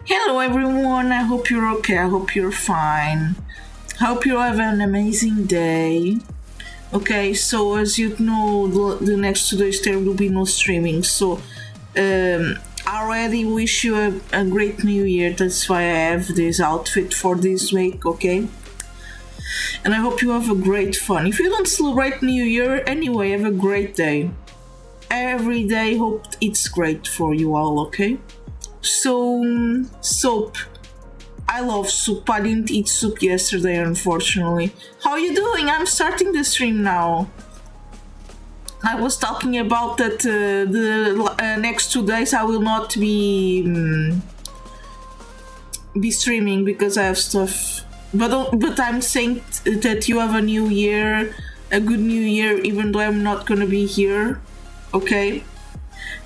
Hello everyone, I hope you're okay, I hope you're fine. Hope you have an amazing day. Okay, so as you know, the next 2 days there will be no streaming, so I already wish you a great new year. That's why I have this outfit for this week, okay? And I hope you have a great fun. If you don't celebrate New Year, anyway, have a great day. Every day, hope it's great for you all, okay? So, soup. I love soup. I didn't eat soup yesterday, unfortunately. How are you doing? I'm starting the stream now. I was talking about that the next 2 days I will not be streaming because I have stuff. But I'm saying that you have a new year, a good new year, even though I'm not gonna be here. Okay,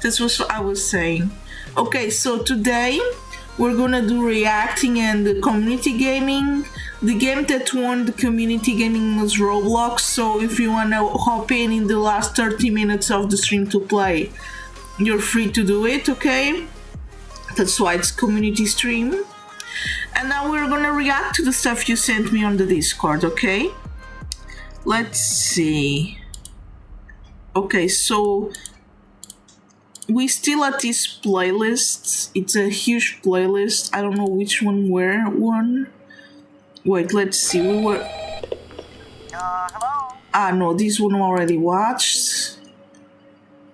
that's what I was saying. Okay, so today we're gonna do reacting and the community gaming. The game that won the community gaming was Roblox, so if you wanna hop in the last 30 minutes of the stream to play, you're free to do it, okay? That's why it's community stream. And now we're gonna react to the stuff you sent me on the Discord, okay? Let's see. Okay, so we still at this playlist. It's a huge playlist. I don't know which one where one. Wait, let's see. We were. Hello? Ah, no, this one already watched.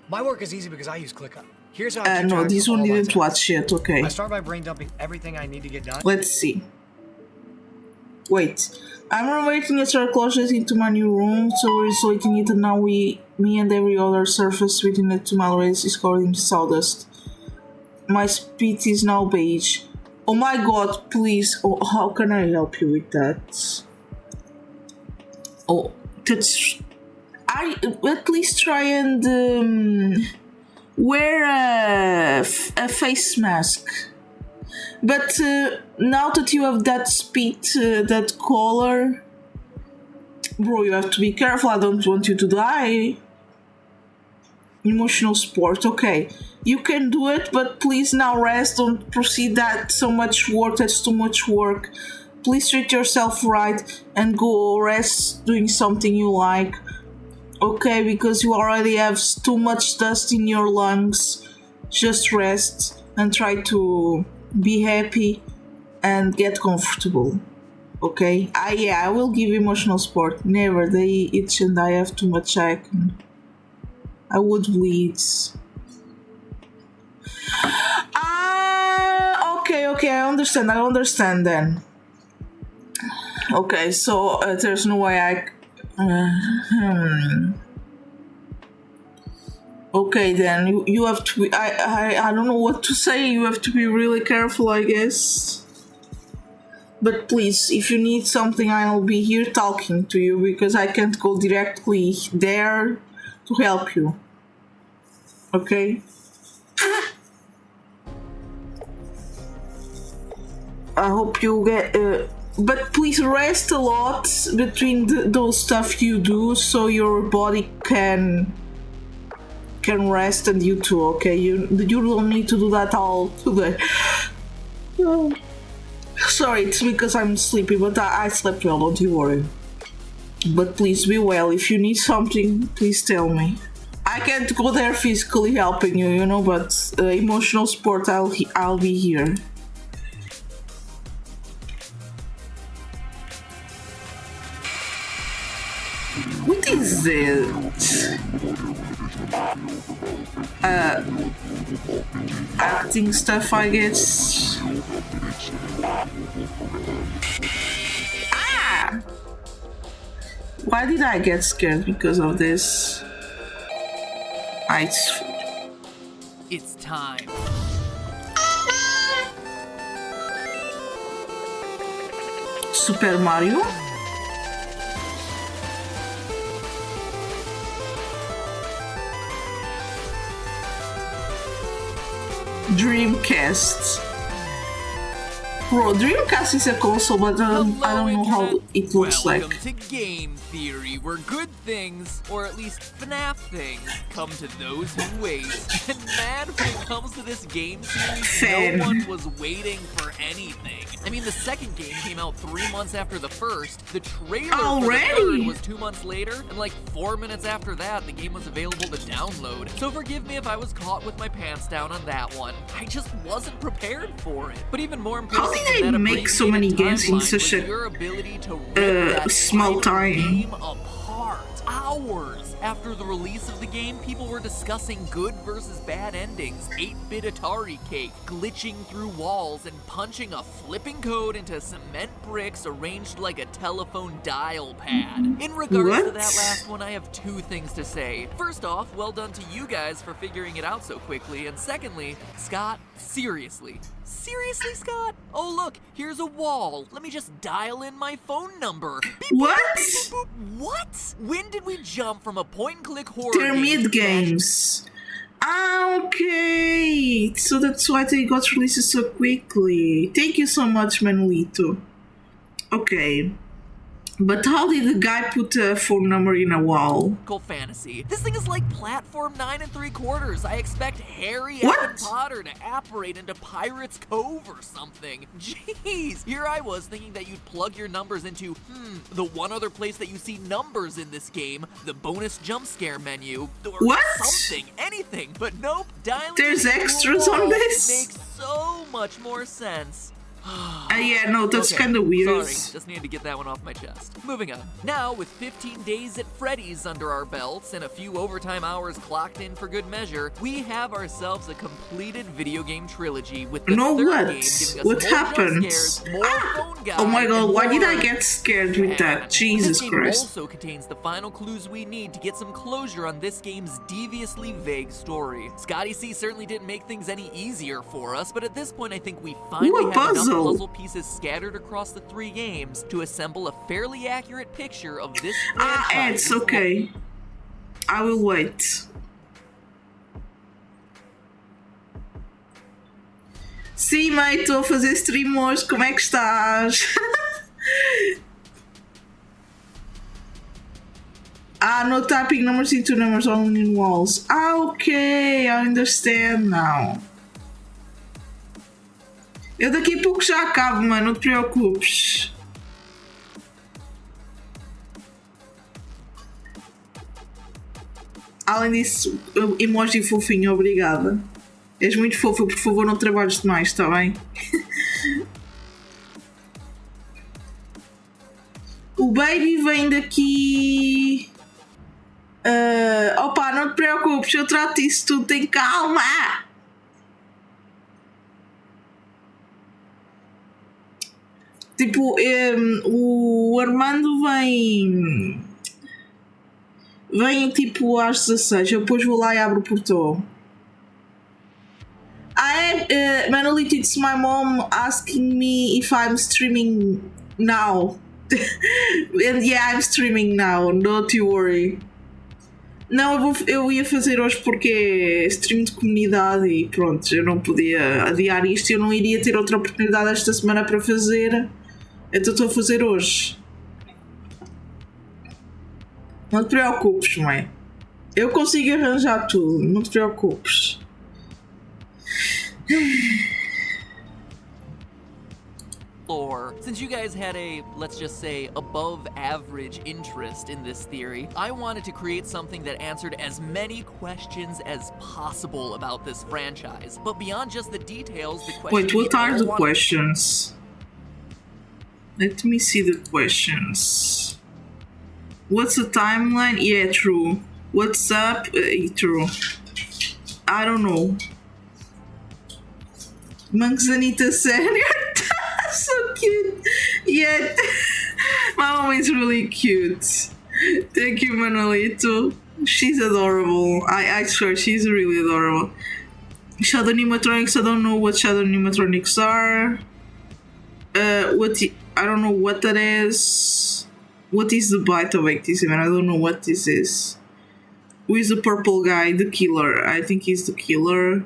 My work is easy because I use ClickUp. Here's how I keep No, track this of one all my didn't tasks. watch yet. Okay. I start by brain dumping everything I need to get done. Let's see. Wait. I'm renovating a circle closet into my new room, so we're isolating it, and now me and every other surface within it to my race is covered in sawdust. My spit is now beige. Oh my god, please. Oh, how can I help you with that? Oh, that's... I at least try and wear a face mask. But now that you have that speed, that color, bro, you have to be careful. I don't want you to die. Emotional sport, okay. You can do it, but please now rest. Don't proceed that so much work. That's too much work. Please treat yourself right and go rest doing something you like. Okay, because you already have too much dust in your lungs. Just rest and try to be happy and get comfortable. Okay? I will give emotional support. Never. They itch and I have too much acne. I would bleed. Okay, I understand then. Okay, so there's no way I... Okay, then you have to be. I don't know what to say. You have to be really careful, I guess. But please, if you need something, I'll be here talking to you because I can't go directly there to help you. Okay? I hope you get. But please rest a lot between those stuff you do, so your body can rest, and you too, okay? You don't need to do that all today. Sorry, it's because I'm sleepy, but I slept well, don't you worry. But please be well. If you need something, please tell me. I can't go there physically helping you, but emotional support, I'll be here. What is it? Acting stuff, I guess. Ah! Why did I get scared because of this? It's time. Super Mario? Dreamcast. Bro, Dreamcast is a console, but I don't know how it looks Welcome like. to Game Theory, where good things, or at least FNAF things, come to those who wait. And man, when it comes to this game series, no one was waiting for anything. I mean, the second game came out 3 months after the first, the trailer for the third was 2 months later, and like 4 minutes after that, the game was available to download. So forgive me if I was caught with my pants down on that one. I just wasn't prepared for it. But even more impressive, How did they make so many games in such a small time? Game apart. Hours after the release of the game, people were discussing good versus bad endings, 8-bit Atari cake, glitching through walls, and punching a flipping code into cement bricks arranged like a telephone dial pad. In regards to that last one, I have two things to say. First off, well done to you guys for figuring it out so quickly, and secondly, Scott, seriously. Seriously, Scott? Oh look, here's a wall. Let me just dial in my phone number. Beep, What? Beep, beep, beep. What? When did we jump from a point-and-click horror They're game mid games. Okay, so that's why they got released so quickly. Thank you so much, Manolito. Okay. But how did the guy put a phone number in a wall? fantasy? This thing is like platform 9 3/4. I expect Harry What? and Potter to apparate into Pirate's Cove or something. Jeez, here I was thinking that you'd plug your numbers into, the one other place that you see numbers in this game, the bonus jump scare menu, or What? something, anything. But nope, dialing There's into a extras on wall this? makes so much more sense. Yeah, no, that's Okay, kind of weird. Sorry, just needed to get that one off my chest. Moving on. Now, with 15 days at Freddy's under our belts and a few overtime hours clocked in for good measure, we have ourselves a completed video game trilogy with the No, third what? game giving us What more jump happened? scares, more phone guys, Oh my god, and why did I more- get scared with that? Man, Jesus this game Christ. also contains the final clues we need to get some closure on this game's deviously vague story. Scotty C certainly didn't make things any easier for us, but at this point I think we finally Ooh, a have enough puzzle. puzzle pieces scattered across the 3 games to assemble a fairly accurate picture of this Ah, franchise. it's okay. I will wait. Sim, mãe, estou a fazer stream hoje. Como é que estás? No typing numbers into numbers only in walls. Okay, I understand now. Eu daqui a pouco já acabo, mano, não te preocupes. Além disso, emoji fofinho, obrigada. És muito fofo, por favor, não trabalhes demais, está bem? O baby vem daqui. Opa, não te preocupes, eu trato isso tudo, tem calma! Tipo, o Armando vem tipo às 16, eu depois vou lá e abro o portão. Manolito, it's my mom asking me if I'm streaming now. And yeah, I'm streaming now, don't you worry. Não, eu ia fazer hoje porque é stream de comunidade e pronto, eu não podia adiar isto, eu não iria ter outra oportunidade esta semana para fazer, então estou a fazer hoje. Não te preocupes, mãe. Eu consigo arranjar tudo, não te preocupes. Since you guys had a, let's just say, above average interest in this theory, I wanted to create something that answered as many questions as possible about this franchise. But beyond just the details, the question. Wait, what are the questions? Let me see the questions. What's the timeline? Yeah, true. What's up? True. I don't know. Manzanita Senior. So cute. Yeah. My mom is really cute. Thank you, Manolito. She's adorable. I swear, she's really adorable. Shadow animatronics. I don't know what shadow animatronics are. I don't know what that is. What is the bite of 87? I don't know what this is. Who is the purple guy? The killer. I think he's the killer.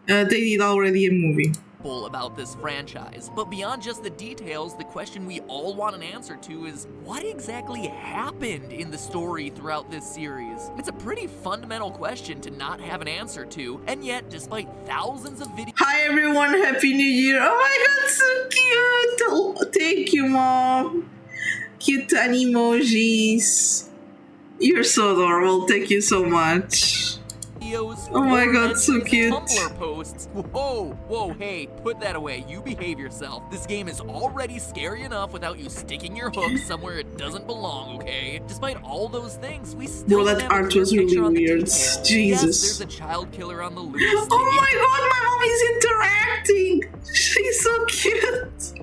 They did already a movie. About this franchise. But beyond just the details, the question we all want an answer to is what exactly happened in the story throughout this series? It's a pretty fundamental question to not have an answer to, and yet, despite thousands of videos. Hi everyone, Happy New Year! Oh my god, so cute! Oh, thank you, Mom. Cute tiny emojis. You're so adorable. Thank you so much. Oh my god, so cute. Tumblr posts. Whoa, hey, put that away. You behave yourself. This game is already scary enough without you sticking your hook somewhere it doesn't belong, okay? Despite all those things, we still Bro, that art was really weird. Jesus. Yes, there's a child killer on the loose. Oh my god, my mom is interacting. She's so cute.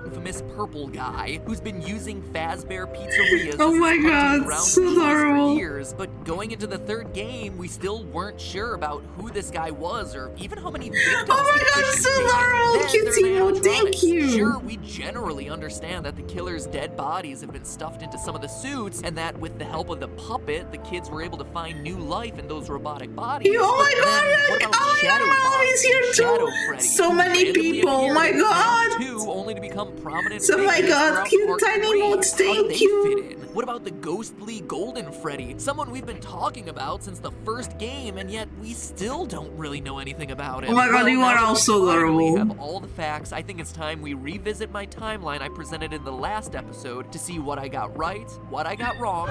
Infamous purple guy who's been using Fazbear pizzerias oh my god, so adorable. For years, but going into the third game, we still weren't sure about who this guy was or even how many victims. Oh my god, so adorable, cute. Thank you. Sure, we generally understand that the killer's dead bodies have been stuffed into some of the suits, and that with the help of the puppet, the kids were able to find new life in those robotic bodies. Oh my god, Shadow mom is here too. So many people. Oh my god. Only to become prominent. Oh my god, cute tiny emotes, thank you. What about the ghostly Golden Freddy? Someone we've been talking about since the first game, and yet we still don't really know anything about him. Oh my god, you are also adorable. We have all the facts. I think it's time we revisit my timeline I presented in the last episode to see what I got right, what I got wrong.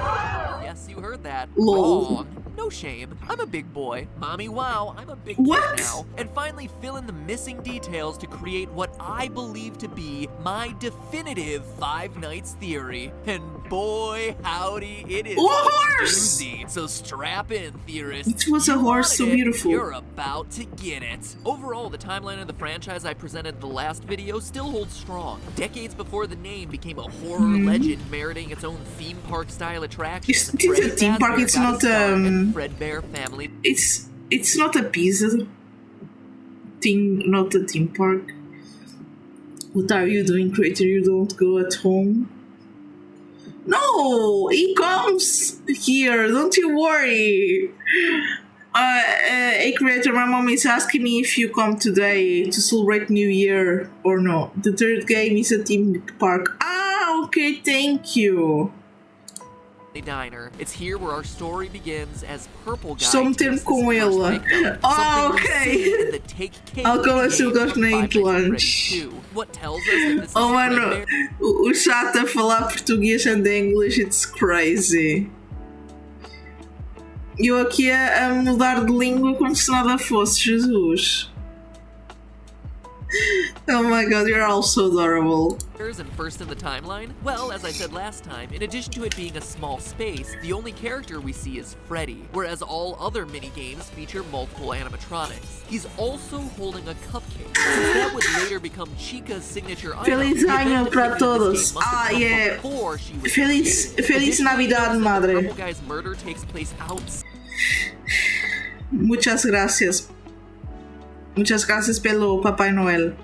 Yes, you heard that. Wrong. No shame. I'm a big boy. Mommy, wow, I'm a big kid now. And finally fill in the missing details to create what I believe to be my definitive Five Nights theory. And boy, howdy, it is a horse! doozy. So strap in, theorists. It was a horse, so beautiful. You're about to get it. Overall, the timeline of the franchise I presented in the last video still holds strong. Decades before the name became a horror legend meriting its own theme park style attraction. It's a theme park, it's not Fredbear family. It's not a pizza thing, not a theme park. What are you doing, creator? You don't go at home? No, he comes here. Don't you worry. Hey, creator, my mom is asking me if you come today to celebrate New Year or no. The third game is a theme park. Ah, okay, thank you. Diner. It's here where our story begins as Purple Guy. Something com ela. Oh, ok. Alcohol açúcar na lunch. What tells us that this oh, mano. O chato a falar português and English, it's crazy. Eu aqui a mudar de língua como se nada fosse, Jesus. Oh my god, you're all so adorable. And first in the timeline? Well, as I said last time, in addition to it being a small space, the only character we see is Freddy, whereas all other mini-games feature multiple animatronics. He's also holding a cupcake, since that would later become Chica's signature item. Feliz año para todos. Ah, yeah. Feliz Navidad, madre. Purple Guy's murder takes place outside. Muchas gracias. Muchas gracias pelo Papai Noel.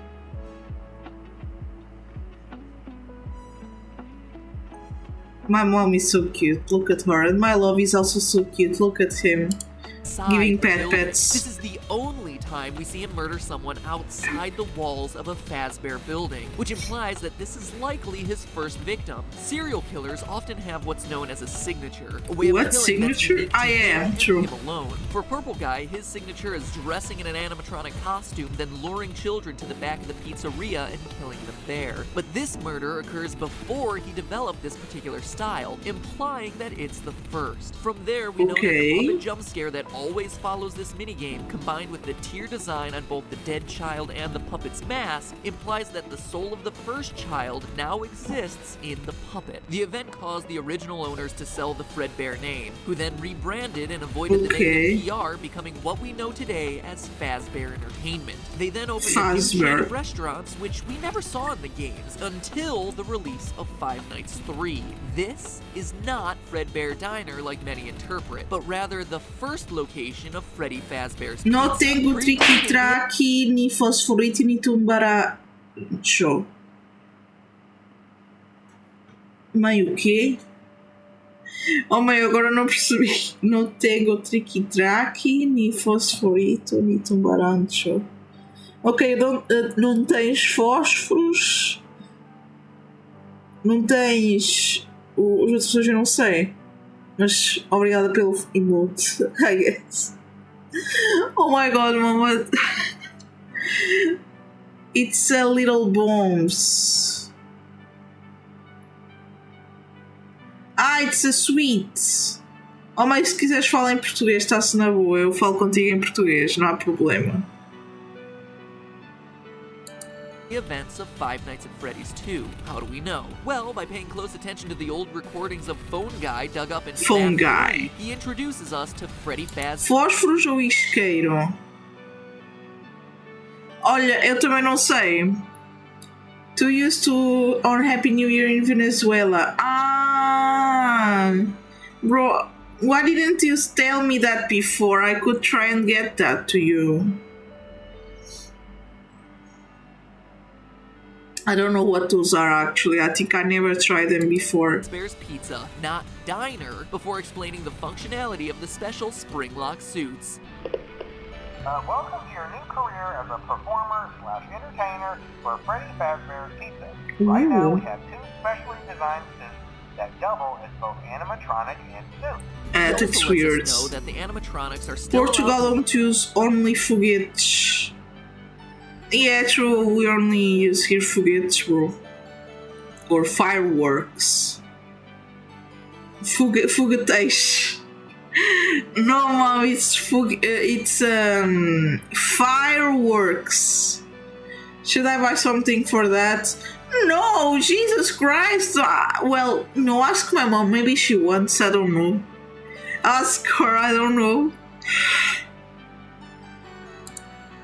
My mom is so cute. Look at her. And my love is also so cute. Look at him. Giving pets. This is the only time we see him murder someone outside the walls of a Fazbear building, which implies that this is likely his first victim. Serial killers often have what's known as a signature. A way what of killing signature? I am true. Him alone. For Purple Guy, his signature is dressing in an animatronic costume, then luring children to the back of the pizzeria and killing them there. But this murder occurs before he developed this particular style, implying that it's the first. From there, we know that the puppet jump scare that always follows this minigame, combined with the tier design on both the dead child and the puppet's mask, implies that the soul of the first child now exists in the puppet. The event caused the original owners to sell the Fredbear name, who then rebranded and avoided the negative PR, becoming what we know today as Fazbear Entertainment. They then opened a new chain of restaurants, which we never saw in the games until the release of Five Nights 3. This is not Fredbear Diner like many interpret, but rather the first location of Freddy Fazbear's No Pizza. tengo triqui-traqui, ni fosforito, ni tumbaracho. Mãe, o quê? Oh meu, agora não percebi. Não tenho triqui-traqui, nem fosforito, nem tumbarancho. Ok, não tens fósforos. Não tens. Os outros eu não sei. Mas obrigada pelo emote, I guess. Oh my god, mama. It's a little bombs. Ah, it's a sweet. Oh, mas se quiseres falar em português, está-se na boa. Eu falo contigo em português, não há problema. The events of Five Nights at Freddy's 2. How do we know? Well, by paying close attention to the old recordings of Phone Guy dug up in Phone FNAF Guy. 3, he introduces us to Freddy Fazbear. Fósforos ou isqueiro? Olha, eu também não sei. Too used to on Happy New Year in Venezuela. Ah, bro, why didn't you tell me that before? I could try and get that to you. I don't know what those are actually. I think I never tried them before. Fazbear's Pizza, not diner, before explaining the functionality of the special spring-lock suits. Welcome to your new career as a performer/entertainer for Freddy Fazbear's Pizza. Right now we have 2 specially designed suits that double as both animatronic and suit. He That's also lets weird. us know that the animatronics are still Portugal allowed don't use only foguetes. Yeah, true. We only use here foguetes, bro. Or fireworks. Foguetes. No, mom, it's fireworks. Should I buy something for that? No, Jesus Christ. Well, no, ask my mom. Maybe she wants. I don't know. Ask her. I don't know.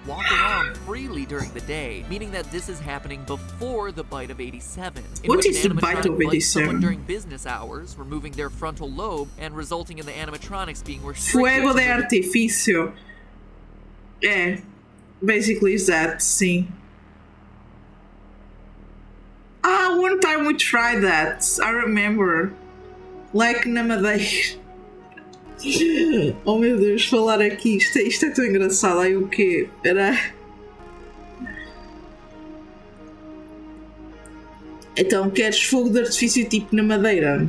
walk around freely during the day, meaning that this is happening before the bite of 87. What is the bite of bites 87? someone during business hours, removing their frontal lobe and resulting in the animatronics being restricted. Fuego de artifício. Yeah, basically is that, sim. Ah, one time we tried that. I remember. Like na Madeira. Oh meu Deus, falar aqui, isto é tão engraçado. Aí o quê? Era. Então, queres fogo de artifício tipo na Madeira?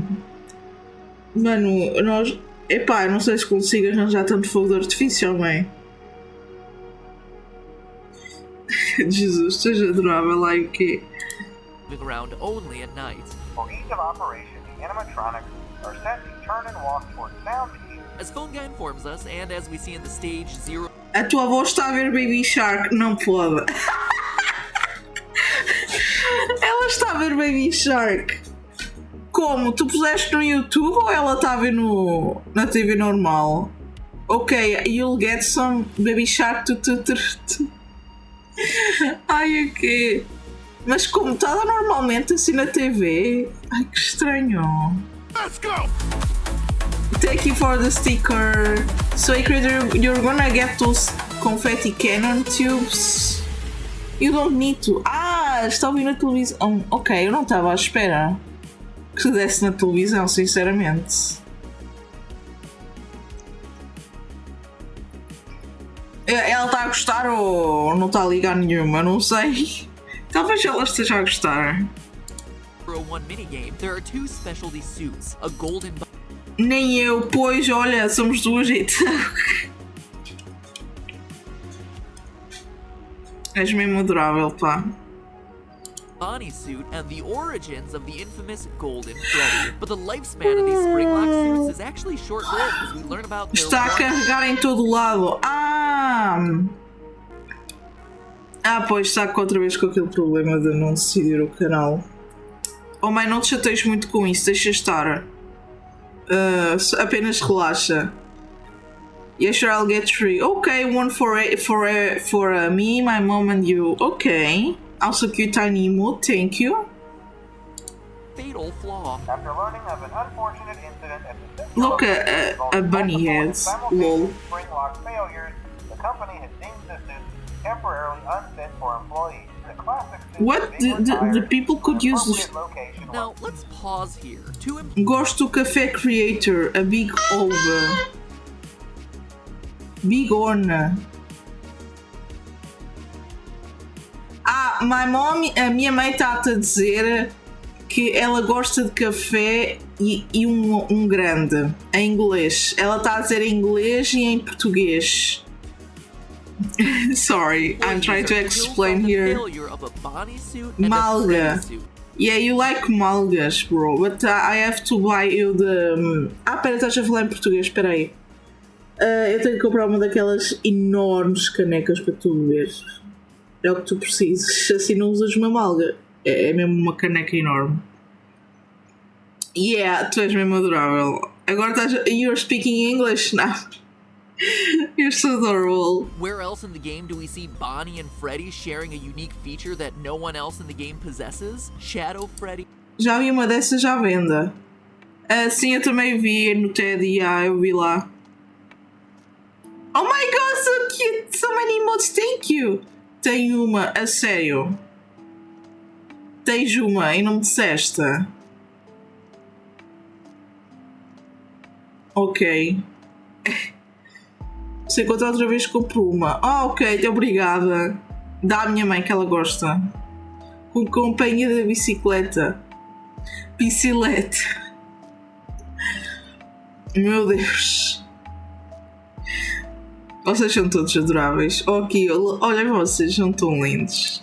Mano, nós. Epá, eu não sei se consigo arranjar tanto fogo de artifício, homem. Jesus, esteja adorável. Aí o quê? Moving around only at night. For ease of operation, the animatronics are set to turn and walk towards sound cues. As Phone Guy informs us, and as we see in the stage 0. A tua avó está a ver Baby Shark? Não pode. Ela está a ver Baby Shark. Como? Tu puseste no YouTube ou ela está a ver na TV normal? Ok, you'll get some Baby Shark. Ai, ok. Mas como está normalmente assim na TV? Ai, que estranho. Let's go! Thank you for the sticker. So, Creator, you're gonna get those confetti cannon tubes. You don't need to. Ah, está a ouvir na televisão. Ok, eu não estava à espera que desse na televisão, sinceramente. Ela está a gostar ou não está a ligar nenhuma? Não sei. Talvez ela esteja a gostar. For a one minigame, there are two specialty suits, a golden Nem eu, pois, olha, somos duas então. És mesmo adorável, pá. Bonnie suit and the origins of the infamous Golden Freddy. But the lifespan of these spring-lock suits is actually short-lived as we learn about their Está a carregar em todo lado. Pois está outra vez com aquele problema de não decidir o canal. Oh mãe, não te chateies muito com isso, deixa estar. Apenas relaxa. Yeah, sure, I'll get 3. Okay, one for me, my mom and you. Okay. Also cute tiny emote, thank you. fatal flaw. After learning of an unfortunate incident at the Look, a bunny heads. Lol. spring lock failures, the company has deemed the suit temporarily unfit for employees. The classic suit What? is being The retired people could to an use appropriate this. location Now, let's pause here. Gosto do Café Creator, a big over. Bigorna. A minha mãe está-te a dizer que ela gosta de café e um grande, em inglês. Ela está a dizer em inglês e em português. Sorry, I'm trying to explain here. Malga. Yeah, you like malgas, bro, but I have to buy you the... pera, estás a falar em português, espera aí. Eu tenho que comprar uma daquelas enormes canecas para tu beberes. É o que tu precisas, assim não usas uma malga. É mesmo uma caneca enorme. Yeah, tu és mesmo adorável. Agora estás... You're speaking English now. You're so adorable. Where else in the game do we see Bonnie and Freddy sharing a unique feature that no one else in the game possesses? Shadow Freddy. Já vi uma dessas à venda. Sim, eu também vi no TED, eu vi lá. Oh my god, so cute! So many emotes, thank you! Tenho uma, a sério. Tens uma e não me disseste? Ok. Se encontrar outra vez compro uma. Ok, obrigada. Dá à minha mãe que ela gosta. Com companhia da bicicleta. Bicicleta. Meu Deus. Vocês são todos adoráveis. Ok, olha, vocês são tão lindos.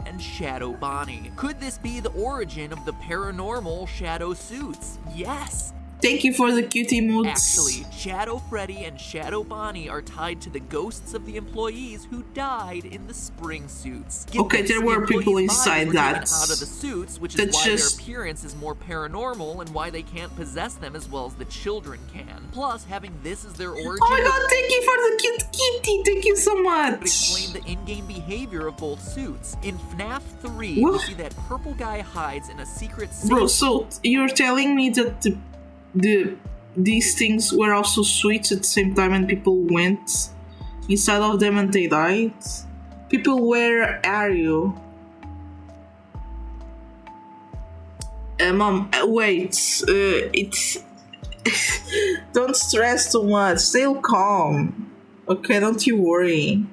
And Shadow Bonnie. Could this be the origin of the paranormal shadow suits? Yes! Thank you for the cute emotes. Actually, Shadow Freddy and Shadow Bonnie are tied to the ghosts of the employees who died in the spring suits. Okay, there were people inside that. Out of the suits, which is why their appearance is more paranormal and why they can't possess them as well as the children can. Plus, having this as their origin... Oh my god, thank you for the cute kitty! Thank you so much! ...would explain the in-game behavior of both suits. In FNAF 3, you see that purple guy hides in a secret safe... Bro, so you're telling me that these things were also switched at the same time and people went inside of them and they died? People, where are you? Mom, wait, it's... Don't stress too much, stay calm. Okay, don't you worry.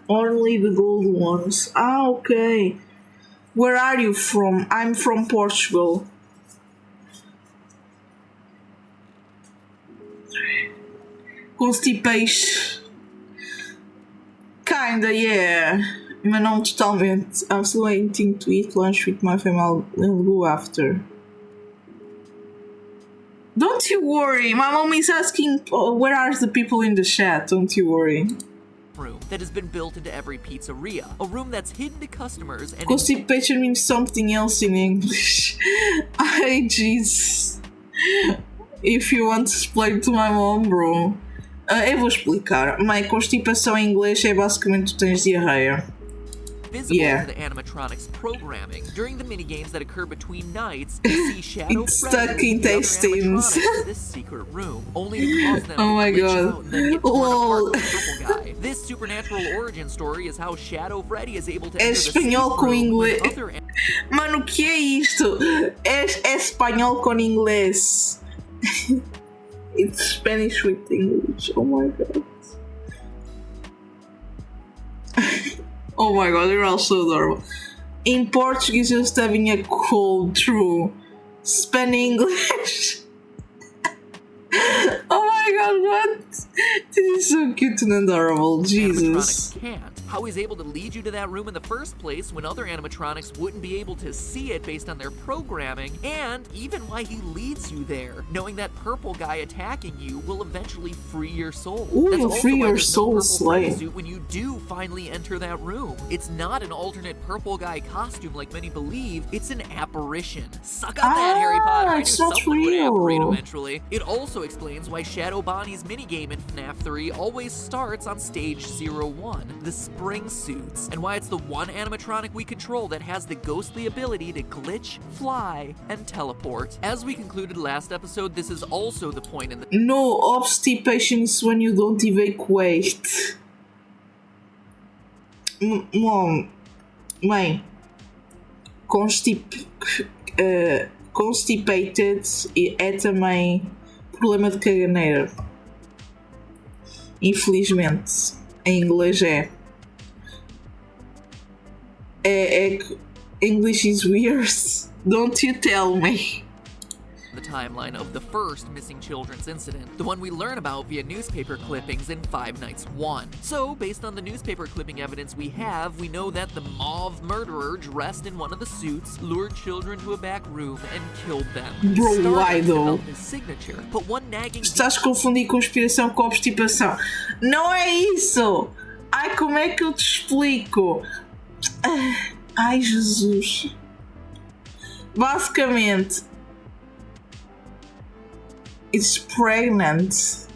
Only the gold ones. Okay. Where are you from? I'm from Portugal. Constipation. Kinda, yeah. Mas não totalmente. I'm still waiting to eat lunch with my family. I'll go after. Don't you worry. My mom is asking where are the people in the chat. Don't you worry. Room that has been built into every pizzeria. A room that's hidden to customers and... Constipation means something else in English. Ay, jeez. If you want to explain to my mom, bro. Eu vou explicar. Mãe, constipação em inglês é basicamente tu tens diarreia. Visible to the animatronics programming. During the minigames that occur between nights, you see Shadow Freddy and the other animatronics in this secret room, only to cause them to glitch out and then get torn apart by the purple guy. This supernatural origin story is how Shadow Freddy is able to enter the safe room with other... Mano, o que é isto? É espanhol com inglês. It's Spanish with English. Oh my god. Oh my god, you're all so adorable. In Portuguese, just having a cold through Spanish English. Oh my god, what? This is so cute and adorable, Jesus. Can't. How he's able to lead you to that room in the first place when other animatronics wouldn't be able to see it based on their programming, and even why he leads you there, knowing that purple guy attacking you will eventually free your soul. Ooh, that's also free why your there's soul, no Slay. purple suit when you do finally enter that room. It's not an alternate purple guy costume like many believe, it's an apparition. Suck on that, Harry Potter. I knew someone would apparate eventually. It also explains why Shadow Bonnie's minigame in FNAF 3 always starts on stage 01, the spring suits, and why it's the one animatronic we control that has the ghostly ability to glitch, fly, and teleport. As we concluded last episode, this is also the point in the— No, obstipation is when you don't evacuate. Mom, mãe, constipated é também problema de caganeira. Infelizmente, em inglês English is weird. Don't you tell me. the timeline of the first missing children's incident, the one we learn about via newspaper clippings in Five Nights 1. So, based on the newspaper clipping evidence we have, we know that the mauve murderer dressed in one of the suits lured children to a back room and killed them. Bro, why though? His signature, but one nagging— Estás a confundir conspiração com obstipação. Não é isso! Ai, como é que eu te explico? Ai, Jesus. Basicamente, it's pregnant.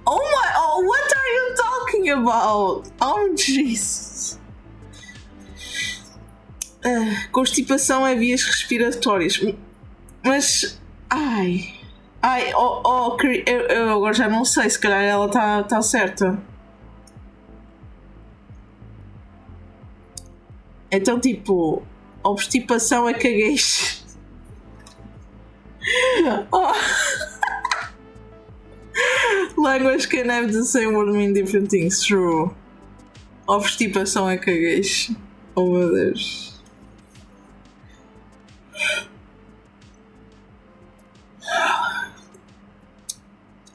Oh, what are you talking about? Oh, Jesus. Constipação é vias respiratórias. Mas, eu agora já não sei, se calhar ela tá certa. Então, tipo, obstipação é cagueixe. Oh. Language can have the same word mean different things. True. Obstipação é cagueixe. Oh, meu Deus.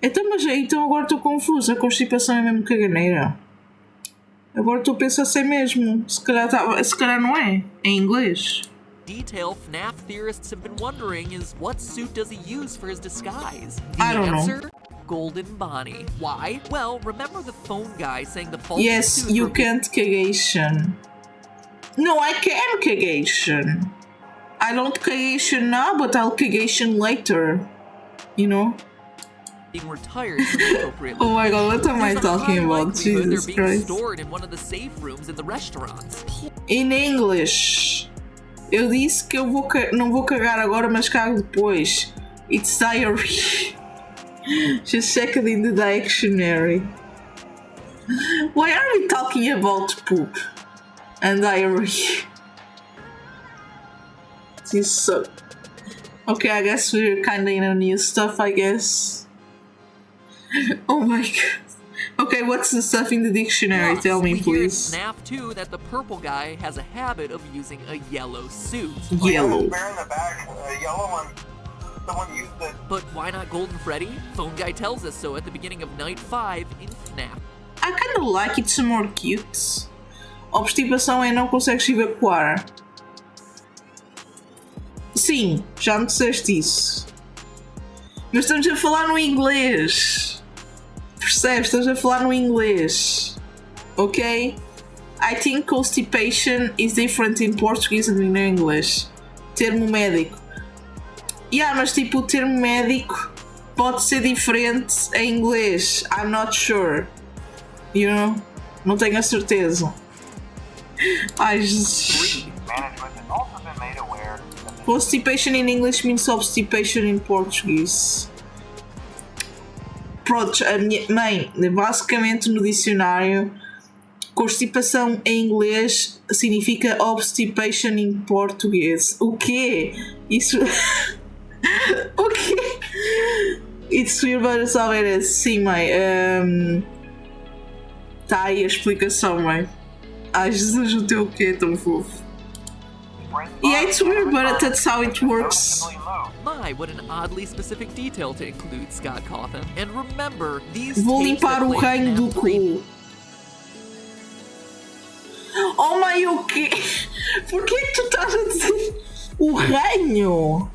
Então agora estou confusa. A constipação é mesmo caganeira. Agora estou a pensar se é mesmo. Se calhar não é. Em inglês. Detail FNAF theorists have been wondering is, what suit does he use for his disguise? I don't answer? Golden Bonnie. Why? Well, remember the phone guy saying the false Yes, suit you can't cagation. No, I can cagation. I don't cagation now, but I'll cagation later. You know? being retired appropriately. Oh my god, what am I talking about? Jesus they're being Christ. stored in one of the safe rooms in the restaurants. In English. Eu disse que eu não vou cagar agora, mas cago depois. It's diary. Just check it in the dictionary. Why are we talking about poop and diary? This so. Okay, I guess we're kinda in a new stuff, I guess. Oh my god. Okay, what's the stuff in the dictionary? Plus, Tell me, we hear in please. FNAF 2 that the purple guy has a habit of using a yellow suit. Yellow. Bear in the back, yellow one. Someone used it. But why not Golden Freddy? Phone guy tells us so at the beginning of Night 5 in FNAF. I kinda like it, some more cute. Obstipação é não consegues evacuar. Sim, já me disseste isso. Mas estamos a falar no inglês. Percebes? Estamos a falar no inglês. Ok? I think constipation is different in Portuguese and in English. Termo médico. Yeah, mas tipo, o termo médico pode ser diferente em inglês. I'm not sure. You know? Não tenho a certeza. Ai, Jesus. Management has also been made aware that the Constipation in English means obstipation in Portuguese. Pronto, a minha mãe, basicamente no dicionário, constipação em inglês significa obstipation em português. O quê? Isso. O quê? Isso ir saber é sim, mãe. Tá aí a explicação, mãe. Ai, Jesus, o teu quê? Tão fofo. Yeah, it's weird, but that's how it works. noticeably moved. My, what an oddly specific detail to include, Scott Cawthon. And remember, these Vou tapes limpar that o play reino do FNAF 3 cu. Oh, mãe, o quê? Por que tu estás a dizer o reino?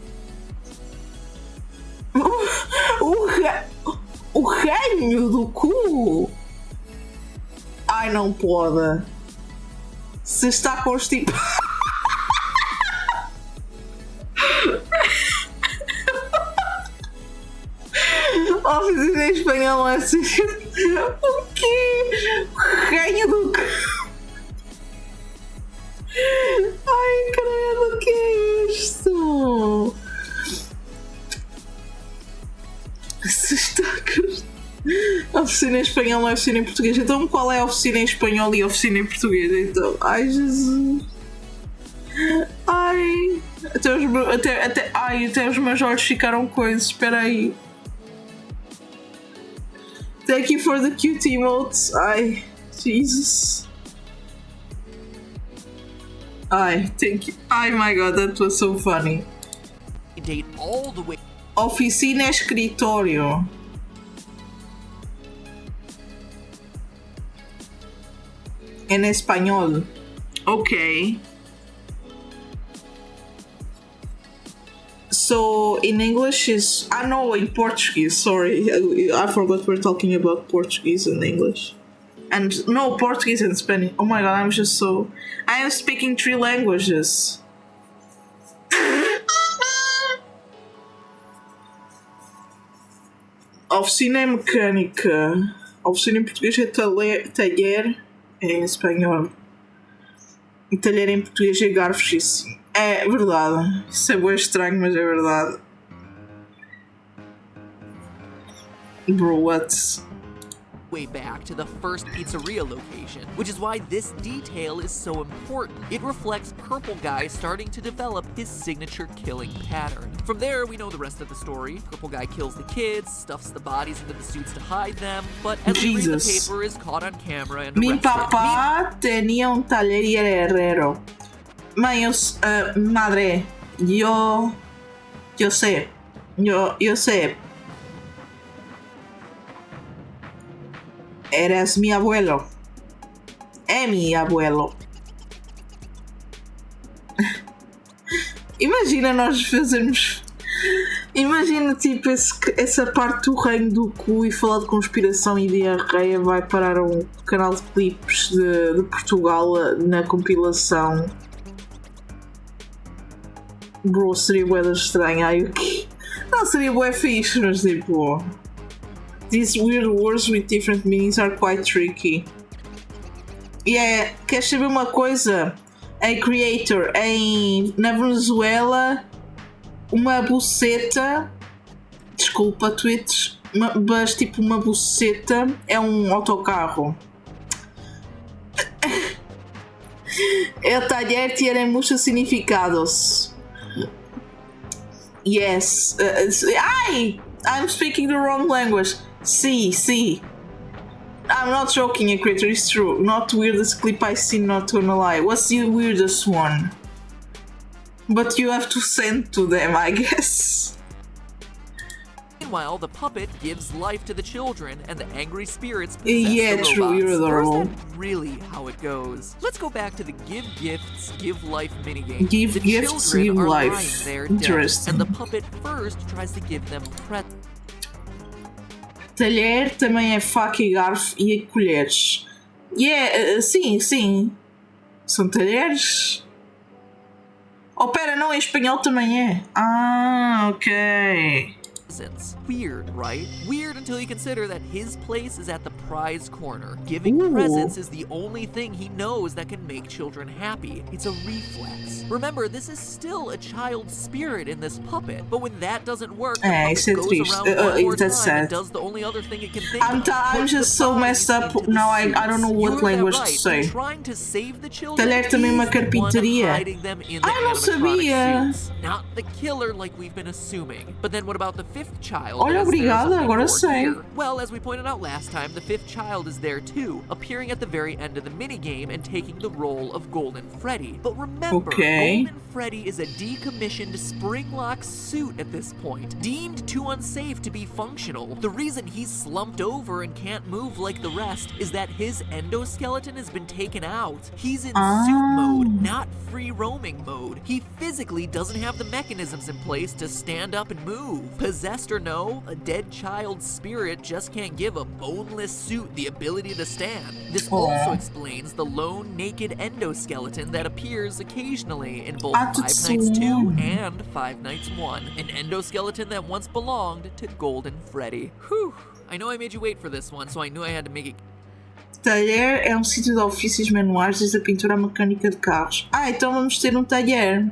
O reino do cu? Ai, não pode. Se está constipado. Oh, em espanhol é assim. O quê? Rainha do... Ai, caralho, o que é isto? Oficina em espanhol ou oficina em português? Então qual é a oficina em espanhol e a oficina em português? Então, ai Jesus. Ai, até os meus olhos ficaram coisas. Espera aí. Thank you for the cute emotes. Ai, Jesus. Ai, thank you. Ai, my God, that was so funny. Date all the way. Oficina é escritório. En español. Okay. So in English is... I know in Portuguese, sorry. I forgot we're talking about Portuguese and English. And no, Portuguese and Spanish. Oh my God, I'm just so... I am speaking 3 languages. Oficina é mecânica. Oficina em português é talher em espanhol. E talher em português é garfos. É verdade. Isso é bem estranho, mas é verdade. Bro, what? Way back to the first pizzeria location, which is why this detail is so important. It reflects Purple Guy starting to develop his signature killing pattern. From there, we know the rest of the story. Purple Guy kills the kids, stuffs the bodies into the suits to hide them, but as we read the paper, is caught on camera and Mi arrested. papá tenía un taller y era herrero. Madre, yo sé. Eres mi abuelo. É mi abuelo. Imagina nós fazermos... Imagina tipo essa parte do reino do cu e falar de conspiração e diarreia vai parar a um canal de clipes de Portugal na compilação. Bro, seria bué estranho. Ai, o quê? Não, seria bué fixe, mas tipo... These weird words with different meanings are quite tricky. Yeah, queres saber uma coisa? A creator na Venezuela, uma buceta, desculpa tweets, mas tipo uma buceta é um autocarro. El taller tiene muchos significados. Yes. I'm speaking the wrong language. See. I'm not joking, a creator, it's true. Not weirdest clip I've seen, not gonna lie. What's the weirdest one? But you have to send to them, I guess. Meanwhile, the puppet gives life to the children, and the angry spirits possess Yeah, the true, robots. you're adorable. Or is that really how it goes? Let's go back to the give gifts, give life minigame. Give the gifts, children give are life. lying there Interesting. dead, and the puppet first tries to give them presents. Talher também é faca e garfo e colheres. Yeah, sim. São talheres? Oh, pera, não, em espanhol também é. Ah, ok. Weird, right? Weird until you consider that his place is at the prize corner. Giving Ooh. presents is the only thing he knows that can make children happy. It's a reflex. Remember, this is still a child spirit in this puppet, but when that doesn't work, the puppet isso é goes triste. around one more That's time and sad. does the only other thing it can think I'm puts just the so bodies messed up into the now. I don't know suits. what You heard language that to right. say. In trying to save the children, Talher também é uma he's the one carpintaria. hiding them in the não animatronic sabia. suits. Not the killer like we've been assuming. But then what about the fifth child? Olha, as there's obrigada, only agora 4 sei. here? Well, as we pointed out last time, the fifth child is there too, appearing at the very end of the minigame and taking the role of Golden Freddy. But remember, Okay. Golden Freddy is a decommissioned spring-lock suit at this point, deemed too unsafe to be functional. The reason he's slumped over and can't move like the rest is that his endoskeleton has been taken out. He's in suit mode, not free roaming mode. He physically doesn't have the mechanisms in place to stand up and move. Possessed or no, a dead child's spirit just can't give a boneless suit the ability to stand. This also explains the lone naked endoskeleton that appears occasionally in both Five Nights 2 and Five Nights 1. An endoskeleton that once belonged to Golden Freddy. Whew. I know I made you wait for this one, so I knew I had to make it. Taller é um sítio de ofícios manuais, desde a pintura à mecânica de carros. Então vamos ter um taller.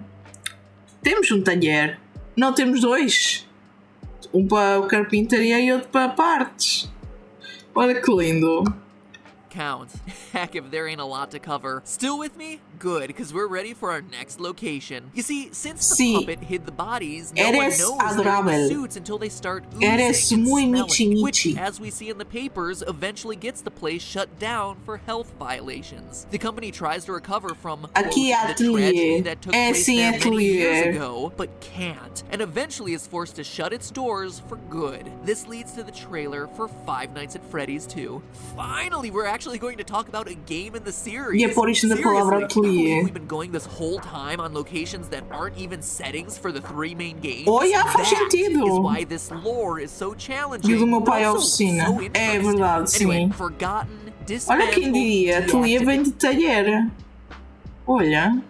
Temos um taller. Não, temos dois. Um para o carpintaria e outro para partes. Olha que lindo. Count. Heck, if there ain't a lot to cover. Still with me? Good, because we're ready for our next location. You see, since the puppet hid the bodies, no one knows they're in the suits until they start oozing and smelling, which, as we see in the papers, eventually gets the place shut down for health violations. The company tries to recover from quote, the tragedy that took place there many years ago, but can't, and eventually is forced to shut its doors for good. This leads to the trailer for Five Nights at Freddy's 2. Finally, we're actually going to talk about a game in the series. Seriously, we've been going this whole time on locations that aren't even settings for the three main games. Faz sentido. Is why this lore is so challenging. E o do meu pai é a oficina. É verdade, sim. Anyway, forgotten, olha quem diria, ateliê vem de taller. Olha.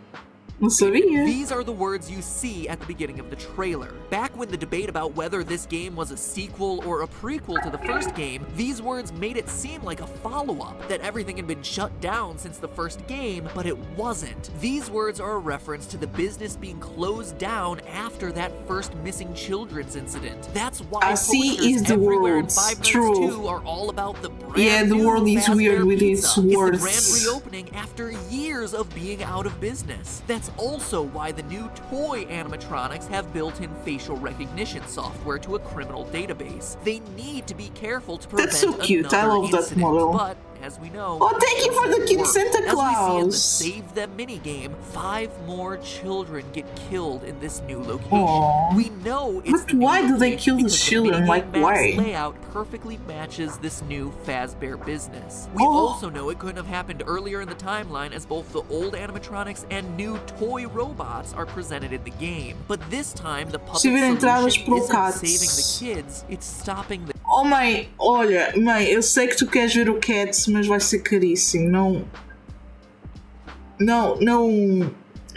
Não sabia. These are the words you see at the beginning of the trailer. Back when the debate about whether this game was a sequel or a prequel to the first game, these words made it seem like a follow-up, that everything had been shut down since the first game, but it wasn't. These words are a reference to the business being closed down after that first missing children's incident. That's why posters everywhere in Five Nights 2 are all about the brand the world is weird with its words. It's the grand reopening after years of being out of business. That's also why the new toy animatronics have built-in facial recognition software to a criminal database. They need to be careful to prevent so cute. I love incident, that model. But as we know, thank you for the cute Santa Claus. As we see in the Save Them minigame, 5 more children get killed in this new location. We know it's but why do they kill the children? Like, why? Layout perfectly matches this new Fazbear business. We also know it couldn't have happened earlier in the timeline, as both the old animatronics and new toy robots are presented in the game. But this time, the puppet solution isn't saving the kids, it's stopping the... Oh mãe, olha, mãe, eu sei que tu queres ver o Cats, mas vai ser caríssimo.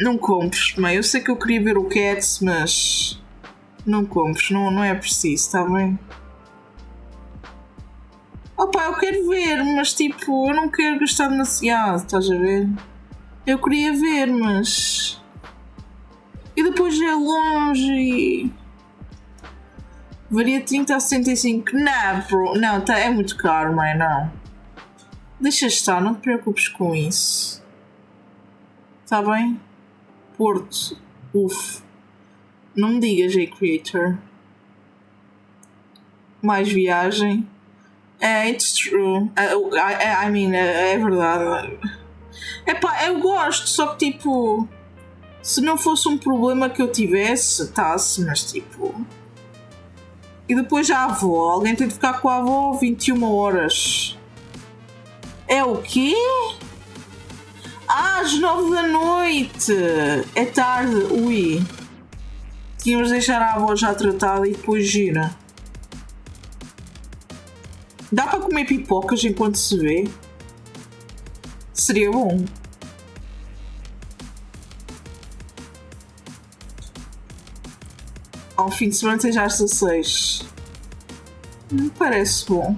Não compres, mãe. Eu sei que eu queria ver o Cats, mas não compres, não é preciso, está bem? Opa, eu quero ver, mas tipo, eu não quero gastar demasiado, estás a ver? Eu queria ver, mas... E depois é longe e... Varia 30 a 75. Não, bro. Não, é muito caro, mãe, não. Deixa estar, não te preocupes com isso. Tá bem? Porto. Uf. Não me digas, Creator. Mais viagem. It's true. I mean, é verdade. Epá, eu gosto, só que tipo... Se não fosse um problema que eu tivesse, tá-se, mas tipo... E depois a avó. Alguém tem de ficar com a avó 21 horas. É o quê? Às 9 da noite. É tarde. Ui. Tínhamos de deixar a avó já tratada e depois gira. Dá para comer pipocas enquanto se vê? Seria bom. Ao fim de semana seja às 16. Me parece bom.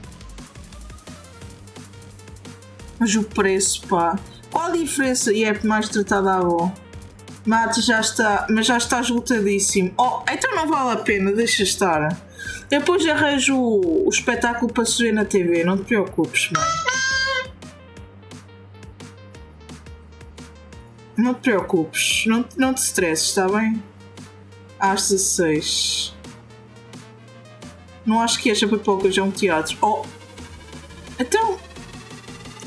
Mas o preço, pá. Qual a diferença? E é mais tratada a avó. Mate já está, mas já está esgotadíssimo. Então não vale a pena, deixa estar. Depois arranjo o espetáculo para se ver na TV, não te preocupes, mãe. Não te preocupes, não te stresses, está bem? Às 16. Não acho que esta pipoca já é um teatro. Então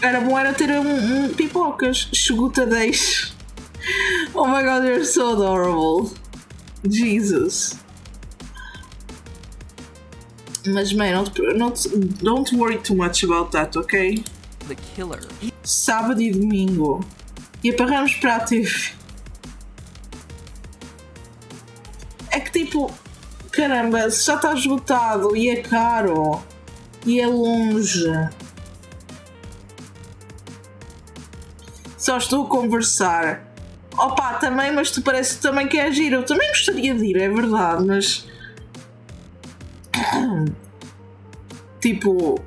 era bom ter pipocas esgotadeiras. Oh my god, they're so adorable. Jesus. Mas mãe, don't worry too much about that, ok? The killer. Sábado e domingo. E apagamos para a TV. É que tipo, caramba, se já está esgotado e é caro e é longe Só estou a conversar. Opa, também, mas tu parece que também queres ir. Eu também gostaria de ir, é verdade, mas... tipo...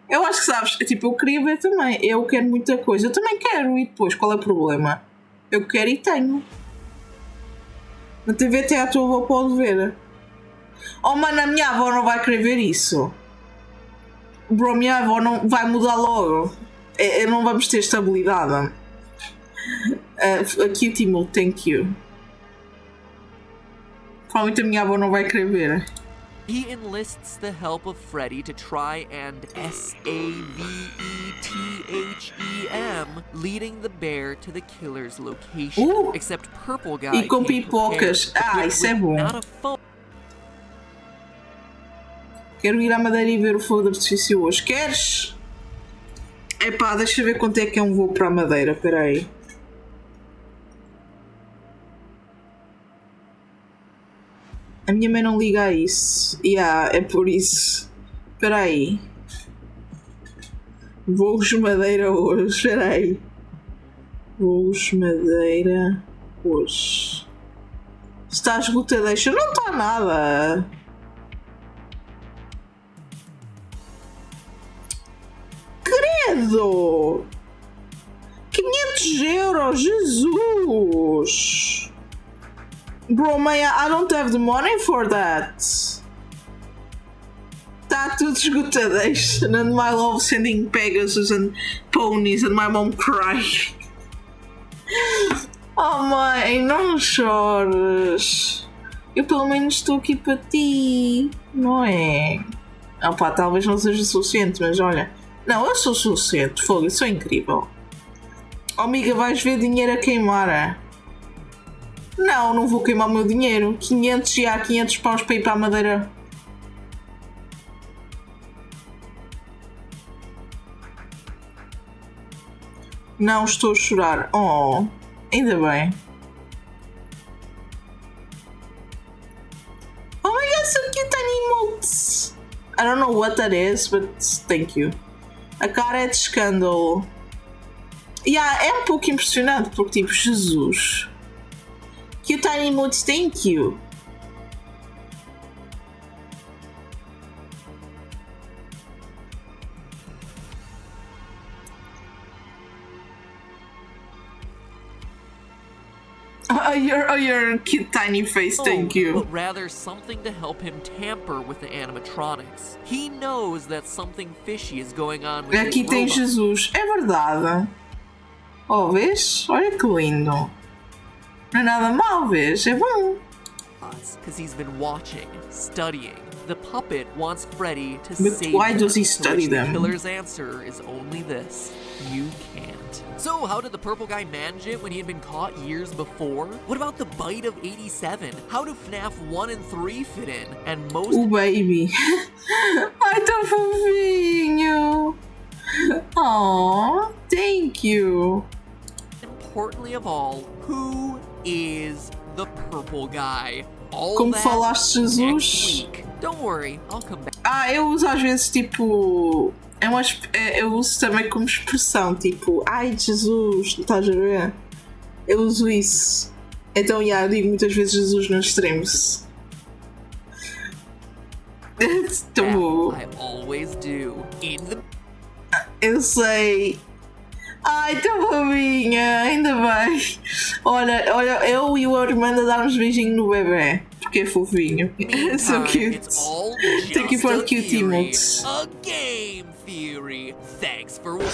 Eu acho que sabes, tipo, eu queria ver também. Eu quero muita coisa. Eu também quero e depois, qual é o problema? Eu quero e tenho. Na TV até a tua avó pode ver. Oh mano, a minha avó não vai querer ver isso. Bro, a minha avó não vai mudar logo. Não vamos ter estabilidade. Aqui o Timo, thank you. Provavelmente a minha avó não vai querer ver. He enlists the help of Freddy to try and SAVETHEM, leading the bear to the killer's location. Except Purple Guy e com pipocas. Isso é bom. Quero ir à Madeira e ver o fogo de artifício hoje. Queres? Epá, deixa eu ver quanto é que é um voo para a Madeira. Espera aí. A minha mãe não liga a isso. É por isso. Espera aí. Voos Madeira hoje. Espera aí. Voos Madeira hoje. Está esgotadeixa? Não está nada. Credo! 500 euros! Jesus! Bro, man, I don't have the money for that. Está tudo esgotadeixa. And my love sending Pegasus and ponies and my mom crying. Oh mãe, não chores. Eu pelo menos estou aqui para ti, não é? Opa, talvez não seja suficiente, mas olha. Não, eu sou suficiente, fogo, eu sou incrível. Oh, amiga, vais ver dinheiro a queimar. Não, não vou queimar o meu dinheiro. 500 e há 500 paus para ir para a Madeira. Não estou a chorar. Oh, ainda bem. Oh my god, so cute tiny emotes. I don't know what that is, but thank you. A cara é de escândalo. É um pouco impressionante porque tipo, Jesus. Cute tiny emotes, thank you. Your cute tiny face, thank you. But rather something to help him tamper with the animatronics. He knows that something fishy is going on with Aqui tem Jesus, é verdade. Oh, vês? Olha que lindo. Não é nada mal, vês? É bom. Because he's been watching, studying. The puppet wants Freddy to but save why him, does he study them? The killer's answer is only this: you can't. So how did the purple guy manage it when he had been caught years before? What about the bite of 87? How do FNAF 1 and 3 fit in? And most... O baby. Ai, tão fofinho. Aw, thank you. Importantly of all, who is the purple guy? All Como that falaste, Jesus? next week. Don't worry, I'll come back. Eu uso às vezes tipo. Eu uso também como expressão, tipo, ai Jesus, estás a ver? Eu uso isso. Então, eu digo muitas vezes Jesus nos streams. I always do. In the... Eu sei. Ai, tão bobinha, ainda bem. Olha, eu e o Armando a darmos beijinho no bebê. Porque é fofinho. So cute. Thank you for the cute emotes. A game theory. Thanks for watching.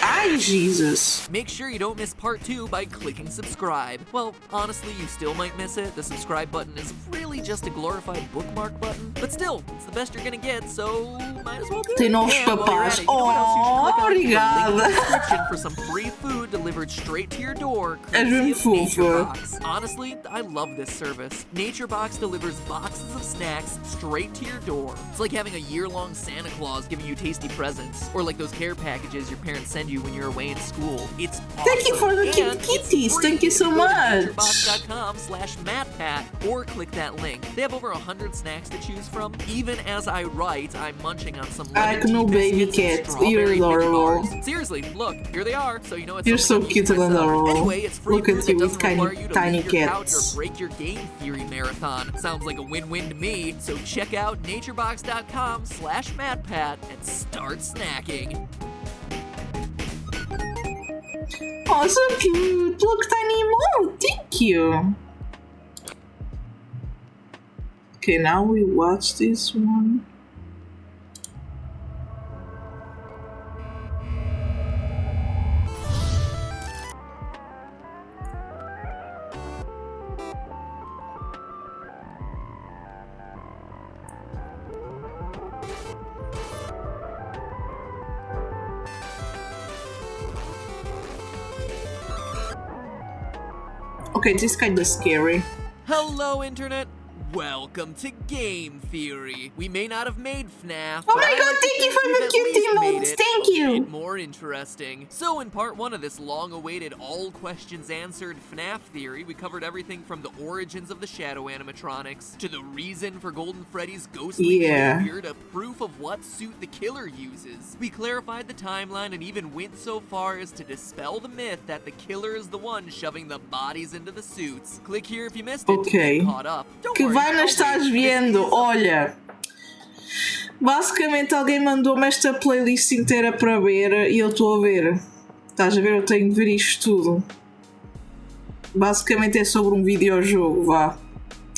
Ai, Jesus. Make sure you don't miss part 2 by clicking subscribe. Well, honestly, you still might miss it. The subscribe button is really just a glorified bookmark button. But still, it's the best you're gonna get, so might as well do it. Tem novos papás. Oh, obrigada. For some free food delivered straight to your door. És bem fofa. Honestly, I love this service. NatureBox delivers boxes of snacks straight to your door. It's like having a year-long Santa Claus giving you tasty presents, or like those care packages your parents send you you when you're away in school. It's awesome. Thank you for the And kitties. it's Thank you so free. Go to much. naturebox.com/MattPat or click that link. They have over 100 snacks to choose from. Even as I write, I'm munching on some lemon tea no baby biscuits and cat. You're strawberry Mickey adorable. bars. Seriously, look, here they are. So you know it's You're something so I'm cute eating and myself. adorable. Anyway, it's free Look food at that you with doesn't require you to tiny leave your couch cats. or break your game theory marathon. Sounds like a win-win to me. So check out naturebox.com/MattPat and start snacking. Oh, so cute. Look, tiny emote. Thank you. Okay, now we watch this one. Okay, this is kind of scary. Hello, Internet. Welcome to Game Theory. We may not have made FNAF, Oh but my I god, like to thank you think for we've the at cute least made emotes. it Thank a you. bit more interesting. So in part 1 of this long-awaited all questions answered FNAF theory, we covered everything from the origins of the shadow animatronics to the reason for Golden Freddy's ghostly behavior to proof of what suit the killer uses. We clarified the timeline and even went so far as to dispel the myth that the killer is the one shoving the bodies into the suits. Click here if you missed it to get caught up. Don't Que worry, vai não I'll estás wait. vendo? Olha, basicamente alguém mandou-me esta playlist inteira para ver e eu estou a ver. Estás a ver? Eu tenho de ver isto tudo. Basicamente é sobre um videojogo, vá.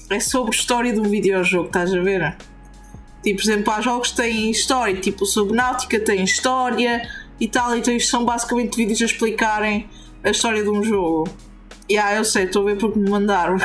É sobre a história de um videojogo, estás a ver? Tipo, por exemplo, há jogos que têm história, tipo o Subnautica tem história e tal, então isto são basicamente vídeos a explicarem a história de um jogo. Eu sei, estou a ver porque me mandaram.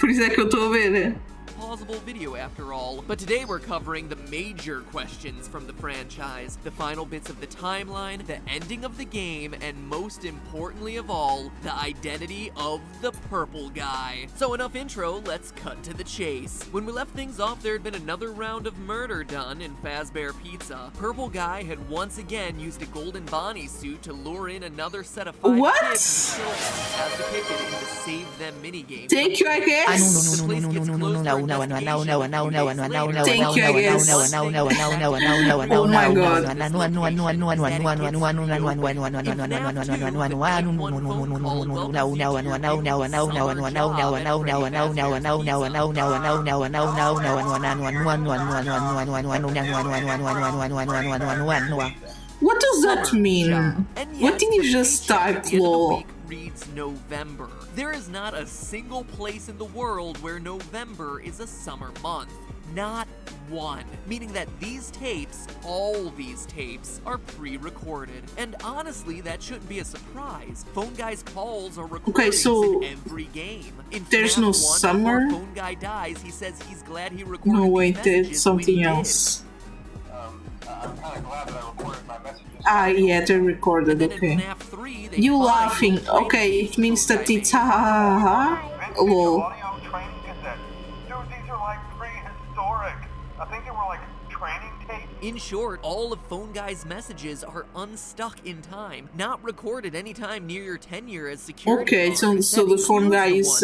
Por isso é que eu estou a ver. Plausible video after all, but today we're covering the major questions from the franchise, the final bits of the timeline, the ending of the game, and most importantly of all, the identity of the purple guy. So enough intro, let's cut to the chase. When we left things off, there had been another round of murder done in Fazbear Pizza. Purple guy had once again used a Golden Bonnie suit to lure in another set of 5 kids and kill them, as depicted in the Save Them minigame. Thank you, I guess. Oh my god. What does that mean? What did you just type, lol? Reads November. There is not a single place in the world where November is a summer month. Not one. Meaning that these tapes, all these tapes, are pre-recorded. And honestly, that shouldn't be a surprise. Phone Guy's calls are recordings in every game. In there's no summer? Phone Guy dies, he says he's glad he recorded No, wait, these it's something else. I'm kind of glad that I recorded my messages. Yeah, they're recorded, okay. You laughing, okay, it means that it's ha ha ha ha. Lol. Audio training cassette. Dude, these are like prehistoric. I think they were like training tapes. In short, all of Phone Guy's messages are unstuck in time, not recorded anytime near your tenure as security Okay, guard. so the Phone Guy is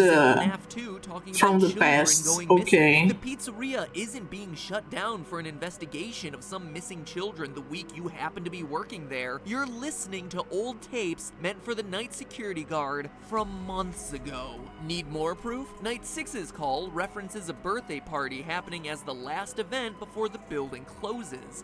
from the past. Okay. The pizzeria isn't being shut down for an investigation of some missing children the week you happen to be working there. You're listening to old tapes meant for the night security guard from months ago. Need more proof? Night 6's call references a birthday party happening as the last event before the building closes.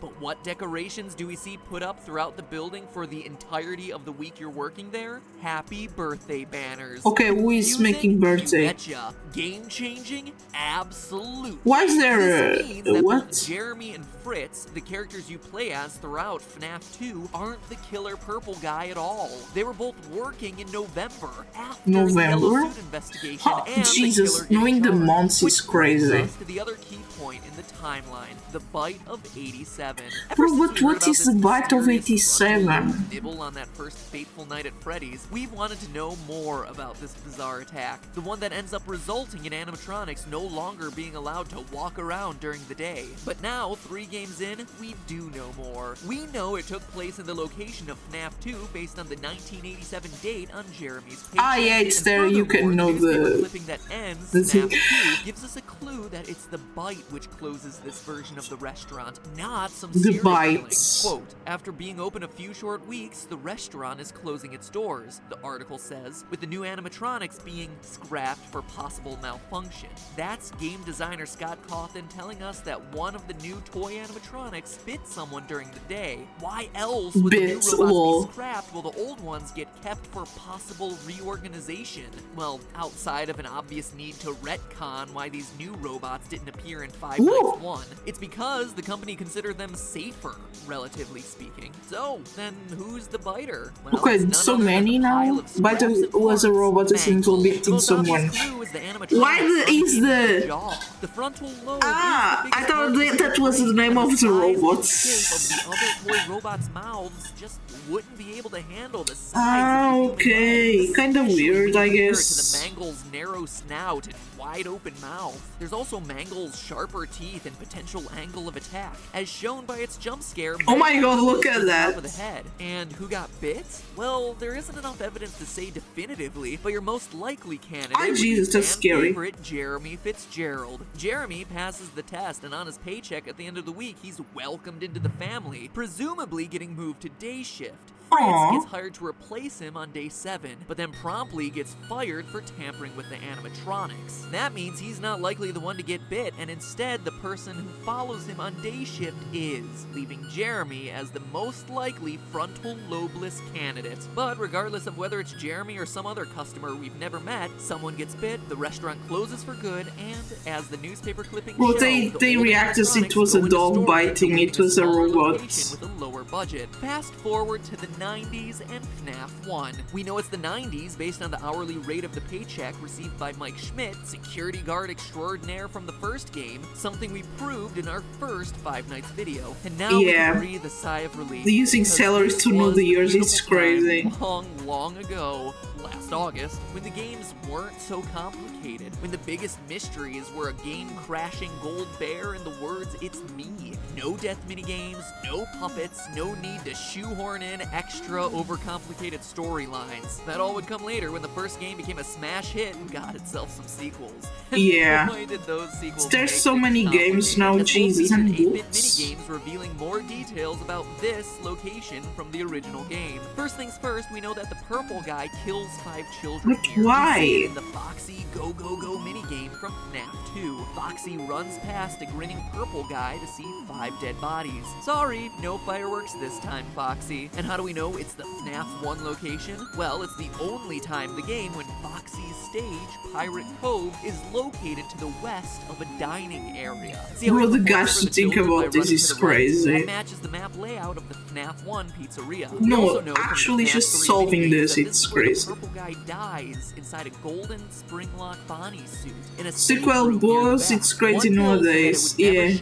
But what decorations do we see put up throughout the building for the entirety of the week you're working there? Happy birthday banners. Okay, who is making birthday? You betcha. Game changing? Absolutely. Why is there This means that what? both Jeremy and Fritz, the characters you play as throughout FNAF 2, aren't the killer purple guy at all. They were both working in November after the Yellow Suit investigation and Jesus, the killer knowing the getting months charged, is which brings crazy. us to the other key point point in the timeline, the bite of 87. Bro, but what is the bite of 87? Nibble on that first fateful night at Freddy's, we've wanted to know more about this bizarre attack, the one that ends up resulting in animatronics no longer being allowed to walk around during the day. But now, 3 games in, we do know more. We know it took place in the location of FNAF 2 based on the 1987 date on Jeremy's page. Ah, yeah, it's there. You can know the clipping that ends FNAF 2 gives us a clue that it's the bite which closes this version of the restaurant, not some serial bites. killing. Quote, after being open a few short weeks, the restaurant is closing its doors, the article says, with the new animatronics being scrapped for possible malfunction. That's game designer Scott Cawthon telling us that one of the new toy animatronics bit someone during the day. Why else would the new robots be scrapped while the old ones get kept for possible reorganization? Well, outside of an obvious need to retcon why these new robots didn't appear in Five Nights 1, it's because the company considered them safer, relatively speaking. So, then who's the biter? Well, okay, so many now? Biter was a robot that seems to be beating someone. Why is the frontal lobe? I thought that was the name of the robots. The other toy robots' mouths just wouldn't be able to handle the size. Okay, kind of weird, I guess. To the Mangle's narrow snout and wide open mouth. There's also Mangle's sharper teeth and potential angle of attack, as shown by its jump scare. Oh my god, look at that! Top of the head. And who got bit? Well, there isn't enough evidence to say definitively, but your most likely candidate Jesus, that's scary. favorite Jeremy Fitzgerald. Jeremy passes the test, and on his paycheck at the end of the week, he's welcomed into the family, presumably getting moved to day shift. Fritz gets hired to replace him on day 7, but then promptly gets fired for tampering with the animatronics. That means he's not likely the one to get bit, and instead the person who follows him on day shift is, leaving Jeremy as the most likely frontal lobeless candidate. But regardless of whether it's Jeremy or some other customer we've never met, someone gets bit, the restaurant closes for good, and as the newspaper clippings show, they react as it was a dog biting, it was a robot. With a lower budget. Fast forward to the 90s and FNAF 1. We know it's the 90s based on the hourly rate of the paycheck received by Mike Schmidt, security guard extraordinaire from the first game, something we proved in our first Five Nights video. And now we can breathe a sigh of relief. They're using salaries to know the years, it's crazy. Long ago, last August, when the games weren't so complicated, when the biggest mysteries were a game-crashing gold bear and the words, "It's me." No death minigames, no puppets, no need to shoehorn in extra overcomplicated storylines. That all would come later when the first game became a smash hit and got itself some sequels. Yeah. Boy, did those sequels There's so many games now, Jesus, and books. Minigames revealing more details about this location from the original game. First things first, we know that the purple guy kills 5 children. But why? We see it in the Foxy Go Go Go minigame from FNAF 2. Foxy runs past a grinning purple guy to see 5 dead bodies. Sorry, no fireworks this time, Foxy. And how do we know it's the FNAF 1 location? Well, it's the only time in the game when Foxy's stage, Pirate Cove, is located to the west of a dining area. Bro, the guys to think about this is crazy. That matches the map layout of the FNAF 1 pizzeria. No, actually just solving this, it's crazy. The purple guy dies inside a golden spring-lock Bonnie suit. In a sequel boss, it's crazy nowadays, yeah.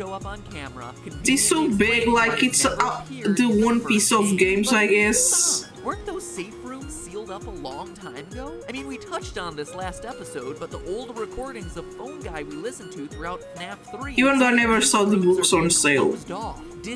It's so big, like it's the one piece of games, I guess. Weren't those safe rooms sealed up a long time ago? I mean, we touched on this last episode, but the old recordings of Phone Guy we listened to throughout FNAF 3... Even though I never saw the books on sale.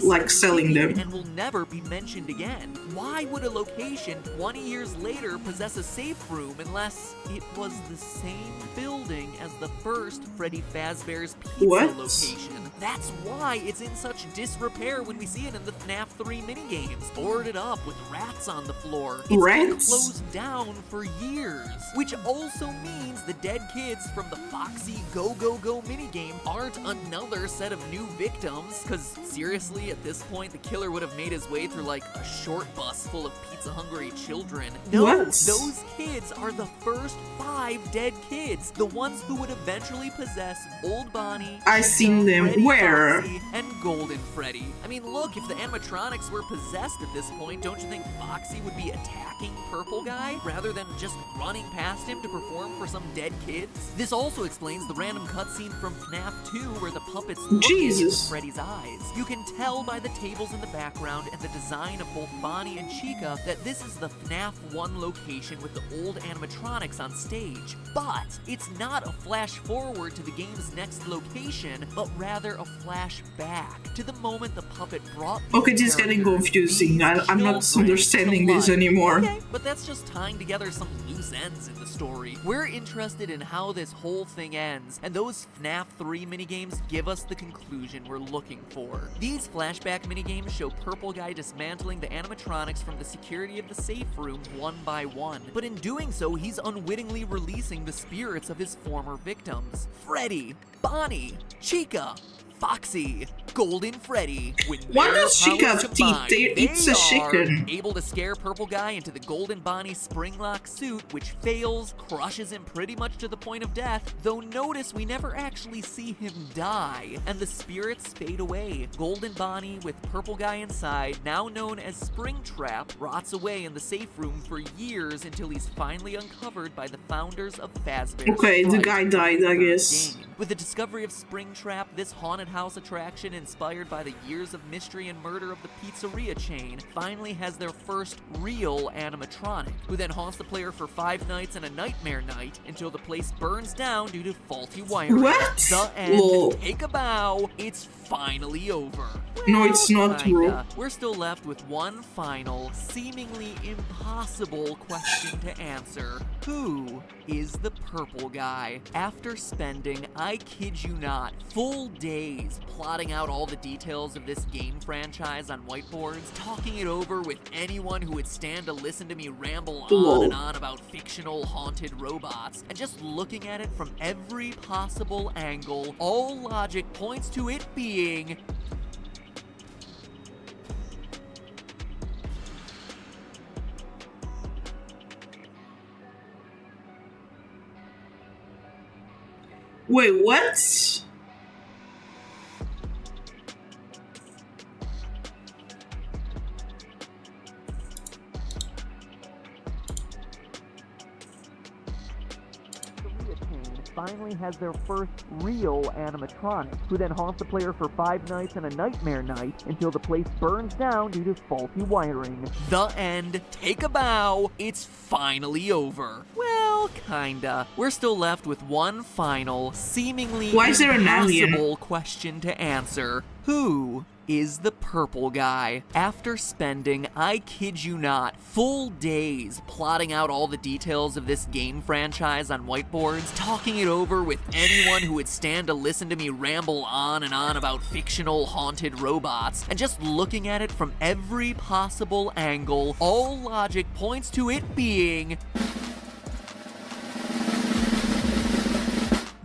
Like selling them. And will never be mentioned again. Why would a location 20 years later possess a safe room unless it was the same building as the first Freddy Fazbear's Pizza location? That's why it's in such disrepair when we see it in the FNAF 3 minigames. Boarded up with rats on the floor. It's been closed down for years. Which also means the dead kids from the Foxy Go Go Go minigame aren't another set of new victims. Cause seriously, Surely, at this point, the killer would have made his way through, like, a short bus full of pizza-hungry children. No, What? those kids are the first 5 dead kids. The ones who would eventually possess Old Bonnie, I seen them. Freddy Where? Foxy, and Golden Freddy. I mean, look, if the animatronics were possessed at this point, don't you think Foxy would be attacking Purple Guy rather than just running past him to perform for some dead kids? This also explains the random cutscene from FNAF 2 where the puppets look into Freddy's eyes. You can tell by the tables in the background and the design of both Bonnie and Chica that this is the FNAF 1 location with the old animatronics on stage. But it's not a flash forward to the game's next location, but rather a flash back to the moment the puppet brought these Okay, this is getting characters, confusing. these I'm not children, understanding to this life. anymore. Okay, but that's just tying together some loose ends in the story. We're interested in how this whole thing ends, and those FNAF 3 minigames give us the conclusion we're looking for. These flashback minigames show Purple Guy dismantling the animatronics from the security of the safe room one by one. But in doing so, he's unwittingly releasing the spirits of his former victims. Freddy, Bonnie, Chica, Foxy, Golden Freddy. When Why their does Chica powers have teeth? combine, It's they a are chicken. able to scare Purple Guy into the Golden Bonnie spring-lock suit, which fails, crushes him pretty much to the point of death, though notice we never actually see him die, and the spirits fade away. Golden Bonnie, with Purple Guy inside, now known as Springtrap, rots away in the safe room for years until he's finally uncovered by the founders of Fazbear's Okay, the Fright, guy died, I third guess. game. With the discovery of Springtrap, this haunted house attraction, inspired by the years of mystery and murder of the pizzeria chain, finally has their first real animatronic, who then haunts the player for 5 nights and a nightmare night until the place burns down due to faulty wiring. What? The end. Lol. Take a bow. It's finally over. No, it's not, Kinda. bro. We're still left with one final, seemingly impossible question to answer. Who is the Purple Guy? After spending, I kid you not, full days plotting out all the details of this game franchise on whiteboards, talking it over with anyone who would stand to listen to me ramble on and on about fictional haunted robots, and just looking at it from every possible angle, all logic points to it being Wait, what? finally has their first real animatronic, who then haunts the player for 5 nights and a nightmare night until the place burns down due to faulty wiring. The end. Take a bow. It's finally over. Well, kinda. We're still left with one final, seemingly Why is there an alien? impossible question to answer. Who is the Purple Guy? After spending, I kid you not, full days plotting out all the details of this game franchise on whiteboards, talking it over with anyone who would stand to listen to me ramble on and on about fictional haunted robots, and just looking at it from every possible angle, all logic points to it being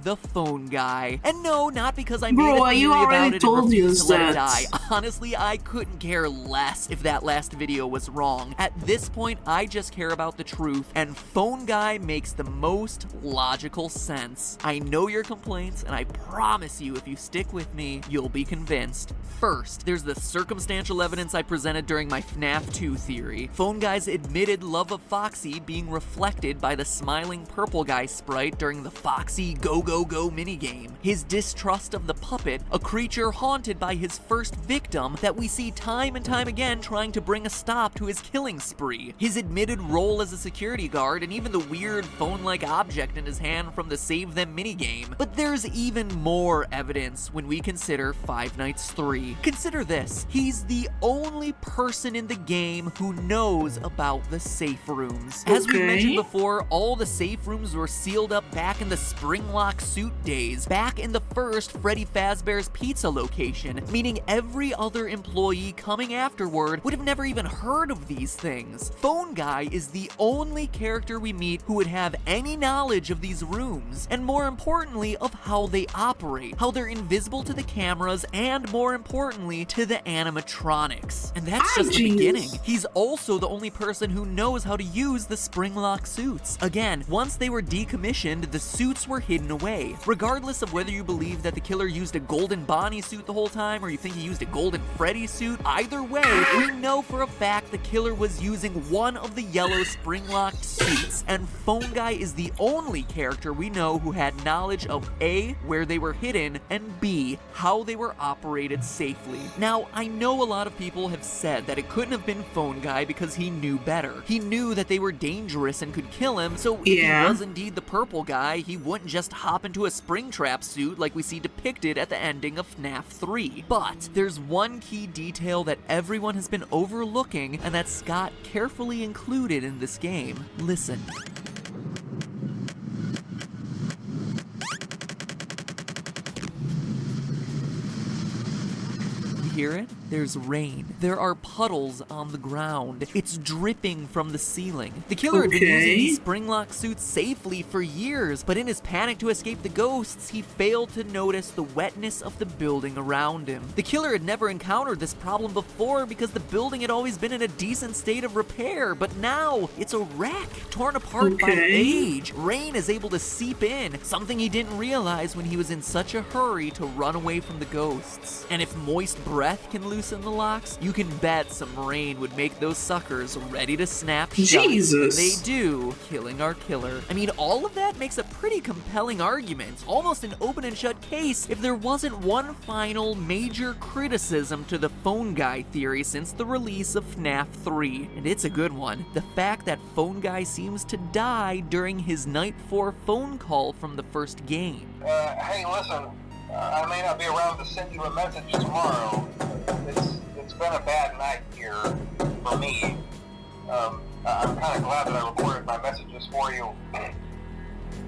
the phone guy. And no, not because I made Bro, a you theory already about it and told refused us to let it that. die. Honestly, I couldn't care less if that last video was wrong. At this point, I just care about the truth, and phone guy makes the most logical sense. I know your complaints, and I promise you, if you stick with me, you'll be convinced. First, there's the circumstantial evidence I presented during my FNAF 2 theory. Phone guy's admitted love of Foxy being reflected by the smiling purple guy sprite during the Foxy Go minigame. His distrust of the puppet, a creature haunted by his first victim that we see time and time again trying to bring a stop to his killing spree. His admitted role as a security guard, and even the weird phone-like object in his hand from the Save Them minigame. But there's even more evidence when we consider Five Nights 3. Consider this. He's the only person in the game who knows about the safe rooms. As we mentioned before, all the safe rooms were sealed up back in the Springlock suit days back in the first Freddy Fazbear's Pizza location, meaning every other employee coming afterward would have never even heard of these things. Phone Guy is the only character we meet who would have any knowledge of these rooms, and more importantly, of how they operate, how they're invisible to the cameras, and more importantly, to the animatronics. And that's just the beginning. He's also the only person who knows how to use the spring-lock suits. Again, once they were decommissioned, the suits were hidden away. Regardless of whether you believe that the killer used a golden Bonnie suit the whole time, or you think he used a golden Freddy suit, either way, we know for a fact the killer was using one of the yellow spring-locked suits, and Phone Guy is the only character we know who had knowledge of A, where they were hidden, and B, how they were operated safely. Now, I know a lot of people have said that it couldn't have been Phone Guy because he knew better. He knew that they were dangerous and could kill him, so if he was indeed the purple guy, he wouldn't just hop into a Springtrap suit like we see depicted at the ending of FNAF 3. But there's one key detail that everyone has been overlooking, and that Scott carefully included in this game. Listen. Hear it? There's rain. There are puddles on the ground. It's dripping from the ceiling. The killer had been using these spring-lock suits safely for years, but in his panic to escape the ghosts, he failed to notice the wetness of the building around him. The killer had never encountered this problem before because the building had always been in a decent state of repair, but now it's a wreck, torn apart by age. Rain is able to seep in, something he didn't realize when he was in such a hurry to run away from the ghosts. And if moist breath can loosen the locks, you can bet some rain would make those suckers ready to snap shut. Jesus. They do, killing our killer. I mean, all of that makes a pretty compelling argument, almost an open and shut case, if there wasn't one final major criticism to the Phone Guy theory since the release of FNAF 3. And it's a good one. The fact that Phone Guy seems to die during his Night 4 phone call from the first game. Hey, listen, I may not be around to send you a message tomorrow. It's been a bad night here for me. I'm kind of glad that I recorded my messages for you.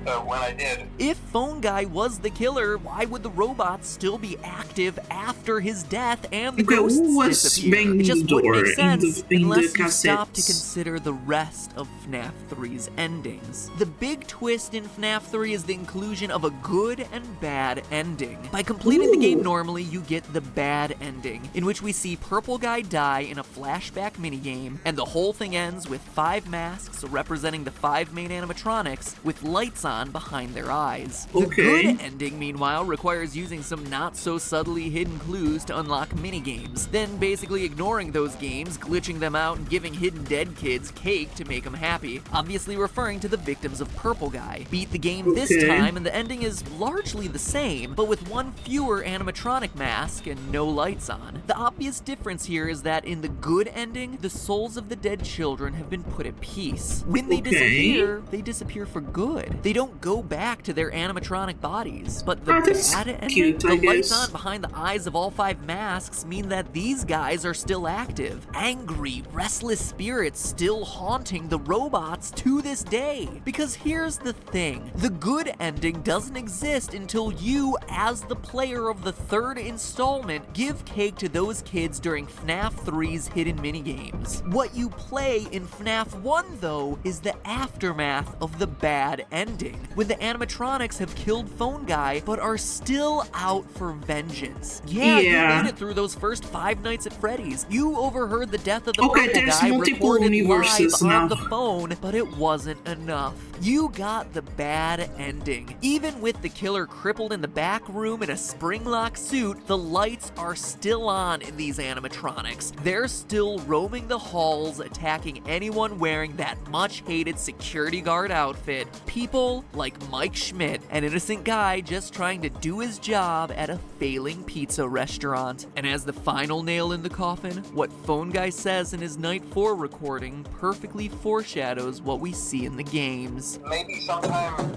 When I did. If Phone Guy was the killer, why would the robots still be active after his death and the ghosts disappear? It just wouldn't make sense unless you stop to consider the rest of FNAF 3's endings. The big twist in FNAF 3 is the inclusion of a good and bad ending. By completing the game normally, you get the bad ending, in which we see Purple Guy die in a flashback minigame, and the whole thing ends with 5 masks representing the 5 main animatronics with lights on behind their eyes. The good ending, meanwhile, requires using some not-so-subtly hidden clues to unlock minigames, then basically ignoring those games, glitching them out, and giving hidden dead kids cake to make them happy, obviously referring to the victims of Purple Guy. Beat the game this time, and the ending is largely the same, but with one fewer animatronic mask and no lights on. The obvious difference here is that in the good ending, the souls of the dead children have been put at peace. When they disappear for good. They don't go back to their animatronic bodies. But the bad ending, the lights on behind the eyes of all 5 masks mean that these guys are still active. Angry, restless spirits still haunting the robots to this day. Because here's the thing, the good ending doesn't exist until you, as the player of the 3rd installment, give cake to those kids during FNAF 3's hidden minigames. What you play in FNAF 1, though, is the aftermath of the bad ending, when the animatronics have killed Phone Guy but are still out for vengeance. Yeah, you made it through those first 5 nights at Freddy's. You overheard the death of the Purple Guy recorded live on the phone, but it wasn't enough. You got the bad ending. Even with the killer crippled in the back room in a spring-lock suit, the lights are still on in these animatronics. They're still roaming the halls, attacking anyone wearing that much-hated security guard outfit. People like Mike Schmidt, an innocent guy just trying to do his job at a failing pizza restaurant. And as the final nail in the coffin, what Phone Guy says in his Night 4 recording perfectly foreshadows what we see in the games. Maybe sometime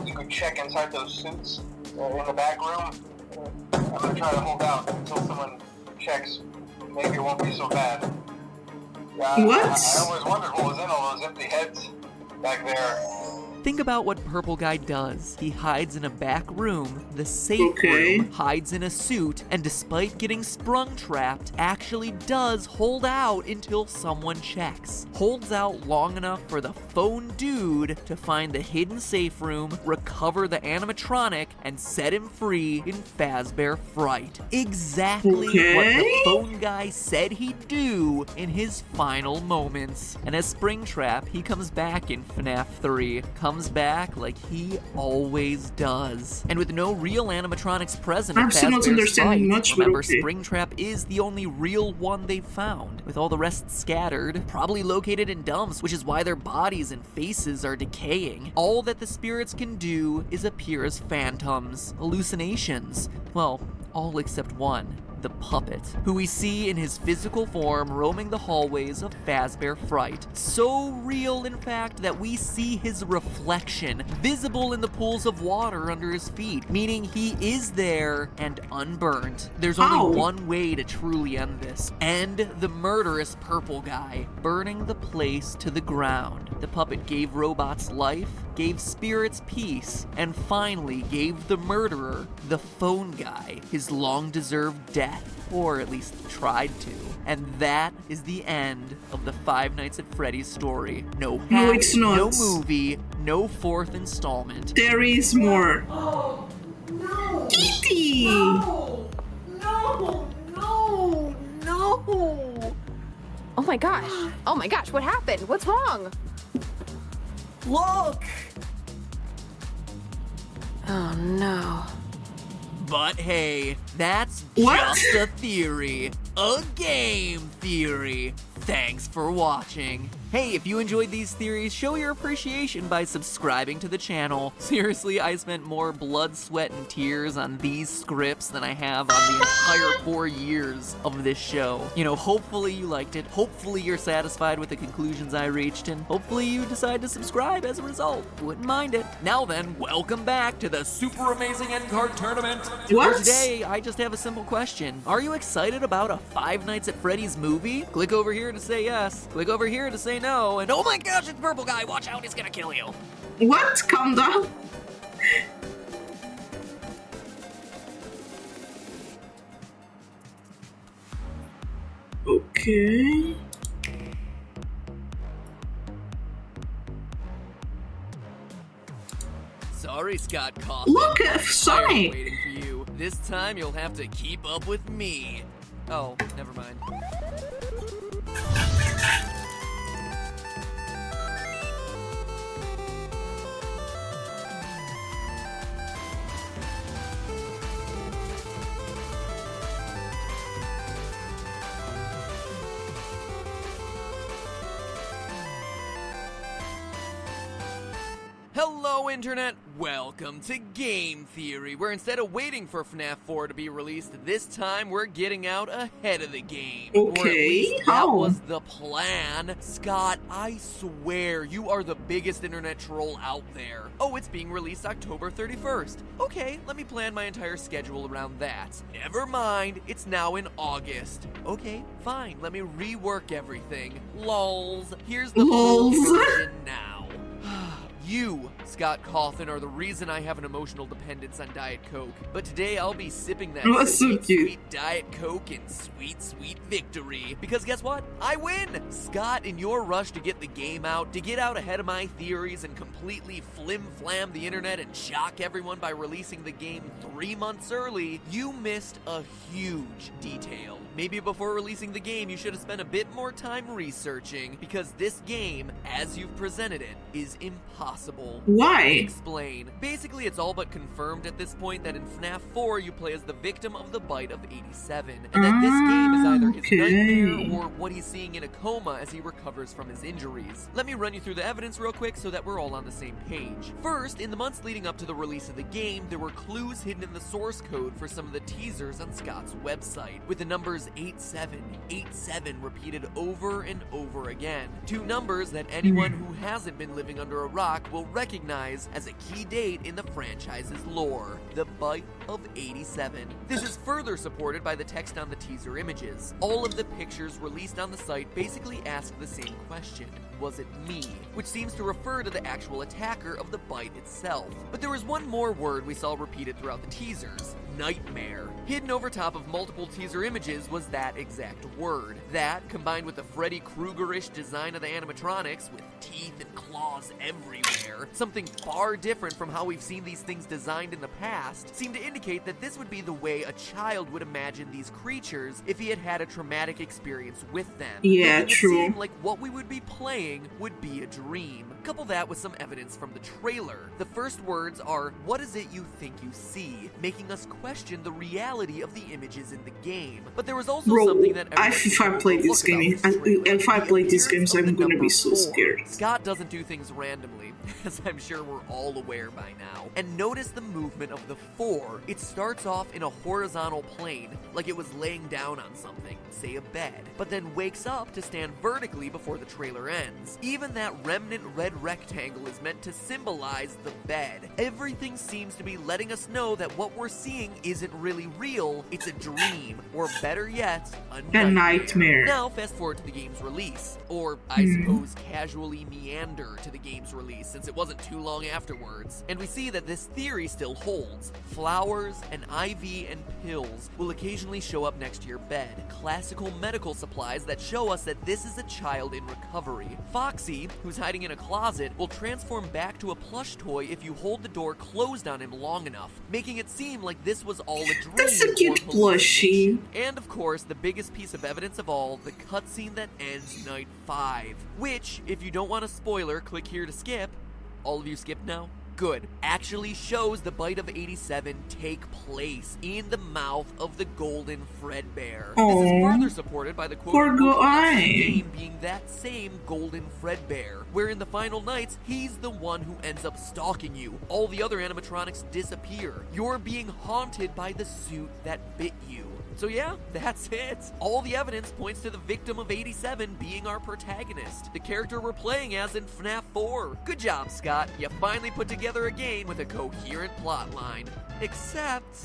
you could check inside those suits in the back room. I'm gonna try to hold out until someone checks. Maybe it won't be so bad. What? I always wondered what was in all those empty heads back there. Think about what Purple Guy does. He hides in a back room, the safe room, hides in a suit, and despite getting sprung-trapped, actually does hold out until someone checks. Holds out long enough for the phone dude to find the hidden safe room, recover the animatronic, and set him free in Fazbear Fright. Exactly what the phone guy said he'd do in his final moments. And as Springtrap, he comes back in FNAF 3. Comes back like he always does. And with no real animatronics present at Fazbear's Fright, remember, Springtrap is the only real one they've found, with all the rest scattered, probably located in dumps, which is why their bodies and faces are decaying. All that the spirits can do is appear as phantoms, hallucinations. Well, all except one. The puppet, who we see in his physical form roaming the hallways of Fazbear Fright. So real, in fact, that we see his reflection visible in the pools of water under his feet, meaning he is there and unburnt. There's only one way to truly end this. End the murderous Purple Guy, burning the place to the ground. The puppet gave robots life, gave spirits peace, and finally gave the murderer, the phone guy, his long-deserved death, or at least tried to. And that is the end of the Five Nights at Freddy's story. No hack, no, it's not. No movie, no fourth installment. There is more. Oh, no! Kitty! No! No! No! No! Oh my gosh, what happened? What's wrong? Look! Oh no. But hey, that's just a theory. A game theory. Thanks for watching. Hey, if you enjoyed these theories, show your appreciation by subscribing to the channel. Seriously, I spent more blood, sweat, and tears on these scripts than I have on the entire 4 years of this show. You know, hopefully you liked it. Hopefully you're satisfied with the conclusions I reached, and hopefully you decide to subscribe as a result. Wouldn't mind it. Now then, welcome back to the super amazing end card tournament. What? For today, I just have a simple question. Are you excited about a Five Nights at Freddy's movie? Click over here to say yes. Click over here to say no. And oh my gosh, it's Purple Guy. Watch out, he's gonna kill you. What? Calm down. Okay. Sorry, Scott Coffin. Look at Sonic. Waiting for you. This time you'll have to keep up with me. Oh, never mind. Hello, Internet! Welcome to Game Theory, where instead of waiting for FNAF 4 to be released, this time we're getting out ahead of the game. Or at least that was the plan. Scott, I swear, you are the biggest internet troll out there. Oh, it's being released October 31st. Okay, let me plan my entire schedule around that. Never mind, it's now in August. Okay, fine, let me rework everything. Lols. Here's the full version now. You, Scott Cawthon, are the reason I have an emotional dependence on Diet Coke. But today I'll be sipping that sweet Diet Coke in sweet, sweet victory. Because guess what? I win! Scott, in your rush to get the game out, to get out ahead of my theories and completely flim-flam the internet and shock everyone by releasing the game 3 months early, you missed a huge detail. Maybe before releasing the game, you should have spent a bit more time researching, because this game, as you've presented it, is impossible. Why? Explain. Basically, it's all but confirmed at this point that in FNAF 4, you play as the victim of the bite of 87, and that this game is either his nightmare or what he's seeing in a coma as he recovers from his injuries. Let me run you through the evidence real quick so that we're all on the same page. First, in the months leading up to the release of the game, there were clues hidden in the source code for some of the teasers on Scott's website, with the numbers 8787 repeated over and over again. Two numbers that anyone who hasn't been living under a rock will recognize as a key date in the franchise's lore, the bite of 87. This is further supported by the text on the teaser images. All of the pictures released on the site basically ask the same question. wasn't me, which seems to refer to the actual attacker of the bite itself. But there was one more word we saw repeated throughout the teasers: nightmare. Hidden over top of multiple teaser images was that exact word. That, combined with the Freddy Krueger-ish design of the animatronics, with teeth and claws everywhere, something far different from how we've seen these things designed in the past, seemed to indicate that this would be the way a child would imagine these creatures if he had had a traumatic experience with them. Yeah, Making it true. seem like what we would be playing would be a dream. Couple that with some evidence from the trailer. The first words are, "What is it you think you see?" making us question the reality of the images in the game. But there was also Bro, something that if I play this game, if I play these games, I'm gonna be so scared. Scott doesn't do things randomly, as I'm sure we're all aware by now. And notice the movement of the 4. It starts off in a horizontal plane, like it was laying down on something, say a bed, but then wakes up to stand vertically before the trailer ends. Even that remnant red rectangle is meant to symbolize the bed. Everything seems to be letting us know that what we're seeing isn't really real, it's a dream, or better yet, a nightmare. Now fast forward to the game's release, or I suppose casually meander to the game's release since it wasn't too long afterwards, and we see that this theory still holds. Flowers, an IV, and pills will occasionally show up next to your bed. Classical medical supplies that show us that this is a child in recovery. Foxy, who's hiding in a closet, will transform back to a plush toy if you hold the door closed on him long enough, making it seem like this was all a dream. That's a cute or plushie. And of course, the biggest piece of evidence of all, the cutscene that ends Night 5. Which, if you don't want a spoiler, click here to skip. All of you skipped now? Good. Actually shows the bite of 87 take place in the mouth of the golden Fredbear. This is further supported by the quote-unquote game being that same golden Fredbear, where in the final nights, he's the one who ends up stalking you. All the other animatronics disappear. You're being haunted by the suit that bit you. So yeah, that's it. All the evidence points to the victim of 87 being our protagonist, the character we're playing as in FNAF 4. Good job, Scott. You finally put together a game with a coherent plotline. Except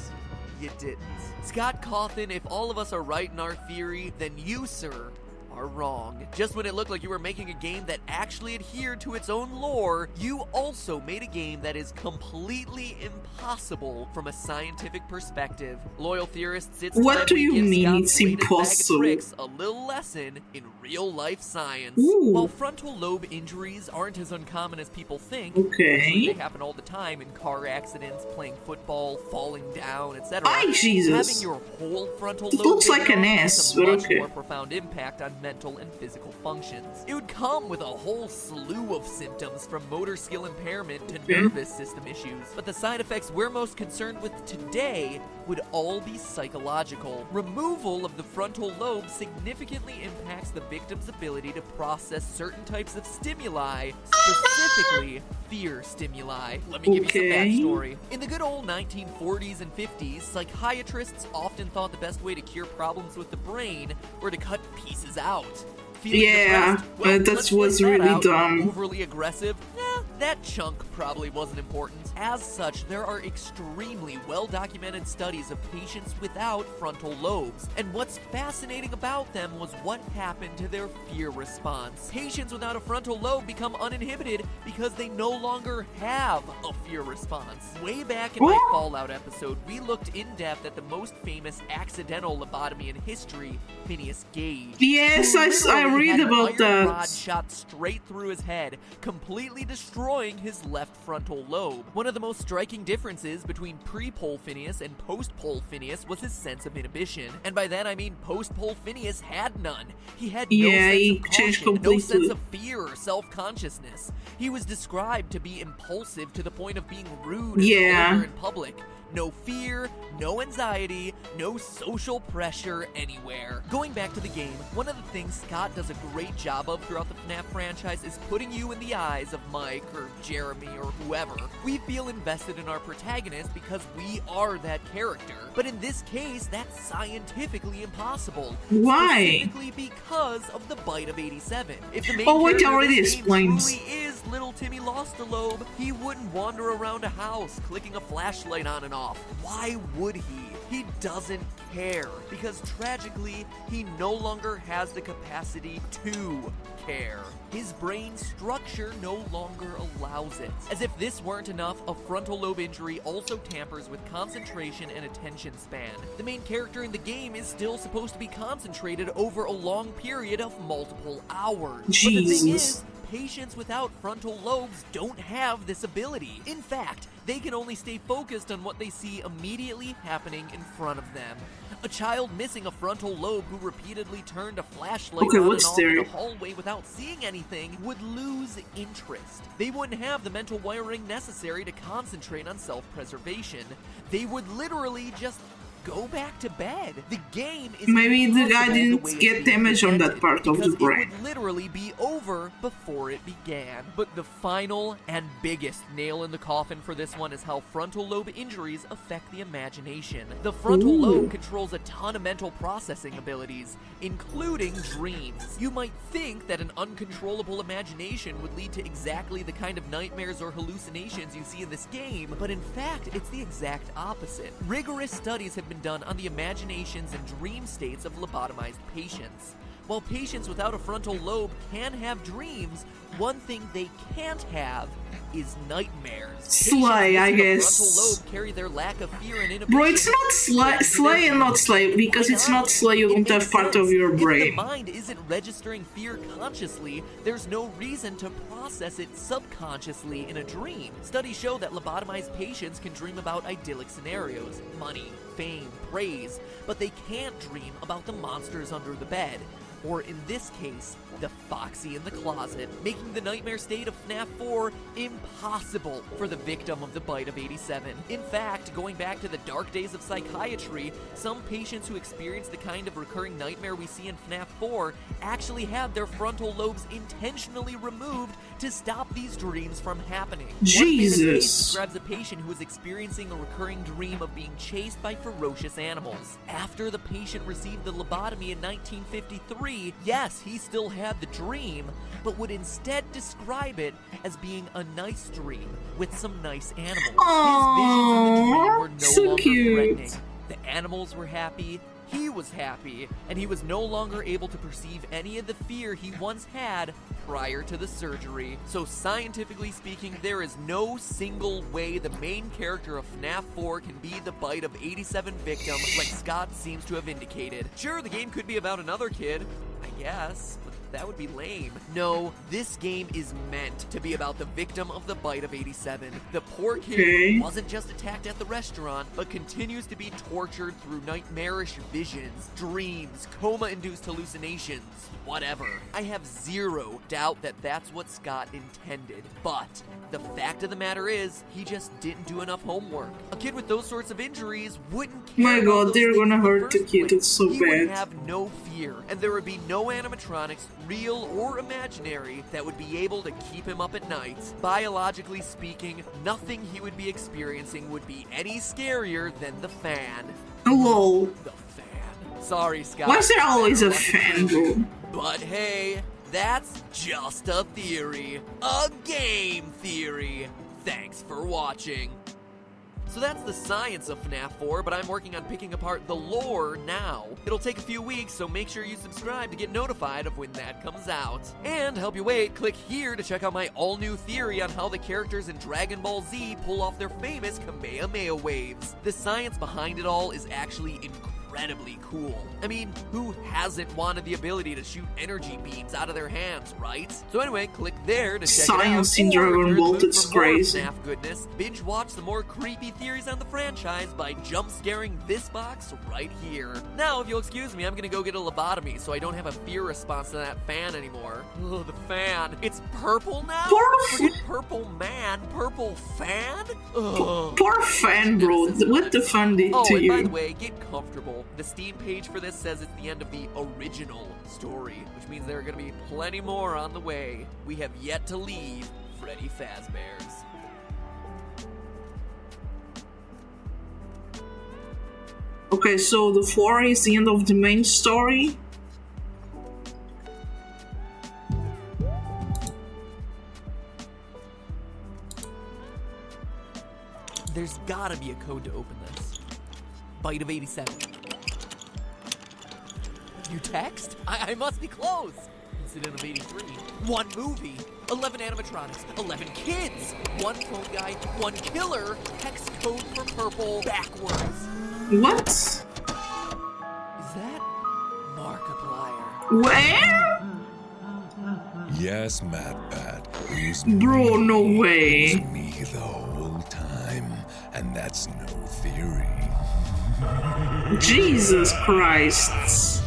you didn't. Scott Cawthon, if all of us are right in our theory, then you, sir, are wrong. Just when it looked like you were making a game that actually adhered to its own lore, you also made a game that is completely impossible from a scientific perspective. Loyal theorists, it's What time do we you give mean Scott's it's latest bag of impossible? tricks a little lesson in real-life science. Ooh. While frontal lobe injuries aren't as uncommon as people think, Okay. actually they happen all the time in car accidents, playing football, falling down, etc. Ay, Jesus. Having your whole frontal It lobe looks like bitten an off S, has a but much okay. more profound impact on mental and physical functions. It would come with a whole slew of symptoms from motor skill impairment to nervous system issues, but the side effects we're most concerned with today would all be psychological. Removal of the frontal lobe significantly impacts the victim's ability to process certain types of stimuli, specifically fear stimuli. Let me give you some backstory. In the good old 1940s and 50s, psychiatrists often thought the best way to cure problems with the brain were to cut pieces out. Feeling Yeah, depressed? Well, that let's was split that really out. dumb. Overly aggressive? That chunk probably wasn't important. As such, there are extremely well-documented studies of patients without frontal lobes, and what's fascinating about them was what happened to their fear response. Patients without a frontal lobe become uninhibited because they no longer have a fear response. Way back in my Fallout episode, we looked in depth at the most famous accidental lobotomy in history, Phineas Gage. Yes, who I literally read had an about iron that. rod shot straight through his head, completely destroying his left frontal lobe. One of the most striking differences between pre-Pole Phineas and post-Pole Phineas was his sense of inhibition. And by that I mean post-Pole Phineas had none. He had no sense he of changed caution, no completely. sense of fear or self-consciousness. He was described to be impulsive to the point of being rude and vulgar in public. No fear, no anxiety, no social pressure anywhere. Going back to the game, one of the things Scott does a great job of throughout the FNAF franchise is putting you in the eyes of Mike or Jeremy or whoever. We feel invested in our protagonist because we are that character. But in this case, that's scientifically impossible. Why? Specifically because of the bite of 87. If the main Oh, wait, character of already this game explains. truly is little Timmy lost a lobe, he wouldn't wander around a house clicking a flashlight on and off. Why would he? He doesn't care, because tragically, he no longer has the capacity to care. His brain structure no longer allows it. As if this weren't enough, a frontal lobe injury also tampers with concentration and attention span. The main character in the game is still supposed to be concentrated over a long period of multiple hours. But the thing is, patients without frontal lobes don't have this ability. In fact, they can only stay focused on what they see immediately happening in front of them. A child missing a frontal lobe who repeatedly turned a flashlight on and off in the hallway without seeing anything would lose interest. They wouldn't have the mental wiring necessary to concentrate on self-preservation. They would literally just go back to bed. The game is maybe the guy didn't get damage on that part of the brain. It would literally be over before it began. But the final and biggest nail in the coffin for this one is how frontal lobe injuries affect the imagination. The frontal lobe controls a ton of mental processing abilities, including dreams. You might think that an uncontrollable imagination would lead to exactly the kind of nightmares or hallucinations you see in this game, but in fact, it's the exact opposite. Rigorous studies have been done on the imaginations and dream states of lobotomized patients. While patients without a frontal lobe can have dreams, one thing they can't have is nightmares. Slay, I guess. Frontal lobe carry their lack of fear and inhibition. Bro, it's not slay and not slay, because it's not slay, you don't have part of your brain. If the mind isn't registering fear consciously, there's no reason to process it subconsciously in a dream. Studies show that lobotomized patients can dream about idyllic scenarios, money, fame, praise, but they can't dream about the monsters under the bed. Or in this case, the Foxy in the closet, making the nightmare state of FNAF 4 impossible for the victim of the bite of 87. In fact, going back to the dark days of psychiatry, some patients who experience the kind of recurring nightmare we see in FNAF 4 actually had their frontal lobes intentionally removed to stop these dreams from happening. Jesus! One famous case describes a patient who was experiencing a recurring dream of being chased by ferocious animals. After the patient received the lobotomy in 1953, yes, he still had the dream, but would instead describe it as being a nice dream with some nice animals. Aww, his visions in the dream were no so longer cute. threatening. The animals were happy, he was happy, and he was no longer able to perceive any of the fear he once had prior to the surgery. So scientifically speaking, there is no single way the main character of FNAF 4 can be the bite of 87 victim like Scott seems to have indicated. Sure, the game could be about another kid, I guess, but that would be lame. No, this game is meant to be about the victim of the bite of 87. The poor kid who wasn't just attacked at the restaurant, but continues to be tortured through nightmarish visions, dreams, coma-induced hallucinations, whatever. I have zero doubt that that's what Scott intended, but the fact of the matter is, he just didn't do enough homework. A kid with those sorts of injuries wouldn't care. My about god, those they're things gonna in the hurt the first kid, place. it's so He bad. would have no fear, and there would be no animatronics, real or imaginary, that would be able to keep him up at night. Biologically speaking, nothing he would be experiencing would be any scarier than the fan. Lol. The fan. Sorry, Scott. Why is there always a Better luck fan, with you. bro? But hey, that's just a theory. A game theory. Thanks for watching. So that's the science of FNAF 4, but I'm working on picking apart the lore now. It'll take a few weeks, so make sure you subscribe to get notified of when that comes out. And to help you wait, click here to check out my all-new theory on how the characters in Dragon Ball Z pull off their famous Kamehameha waves. The science behind it all is actually incredibly cool. I mean, who hasn't wanted the ability to shoot energy beams out of their hands, right? So anyway, click there to check Science it in out. Or if Dragon you're in the Ball, mood it's for more crazy. FNAF goodness, binge watch some more creepy theories on the franchise by jump scaring this box right here. Now, if you'll excuse me, I'm gonna go get a lobotomy so I don't have a fear response to that fan anymore. Oh, the fan. It's purple now? Forget purple man, purple fan? Ugh. Poor fan, bro. What the fan did Oh, to and by you? the way, get comfortable. The Steam page for this says it's the end of the original story, which means there are going to be plenty more on the way. We have yet to leave Freddy Fazbear's. Okay, so the 4 is the end of the main story. There's gotta be a code to open this. Bite of 87. You text? I must be close. incident of 83. 1 movie, 11 animatronics, 11 kids, 1 phone guy, 1 killer, hex code for purple backwards. What? Is that Markiplier? Where? Yes, MatPat. Bro, no way. It was me the whole time, and that's no theory. Jesus Christ.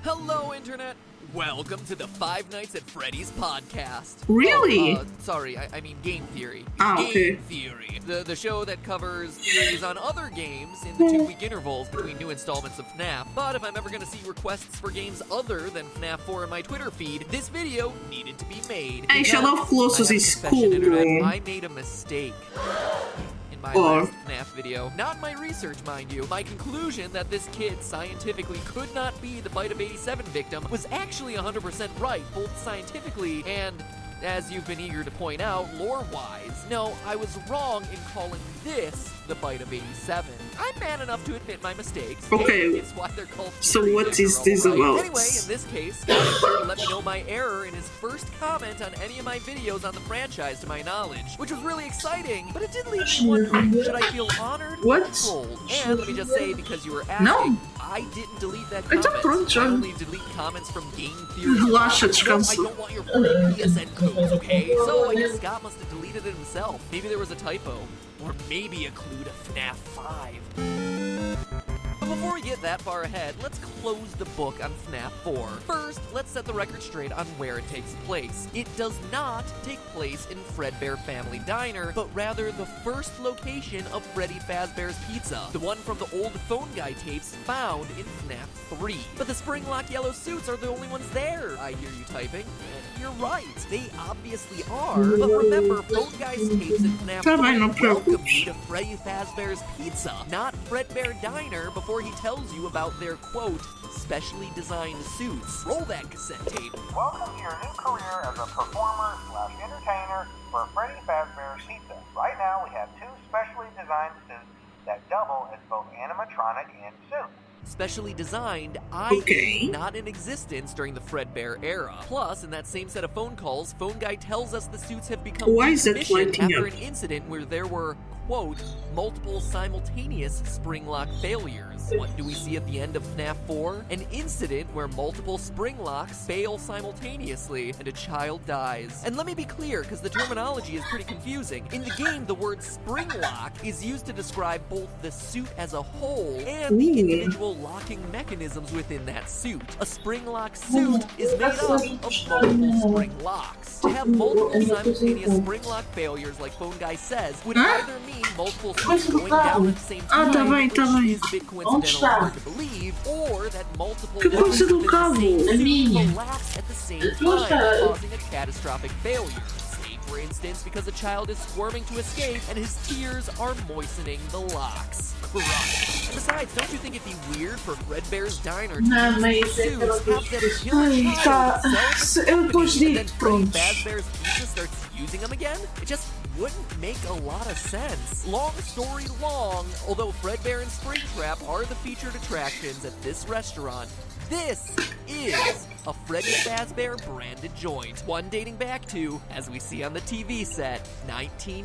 Hello, Internet! Welcome to the Five Nights at Freddy's podcast. Really? Sorry, I mean Game Theory. Ah, Game okay. Theory. The show that covers theories on other games in the 2-week intervals between new installments of FNAF. But if I'm ever gonna see requests for games other than FNAF 4 in my Twitter feed, this video needed to be made. Hey, Shadow of Colossus I have a is confession, cool, Internet. bro. I made a mistake. My Or- last FNAF video. Not my research, mind you. My conclusion that this kid scientifically could not be the Bite of 87 victim was actually 100% right, both scientifically and, as you've been eager to point out, lore-wise. No, I was wrong in calling this the Bite of 87. I'm man enough to admit my mistakes. Okay. It's why they're called So theories what in is their this own right. about? Anyway, in this case, Scott is sure to let me know my error in his first comment on any of my videos on the franchise to my knowledge, which was really exciting, but it did leave me wondering, should I feel honored or What? controlled? And let me just say, because you were asking, No. I didn't delete that I don't comment. want to. I only delete comments from Game Theory. Lasciaci, No, I cazzo. don't want your free PSN codes, okay? So I guess Scott must have deleted it himself. Maybe there was a typo. Or maybe a clue to FNAF 5. But before we get that far ahead, let's close the book on FNAF 4. First, let's set the record straight on where it takes place. It does not take place in Fredbear Family Diner, but rather the first location of Freddy Fazbear's Pizza, the one from the old phone guy tapes found in FNAF 3. But the spring-lock yellow suits are the only ones there, I hear you typing. And you're right, they obviously are. But remember, phone guy's tapes in FNAF 3 Tá bem, não welcome preocupes. you to Freddy Fazbear's Pizza, not Fredbear Diner, before he tells you about their, quote, specially designed suits. Roll that cassette tape. Welcome to your new career as a performer/entertainer for Freddy Fazbear's Pizza. Right now, we have 2 specially designed suits that double as both animatronic and suit. Specially designed, i.e. Okay. not in existence during the Fredbear era. Plus, in that same set of phone calls, Phone Guy tells us the suits have become Why is that deficient lighting after up? an incident where there were, quote, multiple simultaneous spring lock failures. What do we see at the end of FNAF 4? An incident where multiple spring locks fail simultaneously and a child dies. And let me be clear, because the terminology is pretty confusing. In the game, the word spring lock is used to describe both the suit as a whole and the Ooh. individual locking mechanisms within that suit. A spring lock suit is made up of multiple spring locks. To have multiple simultaneous spring lock failures, like Phone Guy says, would either mean multiple suits going down at the same Ah, time, tá bem, tá which bem. is a bit coincidental and hard to believe, or that multiple Que locks coisa do within the cabo. same É suit minha. collapse at the same time, causing a catastrophic failure. Say, for instance, because a child is squirming to escape and his tears are moistening the locks. Right. And besides, don't you think it'd be weird for Fredbear's Diner to Não, use mas these é suits, aquela have them coisa. kill a Ai, child, tá. sell Eu them to the depois company, and digo, then Freddy pronto. Fazbear's Pizza starts using them again? It just wouldn't make a lot of sense. Long story long, although Fredbear and Springtrap are the featured attractions at this restaurant, this is a Freddy Fazbear branded joint, one dating back to, as we see on the TV set,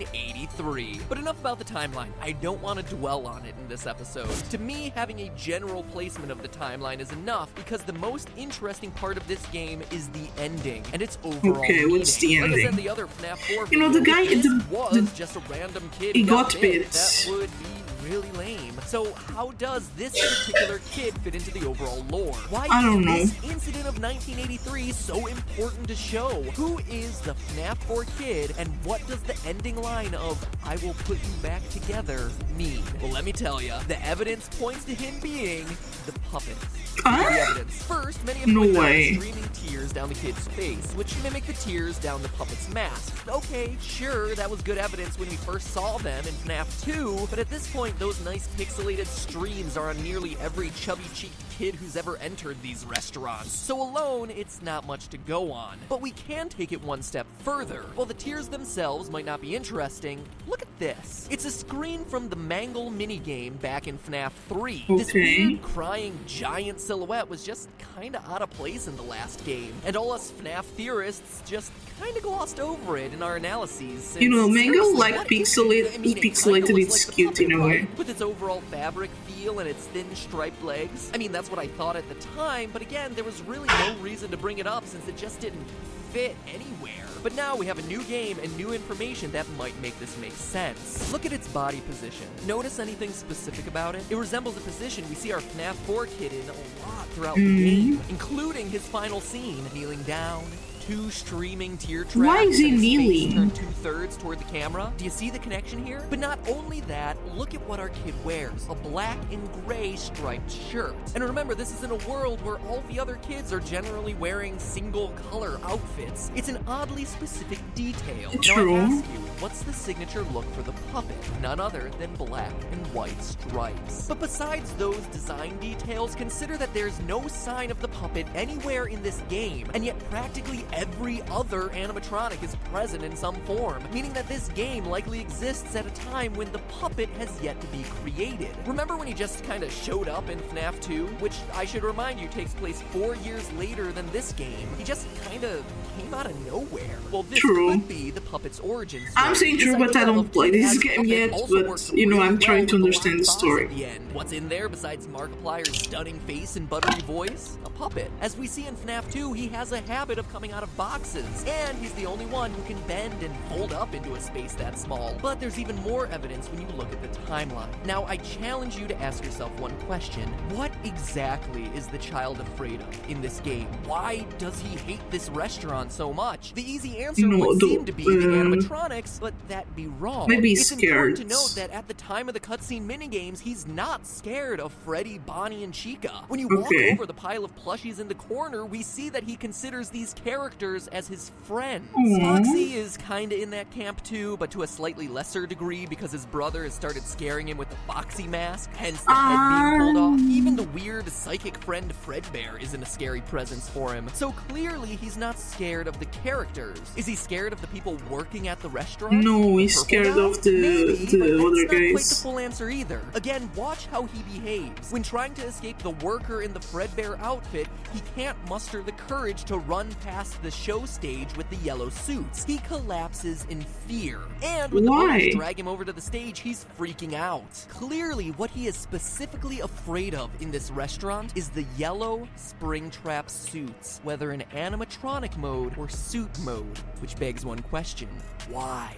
1983. But enough about the timeline. I don't want to dwell on it in this episode. To me, having a general placement of the timeline is enough because the most interesting part of this game is the ending and its overall Okay, what's the meaning. Like I said, ending? the other FNAF 4 You know, the video, guy- if this the- was the- just a random kid he who got bit, bits. that would be really lame. So how does this particular kid fit into the overall lore? Why I don't is know. this incident of 1983 so important to show? Who is the FNAF 4 kid, and what does the ending line of "I will put you back together" mean? Well, let me tell you, the evidence points to him being the puppet. Huh? The evidence. First, many have No pointed out way. streaming tears down the kid's face, which mimic the tears down the puppet's mask. Okay, sure, that was good evidence when we first saw them in FNAF 2, but at this point, those nice pixelated streams are on nearly every chubby-cheeked kid who's ever entered these restaurants. So alone, it's not much to go on. But we can take it one step further. While the tiers themselves might not be interesting, look at this. It's a screen from the Mangle minigame back in FNAF 3. This weird, crying, giant silhouette was just kinda out of place in the last game. And all us FNAF theorists just kinda glossed over it in our analyses. You know, Mangle like pixelated, it's cute in a way. With its overall fabric feel and its thin striped legs. I mean, that's what I thought at the time, but again, there was really no reason to bring it up since it just didn't fit anywhere. But now we have a new game and new information that might make this make sense. Look at its body position. Notice anything specific about it? It resembles a position we see our FNAF 4 kid in a lot throughout the game, including his final scene, kneeling down, two streaming tear tracks. Why is he and his face kneeling? turned 2/3 toward the camera. Do you see the connection here? But not only that, look at what our kid wears. A black and gray striped shirt. And remember, this is in a world where all the other kids are generally wearing single color outfits. It's an oddly specific detail. True. Now I ask you, what's the signature look for the puppet? None other than black and white stripes. But besides those design details, consider that there's no sign of the puppet anywhere in this game, and yet practically every other animatronic is present in some form, meaning that this game likely exists at a time when the puppet has yet to be created. Remember when he just kind of showed up in FNAF 2, which I should remind you takes place 4 years later than this game? He just kind of came out of nowhere. Well, this could be the puppet's origin story. I'm saying true, but I don't play this game yet, but, you know, I'm trying to understand the story. What's in there besides Markiplier's stunning face and buttery voice? A puppet. As we see in FNAF 2, he has a habit of coming out of boxes, and he's the only one who can bend and fold up into a space that small. But there's even more evidence when you look at the timeline. Now, I challenge you to ask yourself one question. What exactly is the child afraid of in this game? Why does he hate this restaurant so much? The easy answer would seem to be the animatronics, but that'd be wrong. Maybe he's it's scared. important to note that at the time of the cutscene minigames, he's not scared of Freddy, Bonnie, and Chica. When you walk over the pile of plushies in the corner, we see that he considers these characters as his friends. Foxy is kinda in that camp too, but to a slightly lesser degree because his brother has started scaring him with the Foxy mask, hence the head being pulled off. Even the weird psychic friend Fredbear isn't a scary presence for him. So clearly he's not scared of the characters. Is he scared of the people working at the restaurant? No, he's scared of the Maybe, but other that's not quite the guys. full answer either. Again, watch how he behaves. When trying to escape the worker in the Fredbear outfit, he can't muster the courage to run past the show stage with the yellow suits. He collapses in fear. And when the boys drag him over to the stage, he's freaking out. Clearly, what he is specifically afraid of in this restaurant is the yellow Springtrap suits, whether in animatronic mode or suit mode, which begs one question. Why?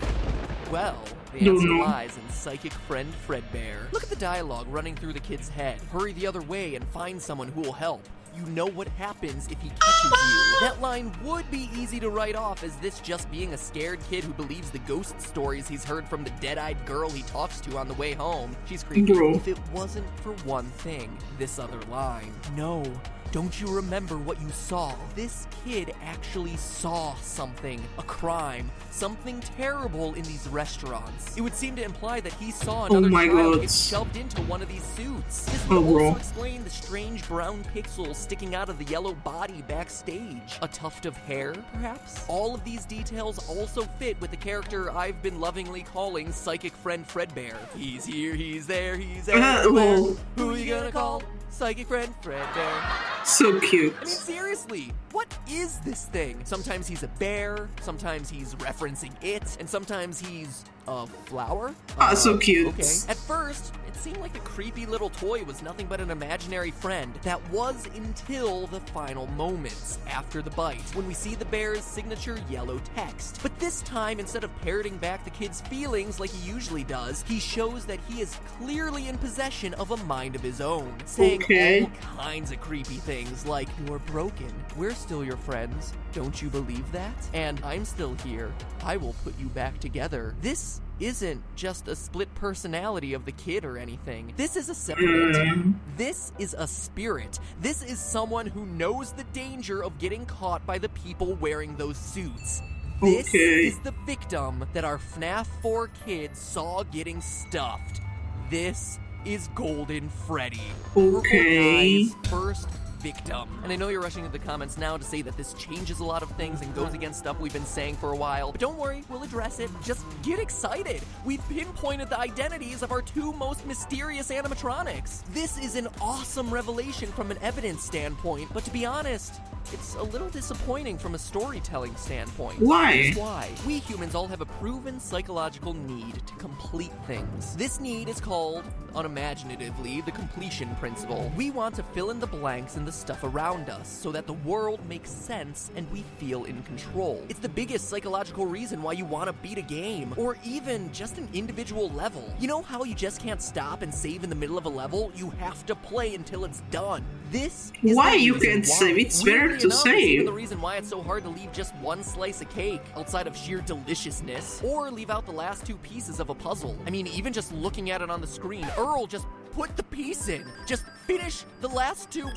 Well, the answer lies in psychic friend Fredbear. Look at the dialogue running through the kid's head. Hurry the other way and find someone who will help. You know what happens if he catches you. That line would be easy to write off as this just being a scared kid who believes the ghost stories he's heard from the dead-eyed girl he talks to on the way home. She's creepy. If it wasn't for one thing, this other line. No. Don't you remember what you saw? This kid actually saw something, a crime, something terrible in these restaurants. It would seem to imply that he saw another child get shoved into one of these suits. This would also explain the strange brown pixels sticking out of the yellow body backstage. A tuft of hair, perhaps? All of these details also fit with the character I've been lovingly calling Psychic Friend Fredbear. He's here, he's there, he's everywhere. Who are you gonna call? Psychic Friend Fredbear. So cute. I mean, seriously, what is this thing? Sometimes he's a bear, sometimes he's referencing it, and sometimes he's a flower? So cute. Okay. At first, it seemed like the creepy little toy was nothing but an imaginary friend. That was until the final moments, after the bite, when we see the bear's signature yellow text. But this time, instead of parroting back the kid's feelings like he usually does, he shows that he is clearly in possession of a mind of his own, saying all kinds of creepy things like, "You're broken. We're still your friends. Don't you believe that? And I'm still here. I will put you back together." This isn't just a split personality of the kid or anything. This is a separate entity. This is a spirit. This is someone who knows the danger of getting caught by the people wearing those suits. This is the victim that our FNAF 4 kid saw getting stuffed. This is Golden Freddy. Okay. Purple Guy's first victim. And I know you're rushing into the comments now to say that this changes a lot of things and goes against stuff we've been saying for a while. But don't worry, we'll address it. Just get excited. We've pinpointed the identities of our two most mysterious animatronics. This is an awesome revelation from an evidence standpoint, but to be honest, it's a little disappointing from a storytelling standpoint. Why? Here's why. We humans all have a proven psychological need to complete things. This need is called, unimaginatively, the completion principle. We want to fill in the blanks in the stuff around us so that the world makes sense and we feel in control. It's the biggest psychological reason why you want to beat a game, or even just an individual level. You know how you just can't stop and save in the middle of a level? You have to play until it's done. This is why the you reason can't why. save? It's better Weirdly to enough, it's even save. the reason why it's so hard to leave just one slice of cake outside of sheer deliciousness, or leave out the last two pieces of a puzzle. I mean, even just looking at it on the screen, Earl, just put the piece in. Just finish the last two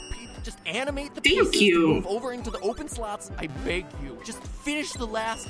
just animate the pieces Thank you. to move over into the open slots. I beg you. Just finish the last...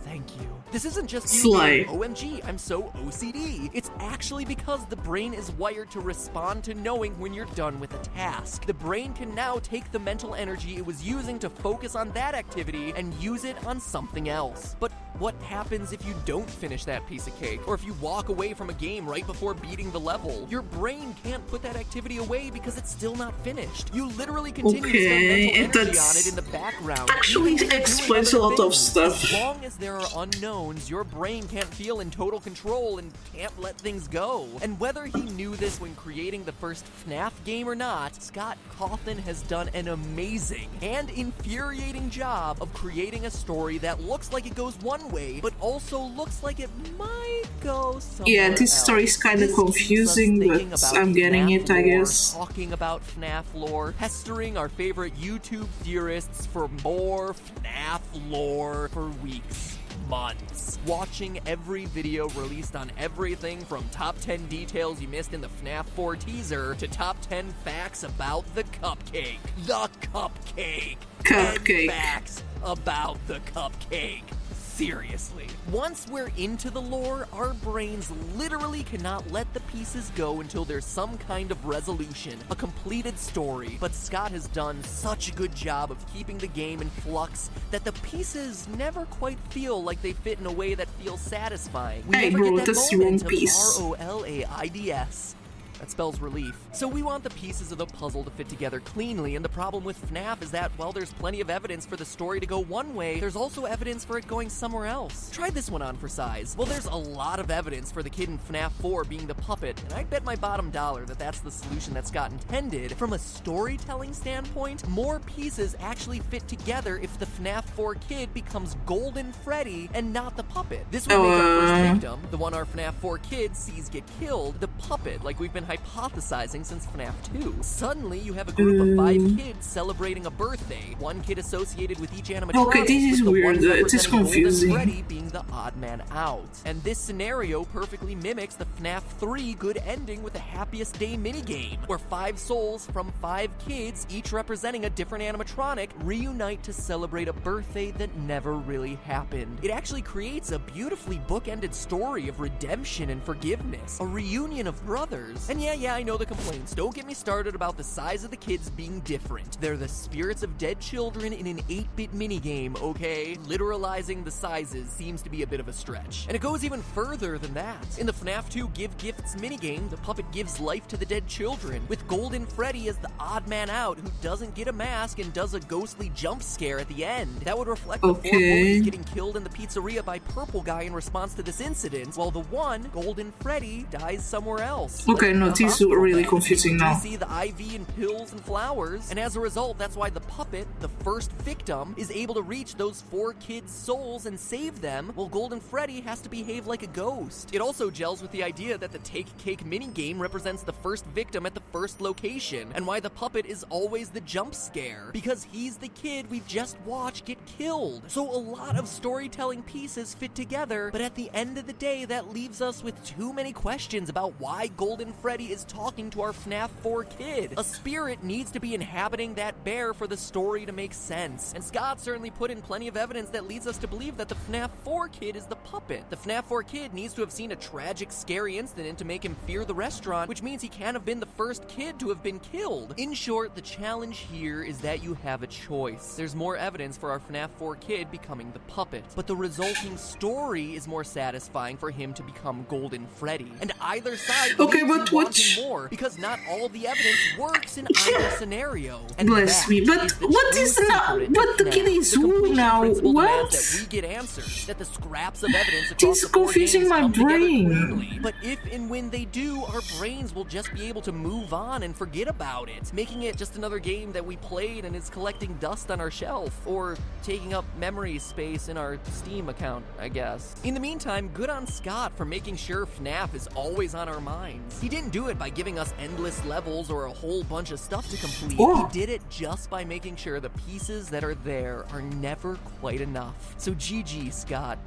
Thank you. This isn't just you Slay. being, OMG, I'm so OCD. It's actually because the brain is wired to respond to knowing when you're done with a task. The brain can now take the mental energy it was using to focus on that activity and use it on something else. But what happens if you don't finish that piece of cake? Or if you walk away from a game right before beating the level? Your brain can't put that activity away because it's still not finished. You literally continue to spend mental energy on it in the background. Actually even when you're explains doing a lot other of things. stuff. As long as there are unknowns, your brain can't feel in total control and can't let things go. And whether he knew this when creating the first FNAF game or not, Scott Cawthon has done an amazing and infuriating job of creating a story that looks like it goes one way, but also looks like it might go somewhere Yeah, this story is else. kind of This keeps us confusing, thinking but about I'm getting FNAF it, I lore, guess. Talking about FNAF lore, pestering our favorite YouTube theorists for more FNAF lore for weeks, months, watching every video released on everything from top 10 details you missed in the FNAF 4 teaser to top 10 facts about the cupcake. The cupcake! 10 Cupcake. facts about the cupcake. Seriously. Once we're into the lore, our brains literally cannot let the pieces go until there's some kind of resolution, a completed story. But Scott has done such a good job of keeping the game in flux that the pieces never quite feel like they fit in a way that feels satisfying. We Hey, never bro, get that that's the moment wrong of piece. ROLAIDS. That spells relief. So we want the pieces of the puzzle to fit together cleanly, and the problem with FNAF is that while there's plenty of evidence for the story to go one way, there's also evidence for it going somewhere else. Try this one on for size. Well, there's a lot of evidence for the kid in FNAF 4 being the puppet, and I'd bet my bottom dollar that that's the solution that Scott intended. From a storytelling standpoint, more pieces actually fit together if the FNAF 4 kid becomes Golden Freddy and not the puppet. This would make our first victim, the one our FNAF 4 kid sees get killed, the puppet, like we've been hypothesizing since FNAF 2. Suddenly, you have a group of 5 kids celebrating a birthday. One kid associated with each animatronic. Okay, this is with the weird. one It is representing confusing. Golden Freddy being the odd man out. And this scenario perfectly mimics the FNAF 3 good ending with the Happiest Day minigame, where 5 souls from 5 kids, each representing a different animatronic, reunite to celebrate a birthday that never really happened. It actually creates a beautifully bookended story of redemption and forgiveness, a reunion of brothers. And yeah, I know the complaints. Don't get me started about the size of the kids being different. They're the spirits of dead children in an 8-bit minigame, okay? Literalizing the sizes seems to be a bit of a stretch. And it goes even further than that. In the FNAF 2 Give Gifts minigame, the puppet gives life to the dead children, with Golden Freddy as the odd man out who doesn't get a mask and does a ghostly jump scare at the end. That would reflect the 4 bullies getting killed in the pizzeria by Purple Guy in response to this incident, while the one, Golden Freddy, dies somewhere else. Okay, no, The this is hospital really bed. confusing You now. see the IV and pills and flowers, and as a result, that's why the puppet, the first victim, is able to reach those 4 kids' souls and save them, while Golden Freddy has to behave like a ghost. It also gels with the idea that the Take Cake minigame represents the first victim at the first location, and why the puppet is always the jump scare, because he's the kid we've just watched get killed. So a lot of storytelling pieces fit together, but at the end of the day, that leaves us with too many questions about why Golden Freddy Freddy is talking to our FNAF 4 kid. A spirit needs to be inhabiting that bear for the story to make sense. And Scott certainly put in plenty of evidence that leads us to believe that the FNAF 4 kid is the puppet. The FNAF 4 kid needs to have seen a tragic, scary incident to make him fear the restaurant, which means he can't have been the first kid to have been killed. In short, the challenge here is that you have a choice. There's more evidence for our FNAF 4 kid becoming the puppet, but the resulting story is more satisfying for him to become Golden Freddy. And either side leaves you wanting more, because not all the evidence works in either scenario. And bless me, but what is now? But the kid is who now? What? That we get answers, that the scraps of evidence across This is confusing my brain. But if and when they do, our brains will just be able to move on and forget about it, making it just another game that we played and is collecting dust on our shelf, or taking up memory space in our Steam account, I guess. In the meantime, good on Scott for making sure FNAF is always on our minds. He didn't do it by giving us endless levels or a whole bunch of stuff to complete. Oh. He did it just by making sure the pieces that are there are never quite enough. So GG, Scott.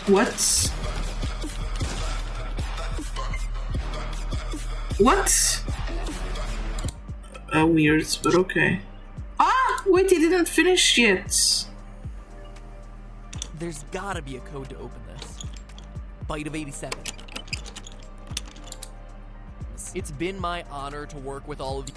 What? What? Weird, but okay. Ah! Wait, he didn't finish yet. There's gotta be a code to open this. Bite of 87. It's been my honor to work with all of you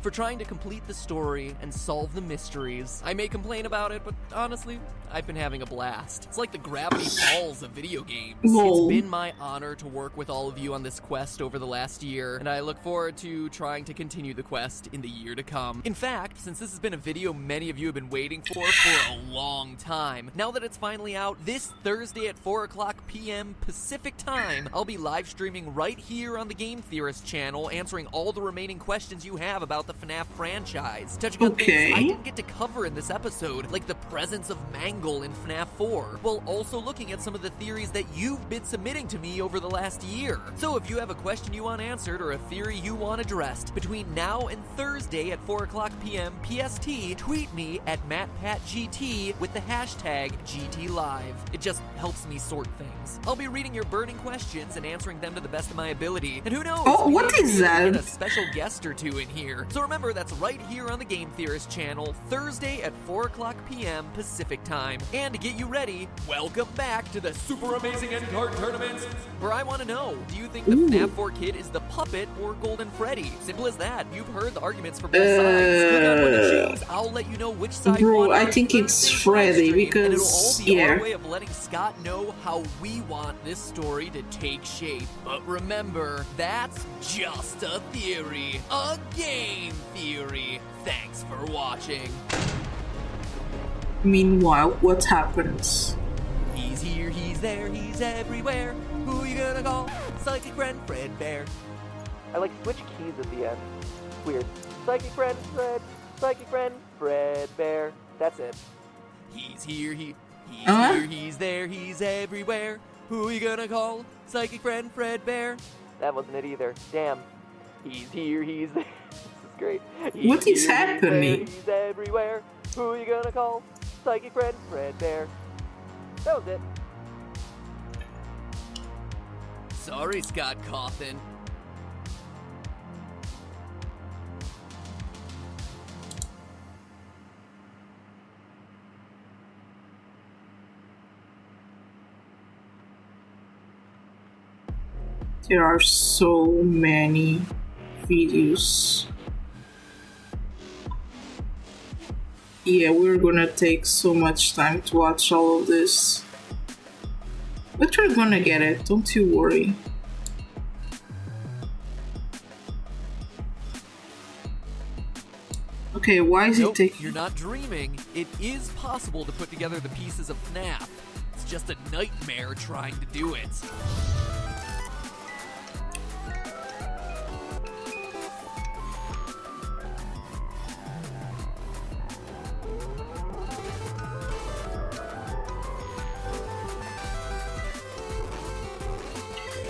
for trying to complete the story and solve the mysteries. I may complain about it, but honestly, I've been having a blast. It's like the Gravity Falls of video games. Whoa. It's been my honor to work with all of you on this quest over the last year, and I look forward to trying to continue the quest in the year to come. In fact, since this has been a video many of you have been waiting for a long time, now that it's finally out, this Thursday at 4 o'clock p.m. Pacific time, I'll be live streaming right here on the Game Theorist channel, answering all the remaining questions you have about the FNAF franchise, touching on things I didn't get to cover in this episode, like the presence of Mangle in FNAF 4, while also looking at some of the theories that you've been submitting to me over the last year. So if you have a question you want answered or a theory you want addressed, between now and Thursday at 4 o'clock p.m. PST, tweet me at MattPatGT with the hashtag GTLive. It just helps me sort things. I'll be reading your burning questions and answering them to the best of my ability, and who knows, Oh, what is that? Get a special guest or two in here. So remember, that's right here on the Game Theorist channel, Thursday at 4 o'clock p.m. Pacific time. And to get you ready, welcome back to the Super Amazing End Card Tournament, where I want to know, do you think the FNAF 4 kid is the puppet or Golden Freddy? Simple as that. You've heard the arguments for both sides. Click on one to choose. I'll let you know which side you Bro, want. I think it's Freddy because, and it'll all be yeah. our way of letting Scott know how we want this story to take shape. But remember, that's just a theory. A game theory. Thanks for watching. Meanwhile, what happens? He's here, he's there, he's everywhere. Who you gonna call? Psychic friend Fred Bear. I like switch keys at the end. Weird. Psychic friend Fred Bear. That's it. He's here, he's here, he's there, he's everywhere. Who you gonna call? Psychic friend Fred Bear. That wasn't it either. Damn. He's here, he's there. This is great. What is happening? He's everywhere. Who you gonna call? Psychic friend Fred Bear. That was it. Sorry, Scott Cawthon. There are so many videos. Yeah, we're gonna take so much time to watch all of this. But we're gonna get it, don't you worry. Okay, why is it taking... You're not dreaming. It is possible to put together the pieces of FNAF. It's just a nightmare trying to do it.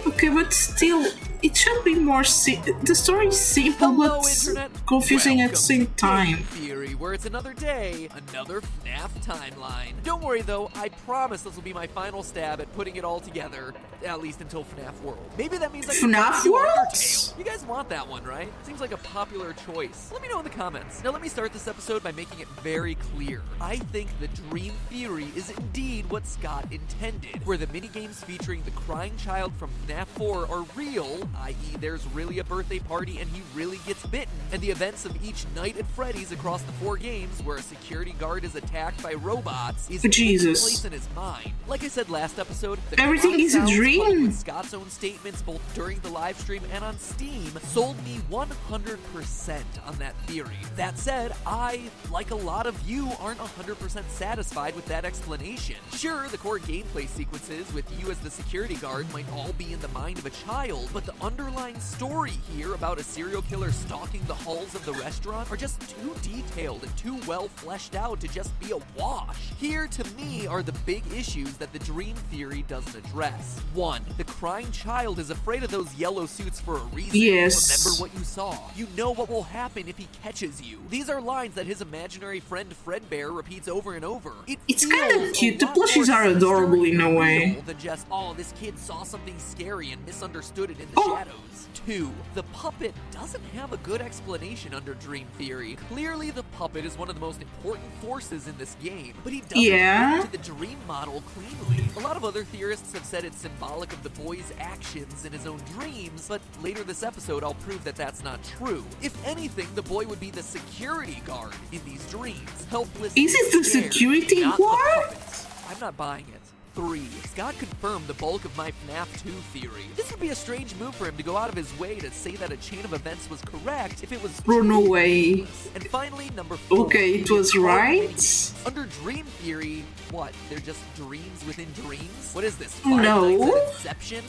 Okay, but still, it should be more the story is simple but confusing at the same time. Theory. Theory, where it's another day, another FNAF timeline. Don't worry though, I promise this will be my final stab at putting it all together, at least until FNAF World. Maybe that means I can FNAF do World? Undertale. You guys want that one, right? Seems like a popular choice. Let me know in the comments. Now let me start this episode by making it very clear. I think the Dream Theory is indeed what Scott intended, where the minigames featuring the crying child from FNAF 4 are real, i.e. there's really a birthday party and he really gets bitten, and the events of each night at Freddy's across the 4 games where a security guard is attacked by robots is taking place in his mind. Like I said last episode, the Everything is a sounds, dream. coupled with Scott's own statements both during the live stream and on Steam sold me 100% on that theory. That said, I, like a lot of you, aren't 100% satisfied with that explanation. Sure, the core gameplay sequences with you as the security guard might all be in the mind of a child, but the underlying story here about a serial killer stalking the halls of the restaurant are just too detailed and too well fleshed out to just be a wash. Here, to me, are the big issues that the Dream Theory doesn't address. 1. The crying child is afraid of those yellow suits for a reason. Yes. Remember what you saw. You know what will happen if he catches you. These are lines that his imaginary friend Fredbear repeats over and over. It's kind feels of cute. a The lot plushies more are adorable in a sinister way. and real than just, oh, this kid saw something scary and misunderstood it in the shadows. 2. The puppet doesn't have a good explanation under Dream Theory. Clearly, the puppet is one of the most important forces in this game, but he doesn't fit to the dream model cleanly. A lot of other theorists have said it's symbolic of the boy's actions in his own dreams, but later this episode I'll prove that that's not true. If anything, the boy would be the security guard in these dreams. Helpless. Is it the scared, security not the guard? puppet. I'm not buying it. 3. Scott confirmed the bulk of my FNAF 2 theory. This would be a strange move for him to go out of his way to say that a chain of events was correct if it was Bro, no way. And finally, number 4. Okay, it was right. Under Dream Theory, what? They're just dreams within dreams? What is this? No. Five Nights at Inception?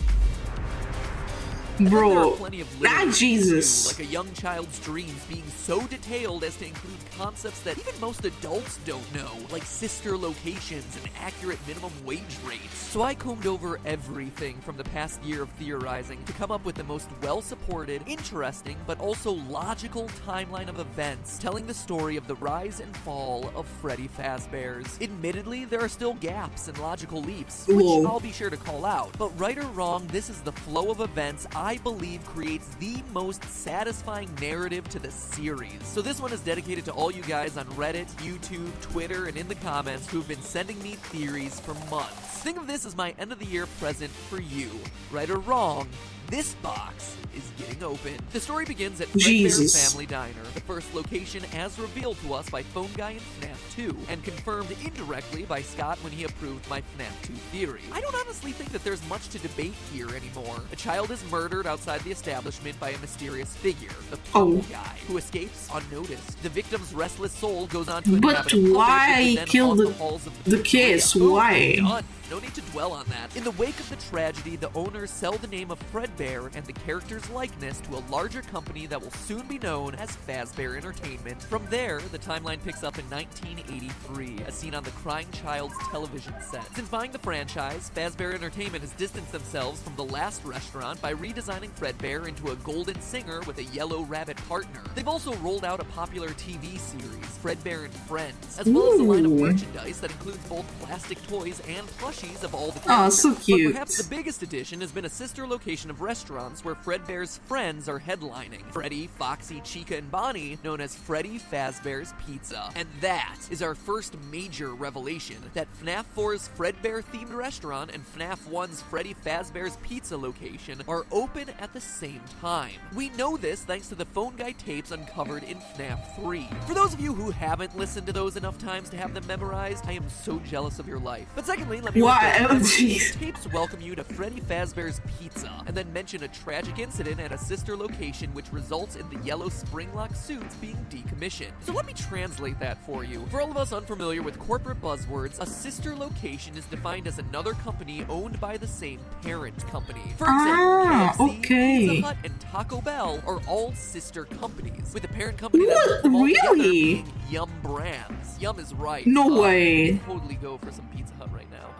Bro, ah, Jesus. Like a young child's dreams being so detailed as to include concepts that even most adults don't know, like sister locations and accurate minimum wage rates. So I combed over everything from the past year of theorizing to come up with the most well-supported, interesting, but also logical timeline of events telling the story of the rise and fall of Freddy Fazbear's. Admittedly, there are still gaps and logical leaps, which I'll be sure to call out. But right or wrong, this is the flow of events I believe creates the most satisfying narrative to the series. So this one is dedicated to all you guys on Reddit, YouTube, Twitter, and in the comments who've been sending me theories for months. Think of this as my end of the year present for you. Right or wrong, this box is getting opened. The story begins at Fredbear's Family Diner, the first location as revealed to us by Phone Guy in FNAF 2, and confirmed indirectly by Scott when he approved my FNAF 2 theory. I don't honestly think that there's much to debate here anymore. A child is murdered outside the establishment by a mysterious figure, the Phone Guy, who escapes unnoticed. The victim's restless soul goes on to inhabit a why kill the kids? Why? Done. No need to dwell on that. In the wake of the tragedy, the owners sell the name of Fredbear and the character's likeness to a larger company that will soon be known as Fazbear Entertainment. From there, the timeline picks up in 1983, as seen on the Crying Child's television set. Since buying the franchise, Fazbear Entertainment has distanced themselves from the last restaurant by redesigning Fredbear into a golden singer with a yellow rabbit partner. They've also rolled out a popular TV series, Fredbear and Friends, as well as a line of merchandise that includes both plastic toys and plushies of all the characters. Oh, so cute. But perhaps the biggest addition has been a sister location of restaurants where Fredbear's friends are headlining. Freddy, Foxy, Chica, and Bonnie, known as Freddy Fazbear's Pizza. And that is our first major revelation, that FNAF 4's Fredbear-themed restaurant and FNAF 1's Freddy Fazbear's Pizza location are open at the same time. We know this thanks to the Phone Guy tapes uncovered in FNAF 3. For those of you who haven't listened to those enough times to have them memorized, I am so jealous of your life. But secondly, let me tapes welcome you to Freddy Fazbear's Pizza, and then mention a tragic incident at a sister location which results in the yellow spring-lock suits being decommissioned. So let me translate that for you. For all of us unfamiliar with corporate buzzwords, a sister location is defined as another company owned by the same parent company. For example, KFC, Pizza Hut, and Taco Bell are all sister companies, with the parent company that owns them all together being Yum Brands. Yum is right. No way. I'd totally go for some Pizza Hut right now.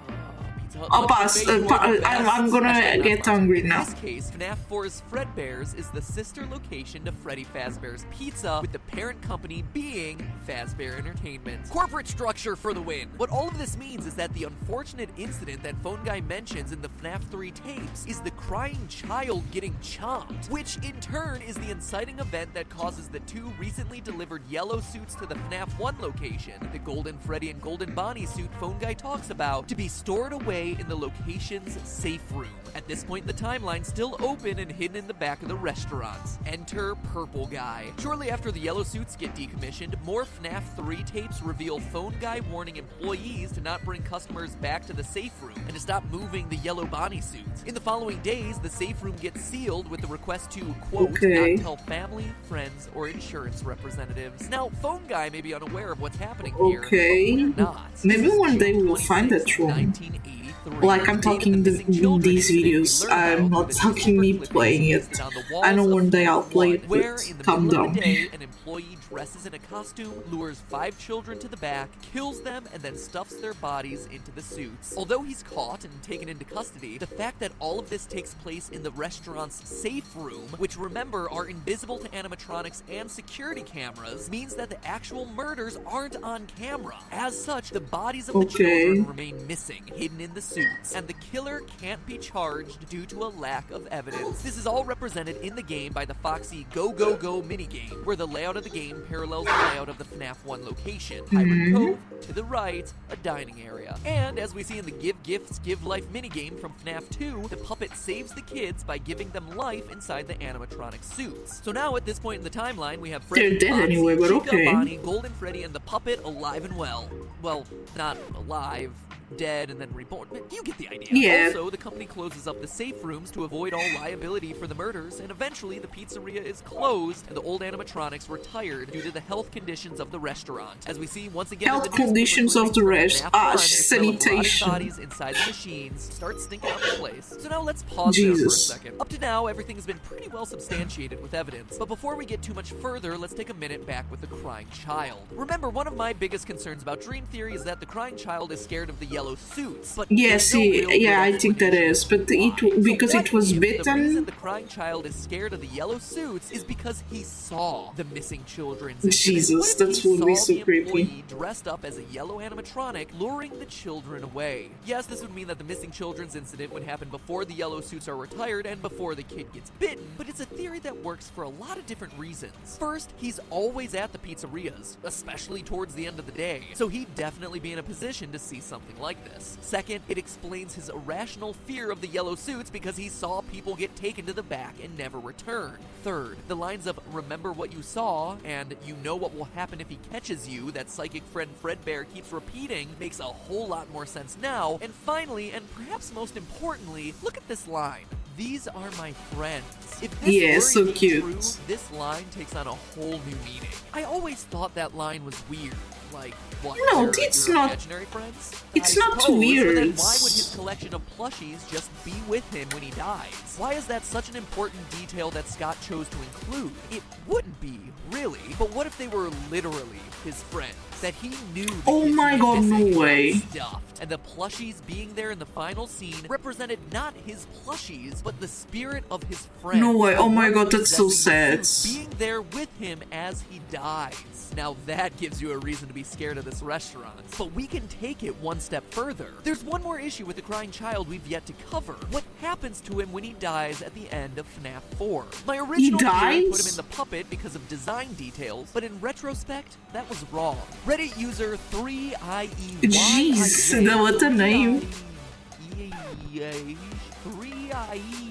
I'll pass. I'm gonna get hungry In now. this case, FNAF 4's Fredbear's is the sister location to Freddy Fazbear's Pizza, with the parent company being Fazbear Entertainment. Corporate structure for the win. What all of this means is that the unfortunate incident that Phone Guy mentions in the FNAF 3 tapes is the crying child getting chomped, which in turn is the inciting event that causes the two recently delivered yellow suits to the FNAF 1 location, the Golden Freddy and Golden Bonnie suit Phone Guy talks about, to be stored away in the location's safe room. At this point in the timeline, still open and hidden in the back of the restaurants. Enter Purple Guy. Shortly after the yellow suits get decommissioned, more FNAF 3 tapes reveal Phone Guy warning employees to not bring customers back to the safe room and to stop moving the yellow Bonnie suits. In the following days, the safe room gets sealed with the request to, quote, not tell family, friends, or insurance representatives. Now, Phone Guy may be unaware of what's happening here, but we're not. Maybe one day we'll find that room. Like, I'm talking these videos, I'm not talking me playing it. I know one day I'll play it, but calm down. An employee dresses in a costume, lures 5 children to the back, kills them, and then stuffs their bodies into the suits. Although he's caught and taken into custody, the fact that all of this takes place in the restaurant's safe room, which remember are invisible to animatronics and security cameras, means that the actual murders aren't on camera. As such, the bodies of the children remain missing, hidden in the suits, and the killer can't be charged due to a lack of evidence. This is all represented in the game by the Foxy Go Go Go minigame, where the layout of the game parallels the layout of the FNAF 1 location. Pirate Cove, to the right, a dining area. And as we see in the Give Gifts, Give Life minigame from FNAF 2, the puppet saves the kids by giving them life inside the animatronic suits. So now at this point in the timeline, we have Freddy, They're dead anyway, but Chica, Bonnie, Golden Freddy, and the puppet alive and well. Well, not alive, dead, and then reborn. But you get the idea. Yeah. Also, the company closes up the safe rooms to avoid all liability for the murders, and eventually the pizzeria is closed and the old animatronics retired due to the health conditions of the restaurant. As we see once again, health conditions of the restaurant. Sanitation. Bodies inside the machines start stinking out the place. So now let's pause there for a second. Up to now, everything has been pretty well substantiated with evidence. But before we get too much further, let's take a minute back with the crying child. Remember, one of my biggest concerns about Dream Theory is that the crying child is scared of the yellow suits. But yeah, I think that is. But because it was bitten. The reason the crying child is scared of the yellow suits is because he saw the missing children's. Jesus, that would be so creepy. Dressed up as a yellow animatronic, luring the children away. Yes, this would mean that the missing children's incident would happen before the yellow suits are retired and before the kid gets bitten, but it's a theory that works for a lot of different reasons. First, he's always at the pizzerias, especially towards the end of the day, so he'd definitely be in a position to see something like this. Second, it explains his irrational fear of the yellow suits because he saw people get taken to the back and never return. Third, the lines of "remember what you saw" and "you know what will happen if he catches you" that psychic friend Fredbear keeps repeating makes a whole lot more sense now. And finally, and perhaps most importantly, look at this line. "These are my friends." If this so cute. True, this line takes on a whole new meaning. I always thought that line was weird. Like, what? No, it's not. Imaginary friends? It's I not suppose, weird. But then why would his collection of plushies just be with him when he dies? Why is that such an important detail that Scott chose to include? It wouldn't be, really. But what if they were literally his friends? That he knew that oh my god, no way. Stuffed, and the plushies being there in the final scene represented not his plushies, but the spirit of his friend. No way, oh my god, that's so sad. Being there with him as he dies. Now that gives you a reason to be scared of this restaurant. But we can take it one step further. There's one more issue with the crying child we've yet to cover. What happens to him when he dies at the end of FNAF 4? My original theory put him in the puppet because of design details, but in retrospect, that was wrong. Reddit user 3IE. Jeez, what a name. 3IE.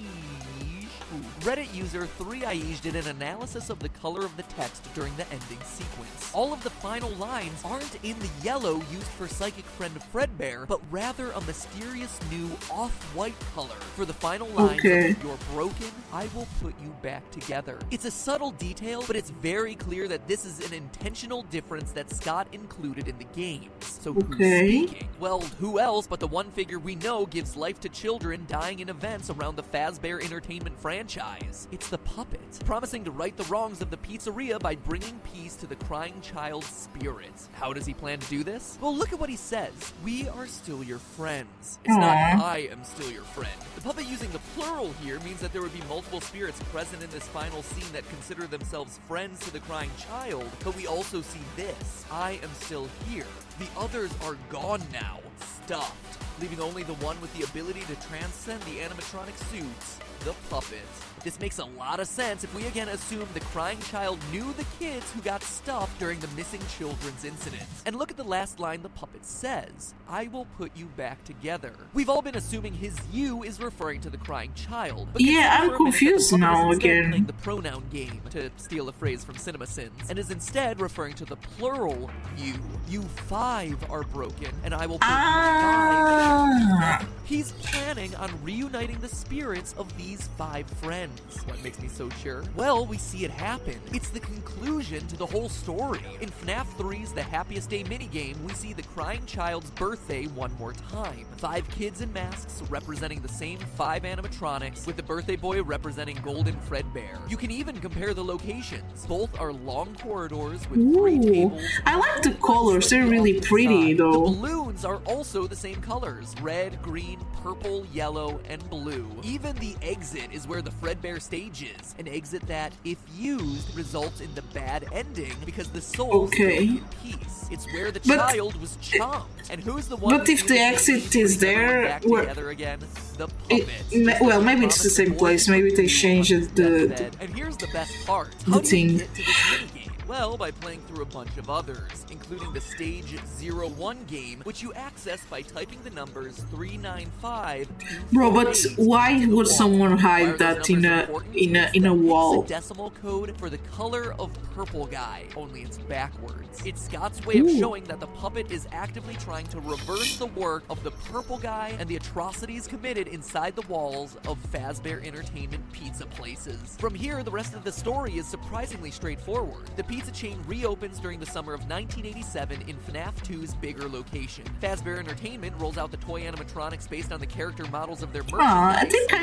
Reddit user 3IE did an analysis of the color of the text during the ending sequence. All of the final lines aren't in the yellow used for psychic friend Fredbear, but rather a mysterious new off-white color for the final lines of "You're broken, I will put you back together." It's a subtle detail, but it's very clear that this is an intentional difference that Scott included in the games. So who's speaking? Well, who else but the one figure we know gives life to children dying in events around the Fazbear Entertainment franchise? franchise. It's the puppet, promising to right the wrongs of the pizzeria by bringing peace to the crying child's spirit. How does he plan to do this? Well, look at what he says. We are still your friends. It's not I am still your friend. The puppet using the plural here means that there would be multiple spirits present in this final scene that consider themselves friends to the crying child, but we also see this. I am still here. The others are gone now, stuffed, leaving only the one with the ability to transcend the animatronic suits, the puppet. This makes a lot of sense if we again assume the crying child knew the kids who got stuffed during the missing children's incident. And look at the last line the puppet says, I will put you back together. We've all been assuming his you is referring to the crying child. But yeah, I'm confused now again. Playing the pronoun game, to steal a phrase from CinemaSins, and is instead referring to the plural you. You 5 are broken, and I will put you 5. He's planning on reuniting the spirits of these 5 friends. What makes me so sure? Well, we see it happen. It's the conclusion to the whole story. In FNAF 3's The Happiest Day minigame, we see the crying child's birthday one more time. 5 kids in masks representing the same 5 animatronics, with the birthday boy representing Golden Fredbear. You can even compare the locations. Both are long corridors with 3 tables. I like the colors, they're really pretty though. The balloons are also the same colors: red, green, purple, yellow, and blue. Even the exit is where the Fredbear stage is, an exit that, if used, results in the bad ending because the souls go in peace. It's where the child was chomped. And who's the one? But if the exit is there, together again? The puppet. Well, maybe it's the same place. Maybe they changed the And here's the best part. How do you get to this minigame? Well, by playing through a bunch of others, including the Stage 01 game, which you access by typing the numbers 395. Bro, but why would someone hide that in a wall? It's a decimal code for the color of purple guy, only it's backwards. It's Scott's way of showing that the puppet is actively trying to reverse the work of the purple guy and the atrocities committed inside the walls of Fazbear Entertainment pizza places. From here, the rest of the story is surprisingly straightforward. The pizza chain reopens during the summer of 1987 in FNAF 2's bigger location. Fazbear Entertainment rolls out the toy animatronics based on the character models of their merchandise. I think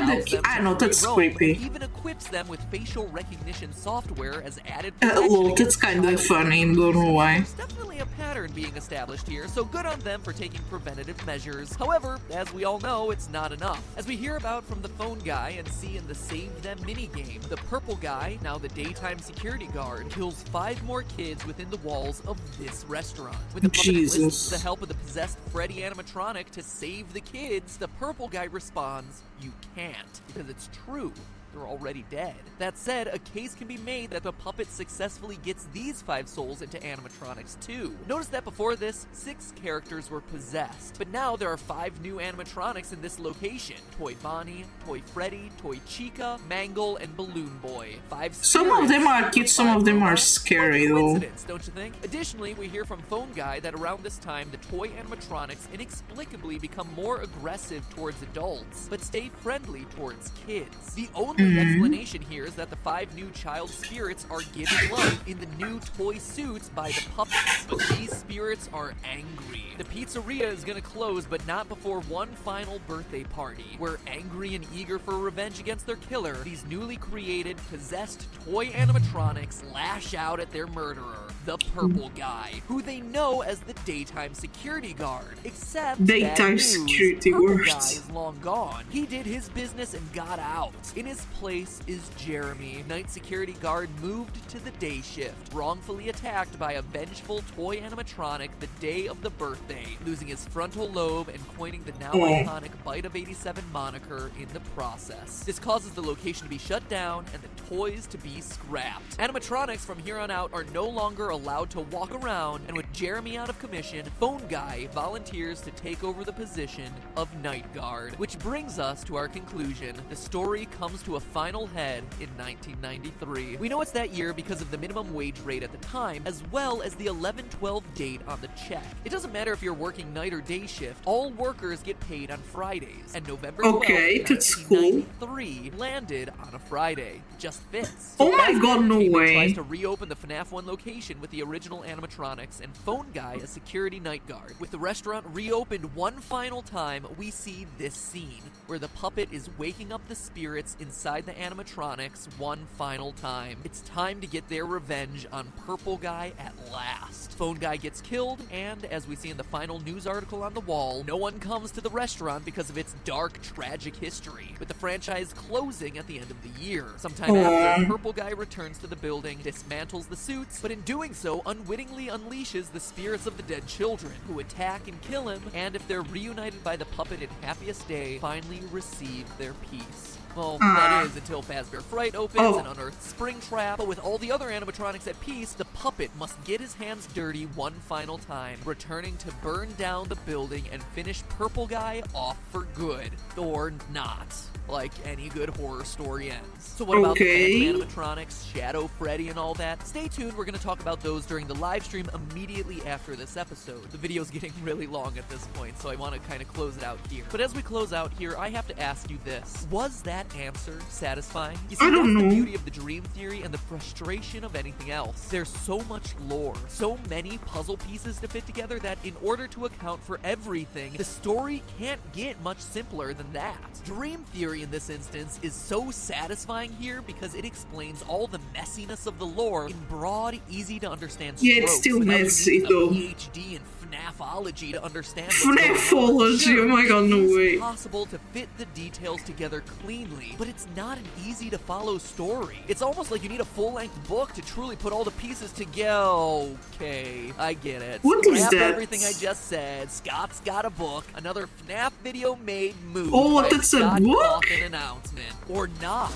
I know, that's creepy. And even equips them with facial recognition software as added lol, that's kind of funny, don't know why. There's definitely a pattern being established here, so good on them for taking preventative measures. However, as we all know, it's not enough. As we hear about from the phone guy and see in the Save Them minigame, the purple guy, now the daytime security guard, kills 5 more kids within the walls of this restaurant. When the puppet enlists the help of the possessed Freddy animatronic to save the kids, the purple guy responds, "You can't," because it's true. They're already dead. That said, a case can be made that the puppet successfully gets these 5 souls into animatronics too. Notice that before this, 6 characters were possessed, but now there are 5 new animatronics in this location: Toy Bonnie, Toy Freddy, Toy Chica, Mangle, and Balloon Boy. 5 Some of them are cute, some of them are scary though. Don't you think? Additionally, we hear from Phone Guy that around this time, the toy animatronics inexplicably become more aggressive towards adults, but stay friendly towards kids. The only explanation here is that the 5 new child spirits are given life in the new toy suits by the puppets, but these spirits are angry. The pizzeria is gonna close, but not before one final birthday party, where angry and eager for revenge against their killer, these newly created, possessed toy animatronics lash out at their murderer, the purple guy, who they know as the daytime security guard. Except daytime security purple works. guy is long gone. He did his business and got out. In his place is Jeremy, night security guard moved to the day shift, wrongfully attacked by a vengeful toy animatronic the day of the birthday, losing his frontal lobe and coining the now iconic Bite of 87 moniker in the process. This causes the location to be shut down and the toys to be scrapped. Animatronics from here on out are no longer allowed to walk around, and with Jeremy out of commission, Phone Guy volunteers to take over the position of Night Guard. Which brings us to our conclusion. The story comes to a final head in 1993. We know it's that year because of the minimum wage rate at the time, as well as the 11/12 date on the check. It doesn't matter if you're working night or day shift, all workers get paid on Fridays, and November 12th, 1993 landed on a Friday. Just fits. Oh my god, no way. tries to reopen the FNAF 1 location with the original animatronics and Phone Guy as security night guard. With the restaurant reopened one final time, we see this scene, where the puppet is waking up the spirits inside the animatronics one final time. It's time to get their revenge on Purple Guy at last. Phone Guy gets killed, and as we see in the final news article on the wall, no one comes to the restaurant because of its dark, tragic history, with the franchise closing at the end of the year. Sometime after, Purple Guy returns to the building, dismantles the suits, but in doing so, unwittingly unleashes the spirits of the dead children, who attack and kill him, and if they're reunited by the puppet in Happiest Day, finally receive their peace. Well, that is until Fazbear Fright opens and unearths Springtrap, but with all the other animatronics at peace, the puppet must get his hands dirty one final time, returning to burn down the building and finish Purple Guy off for good. Or not. Like any good horror story ends. So what about the Phantom animatronics, Shadow Freddy, and all that? Stay tuned, we're going to talk about those during the live stream immediately after this episode. The video's getting really long at this point, so I want to kind of close it out here. But as we close out here, I have to ask you this. Was that answer satisfying? You see, that's the beauty of the dream theory and the frustration of anything else. There's so much lore, so many puzzle pieces to fit together that in order to account for everything, the story can't get much simpler than that. Dream theory in this instance is so satisfying here because it explains all the messiness of the lore in broad, easy to understand strokes. Yeah, it's still messy though. PhD in FNAFology to understand FNAFology, oh my god, no way. It's possible to fit the details together cleanly, but it's not an easy to follow story. It's almost like you need a full-length book to truly put all the pieces together. Okay, I get it. What is that? Everything I just said. Scott's got a book. Another FNAF video made move. Oh, that's a book? An announcement. Or not.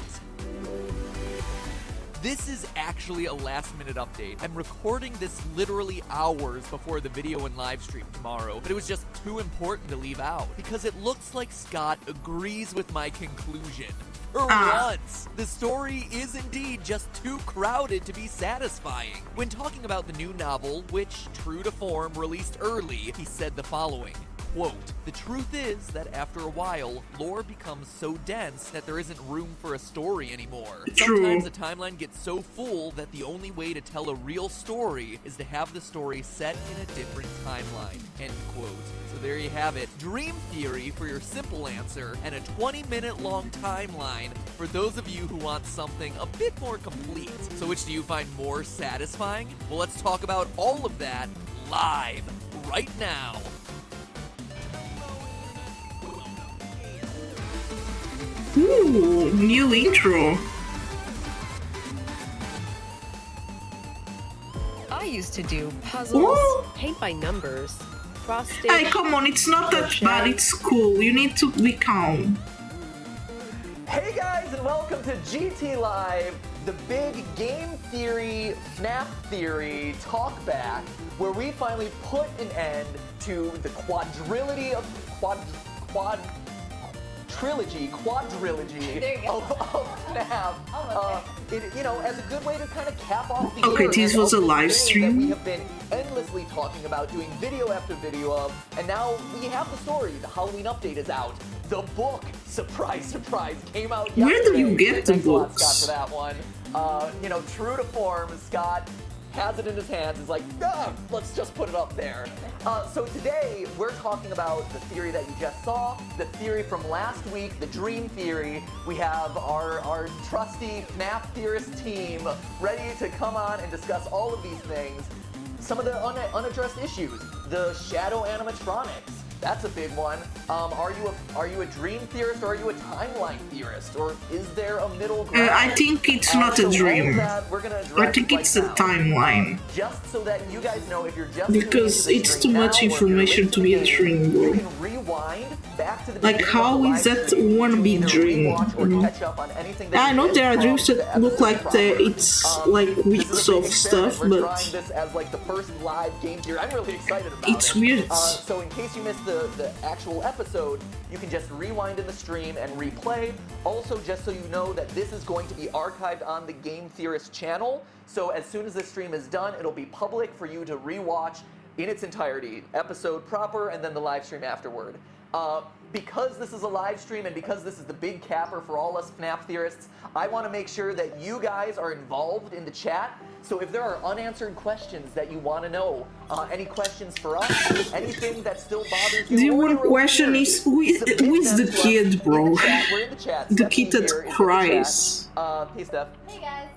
This is actually a last-minute update. I'm recording this literally hours before the video and live stream tomorrow, but it was just too important to leave out, because it looks like Scott agrees with my conclusion. For once, the story is indeed just too crowded to be satisfying. When talking about the new novel, which, true to form, released early, he said the following. Quote, the truth is that after a while, lore becomes so dense that there isn't room for a story anymore. Sometimes the timeline gets so full that the only way to tell a real story is to have the story set in a different timeline. End quote. So there you have it. Dream theory for your simple answer, and a 20-minute long timeline for those of you who want something a bit more complete. So which do you find more satisfying? Well, let's talk about all of that live right now. Ooh, new intro. I used to do puzzles, paint by numbers, cross stitch. Hey, come on, it's not that bad, it's cool. You need to be calm. Hey guys, and welcome to GT Live, the big game theory, FNAF theory talkback, where we finally put an end to the quadrilogy of quadrilogy of FNAF. As a good way to kind of cap off the Okay, this was a live stream. That we have been endlessly talking about, doing video after video of, and now we have the story. The Halloween update is out. The book, surprise, surprise, came out yesterday. Where do you get the Thanks a lot, books? Scott, for that one. True to form, Scott has it in his hands. Is like, let's just put it up there. So today we're talking about the theory that you just saw, the theory from last week, the dream theory. We have our trusty FNAF theorist team ready to come on and discuss all of these things. Some of the unaddressed issues, the shadow animatronics. That's a big one. Are you a dream theorist, or are you a timeline theorist, or is there a middle ground? I think it's not a dream. I think it's a timeline. Just so that you guys know, if you're just because it's too much information to be a dream, bro. You can rewind back to the like, how is that one big dream? I know there are dreams that look like it's like weeks of stuff, but this as like the first live game theory. I'm really excited about it's weird. So in case you missed the actual episode, you can just rewind in the stream and replay. Also, just so you know that this is going to be archived on the Game Theorist channel. So as soon as this stream is done, it'll be public for you to rewatch in its entirety, episode proper, and then the live stream afterward. because this is a live stream and because this is the big capper for all us FNAF theorists, I want to make sure that you guys are involved in the chat. So if there are unanswered questions that you want to know, any questions for us, anything that still bothers you. The one question is, who is the kid, bro? We're in the chat. The kid that cries. Hey, Steph. Hey guys.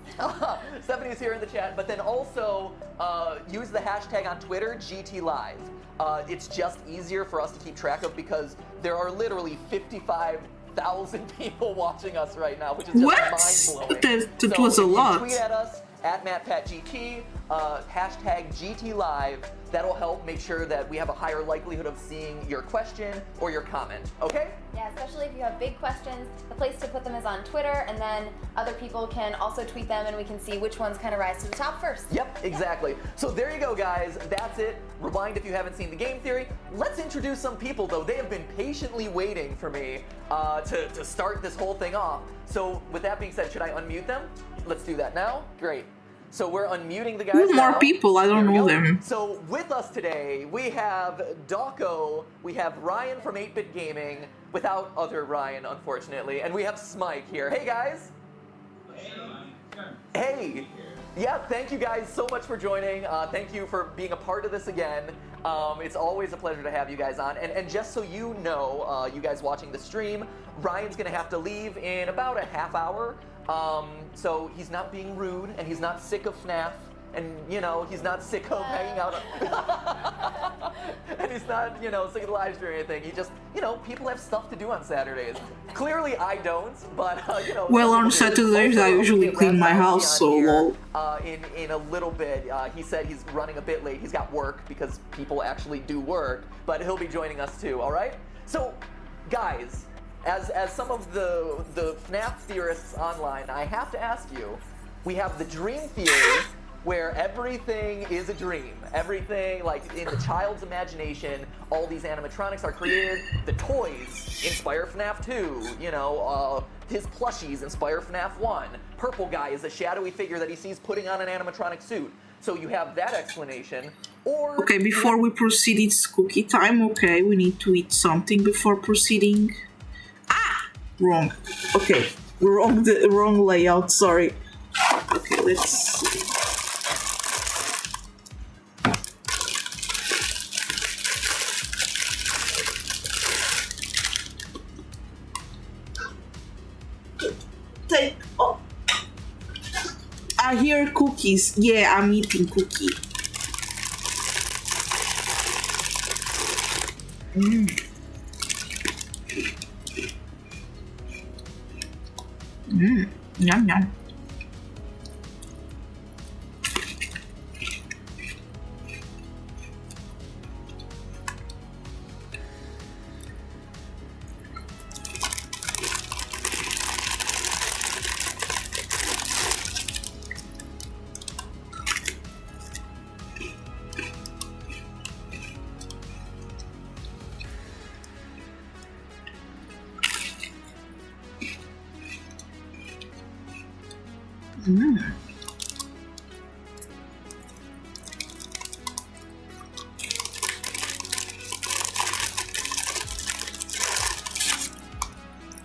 Stephanie's here in the chat, but then also use the hashtag on Twitter, GTLive. It's just easier for us to keep track of because there are literally 55,000 people watching us right now, which is just mind-blowing. That was a lot. Tweet at us, at MattPatGT, hashtag GTLive. That'll help make sure that we have a higher likelihood of seeing your question or your comment, okay? Yeah, especially if you have big questions. The place to put them is on Twitter, and then other people can also tweet them, and we can see which ones kind of rise to the top first. Yep, exactly. So there you go, guys. That's it. Rewind if you haven't seen the game theory. Let's introduce some people, though. They have been patiently waiting for me to start this whole thing off. So with that being said, should I unmute them? Let's do that now. Great. So we're unmuting the guys Who now. more people? I don't know them. So with us today, we have Dawko, we have Ryan from 8-Bit Gaming, without other Ryan, unfortunately, and we have Smike here. Hey, guys. Hey. Yeah, thank you guys so much for joining. Thank you for being a part of this again. It's always a pleasure to have you guys on. And just so you know, you guys watching the stream, Ryan's going to have to leave in about a half hour. So he's not being rude, and he's not sick of FNAF, and, you know, he's not sick of hanging out. And he's not, you know, sick of the live stream or anything. He just, you know, people have stuff to do on Saturdays. Clearly I don't, but, you know. Well, on Saturdays I usually clean my house, so lol. In a little bit, he said he's running a bit late. He's got work because people actually do work, but he'll be joining us too, all right? So, guys, as some of the FNAF theorists online, I have to ask you, we have the dream theory, where everything is a dream. Everything, like in the child's imagination, all these animatronics are created. The toys inspire FNAF 2, you know, his plushies inspire FNAF 1. Purple guy is a shadowy figure that he sees putting on an animatronic suit. So you have that explanation. Or okay, before we proceed, it's cookie time. Okay, we need to eat something before proceeding. Ah! Wrong. Okay, wrong layout, sorry. Okay, let's see. I hear cookies. Yeah, I'm eating cookie. Yum yum.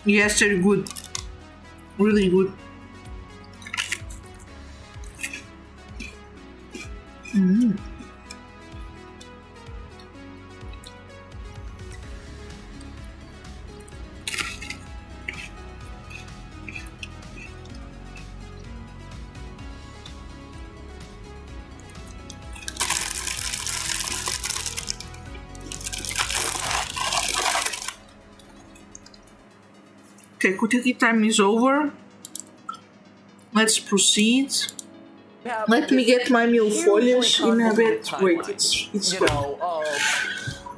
Yes, very good. Really good. Okay, cookie time is over. Let's proceed. Let me get my meal foliage in a bit. Wait, it's you know,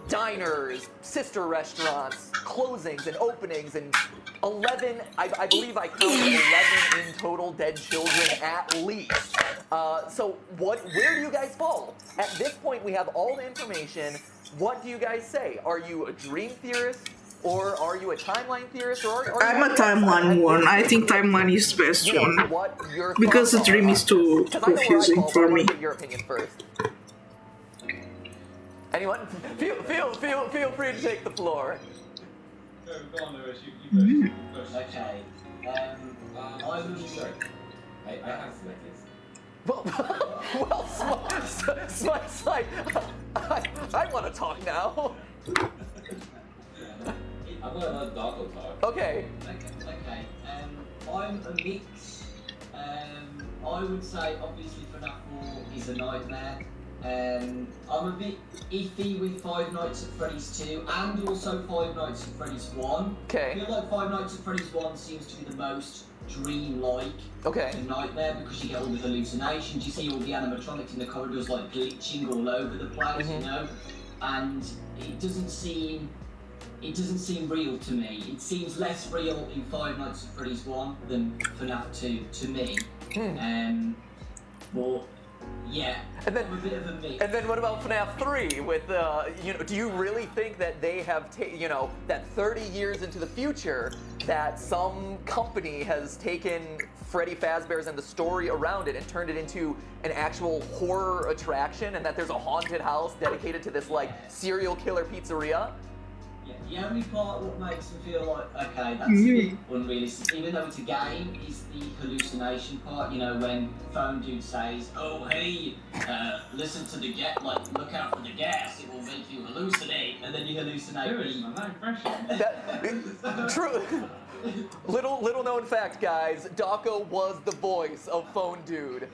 diners, sister restaurants, closings and openings, and 11, I believe I counted 11 in total dead children at least. So where do you guys fall? At this point, we have all the information. What do you guys say? Are you a dream theorist? Or are you a timeline theorist? Or I'm a timeline one. I think timeline is the best one. Because the dream is too confusing for me. Your opinion first. Anyone? Feel free to take the floor. Go on, Lewis. You first. Okay. I have selected. Well, Smite's like, I want to talk now. I'm gonna let Darko talk. Okay. Okay. I'm a mix. I would say obviously FNAF 4 is a nightmare. I'm a bit iffy with Five Nights at Freddy's 2 and also Five Nights at Freddy's 1. Okay. I feel like Five Nights at Freddy's 1 seems to be the most dream-like nightmare because you get all the hallucinations, you see all the animatronics in the corridors like glitching all over the place, you know, and it doesn't seem real to me. It seems less real in Five Nights at Freddy's 1 than FNAF 2 to me. But yeah, and then, I'm a bit of a mix. And then what about FNAF 3 with, you know, do you really think that they have, you know, that 30 years into the future that some company has taken Freddy Fazbear's and the story around it and turned it into an actual horror attraction and that there's a haunted house dedicated to this, like, serial killer pizzeria? Yeah, the only part what makes me feel like, okay, that's a bit unrealistic, even though it's a game, is the hallucination part, you know, when Phone Dude says, oh, hey, listen to the gas, like, look out for the gas, it will make you hallucinate, and then you hallucinate. True. Little known fact, guys, Darko was the voice of Phone Dude.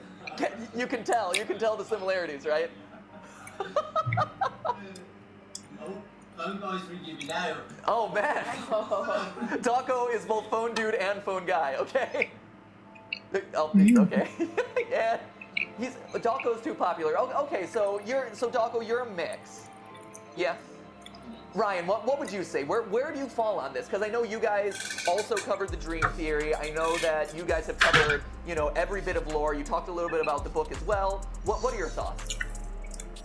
You can tell the similarities, right? Phone guy's ringing me now. Oh man. Darko is both Phone Dude and Phone Guy, okay? Oh, okay. Yeah. Darko's too popular. Okay, so Darko, you're a mix. Yeah. Ryan, what would you say? Where do you fall on this? Because I know you guys also covered the Dream Theory. I know that you guys have covered, you know, every bit of lore. You talked a little bit about the book as well. What are your thoughts?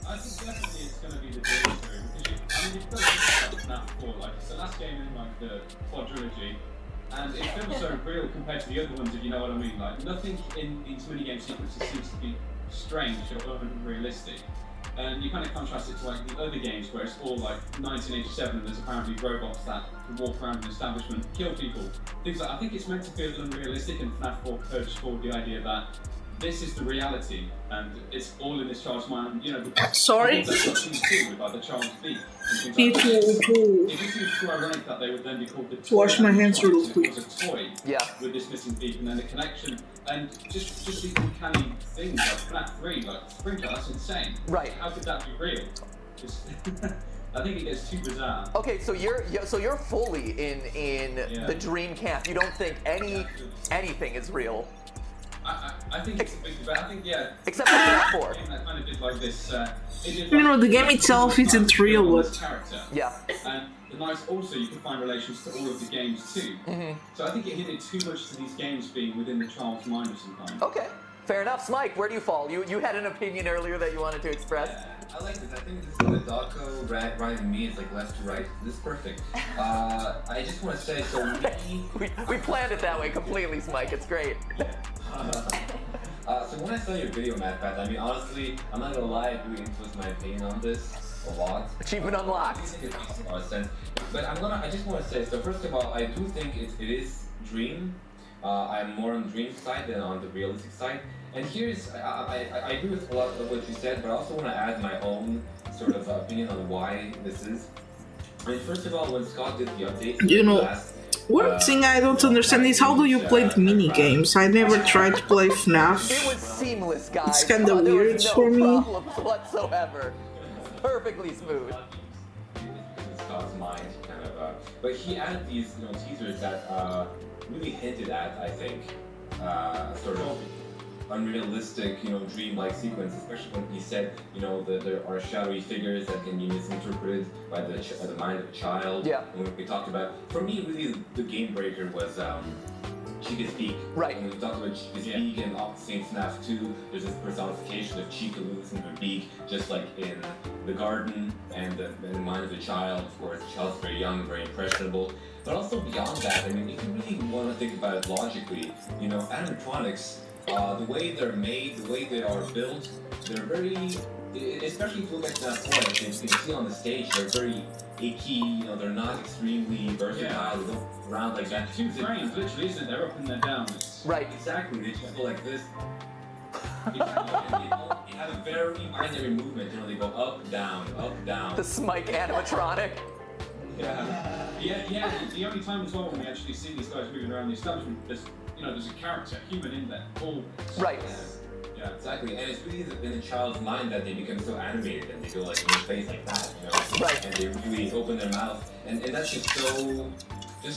I think definitely it's going to be the Dream Theory because you've got to think about FNAF 4. Like, it's the last game in like the quadrilogy, and it feels so real compared to the other ones, if you know what I mean. Like, nothing in these minigame sequences seems to be strange or unrealistic. And you kind of contrast it to like the other games where it's all like 1987 and there's apparently robots that can walk around an establishment, kill people. Things like I think it's meant to feel unrealistic, and FNAF 4 urged forward the idea that this is the reality and it's all in this child's mind. You know, sorry. That's what things do about the child's feet. It seems too ironic that they would then be called the toy. Wash my hands real quick. It was a toy with this missing feet, and then the connection, and just these uncanny things like FNAF 3, like Sprinkler, that's insane. Right. How could that be real? I think it gets too bizarre. Okay, so you're fully in the dream camp. You don't think anything is real. I think it's a big debate. I think, yeah. Except for FNAF 4. That kind of did like this. You know, the game itself isn't real, but character. Yeah. And the nice also you can find relations to all of the games too. So I think it hinted too much to these games being within the child's mind of some kind. Okay. Fair enough. Smike, where do you fall? You had an opinion earlier that you wanted to express. I like this. I think this is the Darko, right and me. It's like left to right. This is perfect. I just want to say, so we planned it that way completely, Smike. It's great. So when I saw your video, Matt, I mean, honestly, I'm not gonna lie, it really influenced my opinion on this a lot. Achievement unlocked. I think it makes a lot of sense. But I just want to say, so first of all, I do think it is Dream. I'm more on the Dream side than on the realistic side. And here's, I agree with a lot of what you said, but I also want to add my own sort of opinion on why this is. I mean, first of all, when Scott did the update, you know, one thing I don't understand is how do you play the mini games? I never tried to play FNAF. It was seamless, guys. It's kind of weird for me. No problems whatsoever. Perfectly smooth. Scott's mind, kind of. But he added these, you know, teasers that really hinted at, I think, sort of unrealistic, you know, dream-like sequence, especially when he said, you know, that there are shadowy figures that can be misinterpreted by the mind of a child. Yeah. And we talked about, for me, really, the game breaker was Chica's beak. Right. When we talked about Chica's beak and opposite in FNAF 2, there's this personification of Chica losing her beak, just like in the garden and the mind of a child. Of course, the child's very young, very impressionable. But also beyond that, I mean, if you really want to think about it logically, you know, animatronics, the way they're made, the way they are built, they're very, especially if you look at FNAF 4, as you can see on the stage, they're very a key. You know, they're not extremely versatile. They don't round like that. 2 frames, literally, isn't it? They're up and they're down. Right. Exactly. They just go like this. Exactly. They have a very binary movement. You know, they go up, down, up, down. The Smike animatronic. Yeah. The only time as well when we actually see these guys moving around the establishment, there's a character, human in there. Right. Yeah, exactly. And it's really in a child's mind that they become so animated and they go like in your face like that, you know? Right. And they really open their mouth. And that's just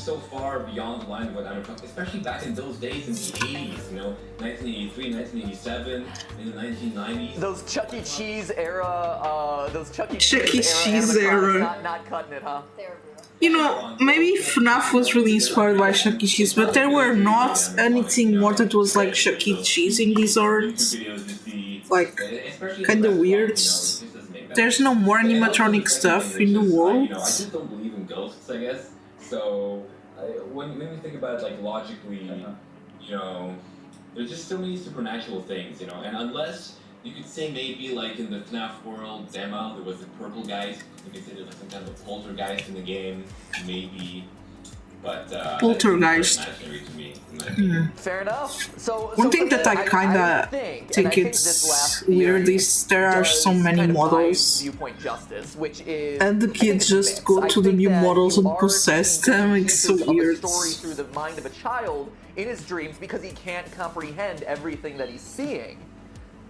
so far beyond the line of what animatronics, especially back in those days in the 80s, you know, 1983, 1987, in the 1990s. Those Chuck E. Cheese era, not cutting it, huh? You know, maybe FNAF was really inspired by Chuck E. Cheese, but there were not anything more that was like Chuck E. Cheese in these arts. Like, kind of weird. There's no more animatronic stuff in the world. I just don't believe in ghosts, I guess. So, when you think about it, like, logically, you know, there's just so many supernatural things, you know, and unless you could say maybe, like, in the FNAF world demo, there was the purple guys, you could say there was some kind of a poltergeist in the game, maybe, but, Poltergeist. that's imaginary to me. Fair enough. So One thing that I kinda think it's weird is there are so many models, viewpoint justice, which is, and the kids just go to the new models and possess them. It's so weird. Story through the mind of a child in his dreams because he can't comprehend everything that he's seeing.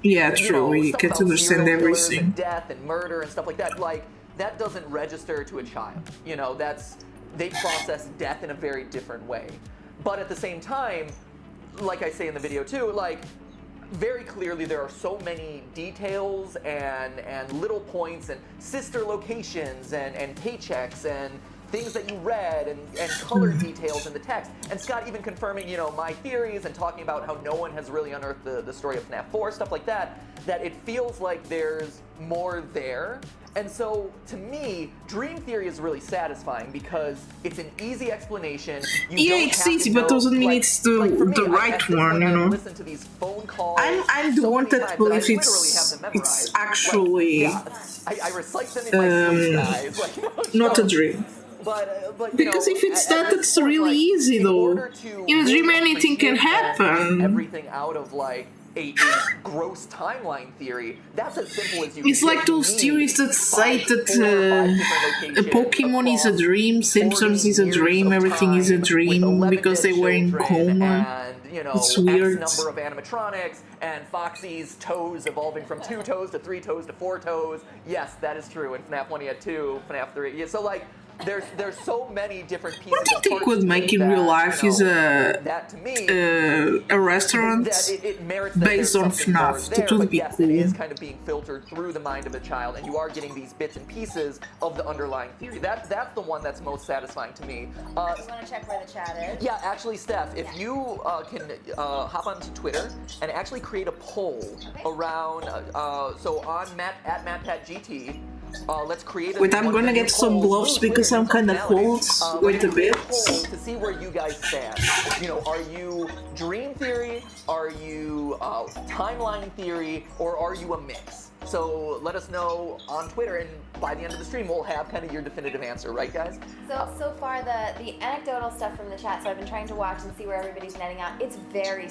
Yeah, true. We Stuff get about to understand serial killers everything. and death and murder and stuff like that. Like, that doesn't register to a child. You know, they process death in a very different way. But at the same time, like I say in the video too, like, very clearly there are so many details and little points and sister locations and paychecks and things that you read and color details in the text. And Scott even confirming, you know, my theories and talking about how no one has really unearthed the story of FNAF 4, stuff like that, that it feels like there's more there. And so, to me, Dream Theory is really satisfying because it's an easy explanation. Yeah, it's easy, but doesn't mean it's the right one, you know. Listen to these phone calls. I'm the one that believes it's actually I recite them in my sleep, guys. Like, not a dream. But because if it's that, it's really easy though. In a dream, anything can happen. Everything out of like a gross timeline theory. That's as simple as you. It's like those theories that say that a Pokemon is a dream, Simpsons is a dream, everything is a dream because they were in coma. And, you know, it's weird. X number of animatronics and Foxy's toes evolving from 2 toes to 3 toes to 4 toes. Yes, that is true. In FNAF 1 he had 2, FNAF 3. Yeah, so like, there's so many different pieces. What do you think would make in real life is a restaurant based on FNAF? That would be cool. It is kind of being filtered through the mind of a child, and you are getting these bits and pieces of the underlying theory. That's the one that's most satisfying to me. Just want to check where the chat is. Yeah, actually, Steph, if you can hop onto Twitter and actually create a poll around, so on at MattPatGT. Let's create a. Wait, I'm gonna get some gloves because I'm kind of cold. Wait a bit. To see where you guys stand. You know, are you Dream Theory? Are you Timeline Theory? Or are you a mix? So let us know on Twitter, and by the end of the stream, we'll have kind of your definitive answer, right, guys? So far, the anecdotal stuff from the chat. So I've been trying to watch and see where everybody's netting out. It's very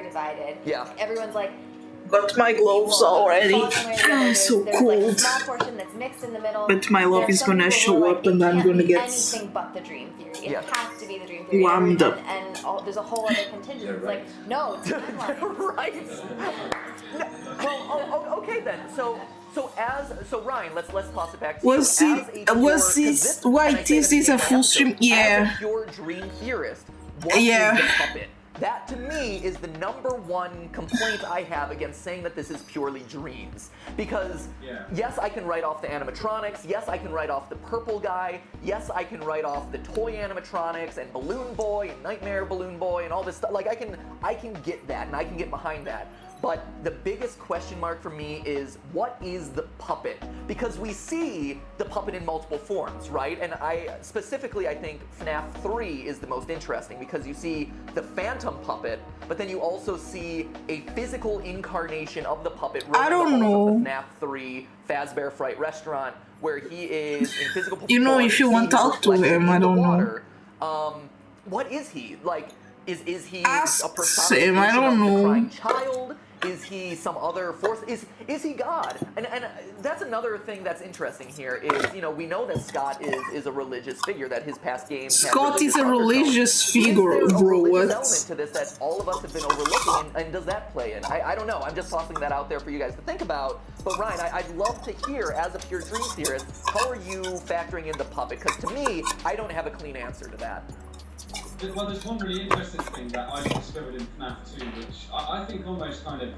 divided. Yeah. Everyone's like. Got my gloves already. I'm so cold. Like a small portion that's mixed in the middle. But my love is gonna show up, and I'm gonna get anything but the Dream Theory. It has to be the Dream Theory. Warmed up. And there's a whole other contingent. It's like, no, it's right. Well, okay then. So Ryan, let's toss it back to you. Is this a full stream? Yeah. As a pure Dream theorist, what is the puppet? That, to me, is the #1 complaint I have against saying that this is purely dreams. Because, yes, I can write off the animatronics, yes, I can write off the purple guy, yes, I can write off the toy animatronics and Balloon Boy and Nightmare Balloon Boy and all this stuff. Like, I can get that, and I can get behind that. But the biggest question mark for me is, what is the puppet? Because we see the puppet in multiple forms, right? And I think FNAF 3 is the most interesting because you see the phantom puppet, but then you also see a physical incarnation of the puppet I don't know. of the FNAF 3 Fazbear Fright Restaurant, where he is in physical form. You know, if you want to talk to him, I don't know. What is he? Like, is he Ask a personification him, I don't of the know. crying child? Is he some other force? Is he God? And that's another thing that's interesting here is, you know, we know that Scott is a religious figure, that his past games Scott is a religious figure, bro. What? Element to this that all of us have been overlooking, and does that play in? I don't know. I'm just tossing that out there for you guys to think about. But Ryan, I'd love to hear, as a pure dream theorist, how are you factoring in the puppet? Because to me, I don't have a clean answer to that. Well, there's one really interesting thing that I discovered in FNAF 2, which I think almost kind of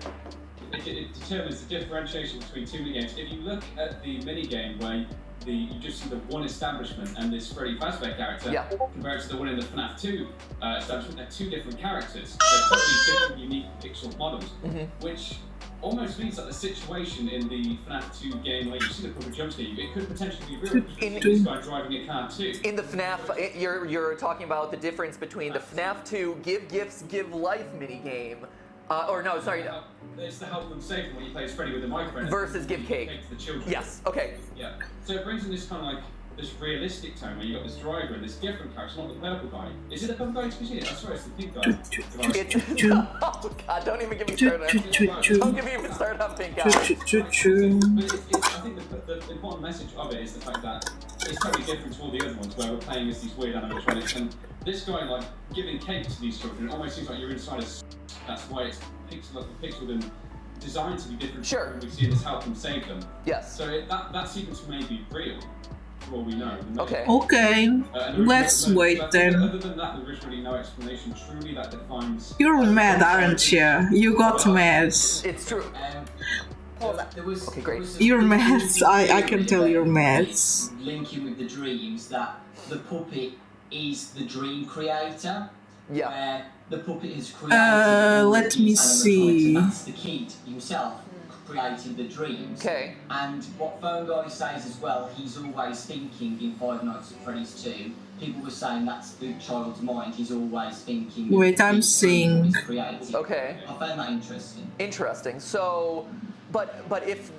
it determines the differentiation between two minigames. If you look at the minigame where you just see the one establishment and this Freddy Fazbear character, compared to the one in the FNAF 2 establishment, they're two different characters. They're totally different, unique pixel models, which almost means that the situation in the FNAF 2 game where you see the puppet jump scare, it could potentially be real. This guy driving a car too. In the FNAF, you're talking about the difference between the FNAF 2 Give Gifts, Give Life minigame, or no, sorry. It's the help them safe when you play as Freddy with the microphone. Versus Give Cake. To the children. Yes, okay. Yeah. So it brings in this kind of like this realistic tone where you've got this driver and this different character, not the purple guy. Is it the purple guy? Excuse me, that's right, it's the pink guy. Oh god, don't even get me started. Don't get me even started on pink guy. But I think the important message of it is the fact that it's totally different to all the other ones where we're playing as these weird animatronics, and this guy like giving cake to these children, it almost seems like you're inside a that's why it's pixeled and designed to be different from when we see this help them save them. Yes. So that sequence may be real. All we know. Okay. Okay. Let's wait then. Other than that, there is really no explanation truly that defines. You're mad, aren't you? You got mad. It's true. Okay, great. You're mad. I can tell you're mad. Linking with the dreams, that the puppet is the dream creator. Yeah. Where the puppet is created. Let me see. That's the kid himself created the dreams. Okay. And what Phone Guy says as well, he's always thinking in Five Nights at Freddy's 2. People were saying that's the child's mind. He's always thinking. Wait, I'm seeing. Okay. I found that interesting. Interesting. So, but if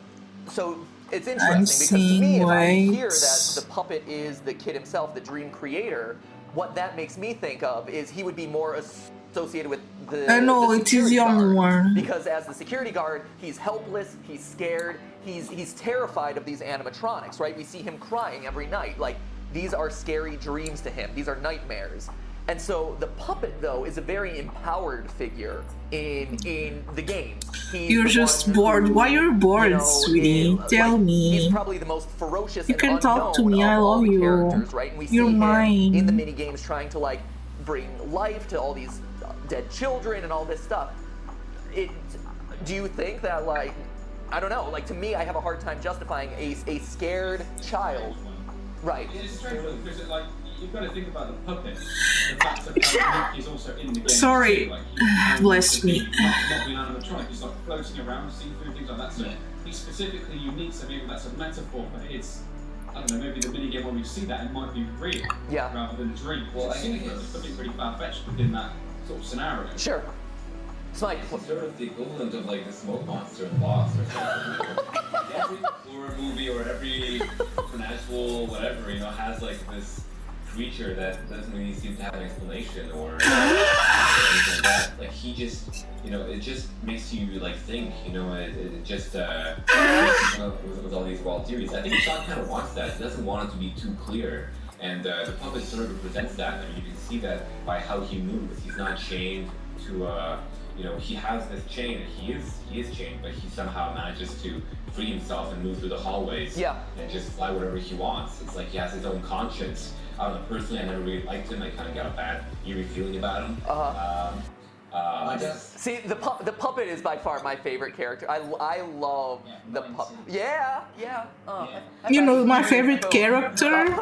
so, it's interesting I'm because to me, if I seeing, hear that the puppet is the kid himself, the dream creator, what that makes me think of is he would be more associated with the. No, the it is young one. Because as the security guard, he's helpless, he's scared, he's terrified of these animatronics, right? We see him crying every night. Like, these are scary dreams to him. These are nightmares. And so the puppet, though, is a very empowered figure in the game. You're just bored. Why you're bored, sweetie? Tell me. He's probably the most ferocious. You can talk to me. I love you. Right? And we You're see mine. him in the mini games trying to like bring life to all these dead children and all this stuff. Do you think that, like, I don't know, like, to me, I have a hard time justifying a scared child. Right. It's strange because like you've got to think about the puppet. The fact that he's also in the game. Sorry. Too, like, Bless me. Not being animatronic, he's like floating around, seeing through things like that. So he's specifically unique. So maybe that's a metaphor for his. I don't know. Maybe the minigame when we see that it might be real. Yeah. Rather than a dream. Well, I think think it's something pretty far-fetched within that sort of scenario. Sure. Smite. It's sort of the equivalent of like the smoke monster in Lost or something. Every horror movie or every supernatural whatever, you know, has like this creature that doesn't really seem to have an explanation or anything like that. Like he just, you know, it just makes you like think, you know, it just with all these wild theories. I think Sean kind of wants that. He doesn't want it to be too clear. And the puppet sort of represents that. I mean, you can see that by how he moves. He's not chained to you know, he has this chain. He is chained, but he somehow manages to free himself and move through the hallways. Yeah. And just fly whatever he wants. It's like he has his own conscience. I don't know. Personally, I never really liked him. I kind of got a bad, eerie feeling about him. I guess. See, the puppet is by far my favorite character. I love the puppet. Yeah. You know my favorite character?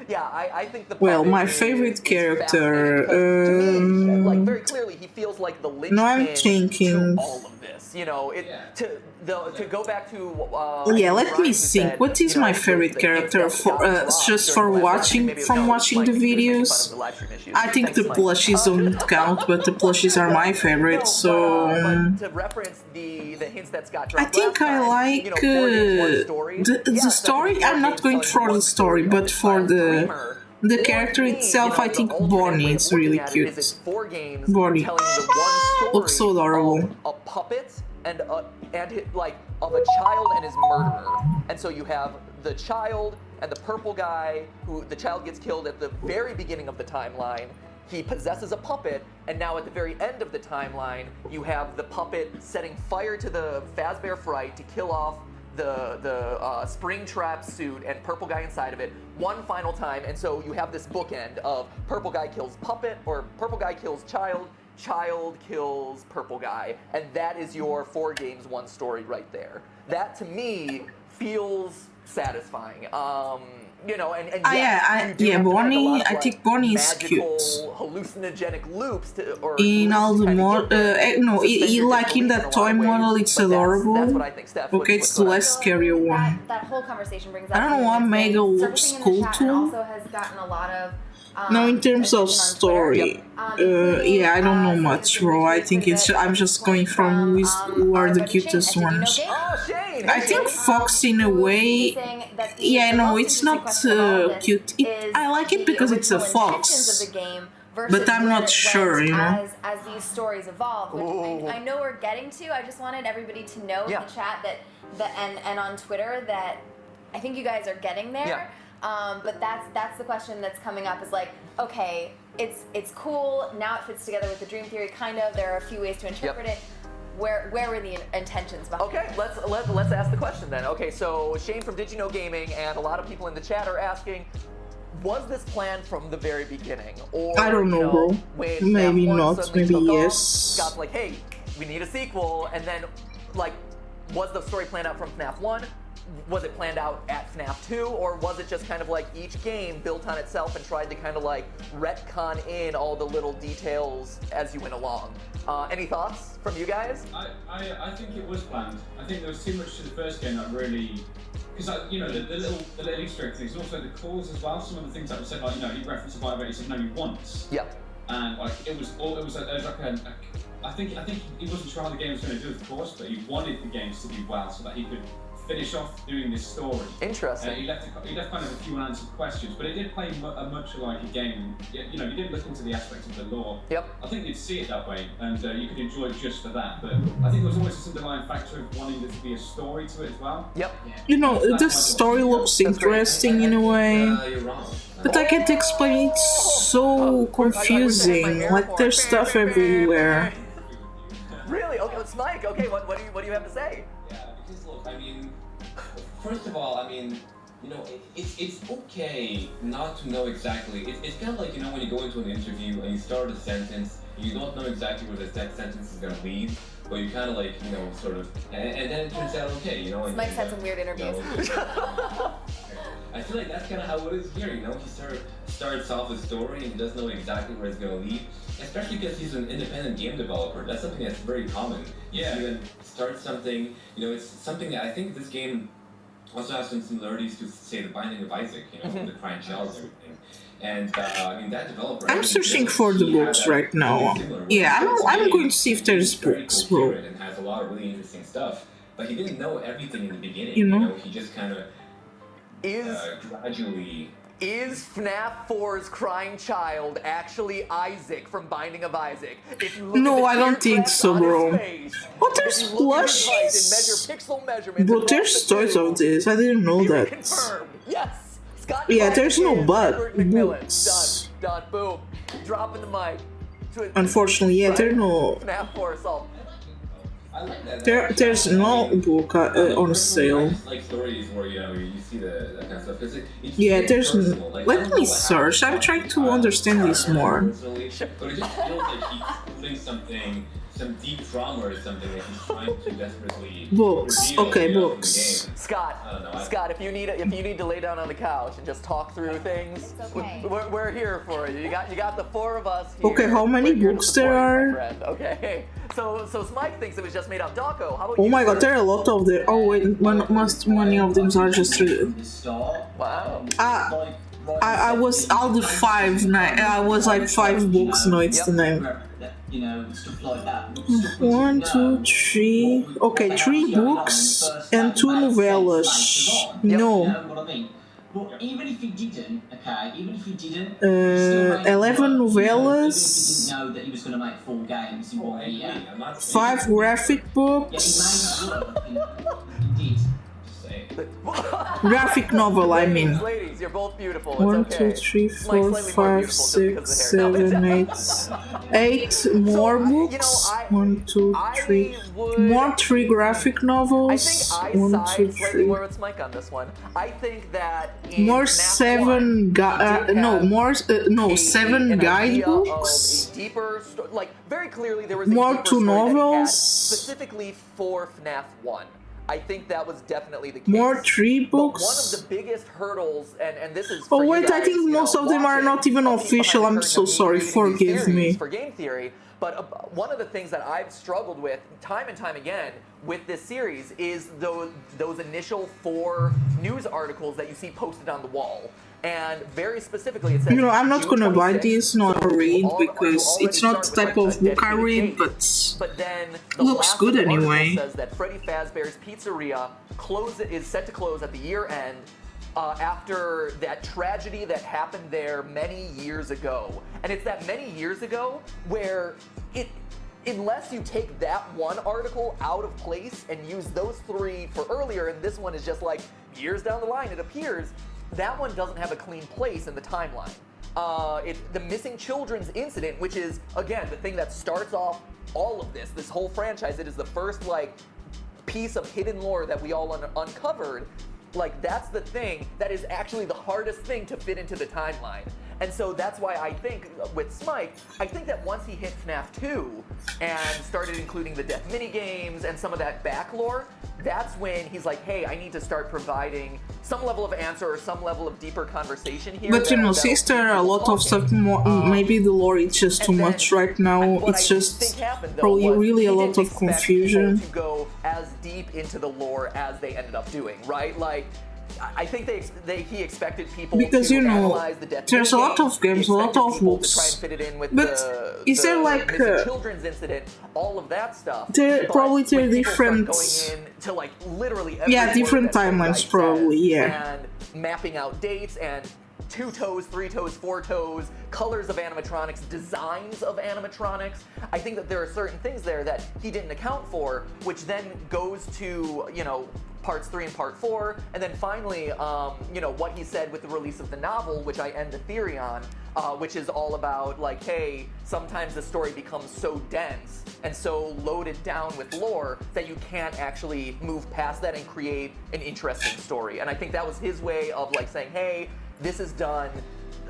Yeah, I think the puppet. Well, my favorite character. To me, like very clearly, he feels like the linchpin No, I'm thinking. to all of this. sense. You know, to go back to yeah, let Ryan me who think. said, What is you know, my the favorite hints character that for got dropped just during for the live watching stream, maybe no, watching the Mike, you're making fun videos? of the live stream issues. I think Thanks, the Mike. plushies don't count, but the plushies are my favorite. No, So but to reference the hints that Scott dropped I think last I time, like you know, 4 games, 1 story. the story. I'm not going for the story, but for the character itself. I think Bonnie is really cute. Bonnie looks so adorable. A puppet and like of a child and his murderer. And so you have the child and the purple guy who the child gets killed at the very beginning of the timeline. He possesses a puppet, and now at the very end of the timeline, you have the puppet setting fire to the Fazbear Fright to kill off the Springtrap suit and purple guy inside of it one final time. And so you have this bookend of purple guy kills puppet, or purple guy kills child, child kills purple guy, and that is your 4 games, 1 story right there. That to me feels satisfying. You know, and yes, Bonnie. I think Bonnie is cute. Hallucinogenic loops in all the like in that toy model, it's adorable. That's what I think, Steph. Okay, it's the less scary one. That whole conversation brings up. I don't know what Mega looks cool too. Also has gotten a lot of. No, in terms of story, yeah, I don't know much, bro. I think I'm just going from who are the cutest ones. I think Fox, in a way, yeah, no, it's not cute. I like it because it's a fox, but I'm not sure, you know. As these stories evolve, which I know we're getting to. I just wanted everybody to know in the chat and on Twitter that I think you guys are getting there. Yeah. But that's the question that's coming up is like, okay, it's cool, now it fits together with the dream theory, kind of. There are a few ways to interpret it. Where were the intentions behind it? Okay, let's ask the question then. Okay, so Shane from Did You Know Gaming and a lot of people in the chat are asking, was this planned from the very beginning? Or, I don't know, bro. Maybe not, maybe yes. Scott's like, hey, we need a sequel, and then, like, was the story planned out from FNAF 1? Was it planned out at FNAF 2, or was it just kind of like each game built on itself and tried to kind of like retcon in all the little details as you went along? Any thoughts from you guys? I think it was planned. I think there was too much to the first game that really, because you know the little Easter egg things, also the calls as well. Some of the things that were said, like he referenced the Survivor, he said no once. Yeah. And like it was like I think he wasn't sure how the game was going to do, of course, but he wanted the games to do well so that he could finish off doing this story. Interesting. He left kind of a few unanswered questions, but it did play much like a game. You know, you didn't look into the aspects of the lore. Yep. I think you'd see it that way, and you could enjoy it just for that. But I think there was always this underlying factor of wanting there to be a story to it as well. Yep. You know, the story looks interesting in a way. You're wrong. But I can't explain, it's so confusing. Like there's stuff everywhere. Really? Okay, it's Mike. Okay, what do you have to say? Yeah, because look, I mean, first of all, I mean, you know, it's okay not to know exactly. It's kind of like, you know, when you go into an interview and you start a sentence, you don't know exactly where the next sentence is gonna lead, but you kind of like, you know, sort of, and then it turns out okay, you know. Mike's had some weird interviews. I feel like that's kind of how it is here, you know. He starts off a story and he doesn't know exactly where it's going to lead, especially because he's an independent game developer. That's something that's very common. Yeah. You start something, you know, it's something that I think this game also has some similarities to, say, The Binding of Isaac, you know, the Crying Child and everything. And I mean, that developer. I'm searching for the books right now. Yeah, I'm going to see if there's books, bro. And has a lot of really interesting stuff, but he didn't know everything in the beginning. You know? He just kind of gradually. Is FNAF 4's Crying Child actually Isaac from Binding of Isaac? If you look No, at the I don't think teardrops so, on his bro. face, But there's if you look at his height and plushies. measure pixel measurements But across there's the stories two, of this. I didn't know you that. confirmed. Yes. Scott Yeah, there's no Clark but. is Edward McMillan. Books. Done. Boom. Dropping the mic. Unfortunately, yeah, there's no. FNAF 4 assault. I like that. There's no book on sale. Like stories where you see that kind of stuff. It's Yeah, very there's. personal. Like, I Let don't know me what search. I'm happened trying to understand this more. personally, but it just feels like he's putting something, some deep trauma or something that he's trying to desperately. Books. reveal, Okay, you know, in the books. game. Scott, if you need to lay down on the couch and just talk through things, okay. we're here for you. You got the 4 of us here. Okay, how many We're here to books support there you, my are? friend. Okay, So Smike thinks it was just made up. Dawko, how about Oh you? my god, there are a lot of them. Oh wait, many of them are just true. Wow. I was all the I was like 5 books, no, it's the name. You know, stuff like that. 1, 2, 3. Okay, 3 books and 2 novellas. No. But even if he didn't, okay, even if he didn't, 11 novellas. Didn't know that he was going to make 4 games in 1 year. 5 graphic books. Graphic novel, I mean. Ladies, you're both beautiful. 1, 2, 3, 4, 5, 6, 7, 8. 8 more books. 1, 2, 3. More 3 graphic novels. 1, 2, 3. More with Mike on this one. I think that more 7 7 guidebooks. Deeper, like very clearly there was more 2 novels. Specifically for FNAF 1. I think that was definitely the case. More 3 books. But one of the biggest hurdles, and this is. Oh wait, I think most of them are not even official. I'm so sorry. Forgive me. For game theory, but one of the things that I've struggled with time and time again with this series is those initial 4 news articles that you see posted on the wall. And very specifically, it says. You know, I'm not gonna buy this, not read, because it's not the type of book I read, but then looks good anyway. Says that Freddy Fazbear's Pizzeria is set to close at the year end after that tragedy that happened there many years ago. And it's that many years ago where unless you take that one article out of place and use those 3 for earlier, and this one is just like years down the line, it appears. That one doesn't have a clean place in the timeline. The missing children's incident, which is, again, the thing that starts off all of this whole franchise. It is the first, like, piece of hidden lore that we all uncovered. Like, that's the thing that is actually the hardest thing to fit into the timeline. And so that's why I think, with Smike, I think that once he hit FNAF 2 and started including the death minigames and some of that back lore, that's when he's like, hey, I need to start providing some level of answer or some level of deeper conversation here. But you know, since there are a lot of stuff, maybe the lore is just too much right now. It's just probably really a lot of confusion. To go as deep into the lore as they ended up doing, right? Like, I think he expected people because, to you know, analyze the death there's a lot of games, a lot of books. To try and fit it in with but is there like children's incident, all of that stuff? Probably there different. Going into like literally different timelines, probably. Yeah. And mapping out dates and 2 toes, 3 toes, 4 toes, colors of animatronics, designs of animatronics. I think that there are certain things there that he didn't account for, which then goes to, you know, parts 3 and part 4, and then finally, you know, what he said with the release of the novel, which I end the theory on, which is all about, like, hey, sometimes the story becomes so dense and so loaded down with lore that you can't actually move past that and create an interesting story. And I think that was his way of, like, saying, hey, this is done.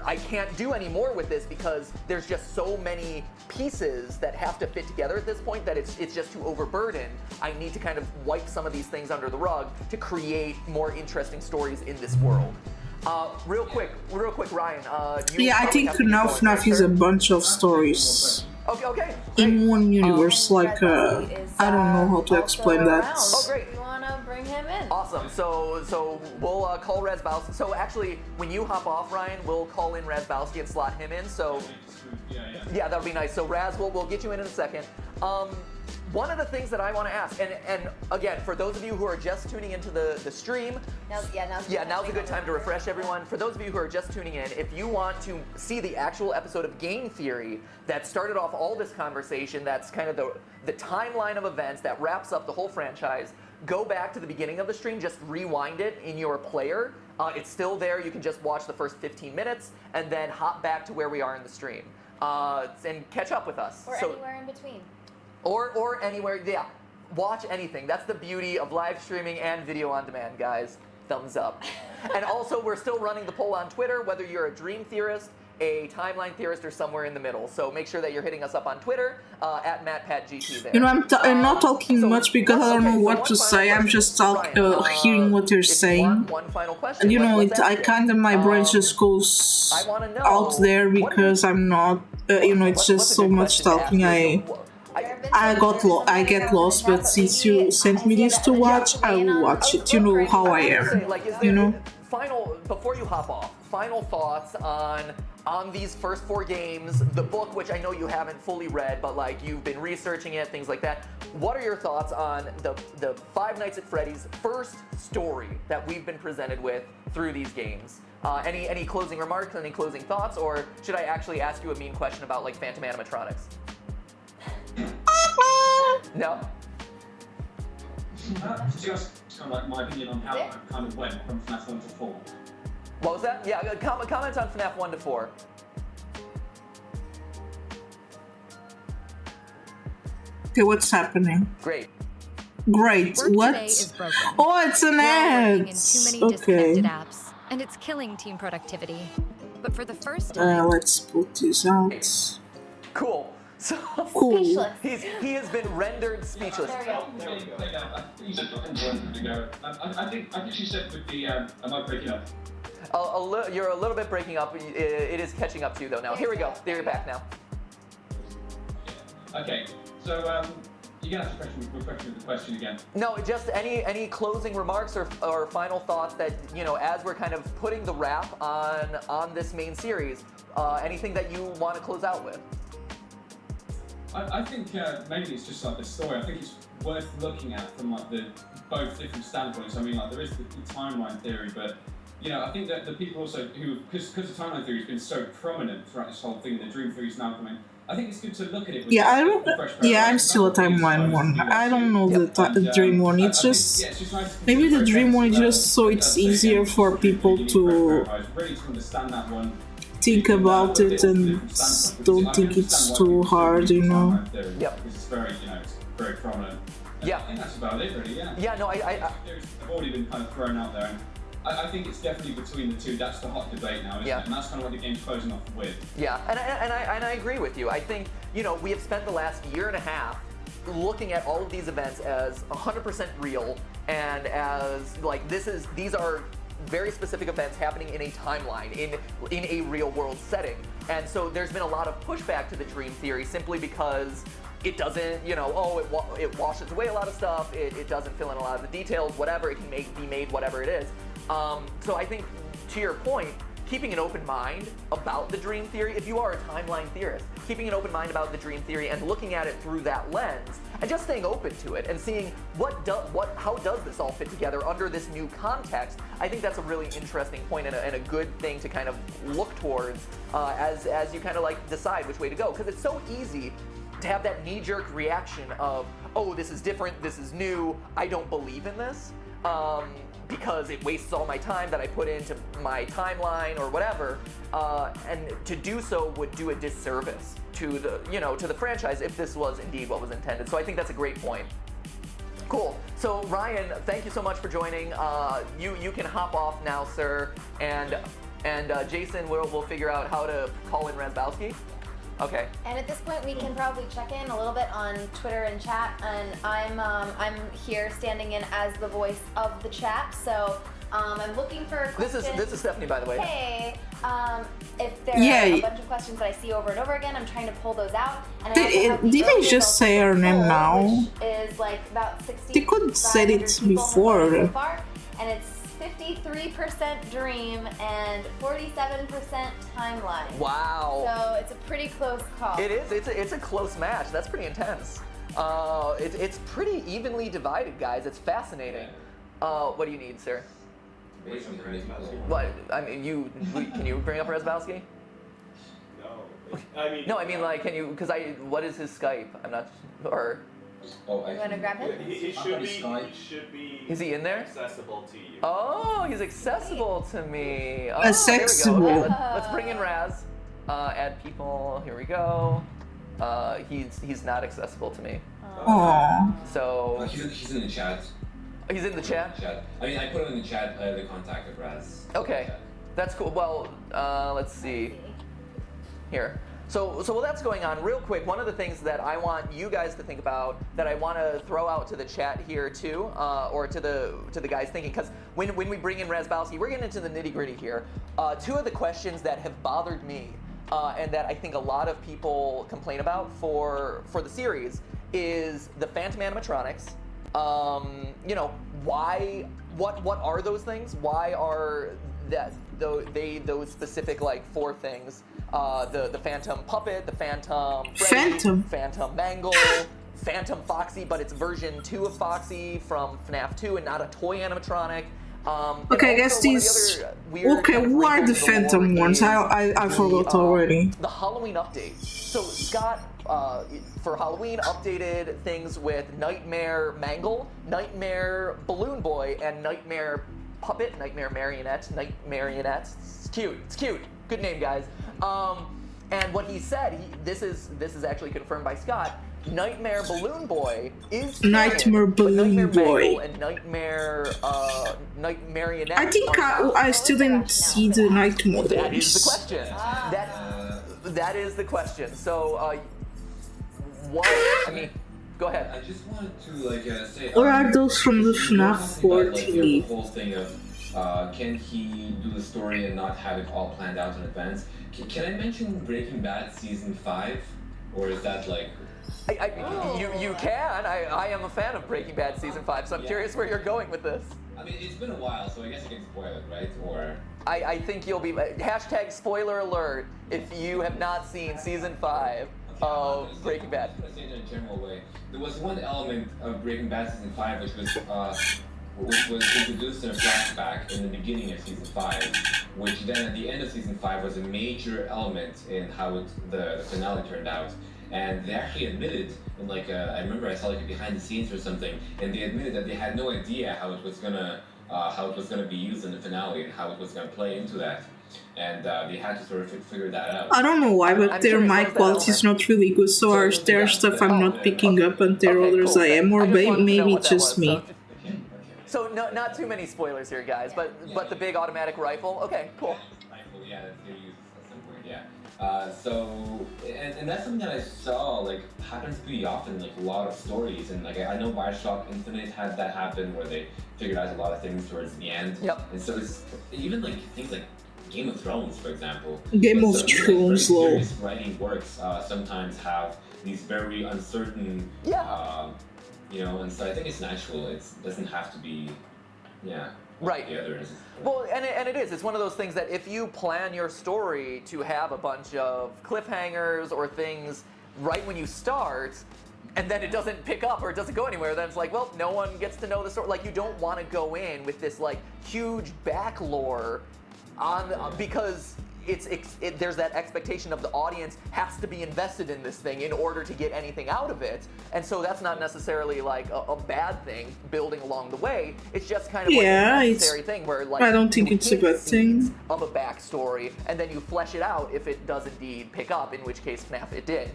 I can't do any more with this because there's just so many pieces that have to fit together at this point that it's just too overburdened. I need to kind of wipe some of these things under the rug to create more interesting stories in this world. Real quick, Ryan. I think now FNAF is a bunch of stories. Okay. In one universe, like, I don't know how to explain that. Oh, great. You want to bring him in? Awesome. So we'll call Razbowski. So actually, when you hop off, Ryan, we'll call in Razbowski and slot him in. So yeah, that would be nice. So Raz, we'll get you in a second. One of the things that I want to ask, and again, for those of you who are just tuning into the stream, now's a good time to refresh everyone. For those of you who are just tuning in, if you want to see the actual episode of Game Theory that started off all this conversation, that's kind of the timeline of events that wraps up the whole franchise, go back to the beginning of the stream, just rewind it in your player. It's still there. You can just watch the first 15 minutes and then hop back to where we are in the stream and catch up with us. Or anywhere in between. Or anywhere, yeah. Watch anything. That's the beauty of live streaming and video on demand, guys. Thumbs up. And also, we're still running the poll on Twitter, whether you're a dream theorist, a timeline theorist, or somewhere in the middle. So make sure that you're hitting us up on Twitter, at MattPatGT there. You know, I'm not talking much because I don't know what to say. I'm just hearing what you're saying. One final question. And you know, my brain just goes out there because I'm not, you know, it's just so much talking. I get lost, but since you sent me this to watch, I will watch it. You know how I am. You know. Before you hop off, final thoughts on these first 4 games, the book, which I know you haven't fully read, but like you've been researching it, things like that. What are your thoughts on the Five Nights at Freddy's first story that we've been presented with through these games? Any closing remarks, any closing thoughts, or should I actually ask you a mean question about like Phantom animatronics? No? Just kind of like my opinion on how it kind of went from FNAF 1 to 4. What was that? Yeah, comment on FNAF 1 to 4. Okay, what's happening? Great. Great. What? Oh, it's an ad. In too many disconnected apps, and it's killing team productivity. But for the first time, let's put this out. Cool. So cool. He has been rendered speechless. I think she said with the am I breaking up? You're a little bit breaking up. It is catching up to you though now. Here we go. There, you're back now. Okay. So you can ask the question again. No, just any closing remarks or final thoughts that, you know, as we're kind of putting the wrap on this main series, anything that you want to close out with? I think mainly it's just like the story. I think it's worth looking at from like the both different standpoints. I mean, like there is the timeline theory, but you know, I think that the people also who, because the timeline theory has been so prominent throughout this whole thing, the dream theory is now coming. I think it's good to look at it. With I'm still a timeline one. I don't know the dream one. It's just maybe the dream one is just so it's easier for people to understand that one. Think about it and don't think it's too hard, you know. Yep. It's very, you know, it's very prominent. Yeah. I think that's about it, really. Yeah. Yeah. No, I've already been kind of thrown out there, and I think it's definitely between the two. That's the hot debate now, isn't it? And that's kind of what the game's closing off with. Yeah, and I agree with you. I think, you know, we have spent the last year and a half looking at all of these events as 100% real, and as like these are very specific events happening in a timeline, in a real world setting. And so there's been a lot of pushback to the dream theory simply because it doesn't, you know, it washes away a lot of stuff, it doesn't fill in a lot of the details, whatever, it can be made whatever it is. So I think, to your point, keeping an open mind about the dream theory, if you are a timeline theorist, keeping an open mind about the dream theory and looking at it through that lens, and just staying open to it and seeing how does this all fit together under this new context, I think that's a really interesting point and a good thing to kind of look towards as you kind of like decide which way to go. Because it's so easy to have that knee-jerk reaction of, oh, this is different, this is new, I don't believe in this. Because it wastes all my time that I put into my timeline or whatever, and to do so would do a disservice to the franchise if this was indeed what was intended. So I think that's a great point. Cool. So Ryan, thank you so much for joining. You can hop off now, sir, and Jason will figure out how to call in Razbowski. Okay. And at this point, we can probably check in a little bit on Twitter and chat, and I'm here standing in as the voice of the chat. So I'm looking for questions. This is Stephanie, by the way. Hey, if there are a bunch of questions that I see over and over again, I'm trying to pull those out. And did they just say her name now? Which is like about 60. They could say it before. So far, and it's 53% dream and 47% timeline. Wow. So it's a pretty close call. It is. It's a close match. That's pretty intense. It's pretty evenly divided, guys. It's fascinating. What do you need, sir? What? I mean, can you bring up Razbowski? No. I mean, like, can you? Because what is his Skype? I'm not. Or. Oh, you want to grab him? He should be. Is he in there? Accessible to you. Oh, he's accessible to me. Oh, accessible. There we go. Okay, let's bring in Raz. Add people. Here we go. He's not accessible to me. Aww. So. He's in the chat. He's in the chat? I mean, I put him in the chat, the contact of Raz. Okay, that's cool. Well, let's see. Here. So while that's going on, real quick, one of the things that I want you guys to think about, that I want to throw out to the chat here too, or to the guys thinking, because when we bring in Razbowski, we're getting into the nitty gritty here. Two of the questions that have bothered me and that I think a lot of people complain about for the series is the Phantom animatronics. You know, why? What are those things? Why are those specific like 4 things? The Phantom Puppet, the Phantom Freddy, Phantom Mangle, Phantom Foxy, but it's version 2 of Foxy from FNAF 2 and not a toy animatronic. Okay, I guess these. Okay, what are the Phantom ones? I forgot already. The Halloween update. So Scott, for Halloween, updated things with Nightmare Mangle, Nightmare Balloon Boy, and Nightmare Puppet, Nightmare Marionette, Night Marionette. It's cute. It's cute. Good name, guys. And what he said, this is actually confirmed by Scott. Nightmare Balloon Boy is Nightmare Balloon Boy and Nightmare Night Marionette. I think I still didn't see the Nightmare Boys. That is the question. That is the question. So, what? I mean, go ahead. I just wanted to say. Or are those from the FNAF 4 the whole thing of can he do the story and not have it all planned out in advance? Can I mention Breaking Bad season 5, or is that like? You can. I am a fan of Breaking Bad season 5, so I'm curious where you're going with this. I mean, it's been a while, so I guess I can spoil it, right? Or I think you'll be hashtag spoiler alert if you have not seen season 5 of Breaking Bad. I'm gonna say it in a general way. There was one element of Breaking Bad season 5 which was introduced in a flashback in the beginning of season 5, which then at the end of season 5 was a major element in how the finale turned out. And they actually admitted, in I remember I saw a behind the scenes or something, and they admitted that they had no idea how it was gonna be used in the finale and how it was gonna play into that. And they had to sort of figure that out. I don't know why, but their mic quality is not really good, so there's stuff I'm not picking up, and there are others I am, or maybe it's just me. So not too many spoilers here, guys, but the big automatic rifle. Okay, cool. Rifle, yeah, that's gonna use at some point, yeah. And that's something that I saw happens pretty often in a lot of stories, and I know Bioshock Infinite had that happen where they figured out a lot of things towards the end. Yep. And so it's even things like Game of Thrones, for example. Game of Thrones, lol. Writing works sometimes have these very uncertain. Yeah. And so I think it's natural. It doesn't have to be, right. The others. Well, and it is. It's one of those things that if you plan your story to have a bunch of cliffhangers or things right when you start, and then it doesn't pick up or it doesn't go anywhere, then it's like, well, no one gets to know the story. You don't want to go in with this huge back lore because there's that expectation of the audience has to be invested in this thing in order to get anything out of it, and so that's not necessarily a bad thing building along the way. It's just kind of a necessary thing where I don't think it's a bad thing of a backstory, and then you flesh it out if it does indeed pick up, in which case FNAF it did.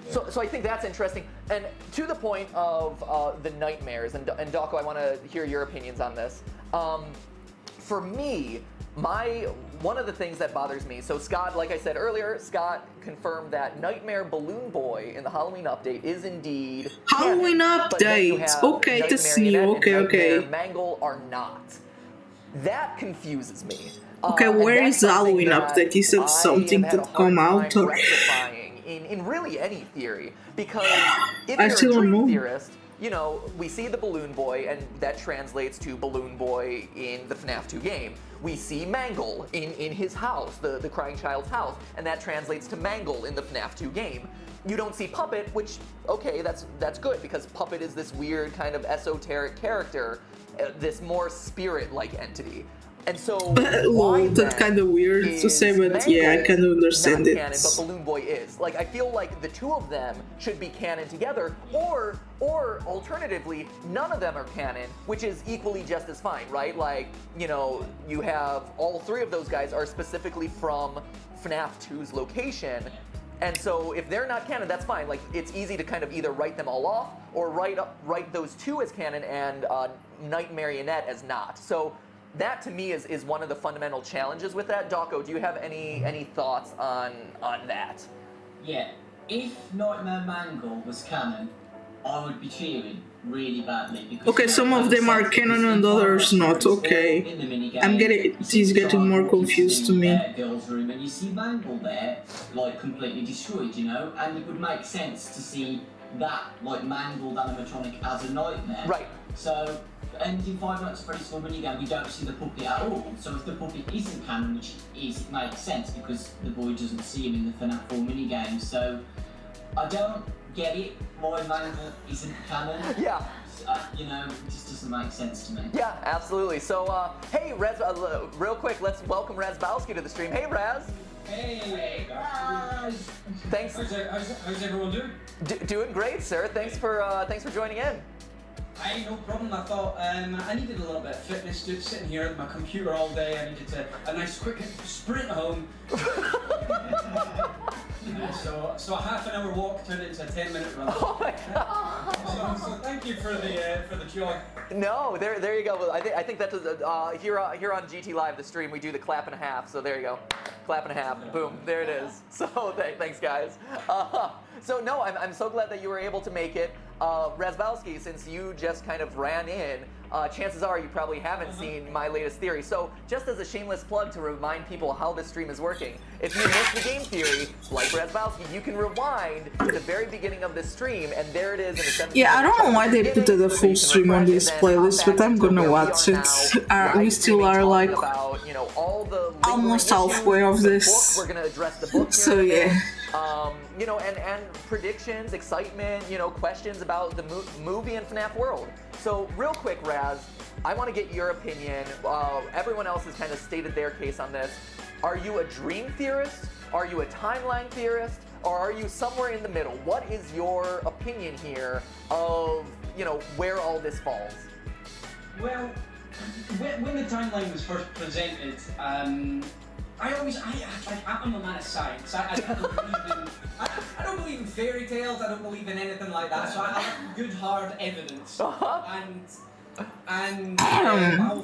So I think that's interesting, and to the point of the nightmares, and Dawko, I want to hear your opinions on this. For me, one of the things that bothers me, so Scott, like I said earlier, Scott confirmed that Nightmare Balloon Boy in the Halloween update is indeed Halloween update. Okay, that's new. Okay. Mangle are not. That confuses me. Okay, where is the Halloween update? Is that something that come out or? In really any theory, because if I you're still a don't dream know. theorist, we see the Balloon Boy, and that translates to Balloon Boy in the FNAF 2 game. We see Mangle in his house, the crying child's house, and that translates to Mangle in the FNAF 2 game. You don't see Puppet, which, okay, that's good, because Puppet is this weird kind of esoteric character, this more spirit-like entity. And so, that's kind of weird to say, but yeah, I kind of understand it. Canon, but Balloon Boy is. I feel like the two of them should be canon together, or alternatively, none of them are canon, which is equally just as fine, right? You have all 3 of those guys are specifically from FNAF 2's location, and so if they're not canon, that's fine. It's easy to kind of either write them all off, or write those 2 as canon and Night Marionette as not. So that to me is one of the fundamental challenges with that. Dawko, do you have any thoughts on that? Yeah, if Nightmare Mangle was canon, I would be cheering really badly because Okay, some of them are canon and others not. Okay, She's getting more confused to me. Girls' room, and you see Mangle there, like completely destroyed, you know, and it would make sense to see that like mangled animatronic as a nightmare. Right. So. And in Five Nights at Freddy's 4 minigame, we don't see the puppy at all. So if the puppy isn't canon, which it makes sense because the boy doesn't see him in the FNAF 4 minigame. So I don't get it why Mangle isn't canon. Yeah. You know, it just doesn't make sense to me. Yeah, absolutely. So, hey, Rez, real quick, let's welcome Razbowski to the stream. Hey, Raz. Hey, guys. Thanks. How's everyone doing? Doing great, sir. Thanks for joining in. Hey, no problem. I thought I needed a little bit of fitness. Just sitting here at my computer all day, I needed a nice quick sprint home. So a half an hour walk turned into a 10-minute run. Oh my God. So thank you for the joy. No, there you go. I think that's here on GT Live, the stream, we do the clap and a half. So there you go, clap and a half. Boom, there it is. So thanks, guys. So no, I'm so glad that you were able to make it. Razbowski, since you just kind of ran in, chances are you probably haven't seen my latest theory. So just as a shameless plug to remind people how this stream is working, if you missed the game theory, like Razbowski, you can rewind to the very beginning of the stream, and there it is in the 17 Yeah, I don't know why they put the full stream on this playlist, but I'm gonna watch it. We still are like almost halfway of this. We're gonna address the book. So yeah. You know, and predictions, excitement, you know, questions about the movie and FNAF world. So real quick, Raz, I want to get your opinion. Everyone else has kind of stated their case on this. Are you a dream theorist? Are you a timeline theorist? Or are you somewhere in the middle? What is your opinion here of, you know, where all this falls? Well, when the timeline was first presented, I'm a man of science. I don't believe in fairy tales. I don't believe in anything like that. So I like good hard evidence. And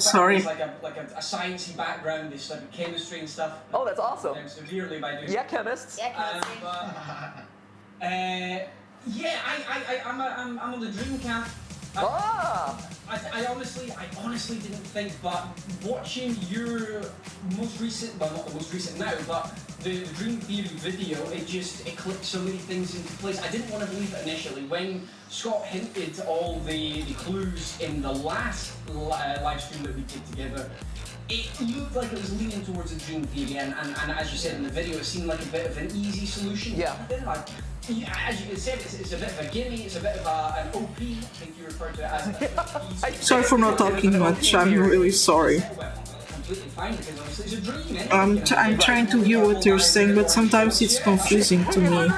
sorry. Like a sciencey background. They studied chemistry and stuff. Oh, that's awesome. Severely by doing. Yeah, chemists. Yeah, chemistry. I'm on the dream camp. I honestly didn't think, but watching your most recent, well not the most recent now, but the Dream Theory video, it clicked so many things into place. I didn't want to believe it initially. When Scott hinted all the clues in the last live stream that we did together, it looked like it was leaning towards a Dream Theory, and as you said in the video, it seemed like a bit of an easy solution. Yeah. As you said, it's a bit of a gimme, it's a bit of an OP, I think you referred to it as. Sorry for not talking much, I'm really sorry. Completely fine, because obviously it's a dream. I'm trying to hear what you're saying, but sometimes it's confusing to me.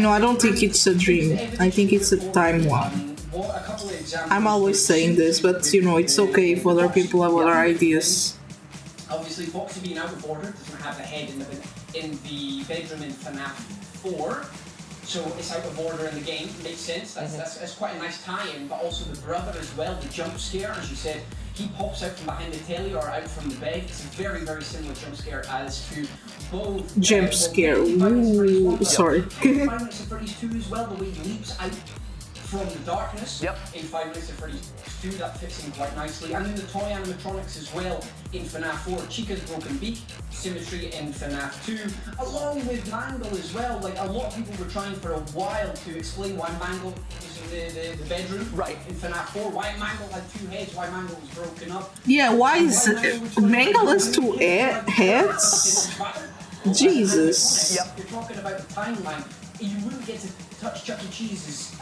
No, I don't think it's a dream. I think it's a time one. I'm always saying this, but you know, it's okay if other people have other ideas. Obviously, Foxy being out of order doesn't have the head in the bedroom in FNAF 4, so it's out of order in the game. Makes sense. That's quite a nice tie-in, but also the brother as well. The jump scare, as you said, he pops out from behind the telly or out from the bed. It's a very, very similar jump scare as to both. Jump scare. Ooh, sorry. In 5 Nights at Freddy's 2 as well, the way he leaps out from the darkness. Yep. In 5 Nights at Freddy's 2, that fits in quite nicely. And then the toy animatronics as well in FNAF 4. Chica's broken beak, symmetry in FNAF 2, along with Mangle as well. Like, a lot of people were trying for a while to explain why Mangle was in the bedroom. Right. In FNAF 4, why Mangle had 2 heads, why Mangle was broken up. Yeah, why is Mangle has 2 heads? Jesus. Yep. You're talking about the timeline. You wouldn't get to touch Chuck E. Cheese's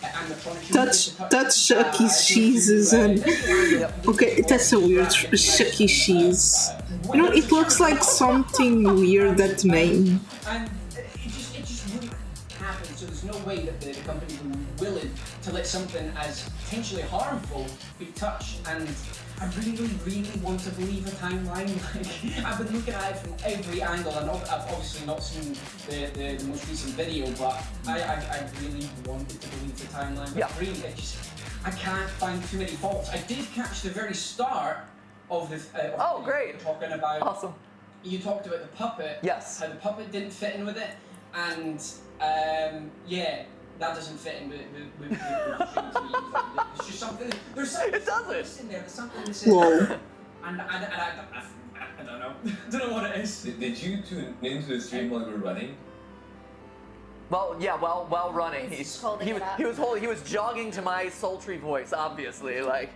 animatronics. Touch Chuck E. Cheese's and... Okay, that's a weird Chuck E. Cheese. You know, it looks like something weird, that name. And it just wouldn't happen, so there's no way that the company would be willing to let something as potentially harmful be touched, and I really, really want to believe a timeline. Like, I've been looking at it from every angle, and I've obviously not seen the most recent video, but I really wanted to believe the timeline. But really, I can't find too many faults. I did catch the very start of the great. Talking about. Awesome. You talked about the puppet. Yes. How the puppet didn't fit in with it, and that doesn't fit in with the dreams we use. There's just something. There's something. It doesn't. In there. There's something that's in Whoa. there. And I don't know. Don't know what it is. Did you tune into the stream while we were running? Well, yeah, while running, He's he was jogging to my sultry voice, obviously, like.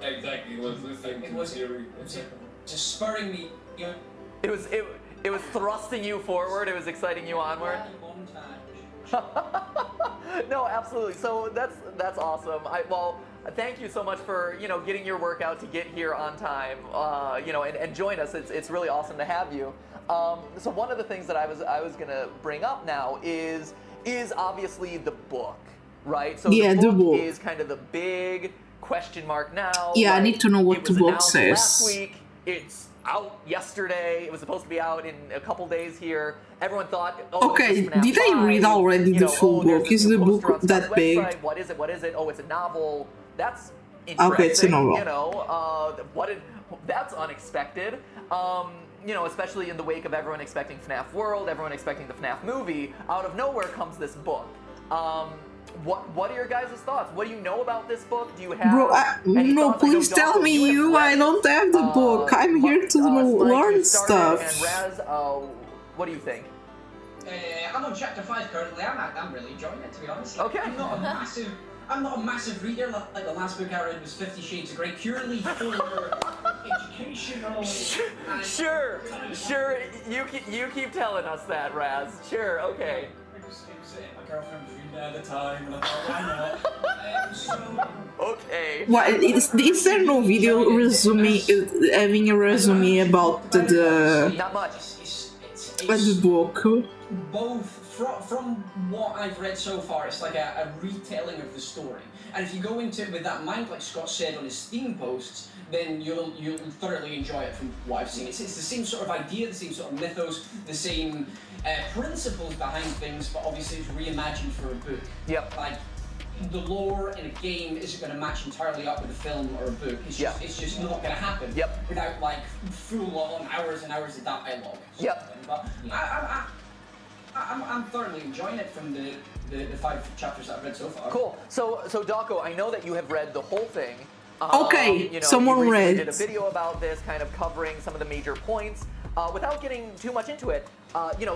Exactly. It was listening to the theory. Just spurring me. You know, It was thrusting you forward. It was exciting you onward. No, absolutely. So that's awesome. Thank you so much for getting your workout to get here on time. And join us. It's really awesome to have you. So one of the things that I was gonna bring up now is obviously the book, right? So yeah, the book is kind of the big question mark now. Yeah, I need to know what it the was book announced says. Last week, it's out yesterday. It was supposed to be out in a couple days here. Everyone thought, okay, did I read already the full book? Is the book that big? What is it? Oh, it's a novel. That's interesting. Okay, it's a novel. That's unexpected. Especially in the wake of everyone expecting FNAF World, everyone expecting the FNAF movie. Out of nowhere comes this book. What are your guys' thoughts? What do you know about this book? Do you have no, please tell me you. I don't have the book. I'm here to learn stuff. And Raz, what do you think? I'm on chapter 5 currently. I'm really enjoying it, to be honest. Okay. I'm not a massive reader. Like the last book I read was 50 Shades of Grey, purely for educational. Sure. You keep telling us that, Raz. Sure. Okay. My girlfriend was reading at the time, and I thought, why not? Okay. What is there no video resume? Having a resume about the not much. The book. Both from what I've read so far, it's like a retelling of the story. And if you go into it with that mind, like Scott said on his Steam posts, then you'll thoroughly enjoy it from what I've seen. It's the same sort of idea, the same sort of mythos, the same principles behind things, but obviously it's reimagined for a book. Yep. Like the lore in a game isn't going to match entirely up with a film or a book. It's just not going to happen. Yep. Without like full-on hours and hours of dialogue. Yep. But I'm thoroughly enjoying it from the 5 chapters that I've read so far. Cool. So Dako, I know that you have read the whole thing. Okay, someone you read. Did a video about this, kind of covering some of the major points. Without getting too much into it,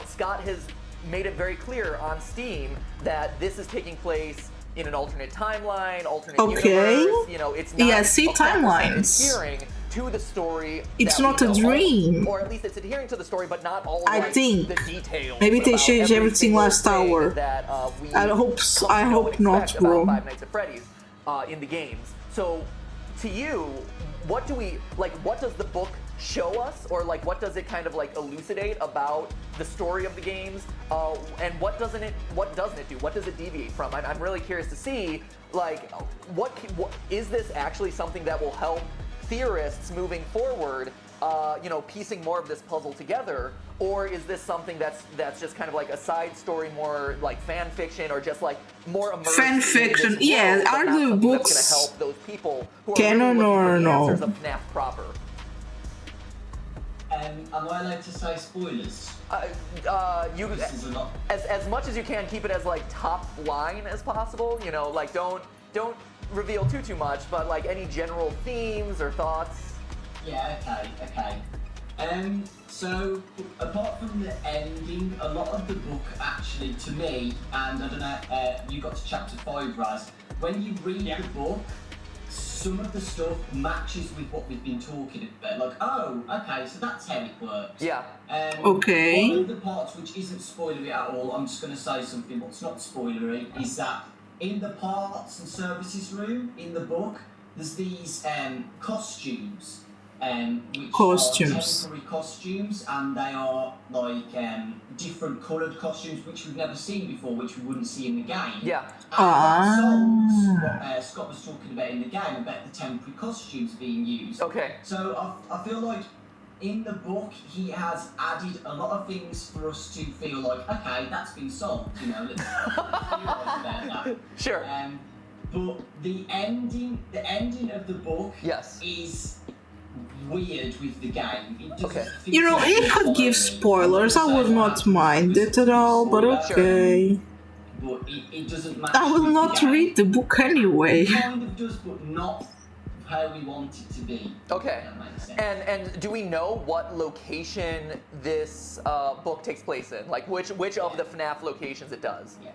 Scott has made it very clear on Steam that this is taking place in an alternate timeline, alternate universe. It's not timelines. adhering to the story. It's not a dream. Or at least it's adhering to the story, but not all I think the details. Maybe they changed everything last hour. That, I hope not, bro. Five Nights at Freddy's in the games. So, to you, what does the book show us, or what does it kind of elucidate about the story of the games, and what doesn't it do? What does it deviate from? I'm really curious to see, what is this actually something that will help theorists moving forward, piecing more of this puzzle together, or is this something that's just kind of like a side story, more like fan fiction, or just more immersive fan fiction? Yeah, are the books that's gonna help those people who are canon really or looking for the no? answers of FNAF proper? Am I allowed to say spoilers? You as much as you can, keep it as top line as possible. Don't reveal too much, but any general themes or thoughts. Yeah. Okay. So apart from the ending, a lot of the book actually, to me, and I don't know, you got to chapter 5, Raz. When you read the book, some of the stuff matches with what we've been talking about. Oh, okay, so that's how it works. Yeah. Okay. One of the parts which isn't spoilery at all, I'm just going to say something what's not spoilery, is that in the parts and services room in the book, there's these costumes. Which are temporary costumes, and they are different coloured costumes which we've never seen before, which we wouldn't see in the game. Yeah. And what Scott was talking about in the game, about the temporary costumes being used. Okay. So I feel like in the book he has added a lot of things for us to feel like, okay, that's been solved, let's realise about that. Sure. But the ending of the book yes. is weird with the game. It could give spoilers. I would not mind it at all, but okay. but it doesn't match. I will with not the game. read the book anyway. It kind of does, but not how we want it to be. Okay. If that makes sense. And do we know what location this book takes place in? Like which of the FNAF locations it does? Yeah.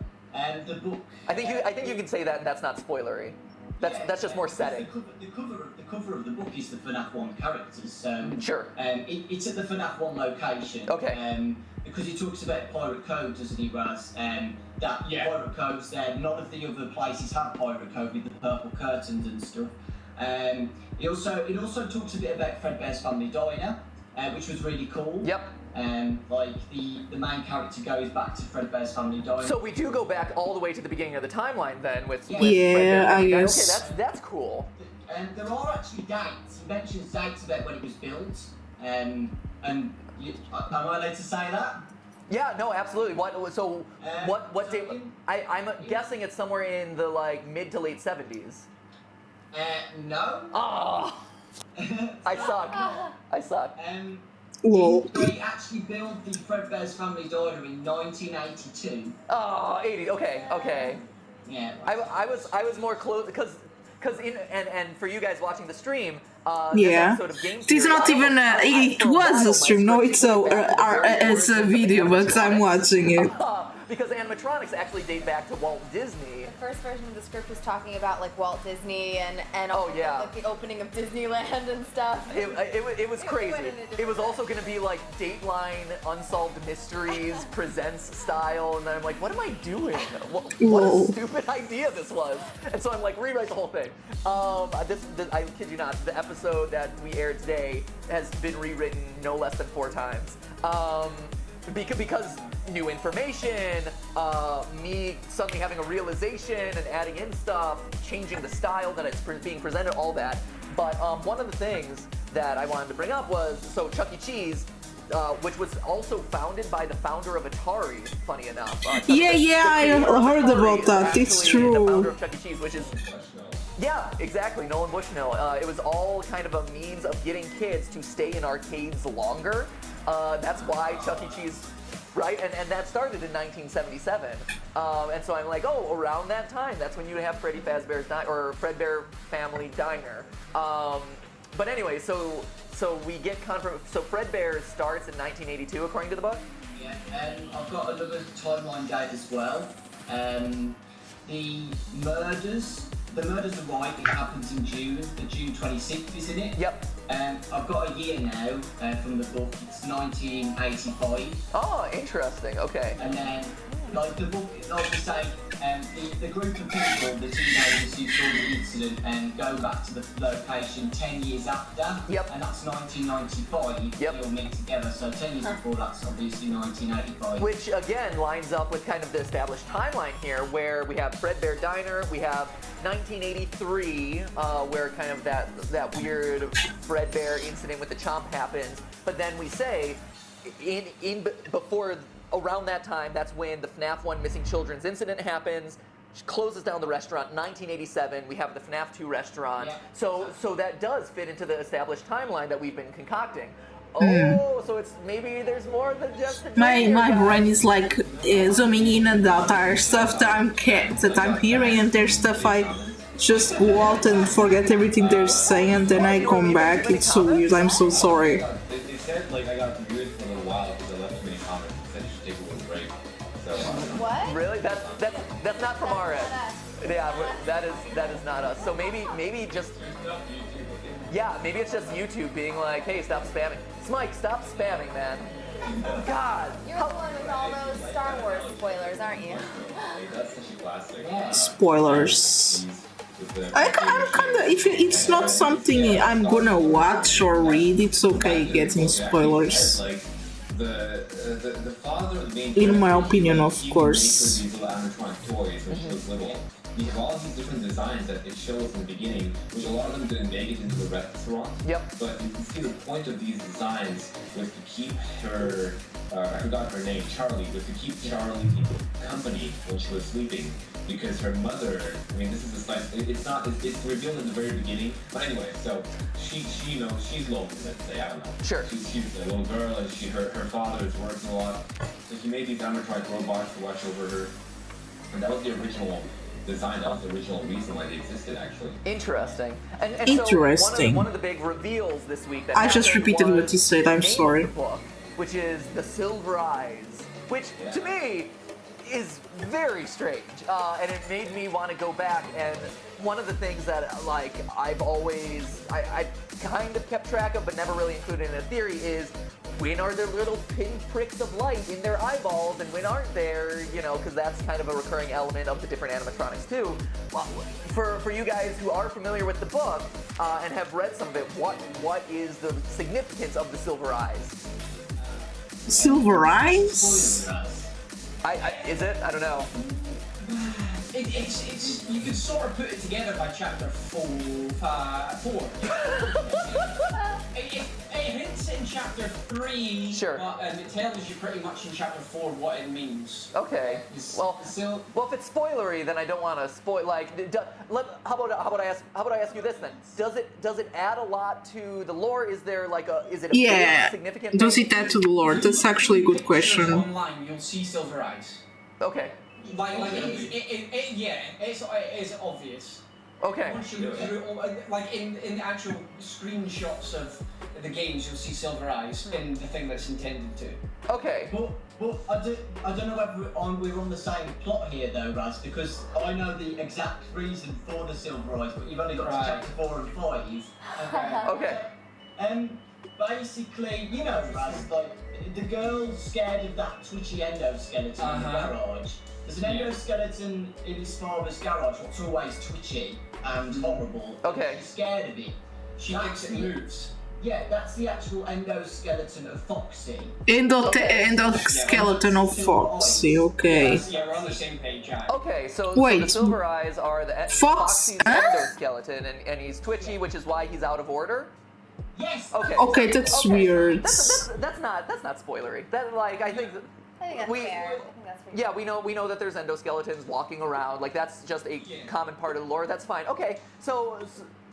The book. I think you can say that, and that's not spoilery. That's just more setting. The cover of the book is the FNAF 1 characters, so sure. It's at the FNAF 1 location. Okay. Because he talks about Pirate Cove, doesn't he, Raz? Pirate Cove's there. None of the other places have Pirate Cove with the purple curtains and stuff. It also talks a bit about Fredbear's Family Diner, which was really cool. Yep. Like the main character goes back to Fredbear's Family Diner. So we do go back all the way to the beginning of the timeline then with Yeah, I guess. Okay, that's cool. And there are actually dates. He mentions dates about when it was built. Am I allowed to say that? Yeah, no, absolutely. What date? I'm guessing it's somewhere in the mid to late 70s. No. Oh, I suck. They actually built the Fredbear's Family Diner in 1982. Oh, 80. Okay. Yeah. I was more close because and for you guys watching the stream, Yeah, this episode of Game it's Theory, not even it was a stream. No, it's a video, but I'm watching it. Because animatronics actually date back to Walt Disney. The first version of the script was talking about Walt Disney and the opening of Disneyland and stuff. It was crazy. It was also going to be Dateline Unsolved Mysteries presents style, and then I'm like, what am I doing? What a stupid idea this was. And so I'm like, rewrite the whole thing. This I kid you not, the episode that we aired today has been rewritten no less than 4 times. Because new information, me suddenly having a realization and adding in stuff, changing the style that it's being presented, all that. But one of the things that I wanted to bring up was, so Chuck E. Cheese, which was also founded by the founder of Atari, funny enough. I heard about that. It's true. The founder of Chuck E. Cheese, which is... Yeah, exactly, Nolan Bushnell. It was all kind of a means of getting kids to stay in arcades longer. That's why Chuck E. Cheese, right? And that started in 1977. And so I'm like, around that time, that's when you have Freddy Fazbear's or Fredbear Family Diner. But anyway, so we get so Fredbear starts in 1982, according to the book. Yeah, and I've got another timeline date as well. The murders are right, it happens in June, the June 26th, isn't it? Yep. I've got a year now from the book, it's 1985. Oh, interesting, okay. And then, the book, like you say, the group of people, the teenagers who saw the incident, go back to the location 10 years after. Yep. And that's 1995, they all meet together, so 10 years before that's obviously 1985. Which, again, lines up with kind of the established timeline here, where we have Fredbear Diner, we have 1983, where kind of that weird Fredbear incident with the chomp happens, but then we say, before around that time, that's when the FNAF 1 missing children's incident happens, closes down the restaurant. 1987, we have the FNAF 2 restaurant. Yeah. So that does fit into the established timeline that we've been concocting. So it's maybe there's more than just a my brain is zooming in and out. There's stuff that I'm hearing, and there's stuff I just go out and forget everything they're saying, and then I come back. It's so weird. I'm so sorry. They said I got confused for a little while because I left too many comments and said you should take a little break. So what? Really? That's not from our end. Yeah, that is not us. So maybe just maybe it's just YouTube being like, hey, stop spamming. Smike, stop spamming, man. God. You're the one with all those Star Wars spoilers, aren't you? That's such a classic. Spoilers. I'm kind of, if it's not something I'm gonna watch or read, it's okay getting spoilers. The father of the main in my opinion, of course. These little animatronic toys when she was little. You have all these different designs that it shows in the beginning, which a lot of them didn't make it into the restaurant. Yep. But you can see the point of these designs was to keep her, I forgot her name, Charlie, was to keep Charlie company when she was sleeping. Because her mother, I mean, this is a slice, it's revealed in the very beginning. But anyway, so she knows, she's lonely, let's say, I don't know. Sure. She's a little girl and her father is working a lot. So she made these animatronic robots to watch over her. And that was the original design. That was the original reason why they existed, actually. Interesting. And Interesting. So one of the big reveals this week that I just happened repeated what was you said, I'm the name sorry. of the book, which is The Silver Eyes, which to me is very strange, and it made me want to go back. And one of the things that like I've always I kind of kept track of but never really included in a theory is when are there little pinpricks of light in their eyeballs and when aren't there, you know, because that's kind of a recurring element of the different animatronics too. Well, for you guys who are familiar with the book and have read some of it, what is the significance of the silver eyes? Silver eyes? Is it? I don't know. It's you could sort of put it together by chapter 4. It hints in chapter 3, sure, but it tells you pretty much in chapter 4 what it means. Okay. Well, if it's spoilery, then I don't want to spoil. Like, how about I ask you this then? Does it add a lot to the lore? Is there like is it a big, significant? Does it add to the lore? That's actually a good question. Online, you'll see silver eyes. Okay. It's obvious. Okay. Once you look through, like in the actual screenshots of the games, you'll see silver eyes in the thing that's intended to. Okay. But I don't know whether we're on the same plot here though, Raz, because I know the exact reason for the silver eyes, but you've only got to chapter 4 and 5. Okay. Basically, you know, Raz, like the girl's scared of that twitchy endoskeleton in the garage. There's an endoskeleton in his father's garage that's always twitchy and horrible. Okay. She's scared of it. She thinks it moves. Yeah, that's the actual endoskeleton of Foxy. Endoskeleton of Foxy, okay. Yeah, we're on the same page, yeah. Okay, so wait, the silver eyes are the Foxy's endoskeleton, and he's twitchy, which is why he's out of order. Yes. Okay, that's weird. That's not spoilery. That like I think that's fair. Yeah, we know that there's endoskeletons walking around. Like that's just a common part of the lore. That's fine. Okay, so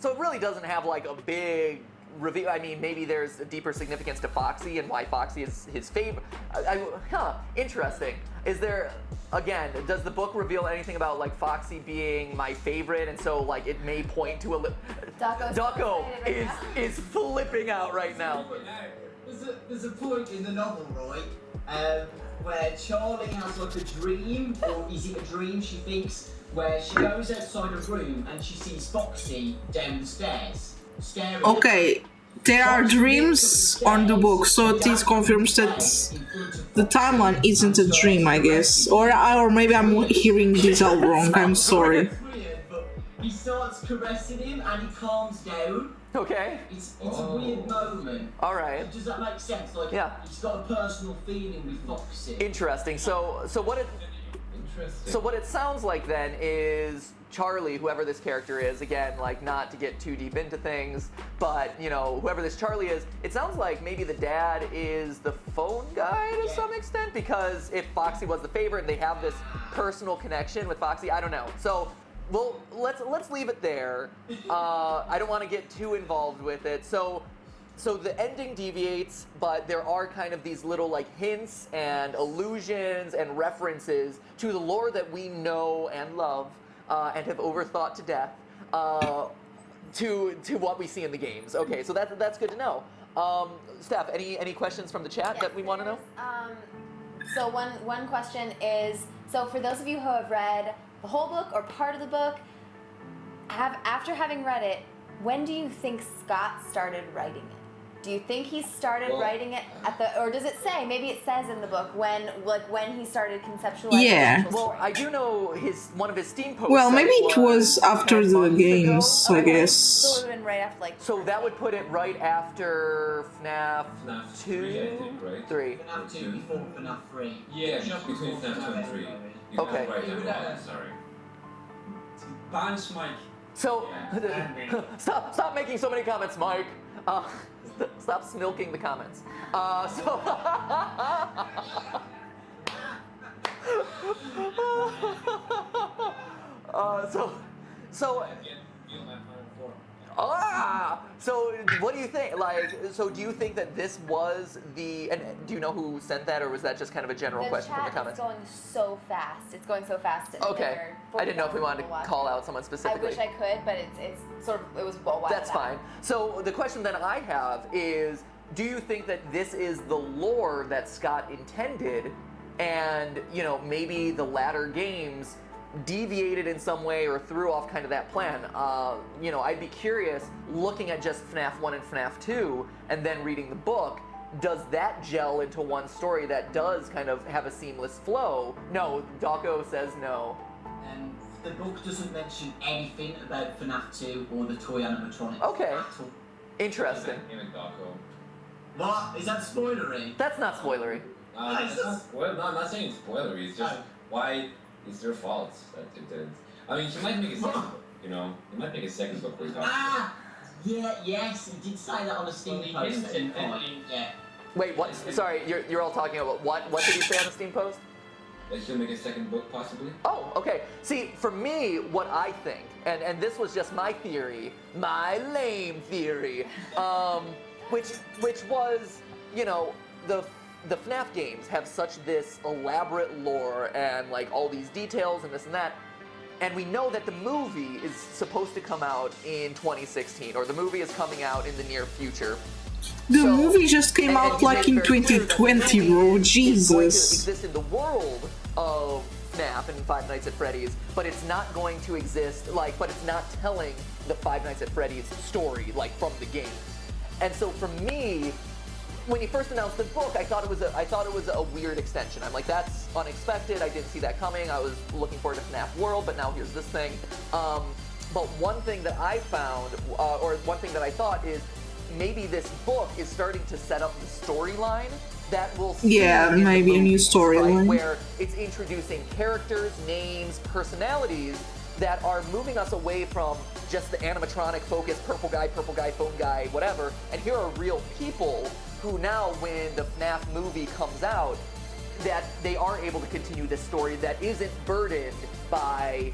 it really doesn't have like a big reveal. I mean, maybe there's a deeper significance to Foxy and why Foxy is his favorite. Interesting. Is there, again, does the book reveal anything about like Foxy being my favorite, and so like it may point to a Ducko is flipping out right now. There's a point in the novel, right, where Charlie has like a dream, or is it a dream she thinks, where she goes outside a room and she sees Foxy down the stairs, staring. Okay, there are dreams on the book, so this confirms that the timeline isn't a dream, I guess. Or maybe I'm hearing this all wrong, I'm sorry. He starts caressing him and he calms down. Okay. It's a weird moment. All right. Does that make sense? Like, he's got a personal feeling with Foxy. Interesting. So what it sounds like then is Charlie, whoever this character is, again, like not to get too deep into things, but you know, whoever this Charlie is, it sounds like maybe the dad is the phone guy to some extent, because if Foxy was the favorite and they have this personal connection with Foxy, I don't know. So. Well, let's leave it there. I don't want to get too involved with it. So the ending deviates, but there are kind of these little like hints and allusions and references to the lore that we know and love and have overthought to death to what we see in the games. Okay, so that's good to know. Steph, any questions from the chat that we want to know? So one question is, so for those of you who have read the whole book or part of the book, after having read it, when do you think Scott started writing it? Do you think he started writing it or does it say, maybe it says in the book when he started conceptualizing? Yeah. Well, I do know one of his Steam posts. Well, maybe it was after the games, I guess. So it would have been right after So that would put it right after FNAF 2? 3, I think, right? 3. FNAF 2 before FNAF 3. Yeah, just between FNAF 2 and 3. Okay. Right, sorry. Bounce Mike. So, stop making so many comments, Mike. Stop smilking the comments. So what do you think? Like, so do you think that this was the? And do you know who sent that, or was that just kind of a general question from the chat is comments? going so fast. It's going so fast. Okay. I didn't know if we wanted to call out someone specifically. I wish I could, but it's sort of, it was a while. That's fine. So the question that I have is, do you think that this is the lore that Scott intended, and maybe the latter games deviated in some way or threw off kind of that plan? I'd be curious, looking at just FNAF 1 and FNAF 2 and then reading the book, does that gel into one story that does kind of have a seamless flow? No, Dawko says no. The book doesn't mention anything about FNAF 2 or the toy animatronics. Okay. Interesting. What? Is that spoilery? That's not spoilery. It's not spoiler. No, I'm not saying it's spoilery. It's just why it's their fault that it didn't. I mean, she might make a second book. He might make a second book where he talks. Yes, he did say that on a Steam post. Yeah. Wait, what? Sorry, you're all talking about what? What did he say on the Steam post? That she'll make a second book, possibly? Oh, okay. See, for me, what I think, and this was just my theory, my lame theory, which was, the FNAF games have such this elaborate lore and like all these details and this and that, and we know that the movie is supposed to come out in 2016, or the movie is coming out in the near future. The movie just came out like in 2020, bro. Jesus. It's going to exist in the world of FNAF and Five Nights at Freddy's, but it's not going to exist but it's not telling the Five Nights at Freddy's story from the game. And so for me, when he first announced the book, I thought it was a weird extension. I'm like, that's unexpected. I didn't see that coming. I was looking forward to FNAF World, but now here's this thing. But one thing that I found, or one thing that I thought is, maybe this book is starting to set up the storyline that will see maybe a new storyline, where it's introducing characters, names, personalities that are moving us away from just the animatronic focus, purple guy, phone guy, whatever, and here are real people who now, when the FNAF movie comes out, that they are able to continue this story that isn't burdened by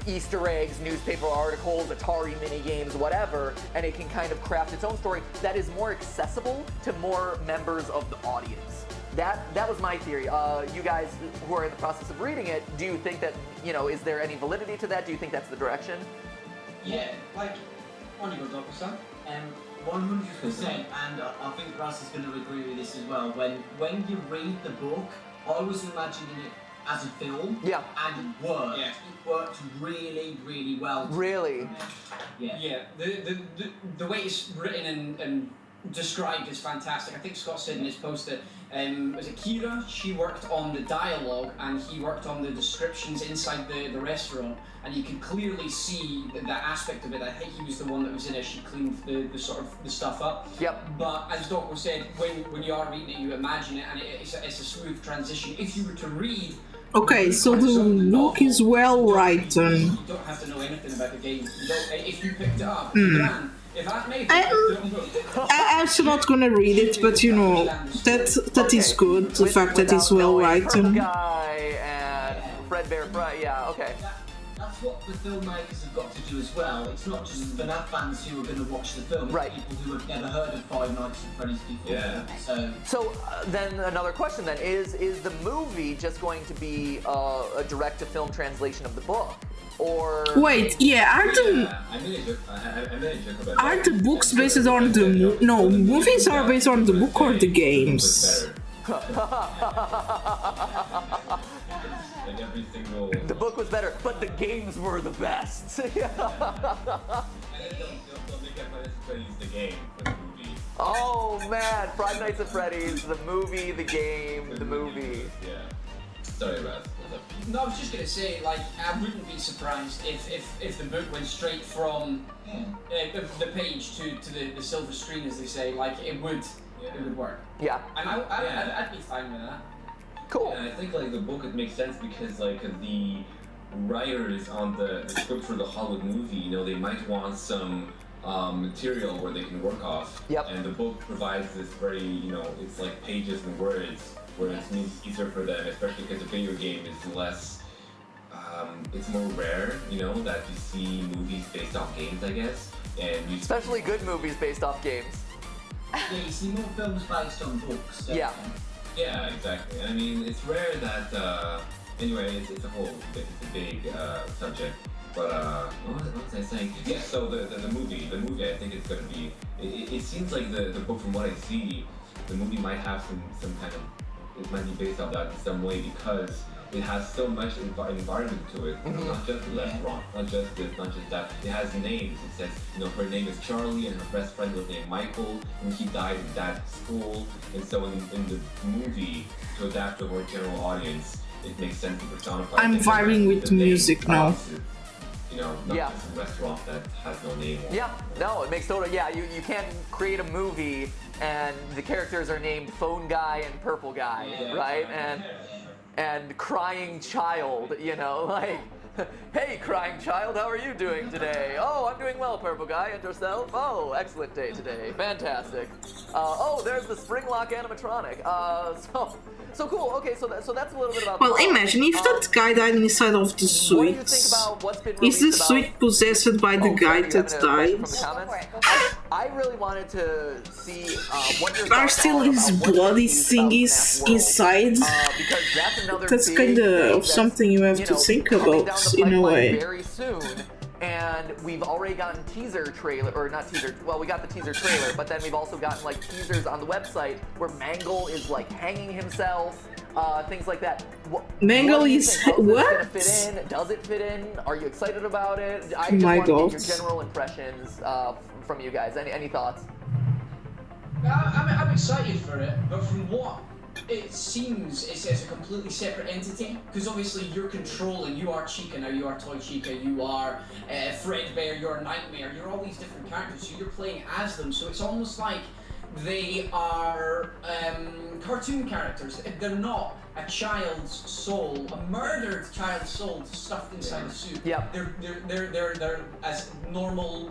Easter eggs, newspaper articles, Atari mini games, whatever, and it can kind of craft its own story that is more accessible to more members of the audience. That was my theory. You guys who are in the process of reading it, do you think that, is there any validity to that? Do you think that's the direction? Yeah, on your dog, son. 100%, and I think Russ is going to agree with this as well. When you read the book, I was imagining it as a film. Yeah. And it worked. Yeah. It worked really, really well. Really? Yeah. Yeah. The way it's written and described is fantastic. I think Scott said in his post that was it Kira? She worked on the dialogue and he worked on the descriptions inside the restaurant, and you can clearly see that aspect of it. I think he was the one that was in it. She cleaned the sort of the stuff up. Yep. But as Dawko said, when you are reading it, you imagine it, and it's a smooth transition. If you were to read. Okay, so the book is well written. You don't have to know anything about the game. If you picked it up, you can. I'm actually not gonna read it, but that is good. The fact that it's well written. Guy and Fredbear, yeah, okay. That's what the filmmakers have got to do as well. It's not just FNAF fans who are going to watch the film. It's people who have never heard of Five Nights at Freddy's before. Yeah. So then another question then is the movie just going to be a direct-to-film translation of the book? Or wait, are the books based on the movies are based on the book or the games? The book was better, but the games were the best. Oh man, Five Nights at Freddy's, the movie, the game, the movie. Yeah. Sorry, Raz. No, I was just gonna say, I wouldn't be surprised if the book went straight from the page to the silver screen, as they say. It would work. Yeah. And I'd be fine with that. Cool. And I think the book it makes sense because the writers on the script for the Hollywood movie, they might want some material where they can work off. Yep. And the book provides this very, it's like pages and words, where it's easier for them, especially because the video game is less, it's more rare, that you see movies based off games, I guess. and you Especially good movies based off games. Yeah, you see more films based on books. Yeah. Yeah, exactly. I mean, it's rare that. Anyway, it's a whole, it's a big subject. But what was I saying? Yeah. So the movie, I think it's gonna be. It seems like the book, from what I see, the movie might have some kind of. It might be based off that in some way because it has so much environment to it. Mm-hmm. Not just the restaurant, not just this, not just that. It has names. It says, her name is Charlie and her best friend was named Michael, and he died in that school. And so in the movie, to adapt to a more general audience, it makes sense to personify. I'm vibing with music now. Not just a restaurant that has no name. Yeah, no, it makes total. Yeah, you can't create a movie and the characters are named Phone Guy and Purple Guy, right? And Crying Child, like, hey, Crying Child, how are you doing today? Oh, I'm doing well, Purple Guy, and yourself? Oh, excellent day today, fantastic. Oh, there's the Springlock animatronic. So cool. Okay, so that's a little bit about. Well, imagine if that guy died inside of the suite. Is the suite possessed by the guy that died? I really wanted to see what your Are still his bloody thingies inside? Because that's another. That's kind of something you have to think about in a way. Very soon. And we've already gotten teaser trailer, or not teaser, well, we got the teaser trailer, but then we've also gotten like teasers on the website where Mangle is like hanging himself, things like that. Mangle is what? Does it fit in? Are you excited about it? I just want to get your general impressions from you guys. Any thoughts? I'm excited for it, but from what it seems, it's a completely separate entity, because obviously you're controlling, you are Chica now, you are Toy Chica, you are Fredbear, you're Nightmare, you're all these different characters, so you're playing as them, so it's almost like they are cartoon characters. They're not a child's soul, a murdered child's soul stuffed inside a suit. Yeah. They're as normal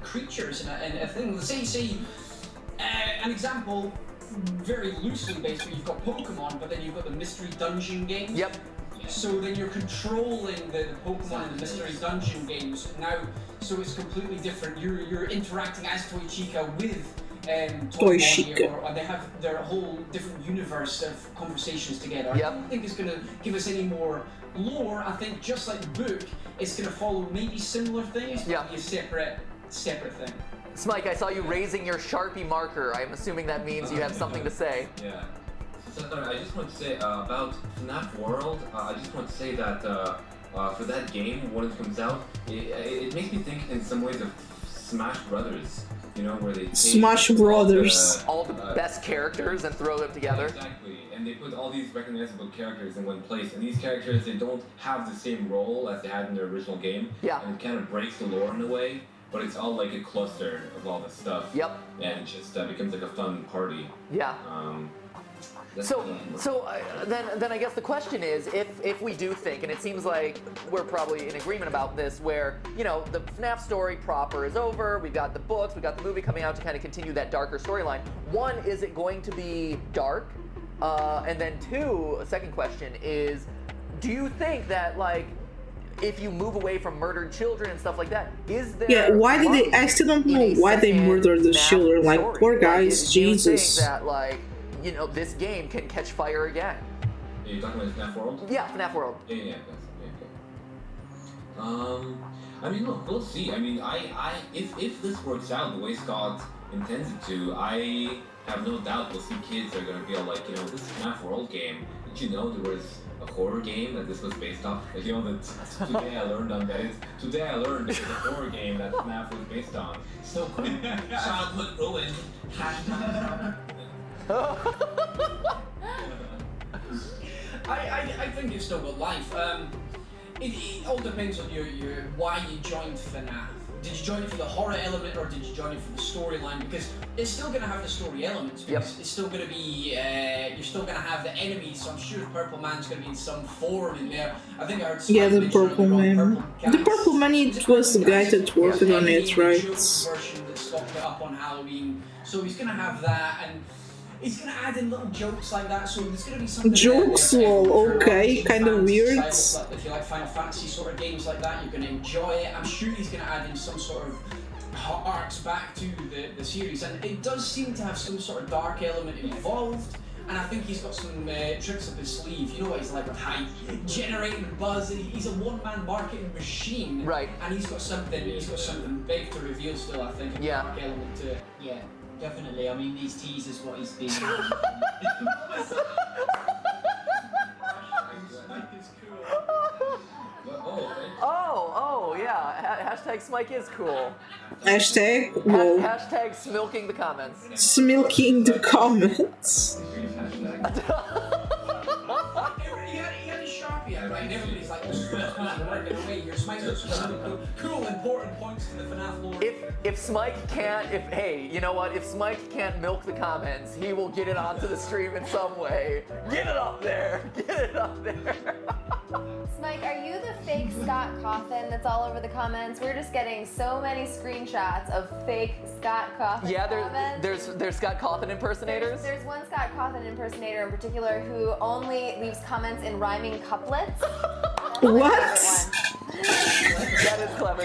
creatures and a thing. Say an example, very loosely based, where you've got Pokemon, but then you've got the Mystery Dungeon games. Yep. So then you're controlling the Pokemon in the Mystery Dungeon games now, so it's completely different. You're interacting as Toy Chica with Toy Chica, and they have their whole different universe of conversations together. I don't think it's going to give us any more lore. I think just like the book, it's going to follow maybe similar things, but be a separate thing. Smike, I saw you raising your Sharpie marker. I'm assuming that means you have something to say. Yeah. So I just want to say about FNAF World. I just want to say that for that game, when it comes out, it makes me think in some ways of Smash Brothers. Where they take Smash Brothers, all the best characters and throw them together. Exactly, and they put all these recognizable characters in one place, and these characters, they don't have the same role as they had in their original game. Yeah. And it kind of breaks the lore in a way. But it's all like a cluster of all this stuff. Yep. And it just becomes like a fun party. Yeah. Then I guess the question is, if we do think, and it seems like we're probably in agreement about this, where the FNAF story proper is over, we've got the books, we've got the movie coming out to kind of continue that darker storyline. One, is it going to be dark? And then two, a second question is, do you think that if you move away from murdered children and stuff like that, is there? Yeah, why did they? I still don't know why they murdered the children. Like, poor guys, Jesus. Do you think that this game can catch fire again? Are you talking about FNAF World? Yeah, FNAF World. Yeah. I mean, look, we'll see. I mean, if this works out the way Scott intends it to, I have no doubt we'll see kids that are gonna be all like, this FNAF World game. Did you know there was a horror game that this was based off? Like, that today I learned on Reddit. Today I learned there's a horror game that FNAF was based on. So cool. Childhood ruined. I think it's still got life. It all depends on your why you joined FNAF. Did you join it for the horror element, or did you join it for the storyline? Because it's still going to have the story elements. Because it's still going to be, you're still going to have the enemies. So I'm sure the Purple Man's going to be in some form in there. I think I heard. Yeah, the Purple Man. The Purple Man, it was the guy that worked on it, right? Version that Scott put up on Halloween. So he's going to have that, and he's going to add in little jokes like that. So there's going to be something. Jokes, well, okay, kind of weird. If you like Final Fantasy sort of games like that, you're going to enjoy it. I'm sure he's going to add in some sort of harks back to the series, and it does seem to have some sort of dark element involved. And I think he's got some tricks up his sleeve. You know what he's like with hype, generating buzz. He's a one-man marketing machine. Right. And he's got something big to reveal still. I think. A dark element to it. Yeah, definitely. I mean, these teasers, what he's been. Oh, yeah. Hashtag Smike is cool. Hashtag, whoa. Hashtag smilking the comments. Smilking the comments. He had his Sharpie out, right? And everybody's like, this is working away. Your Smike's got some really cool, important points to the FNAF lore. If Smike can't, hey, you know what? If Smike can't milk the comments, he will get it onto the stream in some way. Get it up there. Get it up there. Smike, are you the fake Scott Cawthon that's all over the comments? We're just getting so many screenshots of fake Scott Cawthon comments. There's Scott Cawthon impersonators. There's one Scott Cawthon impersonator in particular who only leaves comments in rhyming couplets. What? That is clever.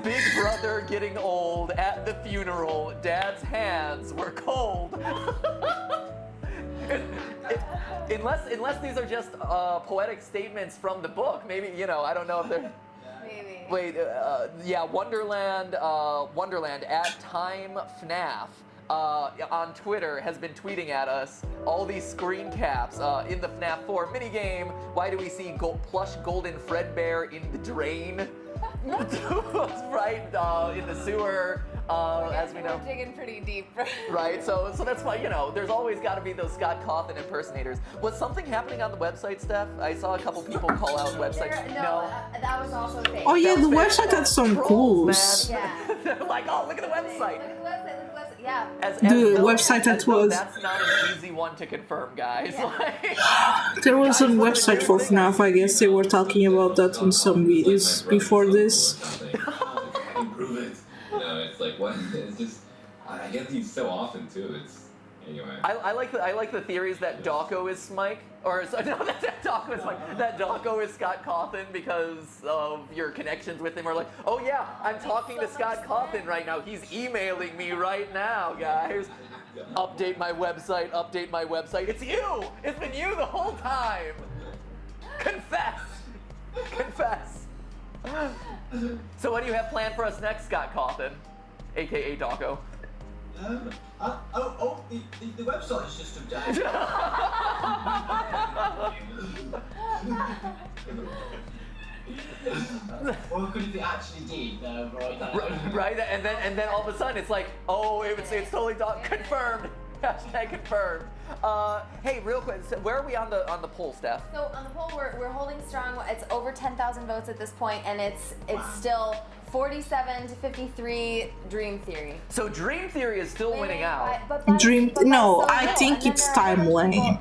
Big brother getting old at the funeral. Dad's hands were cold. Unless these are just poetic statements from the book, maybe, I don't know if they're. Maybe. Wait, yeah, Wonderland at Time FNAF on Twitter has been tweeting at us all these screen caps in the FNAF 4 minigame. Why do we see plush golden Fredbear in the drain? Right, in the sewer. As we know, we're digging pretty deep. Right, so that's why, there's always got to be those Scott Cawthon impersonators. Was something happening on the website, Steph? I saw a couple people call out websites. No, that was also fake. Oh yeah, the website had some clues. Yeah. They're like, oh, look at the website. Yeah. The website that was. That's not an easy one to confirm, guys. There was a website for FNAF. I guess they were talking about that in some videos before this. Improve it. No, it's like what? It's just I get these so often too. It's anyway. I like the theories that Dawko is Smike, or no, that Dawko is Smike. That Dawko is Scott Cawthon because of your connections with him. Or like, oh yeah, I'm talking to Scott Cawthon right now. He's emailing me right now, guys. Update my website. Update my website. It's you. It's been you the whole time. Confess. Confess. So what do you have planned for us next, Scott Cawthon, aka Dawko? The website is just updated. Or could it actually did though, right now? Right, and then all of a sudden it's like, oh, it's totally confirmed. Hashtag confirmed. Hey, real quick, so where are we on the poll, Steph? So on the poll, we're holding strong. It's over 10,000 votes at this point, and it's still 47 to 53 Dream Theory. So Dream Theory is still winning out. I think it's Timeline.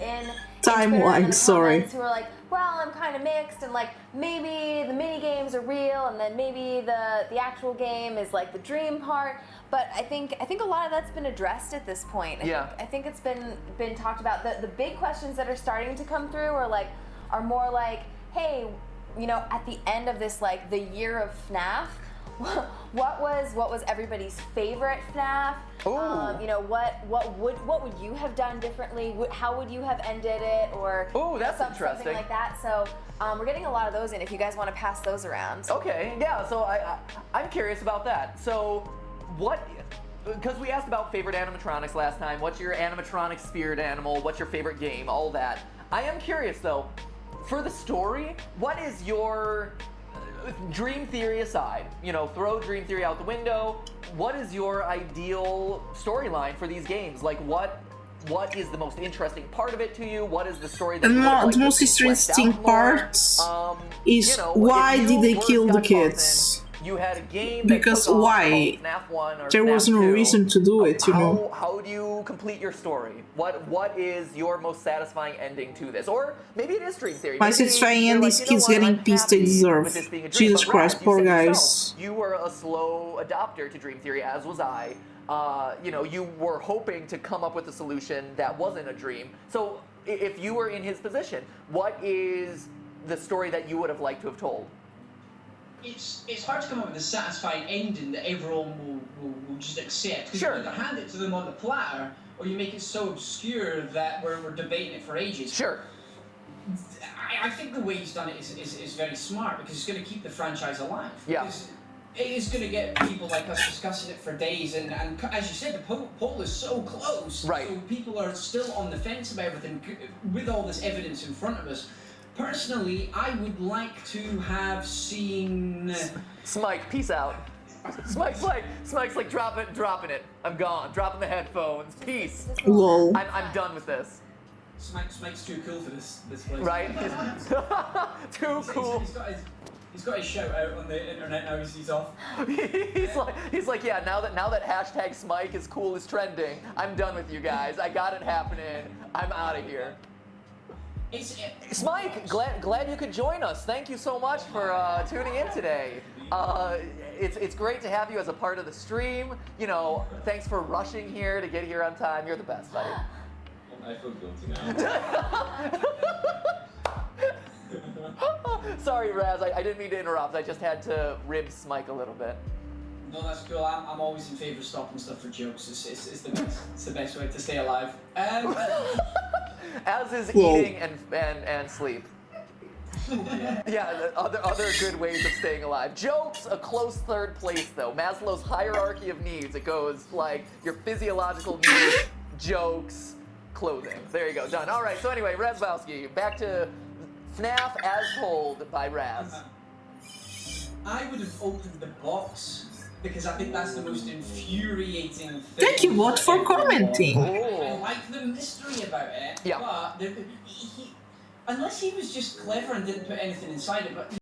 Timeline, sorry. Who are like, well, I'm kind of mixed, and like maybe the mini games are real, and then maybe the actual game is like the dream part. But I think a lot of that's been addressed at this point. I think it's been talked about. The big questions that are starting to come through are more like, hey, at the end of this like the year of FNAF, what was everybody's favorite FNAF? What would you have done differently? How would you have ended it? Or something like that. So we're getting a lot of those in. If you guys want to pass those around. Okay, yeah. So I'm curious about that. So because we asked about favorite animatronics last time. What's your animatronic spirit animal? What's your favorite game? All that. I am curious though. For the story, what is your Dream Theory aside, throw Dream Theory out the window. What is your ideal storyline for these games? Like, what is the most interesting part of it to you? What is the story that the most interesting part is why did they kill the kids? You had a game because why? FNAF 1 or there FNAF was no 2. reason to do it, How do you complete your story? What is your most satisfying ending to this? Or maybe it is Dream Theory. My satisfying end is kids getting peace they deserve. Jesus Christ, poor guys. You were a slow adopter to Dream Theory, as was I. You were hoping to come up with a solution that wasn't a dream. So if you were in his position, what is the story that you would have liked to have told? it's hard to come up with a satisfying ending that everyone will just accept. Because Sure. you either hand it to them on the platter, or you make it so obscure that we're debating it for ages. Sure. I think the way he's done it is very smart, because it's going to keep the franchise alive. Yeah. Because it is going to get people like us discussing it for days, and as you said, the poll is so close. Right. So people are still on the fence about everything with all this evidence in front of us. Personally, I would like to have seen... Smike, peace out. Smike's like dropping it. I'm gone. Dropping the headphones. Peace. Lol. I'm done with this. Smike's too cool for this place. Right? Too cool. He's got his shout out on the internet now. He's off. he's like, yeah. Now that hashtag Smike is cool is trending, I'm done with you guys. I got it happening. I'm out of here. Smike, glad you could join us. Thank you so much for tuning in today. It's great to have you as a part of the stream. You know, thanks for rushing here to get here on time. You're the best, buddy. I feel guilty now. Sorry, Raz. I didn't mean to interrupt. I just had to rib Smike a little bit. No, that's cool. I'm always in favour of stopping stuff for jokes. It's the best. It's the best way to stay alive. As is eating and sleep. Yeah, other good ways of staying alive. Jokes, a close third place though. Maslow's hierarchy of needs. It goes like your physiological needs, jokes, clothing. There you go, done. All right. So anyway, Razbowski, back to FNAF as told by Raz. I would have opened the box, because I think that's the most infuriating thing. Thank you, Bot, for commenting. I like the mystery about it, but unless he was just clever and didn't put anything inside it, but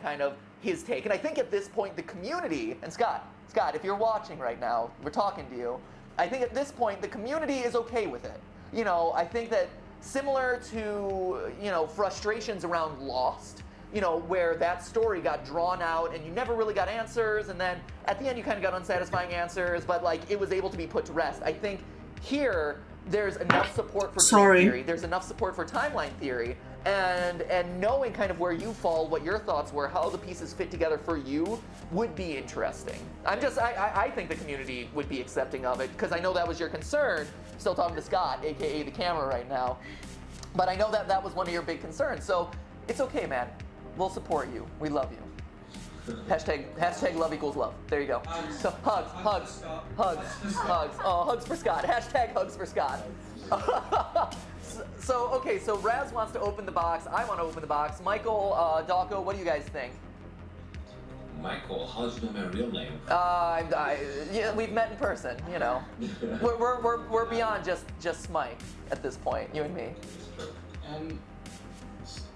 Kind of his take. And I think at this point the community, and Scott, if you're watching right now, we're talking to you, I think at this point the community is okay with it. You know, I think that similar to, you know, frustrations around Lost, you know, where that story got drawn out and you never really got answers, and then at the end you kind of got unsatisfying answers, but like it was able to be put to rest. I think here there's enough support for game theory, there's enough support for timeline theory, and knowing kind of where you fall, what your thoughts were, how the pieces fit together for you would be interesting. I think the community would be accepting of it because I know that was your concern. Still talking to Scott, aka the camera right now, but I know that was one of your big concerns. So it's okay, man. We'll support you. We love you. Hashtag love equals love. There you go. So hugs. Oh, hugs for Scott. Hashtag hugs for Scott. So okay, so Raz wants to open the box. I want to open the box. Michael, Dawko, what do you guys think? Michael, how did you know my real name? Yeah, we've met in person. You know, we're beyond just Smike at this point. You and me.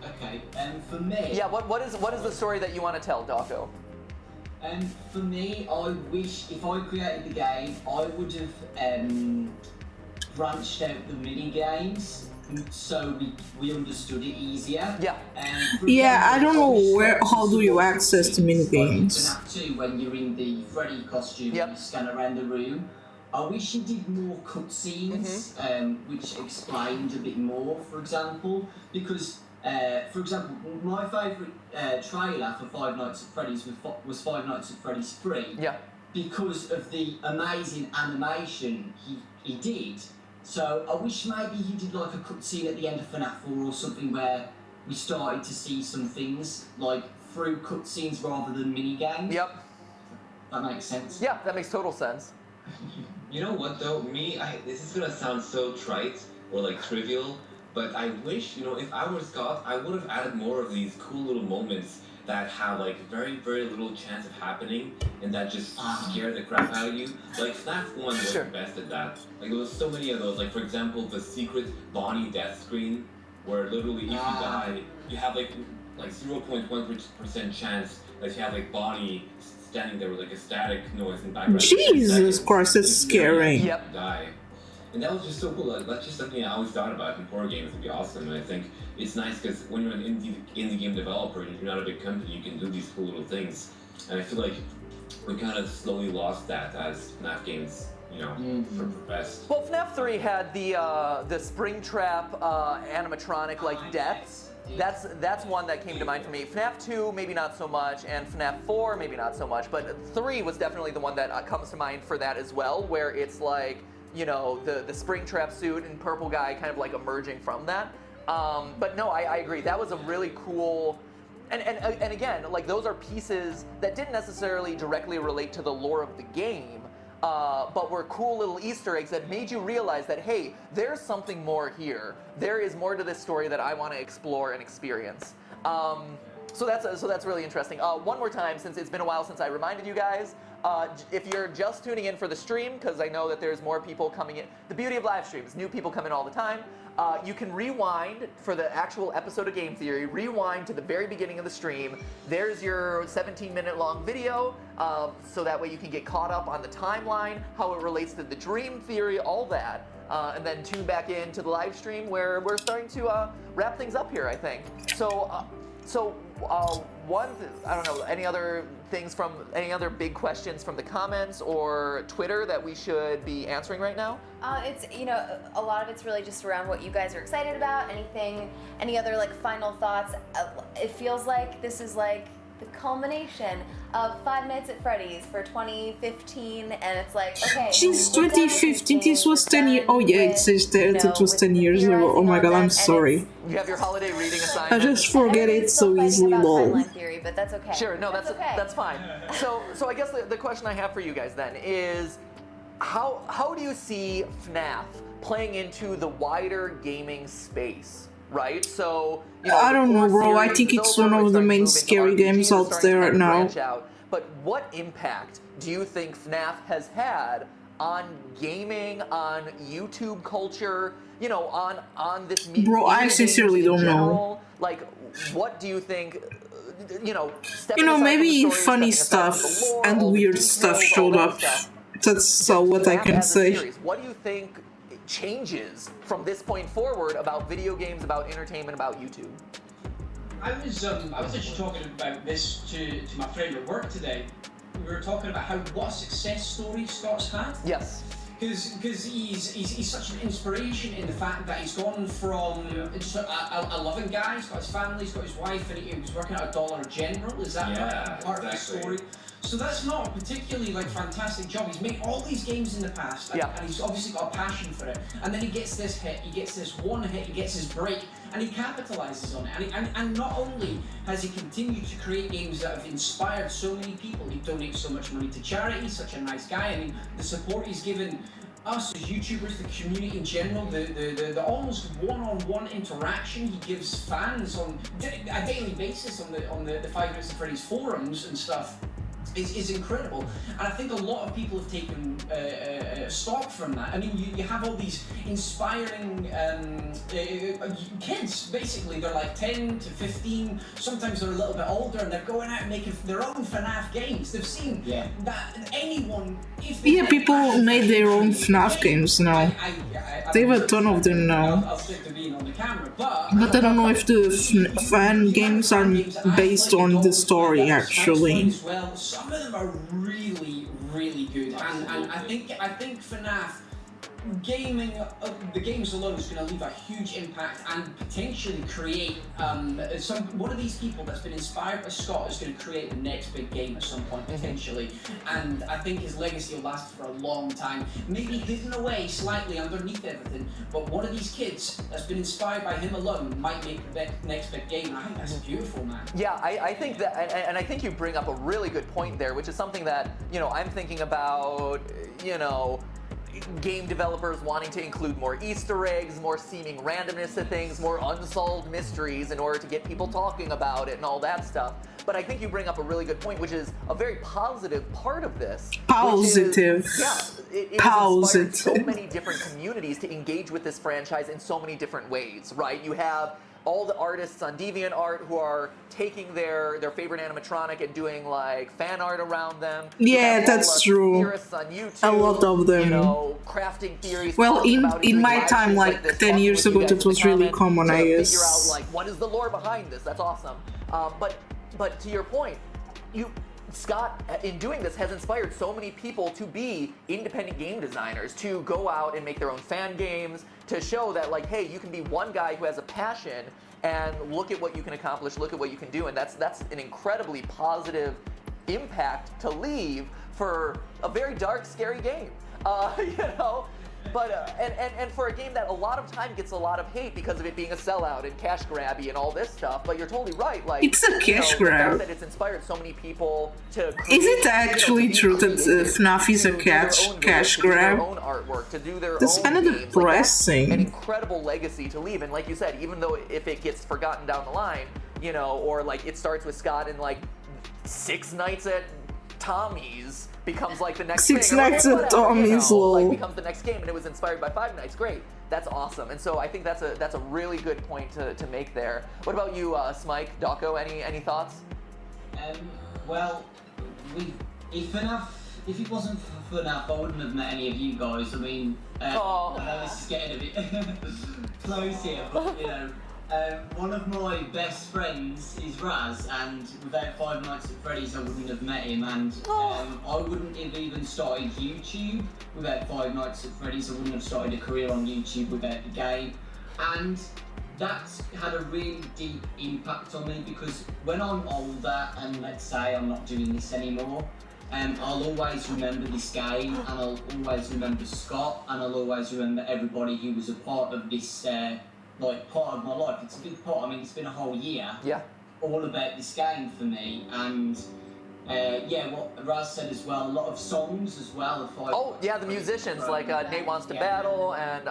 Okay. For me. Yeah. What is the story that you want to tell, Dawko? For me, I wish if I created the game, I would have branched out the mini games so we understood it easier. Yeah. Yeah, I don't know how do you access the mini games. When you're in the Freddy costume, you scan around the room. I wish you did more cutscenes, which explained a bit more, for example, because. For example, my favourite trailer for Five Nights at Freddy's was Five Nights at Freddy's 3. Yeah. Because of the amazing animation he did. So I wish maybe he did like a cutscene at the end of FNAF 4 or something where we started to see some things like through cutscenes rather than mini games. Yep. That makes sense. Yeah, that makes total sense. You know what though? This is gonna sound so trite or like trivial. But I wish, if I were Scott, I would have added more of these cool little moments that have like very, very little chance of happening and that just scare the crap out of you. Like FNAF 1 was the best at that. Like there was so many of those. Like for example, the secret Bonnie death screen, where literally if you die, you have like 0.1% chance that you have like Bonnie standing there with like a static noise in the background. Jesus Christ, it's scary. Yep. Die. And that was just so cool. Like, that's just something I always thought about in horror games. It'd be awesome. And I think it's nice because when you're an indie game developer and you're not a big company, you can do these cool little things. And I feel like we kind of slowly lost that as FNAF games, progressed. Well, FNAF 3 had the Springtrap animatronic like deaths. That's one that came to mind for me. FNAF 2, maybe not so much, and FNAF 4, maybe not so much. But 3 was definitely the one that comes to mind for that as well, where it's like, the Springtrap suit and purple guy kind of like emerging from that. But no, I agree. That was a really cool, and again, like those are pieces that didn't necessarily directly relate to the lore of the game, but were cool little Easter eggs that made you realize that, hey, there's something more here. There is more to this story that I want to explore and experience. So that's really interesting. One more time, since it's been a while since I reminded you guys, if you're just tuning in for the stream, because I know that there's more people coming in. The beauty of live streams, new people come in all the time. You can rewind for the actual episode of Game Theory, rewind to the very beginning of the stream. There's your 17-minute long video, so that way you can get caught up on the timeline, how it relates to the Dream Theory, all that. And then tune back into the live stream where we're starting to wrap things up here, I think. I don't know, any other big questions from the comments or Twitter that we should be answering right now? It's, a lot of it's really just around what you guys are excited about, any other like final thoughts. It feels like this is like the culmination of Five Nights at Freddy's for 2015, and it's like, okay. Jeez, 2015, this was 10 years. Oh yeah, it says there it was 10 years ago. Oh my god, I'm sorry. You have your holiday reading assignment. I just forget it so easily, lol. Theory, but that's okay. Sure, no, that's fine. So I guess the question I have for you guys then is, how do you see FNAF playing into the wider gaming space? Right, so I don't know, bro. I think it's one of the main scary games out there right now. But what impact do you think FNAF has had on gaming, on YouTube culture, on this media? Bro, I sincerely don't know. Like, what do you think? Maybe funny stuff and weird stuff showed up. That's what I can say. What do you think changes from this point forward about video games, about entertainment, about YouTube? I was actually talking about this to my friend at work today. We were talking about what a success story Scott's had. Yes. Because he's such an inspiration in the fact that he's gone from just a loving guy. He's got his family, he's got his wife, and he was working at a Dollar General. Is that right? Part of the story. So that's not a particularly like fantastic job. He's made all these games in the past, and he's obviously got a passion for it. And then he gets this hit, he gets this one hit, he gets his break, and he capitalizes on it. And not only has he continued to create games that have inspired so many people, he donates so much money to charity. He's such a nice guy. I mean, the support he's given us as YouTubers, the community in general, the almost one-on-one interaction he gives fans on a daily basis on the 5 Nights at Freddy's forums and stuff is incredible. And I think a lot of people have taken stock from that. I mean, you have all these inspiring kids, basically. They're like 10 to 15, sometimes they're a little bit older, and they're going out and making their own FNAF games. They've seen that anyone... people made their own FNAF games now. They have a ton of them now. I'll stick to being on the camera, but I don't know if the fan games are based on the story, actually. Well, some of them are really, really good, and I think FNAF gaming, the games alone is going to leave a huge impact and potentially create one of these people that's been inspired by Scott is going to create the next big game at some point potentially, and I think his legacy will last for a long time, maybe hidden away slightly underneath everything, but one of these kids that's been inspired by him alone might make the next big game, and I think that's beautiful, man. Yeah, I think that, and I think you bring up a really good point there, which is something that, I'm thinking about, game developers wanting to include more Easter eggs, more seeming randomness to things, more unsolved mysteries in order to get people talking about it and all that stuff. But I think you bring up a really good point, which is a very positive part of this. Positive. It has inspired so many different communities to engage with this franchise in so many different ways, right? You have all the artists on DeviantArt who are taking their favorite animatronic and doing like fan art around them. Yeah, that's true. On YouTube, a lot of them. Crafting theories. Well, in my time, like 10 years ago, that was really common, I guess. Figure out like what is the lore behind this. That's awesome. But to your point, Scott, in doing this, has inspired so many people to be independent game designers, to go out and make their own fan games, to show that, like, hey, you can be one guy who has a passion, and look at what you can accomplish, look at what you can do, and that's an incredibly positive impact to leave for a very dark, scary game. But and for a game that a lot of time gets a lot of hate because of it being a sellout and cash grabby and all this stuff, but you're totally right. Like, it's a cash grab. That it's inspired so many people to create, is it actually true that FNAF is a cash grab? To do their own artwork, to do their That's own kind of games. depressing. Like, an incredible legacy to leave, and like you said, even though if it gets forgotten down the line, or like it starts with Scott and like 6 Nights at Tommy's becomes like the next Six Nights at Tommy's, like becomes the next game, and it was inspired by 5 Nights. Great, that's awesome. And so I think that's a really good point to make there. What about you, Smike, Dawko? Any thoughts? Well, if it wasn't for FNAF, I wouldn't have met any of you guys. I mean, I know this is getting a bit close here, but one of my best friends is Raz, and without 5 Nights at Freddy's, I wouldn't have met him, and I wouldn't have even started YouTube without 5 Nights at Freddy's. I wouldn't have started a career on YouTube without the game, and that's had a really deep impact on me, because when I'm older and let's say I'm not doing this anymore, I'll always remember this game, and I'll always remember Scott, and I'll always remember everybody who was a part of this part of my life. It's a big part. I mean, it's been a whole year all about this game for me, and what Raz said as well, a lot of songs as well. The musicians, like Nate Wants to Battle and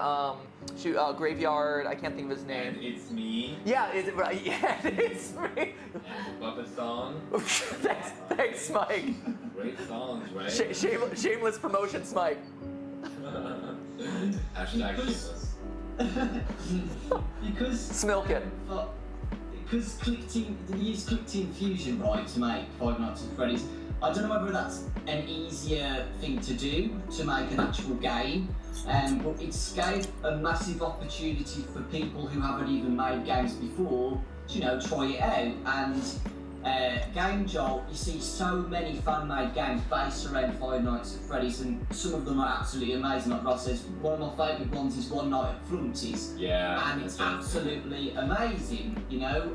Graveyard, I can't think of his name. And It's Me. Yeah, is it right? Yeah, It's Me. Muppet Song. Thanks, Mike. Great songs, right? Shameless promotion, Smike. Hashtag shameless. Because Smilk it. Because they use Click-Team Fusion, right, to make 5 Nights at Freddy's. I don't know whether that's an easier thing to do to make an actual game, but it's gave a massive opportunity for people who haven't even made games before to try it out. And Game Jolt, you see so many fan-made games based around Five Nights at Freddy's, and some of them are absolutely amazing. Like Ross says, one of my favourite ones is One Night at Flumpty's. Yeah. And it's absolutely amazing, you know.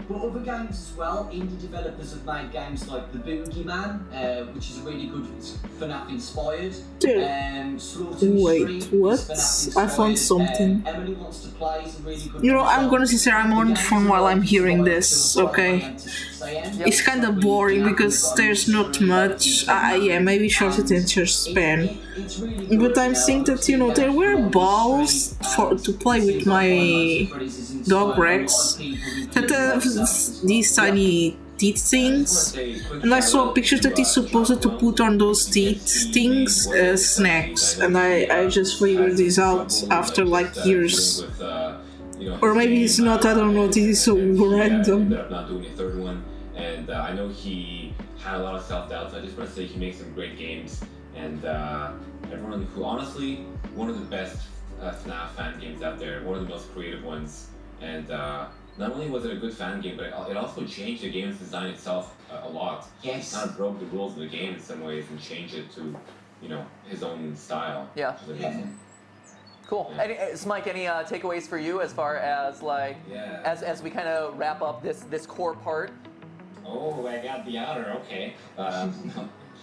But other games as well, indie developers have made games like The Boogeyman, which is really good, it's FNAF inspired. Wait, what? I found something. Emily Wants to Play is a really good You know, one. I'm gonna say I'm on the phone while I'm hearing this, okay? It's kind of boring because there's not much. Yeah, maybe short attention span. But I'm saying that, you know, there were balls to play with my dog Rex that have these tiny teeth things, and I saw pictures that he's supposed to put on those teeth things as snacks, and I just figured this out after like years. Or maybe it's not, I don't know, this is so random. Ended up not doing a third one, and I know he had a lot of self-doubt, so I just want to say he makes some great games, and everyone who, honestly, one of the best FNAF fan games out there, one of the most creative ones, and not only was it a good fan game, but it also changed the game's design itself a lot. Yes. It kind of broke the rules of the game in some ways and changed it to, you know, his own style. Yeah. Which is amazing. Cool. Yeah. Mike, any takeaways for you as far as like, as we kind of wrap up this core part? Oh, I got the outer. Okay. Yeah,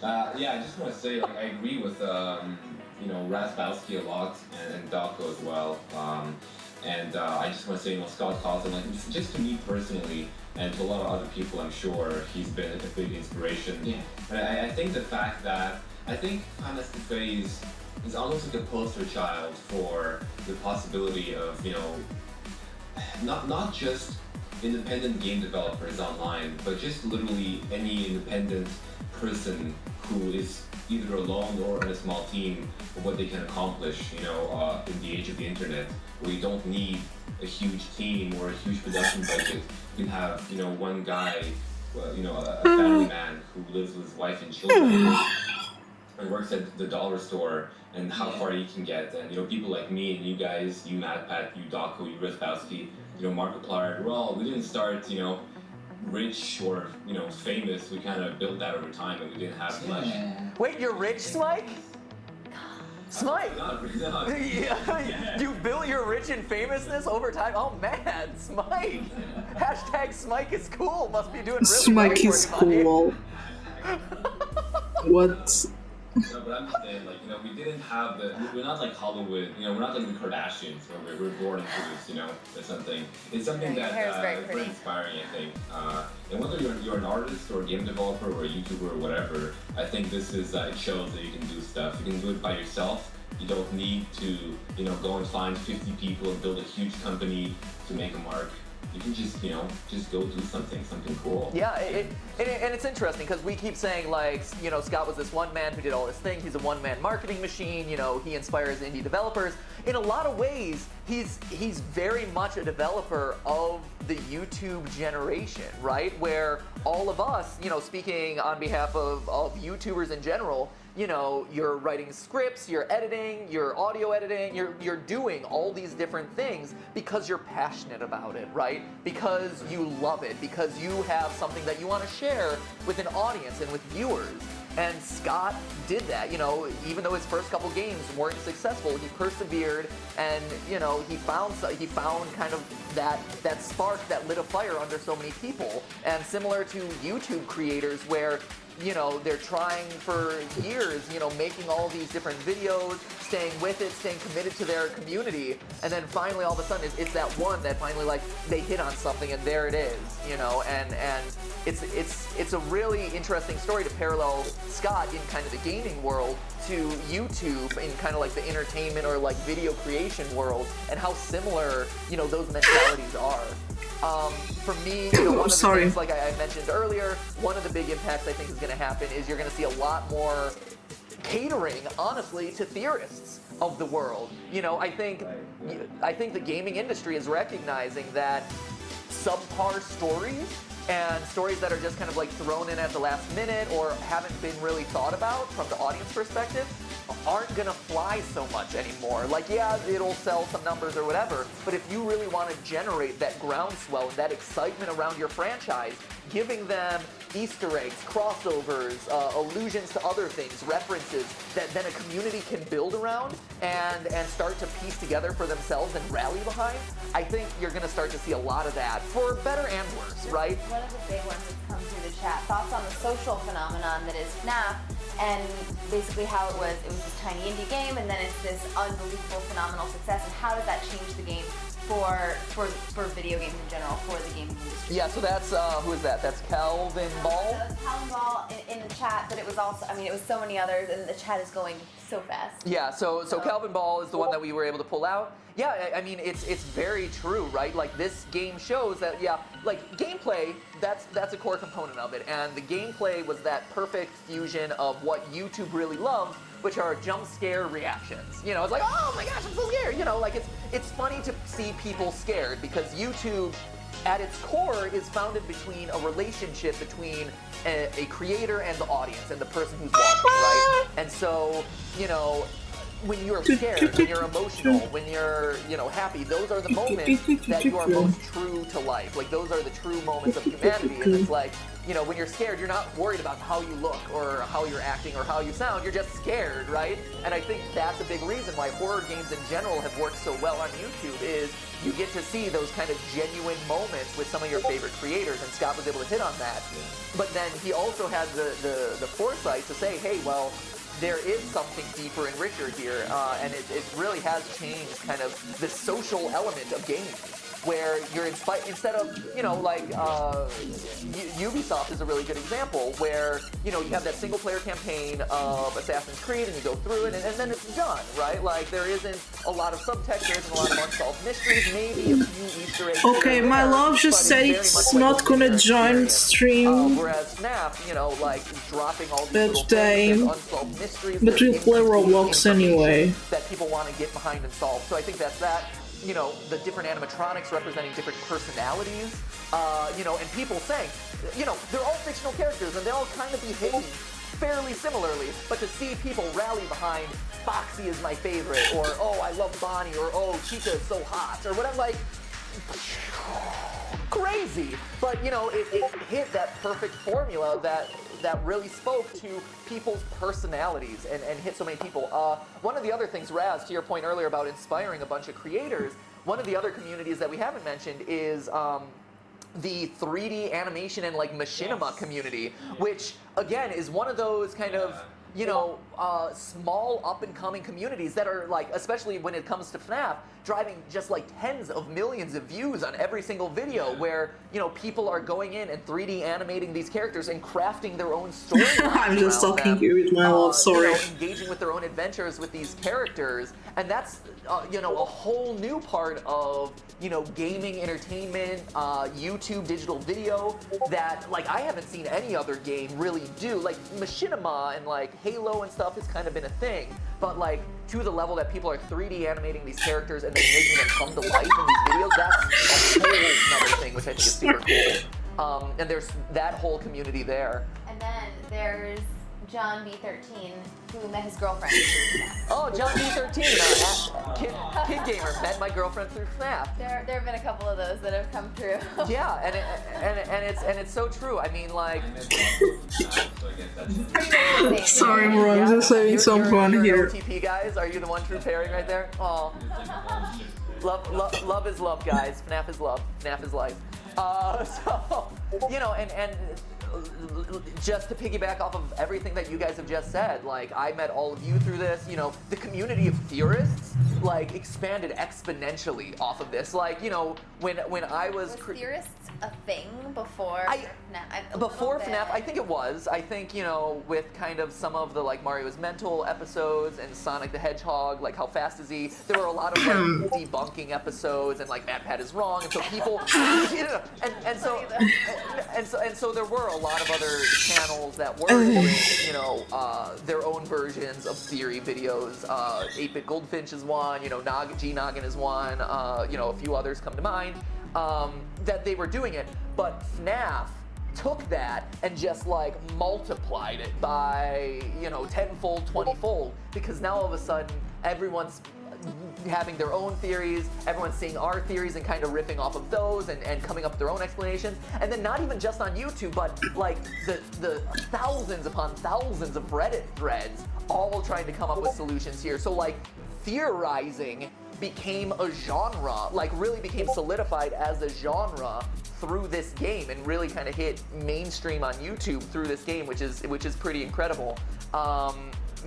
I just want to say, like, I agree with you know, Raspowski a lot and Dawko as well. And I just want to say, you know, Scott Cawthon, like, just to me personally, and to a lot of other people, I'm sure he's been a big inspiration. Yeah. And I think the fact that, I think Hannes the Phase is almost like a poster child for the possibility of, you know, not just independent game developers online, but just literally any independent person who is either alone or in a small team of what they can accomplish, you know, in the age of the internet, where you don't need a huge team or a huge production budget. You can have, you know, one guy, you know, a family man who lives with his wife and children and works at the dollar store, and how far he can get. And, you know, people like me and you guys, you MatPat, you Dawko, you Raspowski, you know, Markiplier, we didn't start, you know, rich or, you know, famous. We kind of built that over time, and we didn't have much. Wait, you're rich, Smike? Smike! Yeah. You built your rich and famousness over time? Oh man, Smike! Hashtag Smike is cool. Must be doing really Smike well is for you, cool. What? No, but I'm just saying, like, you know, we didn't have we're not like Hollywood, you know, we're not like the Kardashians where we're born into this, you know, or something. It's something that is very inspiring, I think. And whether you're an artist or a game developer or a YouTuber or whatever, I think this is, it shows that you can do stuff. You can do it by yourself. You don't need to, you know, go and find 50 people and build a huge company to make a mark. You can just, you know, just go do something cool. Yeah, and it's interesting because we keep saying, like, you know, Scott was this one man who did all this thing. He's a one-man marketing machine. You know, he inspires indie developers. In a lot of ways, he's very much a developer of the YouTube generation, right? Where all of us, you know, speaking on behalf of YouTubers in general, you know, you're writing scripts, you're editing, you're audio editing, you're doing all these different things because you're passionate about it, right? Because you love it, because you have something that you want to share with an audience and with viewers. And Scott did that, you know, even though his first couple games weren't successful, he persevered, and, you know, he found kind of that spark that lit a fire under so many people. And similar to YouTube creators where, you know, they're trying for years, you know, making all these different videos, staying with it, staying committed to their community, and then finally all of a sudden it's that one that finally, like, they hit on something and there it is, you know, and it's a really interesting story to parallel Scott in kind of the gaming world to YouTube in kind of like the entertainment or like video creation world, and how similar, you know, those mentalities are. For me, you know, one of the things, like I mentioned earlier, one of the big impacts I think is going to happen is you're going to see a lot more catering, honestly, to theorists of the world. You know, I think the gaming industry is recognizing that subpar stories and stories that are just kind of like thrown in at the last minute or haven't been really thought about from the audience perspective, aren't gonna fly so much anymore. Like, yeah, it'll sell some numbers or whatever, but if you really want to generate that groundswell and that excitement around your franchise, giving them Easter eggs, crossovers, allusions to other things, references that then a community can build around and start to piece together for themselves and rally behind, I think you're going to start to see a lot of that, for better and worse, right? One of the big ones that's come through the chat, thoughts on the social phenomenon that is FNAF, and basically how it was this tiny indie game, and then it's this unbelievable phenomenal success, and how does that change the game for video games in general, for the gaming industry? Yeah, so that's, who is that? That's Calvin Ball? That was Calvin Ball in the chat, but it was also, I mean, it was so many others, and the chat is going so fast. Yeah, so Calvin Ball is the one that we were able to pull out. Yeah, I mean, it's very true, right? Like, this game shows that, yeah, like, gameplay, that's a core component of it, and the gameplay was that perfect fusion of what YouTube really loves, which are jump scare reactions. You know, it's like, oh my gosh, I'm so scared. You know, like, it's funny to see people scared, because YouTube, at its core, is founded between a relationship between a creator and the audience and the person who's watching, right? And so, you know, when you're scared, when you're emotional, when you're, you know, happy, those are the moments that you are most true to life. Like, those are the true moments of humanity. And it's like, you know, when you're scared, you're not worried about how you look or how you're acting or how you sound. You're just scared, right? And I think that's a big reason why horror games in general have worked so well on YouTube, is you get to see those kind of genuine moments with some of your favorite creators, and Scott was able to hit on that. But then he also had the foresight to say, hey, well, there is something deeper and richer here, and it really has changed kind of the social element of gaming, where you're instead of, you know, like, Ubisoft is a really good example, where, you know, you have that single player campaign of Assassin's Creed and you go through it and then it's done, right? Like, there isn't a lot of subtext, there isn't a lot of unsolved mysteries, maybe a few Easter eggs. Okay, my love just said it's not gonna join stream. Whereas FNAF, you know, like, dropping all these little things, unsolved mysteries, but we play Roblox anyway. That people want to get behind and solve. So I think that's that. You know, the different animatronics representing different personalities, you know, and people saying, you know, they're all fictional characters and they all kind of behave fairly similarly, but to see people rally behind Foxy is my favorite, or oh, I love Bonnie, or oh, Chica is so hot, or whatever, like, crazy. But, you know, it hit that perfect formula that really spoke to people's personalities and hit so many people. One of the other things, Raz, to your point earlier about inspiring a bunch of creators, one of the other communities that we haven't mentioned is the 3D animation and, like, machinima community, which, again, is one of those kind of, you know, small up-and-coming communities that are, like, especially when it comes to FNAF, driving just, like, tens of millions of views on every single video, where, you know, people are going in and 3D animating these characters and crafting their own storylines. I'm just talking here with my love, sorry. You know, engaging with their own adventures with these characters, and that's, you know, a whole new part of, you know, gaming, entertainment, YouTube, digital video, that, like, I haven't seen any other game really do. Like, machinima and, like, Halo and stuff has kind of been a thing, but, like, to the level that people are 3D animating these characters and then making them come to life in these videos, that's a whole another thing, which I think is super cool. And there's that whole community there. And then there's John B13, who met his girlfriend. Oh, John B13, kid gamer, met my girlfriend through FNAF. There have been a couple of those that have come through. Yeah, and it's so true. I mean, like. Sorry, bro, I'm just having some fun here. OTP guys, are you the one true pairing right there? Oh, love is love, guys. FNAF is love. FNAF is life. So, you know, and just to piggyback off of everything that you guys have just said, like, I met all of you through this, you know, the community of theorists, like, expanded exponentially off of this. Like, you know, when I was theorists a thing before FNAF? Before FNAF, I think it was. I think, you know, with kind of some of the, like, Mario's Mental episodes and Sonic the Hedgehog, like, how fast is he? There were a lot of, like, debunking episodes and, like, MatPat is wrong, and so people, you know, and so there were a lot of other channels that were doing, you know, their own versions of theory videos. 8-Bit Goldfinch is one, you know, G-Noggin is one, you know, a few others come to mind, that they were doing it. But FNAF took that and just like multiplied it by, you know, 10-fold, 20-fold, because now all of a sudden everyone's having their own theories, everyone's seeing our theories and kind of riffing off of those and coming up with their own explanations. And then not even just on YouTube, but like the thousands upon thousands of Reddit threads all trying to come up with solutions here. So like theorizing became a genre, like really became solidified as a genre through this game and really kind of hit mainstream on YouTube through this game, which is pretty incredible.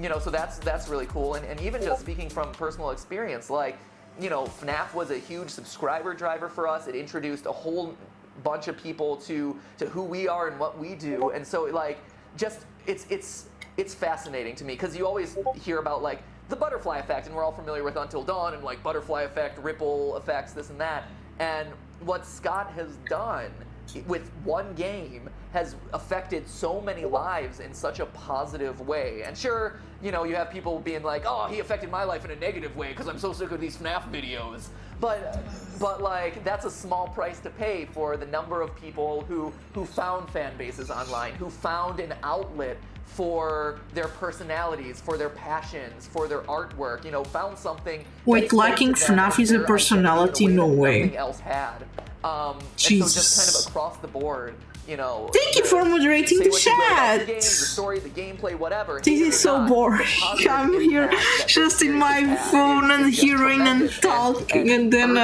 You know, so that's really cool. And even just speaking from personal experience, like, you know, FNAF was a huge subscriber driver for us. It introduced a whole bunch of people to who we are and what we do. And so like, just it's fascinating to me, because you always hear about like the butterfly effect, and we're all familiar with Until Dawn and like butterfly effect, ripple effects, this and that. And what Scott has done with one game has affected so many lives in such a positive way. And sure, you know, you have people being like, oh, he affected my life in a negative way because I'm so sick of these FNAF videos. But like, that's a small price to pay for the number of people who found fan bases online, who found an outlet for their personalities, for their passions, for their artwork, you know, found something. Wait, liking FNAF is a personality? No way. Nothing else had. And so just kind of across the board, you know. Thank you for moderating the chat. The game, the story, the gameplay, whatever. This is so boring. I'm here just in my phone and hearing and talking, and then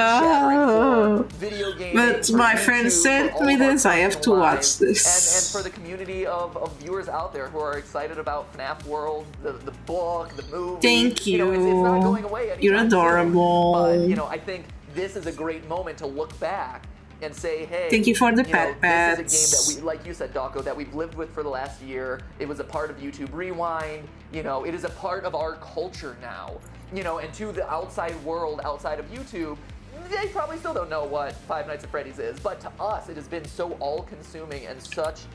but my friend sent me this. I have to watch this. And for the community of viewers out there who are excited about FNAF World, the book, the movie. Thank you. You know, it's not going away anytime You're adorable. Soon. But you know, I think this is a great moment to look back and say, hey, thank you for the pet pets. This is a game that we, like you said, Dawko, that we've lived with for the last year. It was a part of YouTube Rewind. You know, it is a part of our culture now. You know, and to the outside world, outside of YouTube, they probably still don't know what Five Nights at Freddy's is. But to us, it has been so all-consuming and such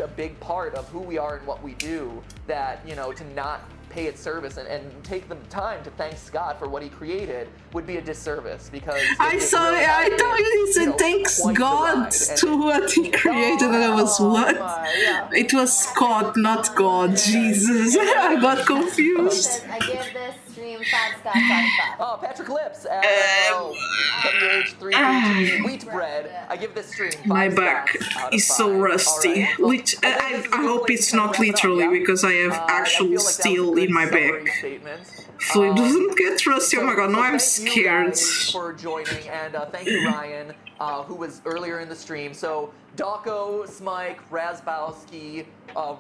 a big part of who we are and what we do that, you know, to not pay its service and take the time to thank Scott for what he created would be a disservice, because I thought you said thanks God to what he created, and I was what? It was Scott, not God. Jesus, I got confused. I give this stream 5 Scotts out of 5. Oh, Patrick Lips, WH332 wheat bread. I give this stream 5 My back is so rusty. I hope it's not literally, because I have actual steel in my back. So it doesn't get rusty. Oh my god, no, I'm scared. Thank you for joining, and thank you, Ryan, who was earlier in the stream. So Dawko, Smike, Razbowski,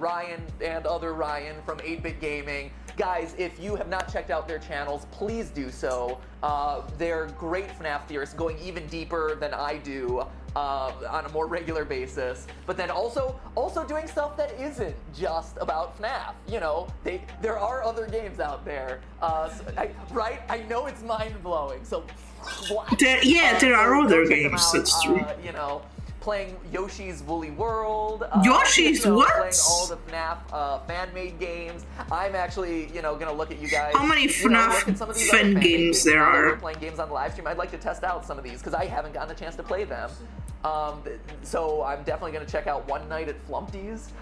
Ryan, and other Ryan from 8-Bit Gaming. Guys, if you have not checked out their channels, please do so. They're great FNAF theorists, going even deeper than I do on a more regular basis. But then also doing stuff that isn't just about FNAF. You know, there are other games out there. Right? I know it's mind-blowing. So what? There are other games. That's true. You know, playing Yoshi's Woolly World. Yoshi's what? Playing all the FNAF fan-made games. I'm actually, you know, gonna look at you guys. How many FNAF fan games there are? Playing games on the live stream. I'd like to test out some of these because I haven't gotten a chance to play them. So I'm definitely gonna check out One Night at Flumpty's.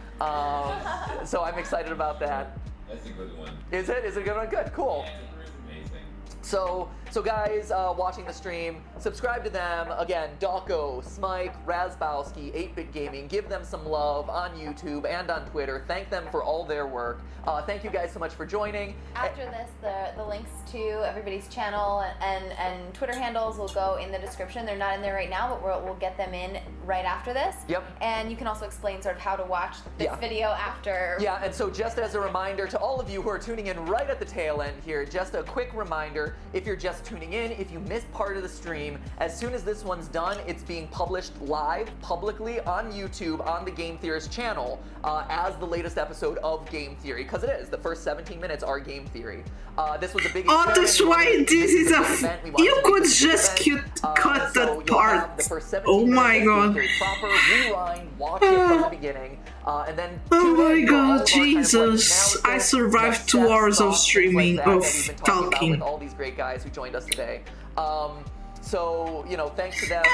So I'm excited about that. That's a good one. Is it? Is it a good one? Good. Cool. Yeah, it's amazing. So guys watching the stream, subscribe to them. Again, Dawko, Smike, Razbowski, 8-Bit Gaming. Give them some love on YouTube and on Twitter. Thank them for all their work. Thank you guys so much for joining. After this, the links to everybody's channel and Twitter handles will go in the description. They're not in there right now, but we'll get them in right after this. Yep. And you can also explain sort of how to watch this video after. Yeah, and so just as a reminder to all of you who are tuning in right at the tail end here, just a quick reminder, if you're just tuning in, if you missed part of the stream, as soon as this one's done, it's being published live, publicly on YouTube on the Game Theorist channel as the latest episode of Game Theory, because it is. The first 17 minutes are Game Theory. This was a big experiment. Oh, that's why this is a... You could just cut that part. Oh my god. Proper rewind, watch it from the beginning, and then... Oh my god, Jesus. I survived 2 hours of streaming, of talking. With all these great guys who joined us today. So, you know, thanks to them.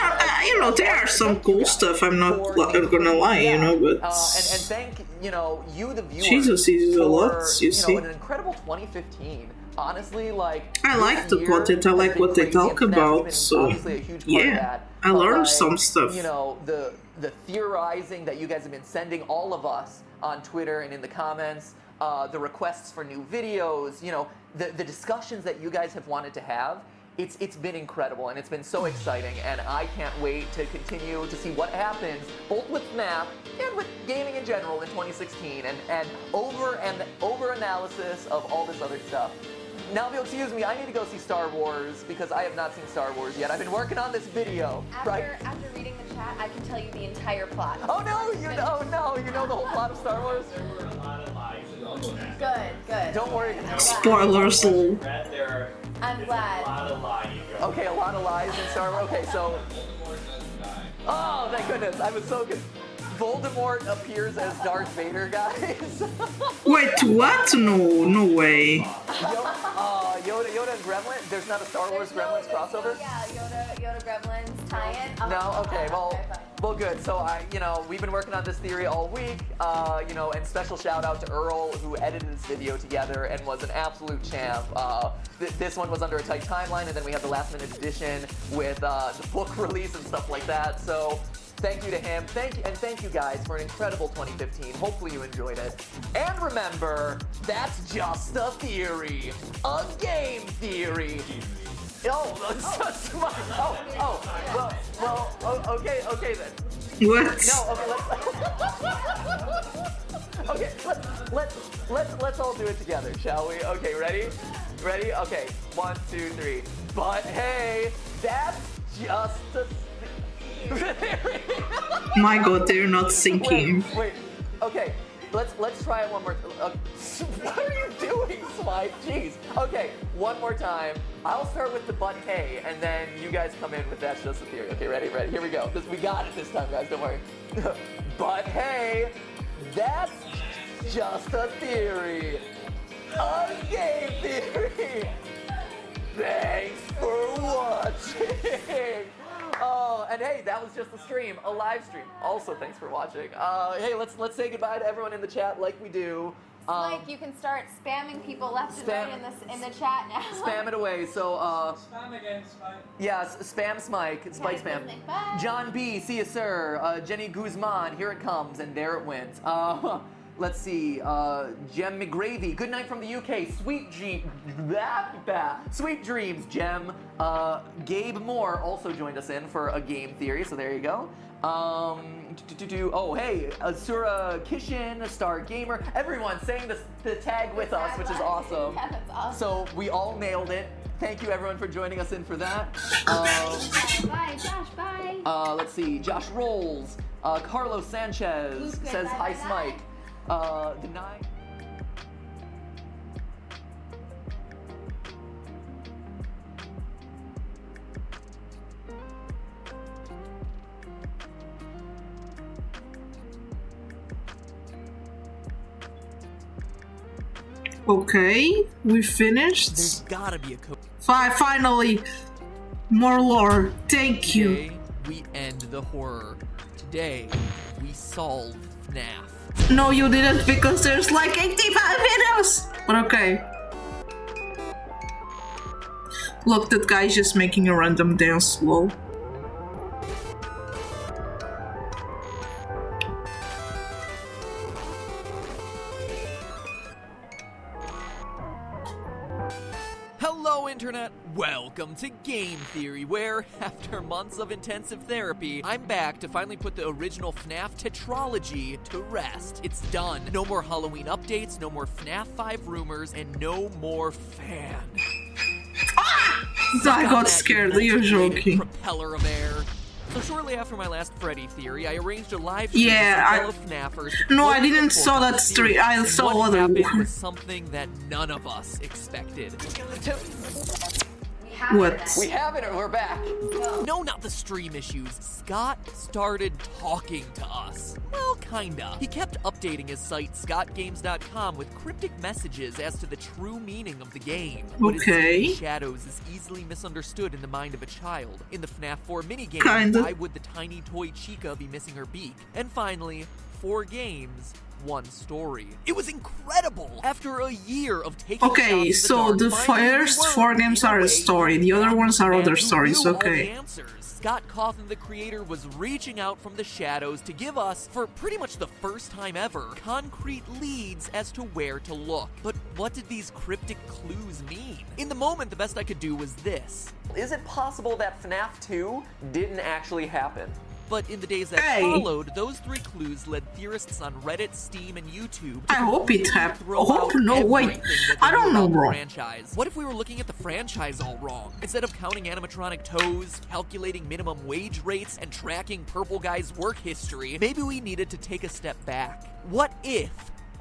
You know, there are some cool stuff, I'm not gonna lie, you know, but... and thank, you know, you, the viewers, Jesus, is a lot, you know, see. an incredible 2015. Honestly, like... I like the content, I like what they talk about, so... Yeah, I learned some stuff. You know, the theorizing that you guys have been sending all of us on Twitter and in the comments, the requests for new videos, you know, the discussions that you guys have wanted to have, it's been incredible and it's been so exciting, and I can't wait to continue to see what happens both with FNAF and with gaming in general in 2016 and over analysis of all this other stuff. Now, if you'll excuse me, I need to go see Star Wars because I have not seen Star Wars yet. I've been working on this video, right? After reading the chat, I can tell you the entire plot. Oh no, you know the whole plot of Star Wars? There were a lot of lies. Good. Don't worry. Spoilers. I'm A glad. lot of lying. Okay, a lot of lies in Star Wars. Okay, so... Oh, thank goodness. I was so good. Voldemort appears as Darth Vader, guys. Wait, what? No way. Yoda and Gremlin? There's not a Star Wars Gremlins crossover? Yeah, Yoda Gremlins tie-in. No? Okay, well, good. So, we've been working on this theory all week, and special shout out to Earl, who edited this video together and was an absolute champ. This one was under a tight timeline, and then we had the last minute edition with the book release and stuff like that. So, thank you to him. Thank you guys for an incredible 2015. Hopefully you enjoyed it. And remember, that's just a theory. A game theory. Okay then. What? No, okay, let's all do it together, shall we? Okay, ready? Okay, 1, 2, 3. But hey, that's just a My god, they're not sinking. Wait. Okay. Let's try it one more. What are you doing, Smite? Jeez. Okay, one more time. I'll start with the but hey, and then you guys come in with that's just a theory. Okay, ready? Here we go. We got it this time, guys. Don't worry. But hey, that's just a theory. A game theory. Thanks for watching. Oh, and hey, that was just a stream, a live stream. Also, thanks for watching. Hey, let's say goodbye to everyone in the chat like we do. Mike, you can start spamming people left and right in the chat now. Spam it away. So Spam again, Spike. yeah, spam Smike, Spike spam. Bye. John B, see you sir. Jenny Guzman, here it comes, and there it went. Let's see, Jem McGravy, good night from the UK. Sweet dreams, Jem. Gabe Moore also joined us in for a game theory, so there you go. Oh, hey, Asura Kishin, Star Gamer, everyone saying the tag with us, which is awesome. Yeah, that's awesome. So we all nailed it. Thank you everyone for joining us in for that. Bye, Josh, bye. Let's see, Josh Rolls, Carlos Sanchez says hi, Smike. Deny. Okay, we finished. There's gotta be a code. Finally, more lore. Thank you. Today, we end the horror. Today, we solve FNAF. No, you didn't, because there's like 85 videos! But okay. Look, that guy's just making a random dance, lol. Hello, Internet! Welcome to Game Theory, where, after months of intensive therapy, I'm back to finally put the original FNAF tetralogy to rest. It's done. No more Halloween updates, no more FNAF 5 rumors, and no more fan. I got scared, you're joking. Propeller of air. So shortly after my last Freddy theory, I arranged a live stream with fellow FNAFers. No, I didn't saw that stream. I saw other one. one. Was something that none of us expected. We What? We have it, we're back. No, not the stream issues. Scott started talking to us. Well, kinda. He kept updating his site, scottgames.com, with cryptic messages as to the true meaning of the game. What is seen in the shadows is easily misunderstood in the mind of a child. In the FNAF 4 minigame, why would the tiny toy Chica be missing her beak? And finally, 4 games, 1 story. It was incredible! After a year of taking Okay, so the first 4 games are a story, the other ones are other stories, okay. Scott Cawthon, the creator, was reaching out from the shadows to give us, for pretty much the first time ever, concrete leads as to where to look. But what did these cryptic clues mean? In the moment, the best I could do was this. Is it possible that FNAF 2 didn't actually happen? But in the days that followed, those 3 clues led theorists on Reddit, Steam, and YouTube to I hope it happened. No, wait. I don't know, bro. Franchise. What if we were looking at the franchise all wrong? Instead of counting animatronic toes, calculating minimum wage rates, and tracking Purple Guy's work history, maybe we needed to take a step back. What if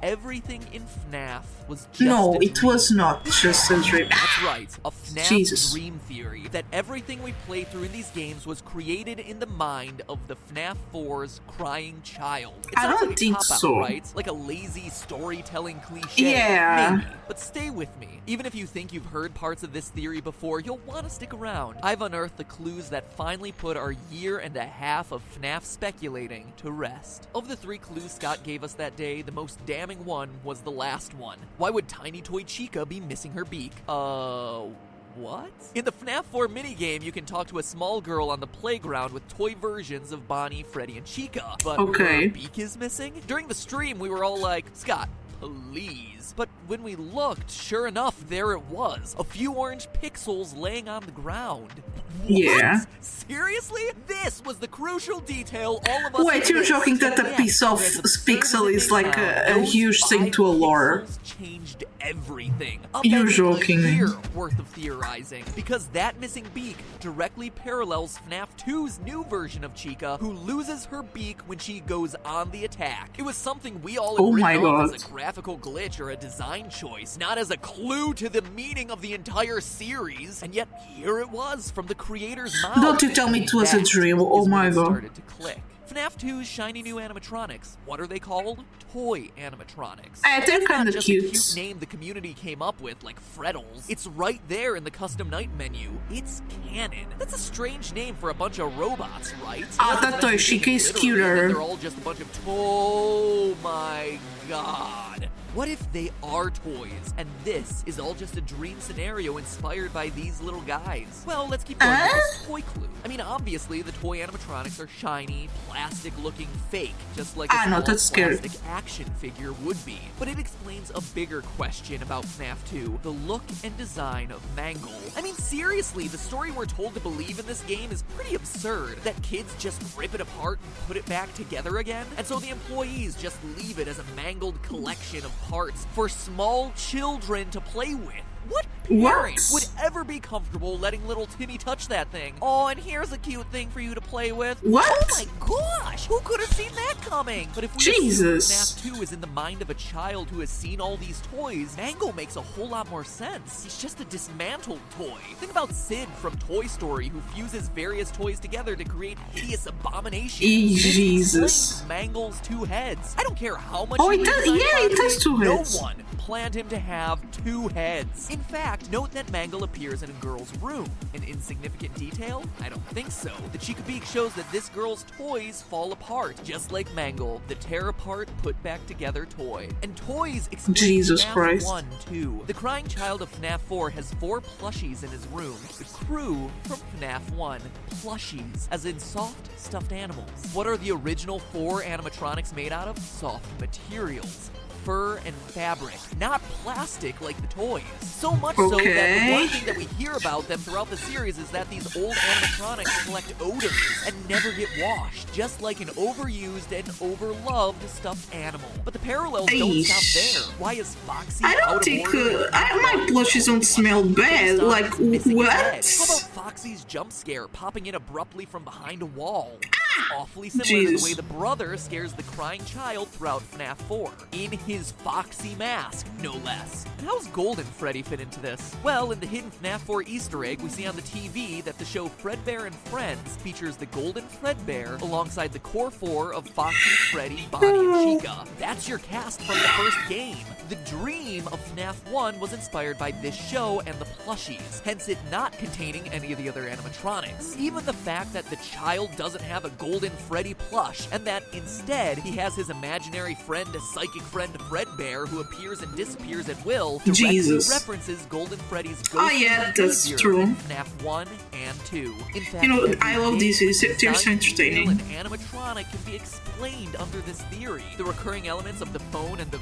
everything in FNAF was just No, a it dream? was not just a dream. That's right, a FNAF Jesus. dream theory, that everything we play through in these games was created in the mind of the FNAF 4's crying child. It I sounds don't like a think cop-out, so. right? Like a lazy storytelling cliche. Yeah. Maybe. But stay with me. Even if you think you've heard parts of this theory before, you'll want to stick around. I've unearthed the clues that finally put our year and a half of FNAF speculating to rest. Of the 3 clues Scott gave us that day, the most damning one was the last one. Why would tiny toy Chica be missing her beak? What? In the FNAF 4 minigame, you can talk to a small girl on the playground with toy versions of Bonnie, Freddy, and Chica. But her beak is missing? During the stream, we were all like, Scott, please. But when we looked, sure enough, there it was. A few orange pixels laying on the ground. What? Yeah. Seriously? This was the crucial detail all of us... Wait, you're joking that a piece of pixel is like a huge thing to a lore. Changed everything. You're joking. A year worth of theorizing, because that missing beak directly parallels FNAF 2's new version of Chica, who loses her beak when she goes on the attack. It was something we all had off as a graphical glitch or a design choice, not as a clue to the meaning of the entire series. And yet here it was from the creator's mouth. Don't you tell me it was a dream? Oh my god. Started to click. FNAF 2's shiny new animatronics. What are they called? Toy animatronics. They're kind of cute. It's not just a cute name the community came up with, like Freddles. It's right there in the custom night menu. It's canon. That's a strange name for a bunch of robots, right? That toy Chica is cuter. They're all just a bunch of oh my god. What if they are toys, and this is all just a dream scenario inspired by these little guys? Well, let's keep going with this toy clue. I mean, obviously, the toy animatronics are shiny, plastic-looking fake, just like a small plastic action figure would be. But it explains a bigger question about FNAF 2, the look and design of Mangle. I mean, seriously, the story we're told to believe in this game is pretty absurd, that kids just rip it apart and put it back together again, and so the employees just leave it as a mangled collection of parts for small children to play with. What parent would ever be comfortable letting little Timmy touch that thing? Oh, and here's a cute thing for you to play with. What? Oh my gosh! Who could have seen that coming? But if we assume FNAF 2 is in the mind of a child who has seen all these toys, Mangle makes a whole lot more sense. He's just a dismantled toy. Think about Sid from Toy Story, who fuses various toys together to create hideous abominations. Jesus. Mangle's 2 heads. I don't care how much it has 2 heads. No one planned him to have 2 heads. In fact, note that Mangle appears in a girl's room. An insignificant detail? I don't think so. The Chica Beak shows that this girl's toys fall apart, just like Mangle, the tear apart, put back together toy. And toys explain Jesus FNAF Christ. 1 too. The crying child of FNAF 4 has 4 plushies in his room. The crew from FNAF 1. Plushies, as in soft, stuffed animals. What are the original 4 animatronics made out of? Soft materials. Fur and fabric, not plastic like the toys. So much so that the one thing that we hear about them throughout the series is that these old animatronics collect odors and never get washed, just like an overused and overloved stuffed animal. But the parallels don't stop there. Why is Foxy I don't think my plushies don't smell bad. Like, what? How about Foxy's jump scare popping in abruptly from behind a wall? Awfully similar to the way the brother scares the crying child throughout FNAF 4, in his foxy mask, no less. And how's Golden Freddy fit into this? Well, in the hidden FNAF 4 Easter egg, we see on the TV that the show Fredbear and Friends features the Golden Fredbear alongside the core 4 of Foxy, Freddy, Bonnie, and Chica. That's your cast from the first game. The dream of FNAF 1 was inspired by this show and the plushies, hence it not containing any of the other animatronics. Even the fact that the child doesn't have a Golden Freddy plush, and that instead he has his imaginary friend, a psychic friend Fredbear, who appears and disappears at will, directly references Golden Freddy's ghost that's true. in FNAF 1 and 2. In fact, I love these. They're so entertaining. An animatronic can be explained under this theory. The recurring elements of the phone and the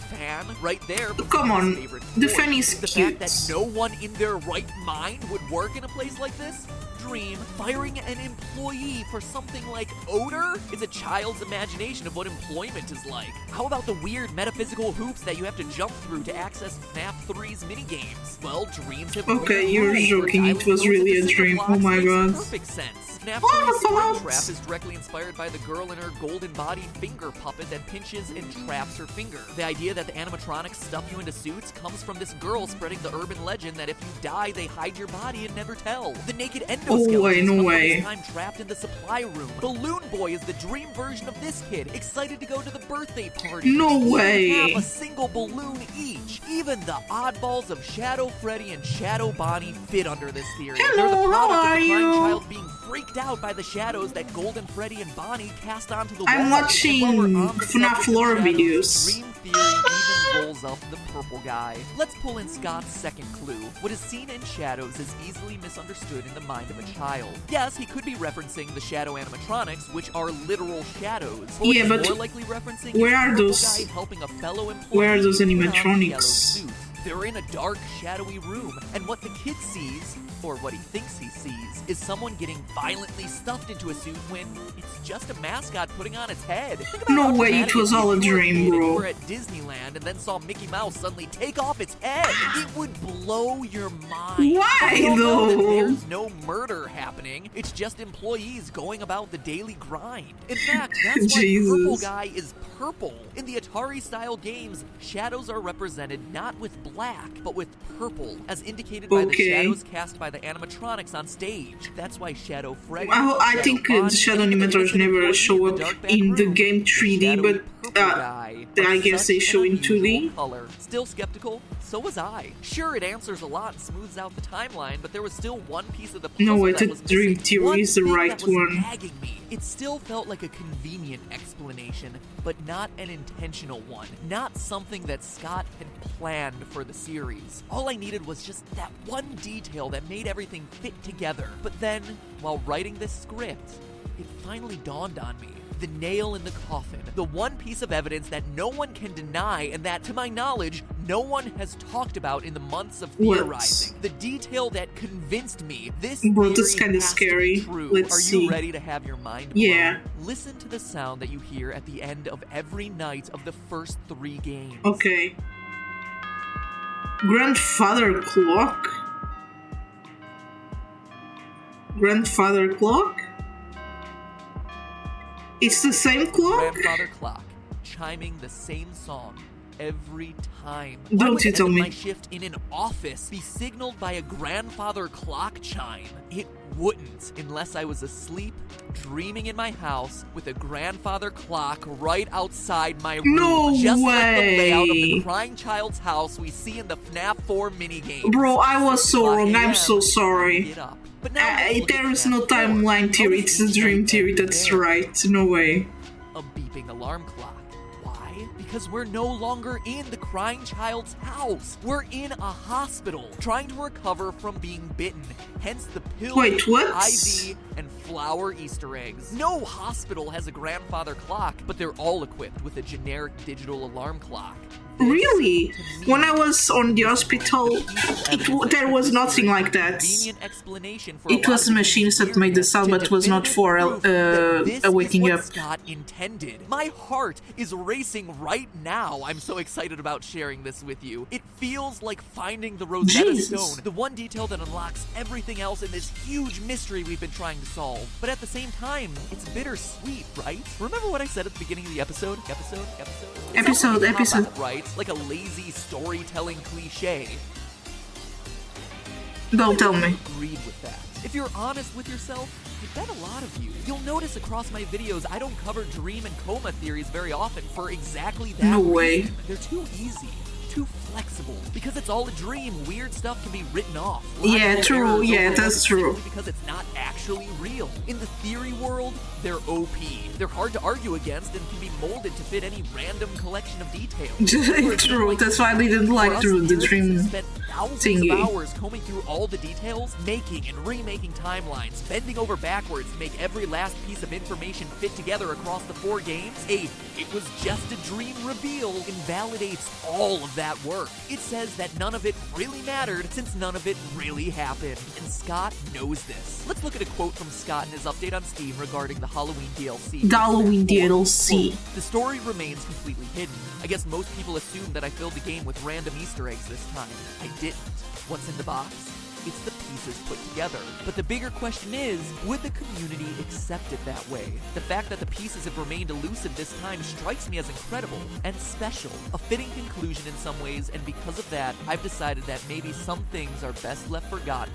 fan, right there. Come on, the fan is the cute. fact that no one in their right mind would work in a place like this. Dream, firing an employee for something like odor is a child's imagination of what employment is like. How about the weird metaphysical hoops that you have to jump through to access FNAF 3's minigames? Well, dreams have Okay, you're joking. It was really a dream. Oh my god. Perfect sense. FNAF 3's Springtrap is directly inspired by the girl in her golden body finger puppet that pinches and traps her finger. The idea that the animatronics stuff you into suits comes from this girl spreading the urban legend that if you die, they hide your body and never tell. The naked endoskeletons no come way. from this time trapped in the supply room. Balloon Boy is the dream version of this kid, excited to go to the birthday party. No way. Have a single balloon each. Even the oddballs of Shadow Freddy and Shadow Bonnie fit under this theory. They're the product of the crying child being freaked out by the shadows that Golden Freddy and Bonnie cast onto the wall. I'm watching FNAF lore videos. Dream theory even rolls up the purple guy. Let's pull in Scott's second clue. What is seen in shadows is easily misunderstood in the mind of a child. Yes, he could be referencing the shadow animatronics, which are literal shadows. Yeah, but more likely referencing where are those? guy helping a fellow employee. Where are those animatronics? They're in a dark, shadowy room, and what the kid sees, or what he thinks he sees, is someone getting violently stuffed into a suit when it's just a mascot putting on its head. No way, it was all a dream, bro. We're at Disneyland and then saw Mickey Mouse suddenly take off its head. It would blow your mind. Why, though? There's no murder happening. It's just employees going about the daily grind. In fact, that's why Purple Guy is purple. In the Atari-style games, shadows are represented not with black, but with purple, as indicated by the shadows cast by the animatronics on stage. That's why Shadow Freddy... I think the shadow animators never show up in the game 3D, but I guess they show in 2D. Color. Still skeptical? So was I. Sure, it answers a lot and smooths out the timeline, but there was still one piece of the puzzle No way, that the was dream missing. theory is the One thing right that was one. nagging me. It still felt like a convenient explanation, but not an intentional one. Not something that Scott had planned for the series. All I needed was just that one detail that made everything fit together. But then, while writing this script, it finally dawned on me. The nail in the coffin. The one piece of evidence that no one can deny and that, to my knowledge, no one has talked about in the months of theorizing. The detail that convinced me this Bro, that's kind of scary. Let's Are see. you ready to have your mind blown? Yeah. Listen to the sound that you hear at the end of every night of the first 3 games. Okay. Grandfather clock? Grandfather clock? It's the same clock? Grandfather clock, chiming the same song every time. Don't you tell me. My shift in an office be signaled by a grandfather clock chime? It wouldn't, unless I was asleep, dreaming in my house with a grandfather clock right outside my room. No just way. like the layout of the crying child's house we see in the FNAF 4 minigame. Bro, I was so wrong. I'm so sorry. Get up. But now There is no timeline theory. It's a dream theory. That's right. No way. A beeping alarm clock. Why? Because we're no longer in the crying child's house. We're in a hospital, trying to recover from being bitten. Hence the pill, Wait, what? IV, and flower Easter eggs. No hospital has a grandfather clock, but they're all equipped with a generic digital alarm clock. Really? When I was on the hospital, there was nothing like that. It was the machines that made the sound, but was not for waking you up. Scott intended. My heart is racing right now. I'm so excited about sharing this with you. It feels like finding the Rosetta Stone, the one detail that unlocks everything else in this huge mystery we've been trying to solve. But at the same time, it's bittersweet, right? Remember what I said at the beginning of the episode? Episode. Right? Like a lazy storytelling cliche. Don't tell me. Agreed with that. If you're honest with yourself, I bet a lot of you. You'll notice across my videos I don't cover dream and coma theories very often for exactly that reason. Way. They're too easy, too flexible. Because it's all a dream, weird stuff can be written off. Yeah, true. Yeah, that's true. Because it's not actually real. In the theory world, they're OP. They're hard to argue against and can be molded to fit any random collection of details. True. That's why I didn't like the dream thousands of hours combing through all the details, making and remaking timelines, bending over backwards to make every last piece of information fit together across the 4 games. It was just a dream reveal invalidates all of that work. It says that none of it really mattered since none of it really happened. And Scott knows this. Let's look at a quote from Scott in his update on Steam regarding the Halloween DLC. The Halloween DLC. Quote, the story remains completely hidden. I guess most people assume that I filled the game with random Easter eggs this time. I didn't. What's in the box? It's the pieces put together. But the bigger question is, would the community accept it that way? The fact that the pieces have remained elusive this time strikes me as incredible and special. A fitting conclusion in some ways, and because of that, I've decided that maybe some things are best left forgotten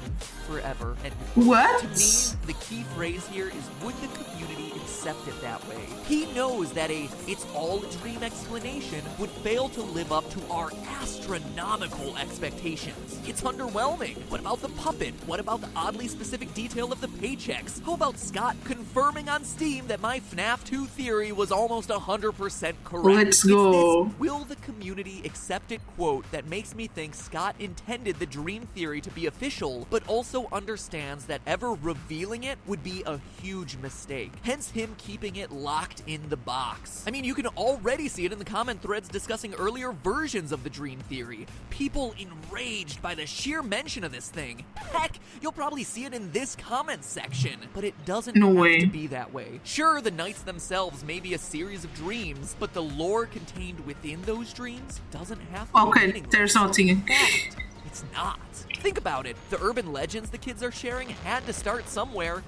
forever. And what? To me, the key phrase here is, would the community accept it that way? He knows that it's all a dream explanation would fail to live up to our astronomical expectations. It's underwhelming. What about the puppet? What about the oddly specific detail of the paychecks? How about Scott confirming on Steam that my FNAF 2 theory was almost 100% correct? Let's go. It's this, will the community accept it quote that makes me think Scott intended the dream theory to be official, but also understands that ever revealing it would be a huge mistake. Hence him keeping it locked in the box. I mean, you can already see it in the comment threads discussing earlier versions of the dream theory. People enraged by the sheer mention of this thing. Heck, you'll probably see it in this comment section. But it doesn't have to be that way. Sure, the nights themselves may be a series of dreams, but the lore contained within those dreams doesn't have to be meaningless. There's nothing. In fact, it's not. Think about it. The urban legends the kids are sharing had to start somewhere.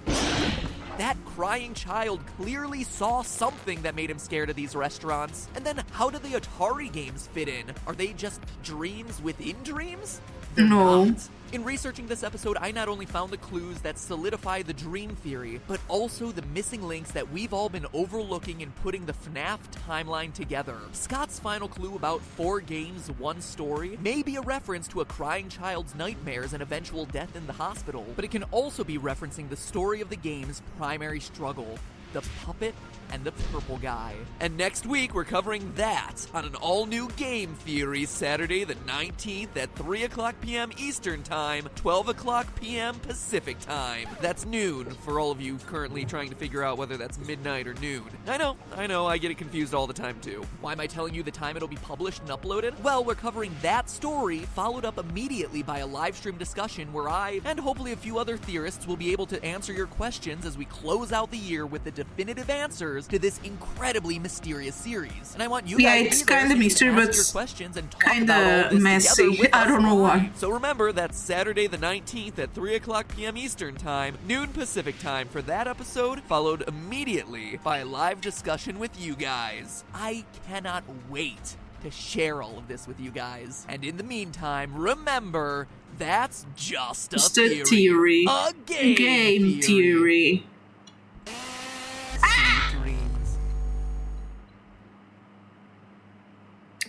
That crying child clearly saw something that made him scared of these restaurants. And then how do the Atari games fit in? Are they just dreams within dreams? They're not. In researching this episode, I not only found the clues that solidify the dream theory, but also the missing links that we've all been overlooking in putting the FNAF timeline together. Scott's final clue about 4 games, 1 story may be a reference to a crying child's nightmares and eventual death in the hospital, but it can also be referencing the story of the game's primary struggle, the puppet and the purple guy. And next week, we're covering that on an all-new Game Theory Saturday the 19th at 3 o'clock p.m. Eastern Time, 12 o'clock p.m. Pacific Time. That's noon for all of you currently trying to figure out whether that's midnight or noon. I know, I get it confused all the time too. Why am I telling you the time it'll be published and uploaded? Well, we're covering that story, followed up immediately by a live stream discussion where I, and hopefully a few other theorists, will be able to answer your questions as we close out the year with the definitive answers to this incredibly mysterious series. And I want you guys it's kind of mysterious, but kind of messy. I don't know why. So remember, that's Saturday the 19th at 3 o'clock p.m. Eastern Time, noon Pacific Time for that episode, followed immediately by a live discussion with you guys. I cannot wait to share all of this with you guys. And in the meantime, remember, that's just a theory. A game theory.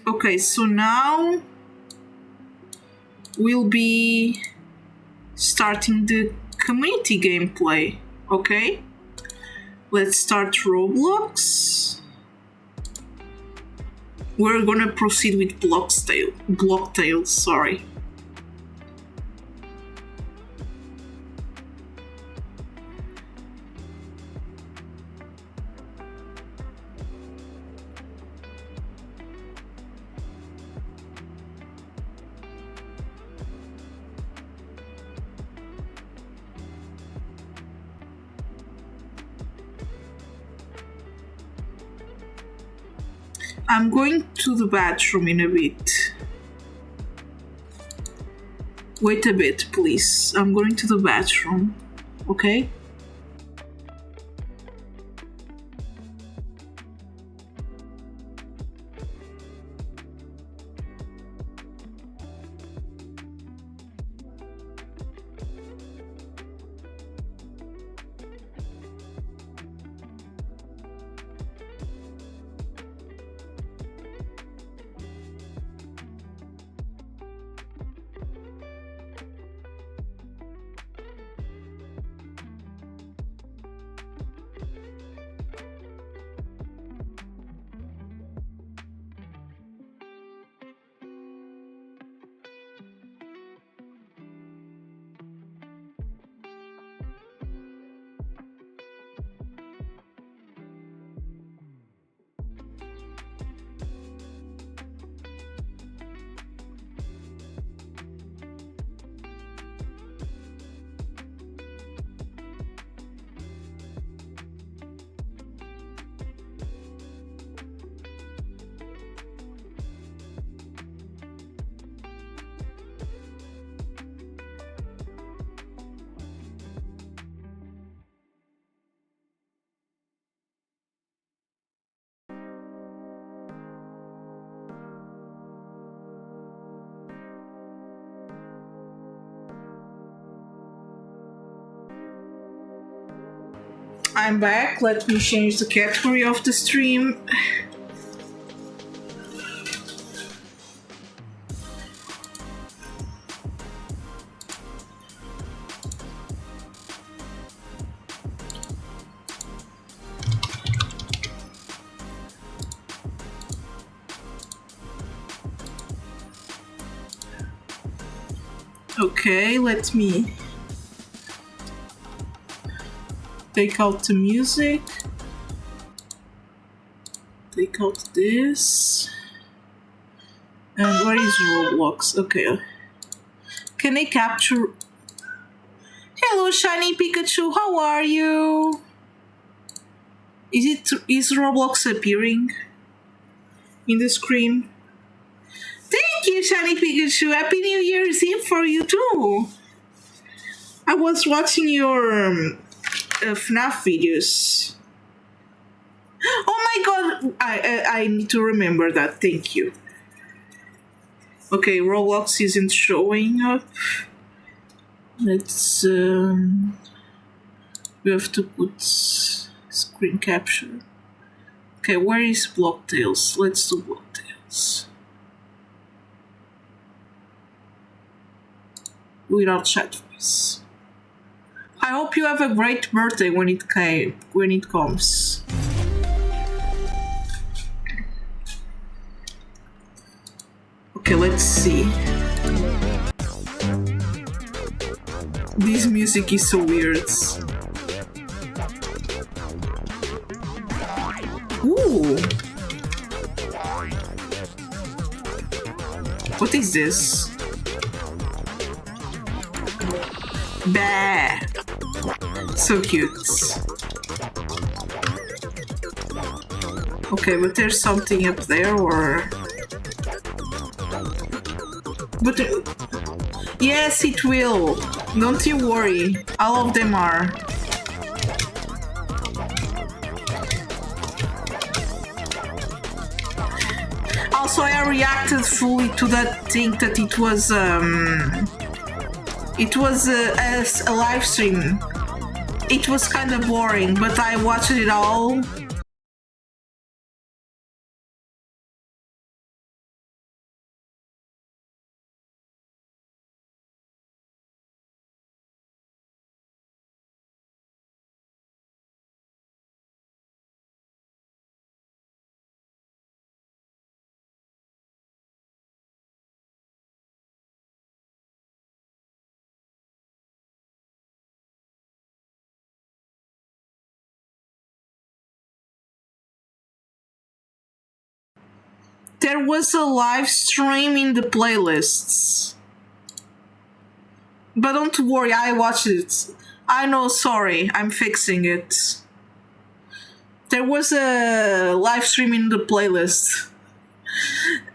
Okay, so now we'll be starting the community gameplay, okay? Let's start Roblox. We're gonna proceed with Blocktail, sorry. I'm going to the bathroom in a bit. Wait a bit, please. I'm going to the bathroom. Okay? I'm back. Let me change the category of the stream. Okay, let me take out the music. Take out this. And where is Roblox? Okay. Can I capture? Hello, shiny Pikachu. How are you? Is Roblox appearing in the screen? Thank you, shiny Pikachu. Happy New Year's Eve for you too. I was watching your FNAF videos. Oh my god! I need to remember that. Thank you. Okay, Roblox isn't showing up. Let's we have to put screen capture. Okay, where is Blocktails? Let's do Blocktails. Without chat voice. I hope you have a great birthday when it comes. Okay, let's see. This music is so weird. Ooh. What is this? Bah. So cute. Okay, but there's something up there, or... But yes, it will. Don't you worry. All of them are. Also, I reacted fully to that thing that it was a live stream. It was kind of boring, but I watched it all. There was a live stream in the playlists. But don't worry, I watched it. I know, sorry, I'm fixing it. There was a live stream in the playlist.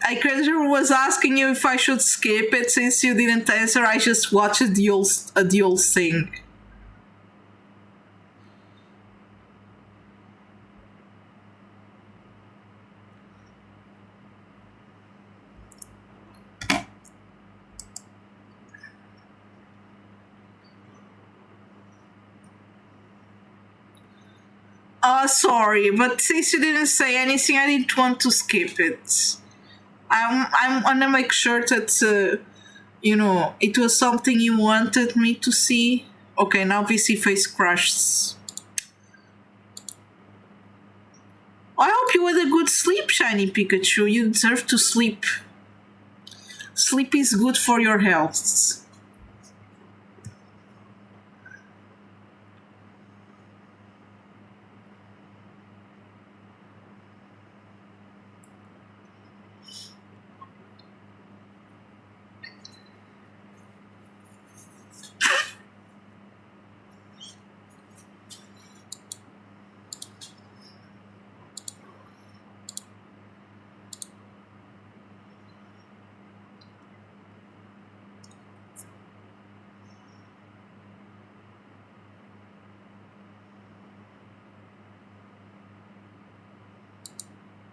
Ikranger was asking you if I should skip it since you didn't answer. I just watched the whole thing. Sorry, but since you didn't say anything, I didn't want to skip it. I want to make sure that, it was something you wanted me to see. Okay, now VC face crashed. I hope you had a good sleep, Shiny Pikachu. You deserve to sleep. Sleep is good for your health.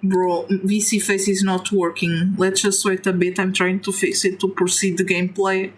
Bro, VC face is not working. Let's just wait a bit. I'm trying to fix it to proceed the gameplay.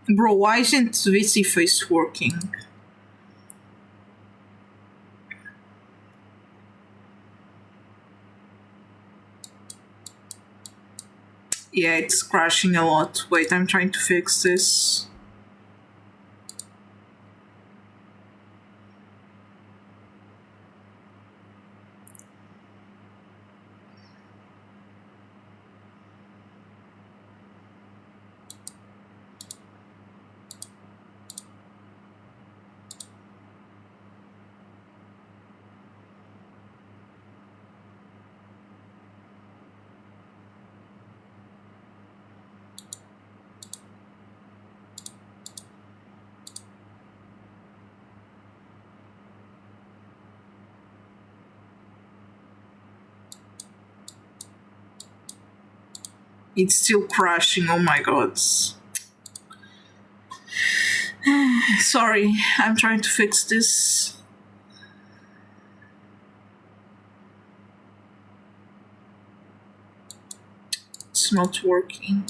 Bro, why isn't VC face working? Yeah, it's crashing a lot. Wait, I'm trying to fix this. It's still crashing, oh my god. Sorry, I'm trying to fix this. It's not working.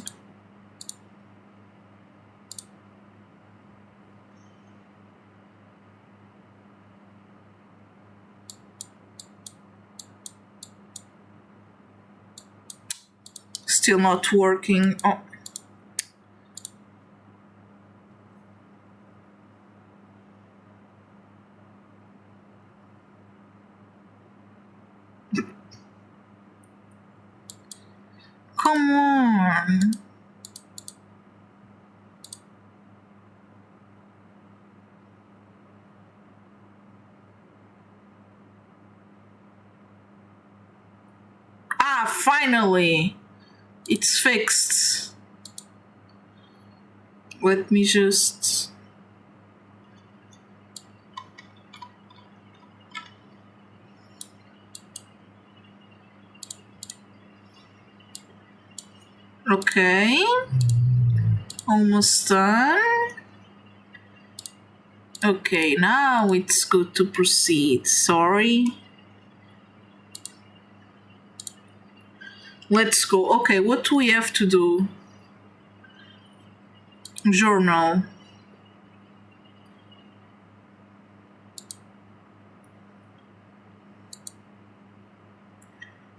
Still not working. Oh. Come on. Ah, finally. It's fixed. Let me just... Okay. Almost done. Okay, now it's good to proceed. Sorry. Let's go. Okay, what do we have to do? Journal.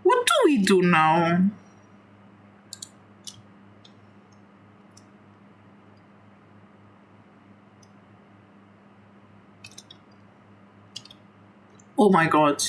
What do we do now? Oh my god.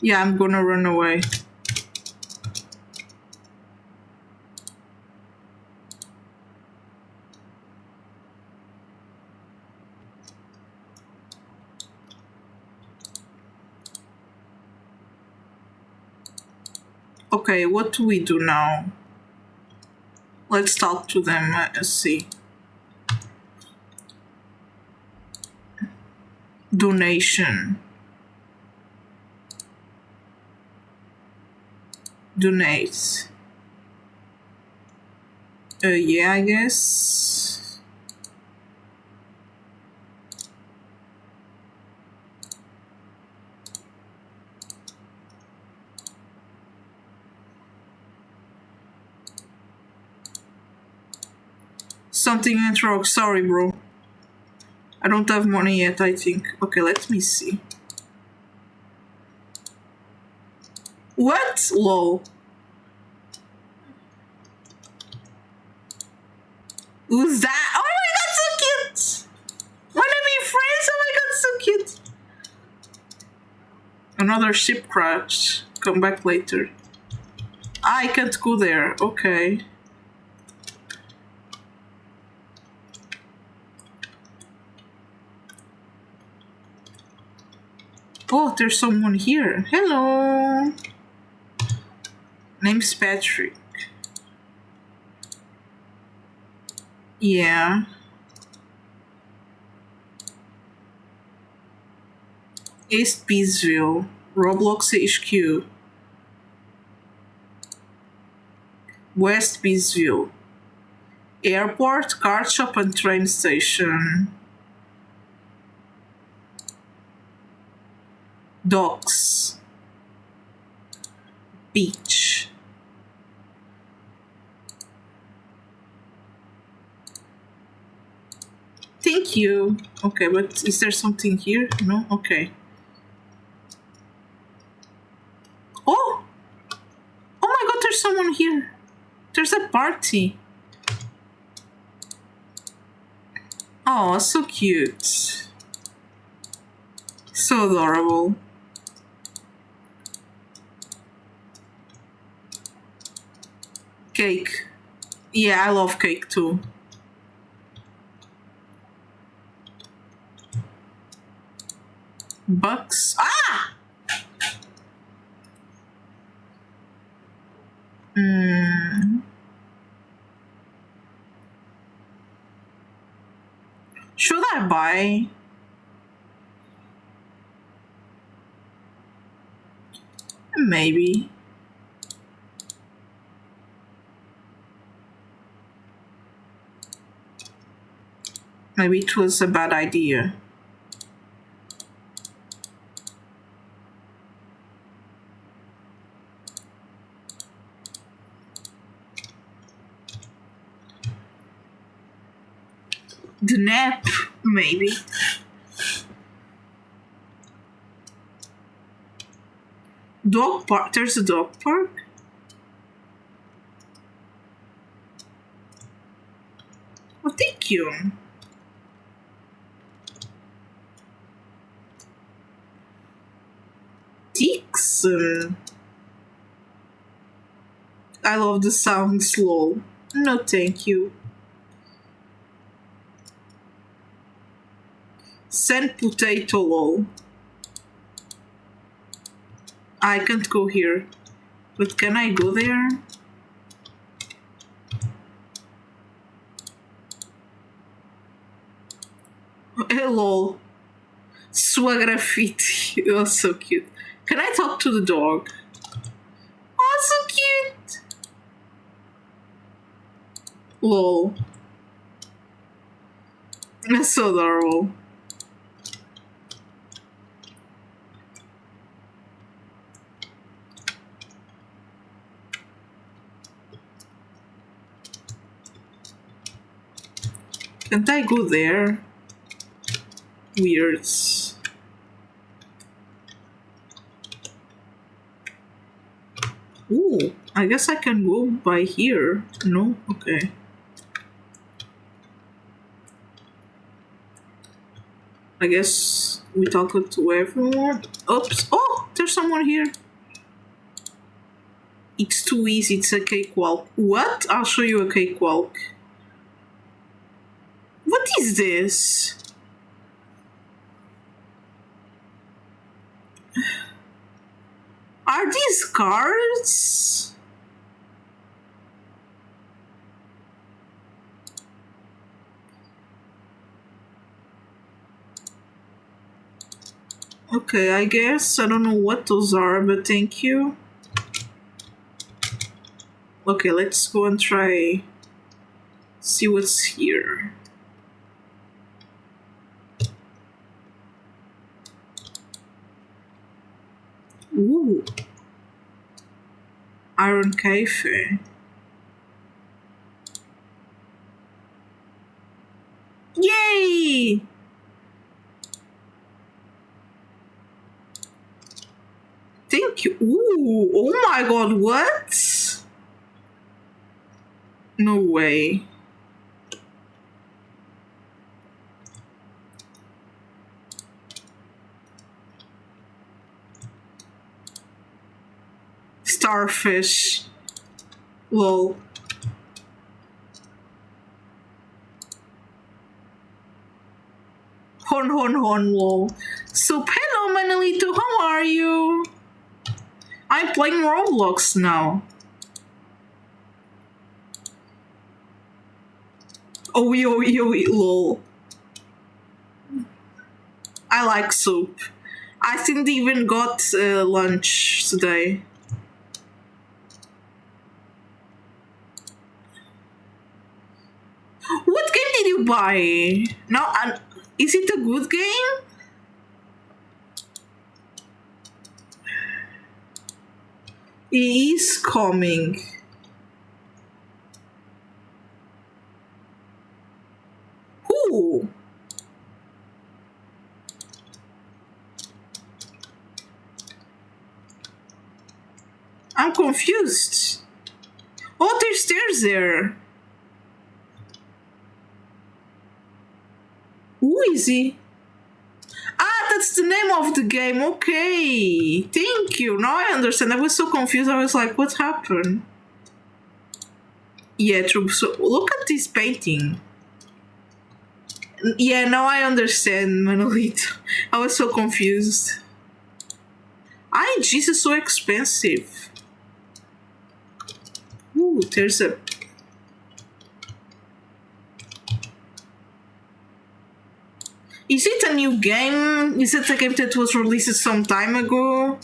Yeah, I'm gonna run away. Okay, what do we do now? Let's talk to them. Let's see. Donation. Donate. Yeah, I guess. Something went wrong. Sorry, bro. I don't have money yet, I think. Okay, let me see. What? Lol. Who's that? Oh my god, so cute! Wanna be friends? Oh my god, so cute! Another ship crash. Come back later. I can't go there. Okay. Oh, there's someone here. Hello. Name's Patrick. Yeah. East Beesville. Roblox HQ. West Beesville. Airport, car shop and train station. Docks. Beach. Thank you. Okay, but is there something here? No? Okay. Oh! Oh my god, there's someone here. There's a party. Oh, so cute. So adorable. Cake. Yeah, I love cake too. Bucks. Ah! Should I buy? Maybe. Maybe it was a bad idea. The nap, maybe. Dog park. There's a dog park. Oh, thank you. Dixon. I love the sound slow. No, thank you. Send potato lol. I can't go here. But can I go there? Hello. Sua graffiti. Oh, so cute. Can I talk to the dog? Oh, so cute! Lol. That's so adorable. Can't I go there? Weird. Ooh, I guess I can go by here. No? Okay. I guess we talk to everyone. Oops. Oh, there's someone here. It's too easy. It's a cakewalk. What? I'll show you a cakewalk. What is this? Are these cards? Okay, I guess. I don't know what those are, but thank you. Okay, let's go and try see what's here. Ooh. Iron Cafe. Yay! Thank you. Ooh, oh my god, what? No way. Starfish. Lol. Hon, lol. So, hello, Manolito, how are you? I'm playing Roblox now. Oh, lol. I like soup. I didn't even got lunch today. What game did you buy? Now, is it a good game? It is coming. Who? I'm confused. Oh, there's stairs there. Who is he? Ah, that's the name of the game. Okay. Thank you. Now I understand. I was so confused. I was like, what happened? Yeah, true. So look at this painting. Yeah, now I understand, Manolito. I was so confused. IG is so expensive. Ooh, there's a... Is it a new game? Is it a game that was released some time ago?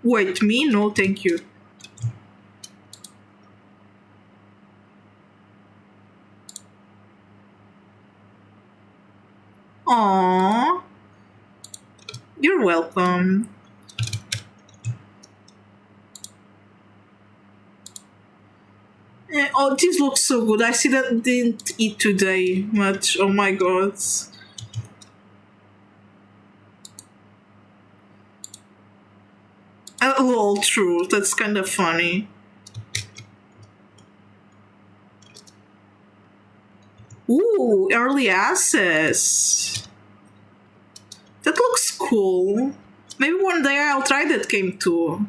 Wait, me? No, thank you. Aww. You're welcome. Oh, this looks so good. I see that I didn't eat today much. Oh my god. Lol, true. That's kind of funny. Ooh, early access. That looks cool. Maybe one day I'll try that game too.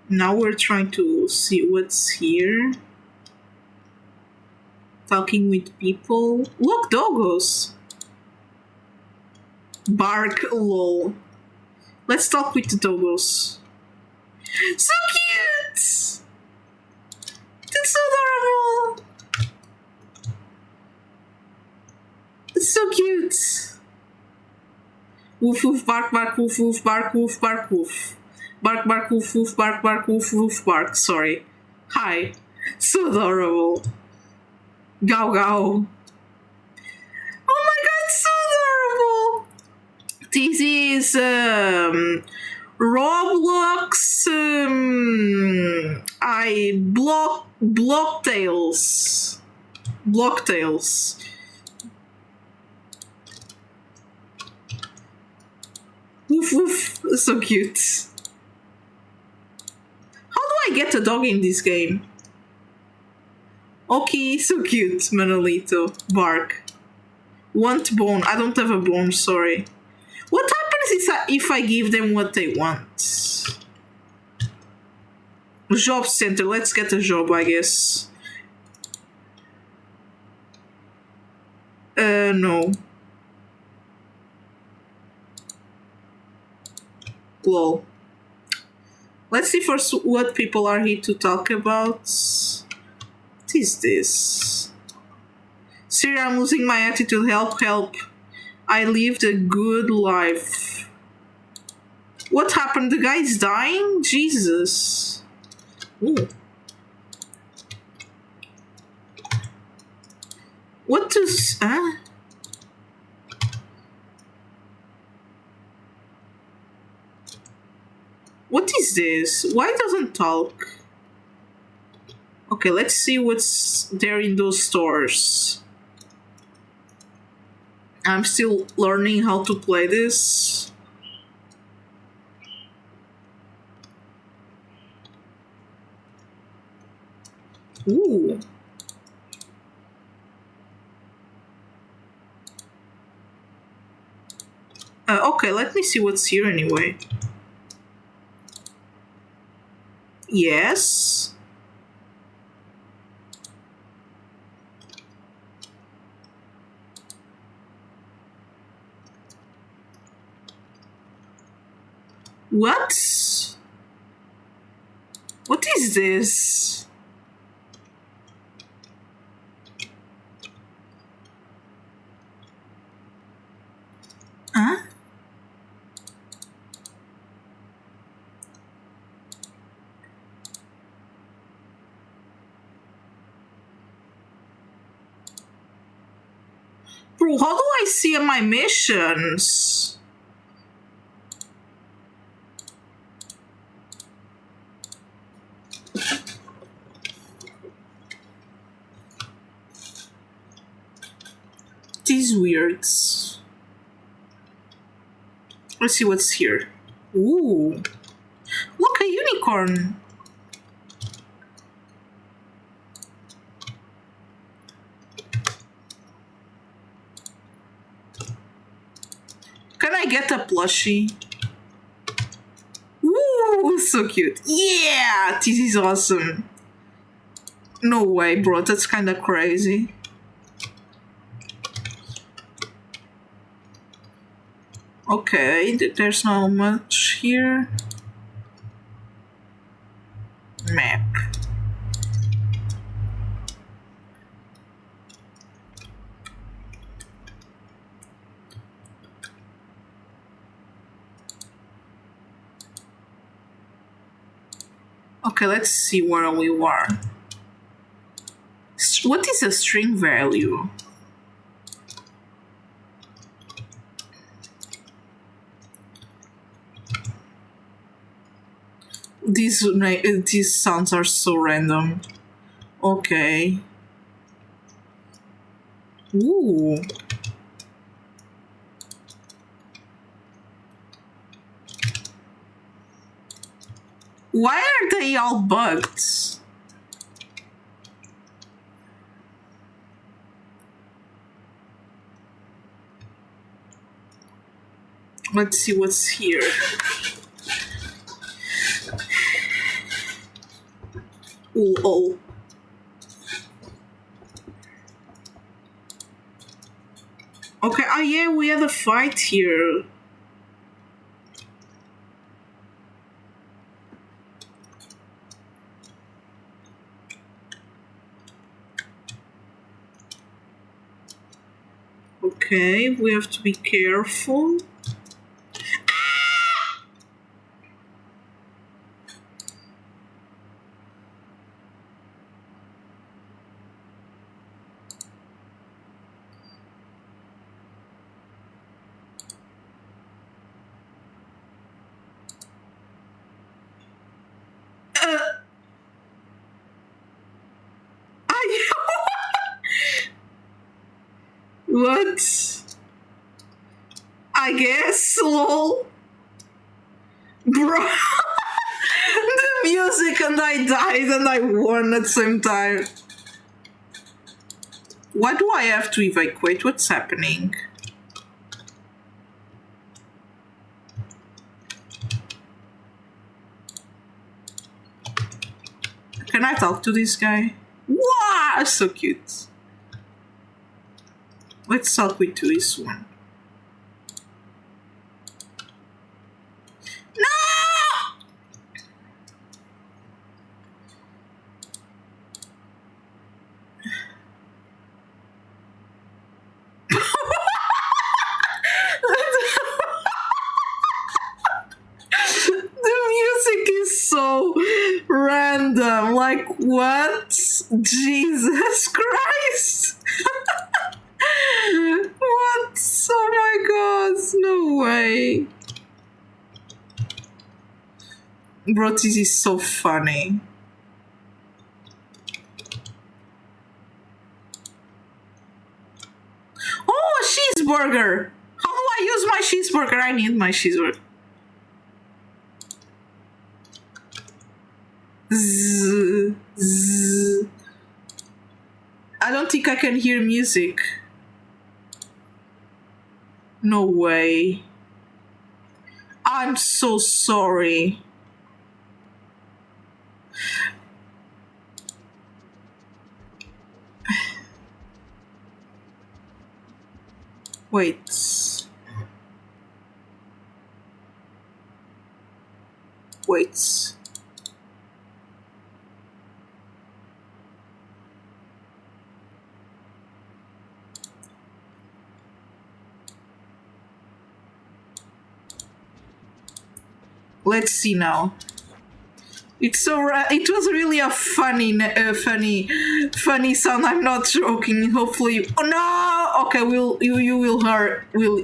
Now we're trying to see what's here. Talking with people. Look, doggos. Bark, lol. Let's talk with the doggos. So cute! It's so adorable! It's so cute! Woof woof bark bark woof woof bark woof bark woof. Bark bark woof woof bark bark woof woof bark. Sorry. Hi. So adorable. Gow gow. Oh my god, so adorable! This is Roblox Blocktails. Blocktails. Woof woof, so cute. How do I get a dog in this game? Okay, so cute, Manolito. Bark. Want bone. I don't have a bone, sorry. What happens if I give them what they want? Job center. Let's get a job, I guess. No. Lol. Let's see first what people are here to talk about. What is this? Siri, I'm losing my attitude. Help, help. I lived a good life. What happened? The guy's dying? Jesus. Ooh. What does... Huh? What is this? Why it doesn't talk? Okay, let's see what's there in those stores. I'm still learning how to play this. Ooh. Okay, let me see what's here anyway. Yes. What? What is this? Huh? Bro, how do I see my missions? These weirds. Let's see what's here. Ooh. Look, a unicorn. Can I get a plushie? Ooh, so cute. Yeah, this is awesome. No way, bro. That's kind of crazy. Okay, there's not much here. Map. Okay, let's see where we were. What is a string value? These sounds are so random. Okay. Ooh. Why are they all bugged? Let's see what's here. Ooh, oh. Okay, oh yeah, we had a fight here. Okay, we have to be careful. What? I guess, lol. Bro. The music and I died and I won at the same time. Why do I have to evacuate? What's happening? Can I talk to this guy? Wow, so cute. Let's talk with this one. So random, like what? Jesus Christ. What? Oh my god, no way. Bro, this is so funny. Oh, cheeseburger. How do I use my cheeseburger? I need my cheeseburger. Zzz, zzz. I don't think I can hear music. No way. I'm so sorry. Wait. Wait. Let's see now. It's so it was really a funny sound. I'm not joking. Hopefully, oh no. Okay,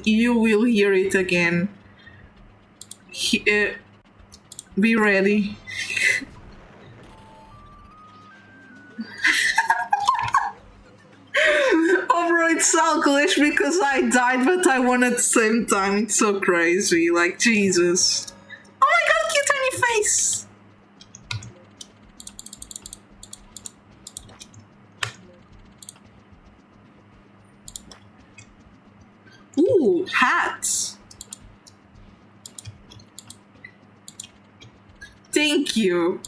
you will hear it again. Be ready. Oh bro, it's so glitch because I died but I won at the same time. It's so crazy. Like Jesus. Oh my god, cute tiny face! Ooh, hats! Thank you.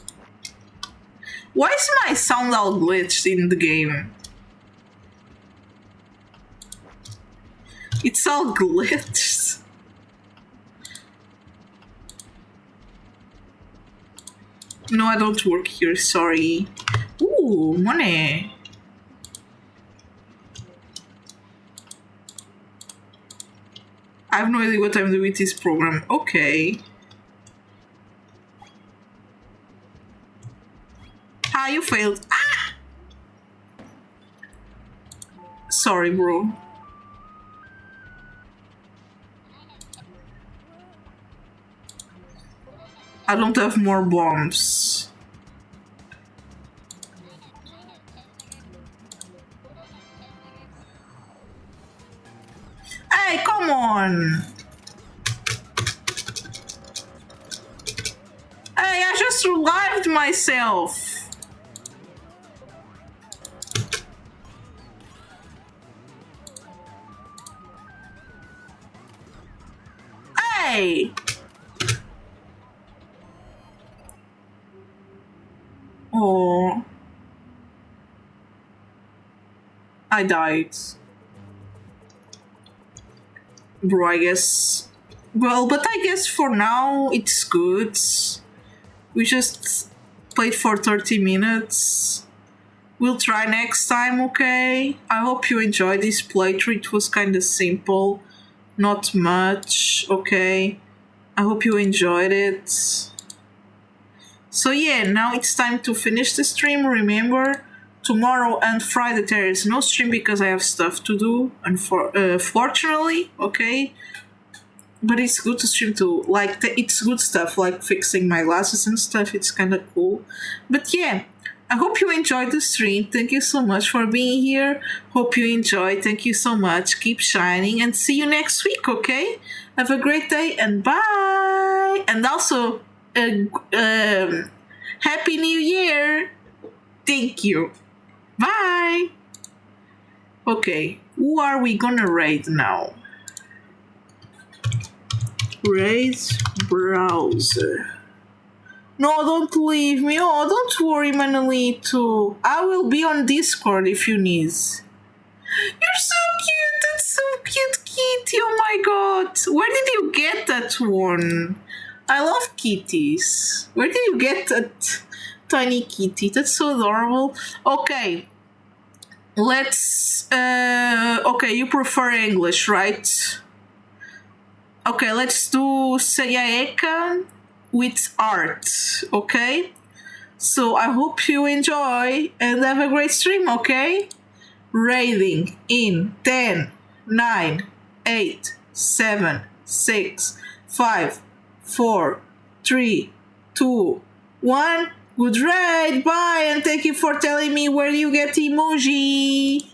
Why is my sound all glitched in the game? It's all glitched. No, I don't work here, sorry. Ooh, money. I have no idea what I'm doing with this program. Okay. Ah, you failed. Ah! Sorry, bro. I don't have more bombs. Hey, come on! Hey, I just revived myself! Hey! Oh. I died. bro, I guess. Well, but I guess for now it's good. We just played for 30 minutes. We'll try next time, okay? I hope you enjoyed this playthrough. It was kind of simple, not much, okay? I hope you enjoyed it. So yeah, now it's time to finish the stream. Remember, tomorrow and Friday there is no stream because I have stuff to do, unfortunately, okay? But it's good to stream too. Like, it's good stuff, like fixing my glasses and stuff. It's kind of cool. But yeah, I hope you enjoyed the stream. Thank you so much for being here. Hope you enjoyed. Thank you so much. Keep shining and see you next week, okay? Have a great day and bye. And also, Happy New Year. Thank you. Bye. Okay, who are we gonna raid now? Raid browser. No, don't leave me. Oh, don't worry, Manolito. I will be on Discord if you need. You're so cute. That's so cute, Kitty. Oh my god. Where did you get that one? I love kitties. Where did you get that tiny kitty? That's so adorable. Okay. Let's... okay, you prefer English, right? Okay, let's do Sayaeka with art, okay? So I hope you enjoy and have a great stream, okay? Raiding in 10, 9, 8, 7, 6, 5, 4, 3, 2, 1. Good raid, bye, and thank you for telling me where you get emoji.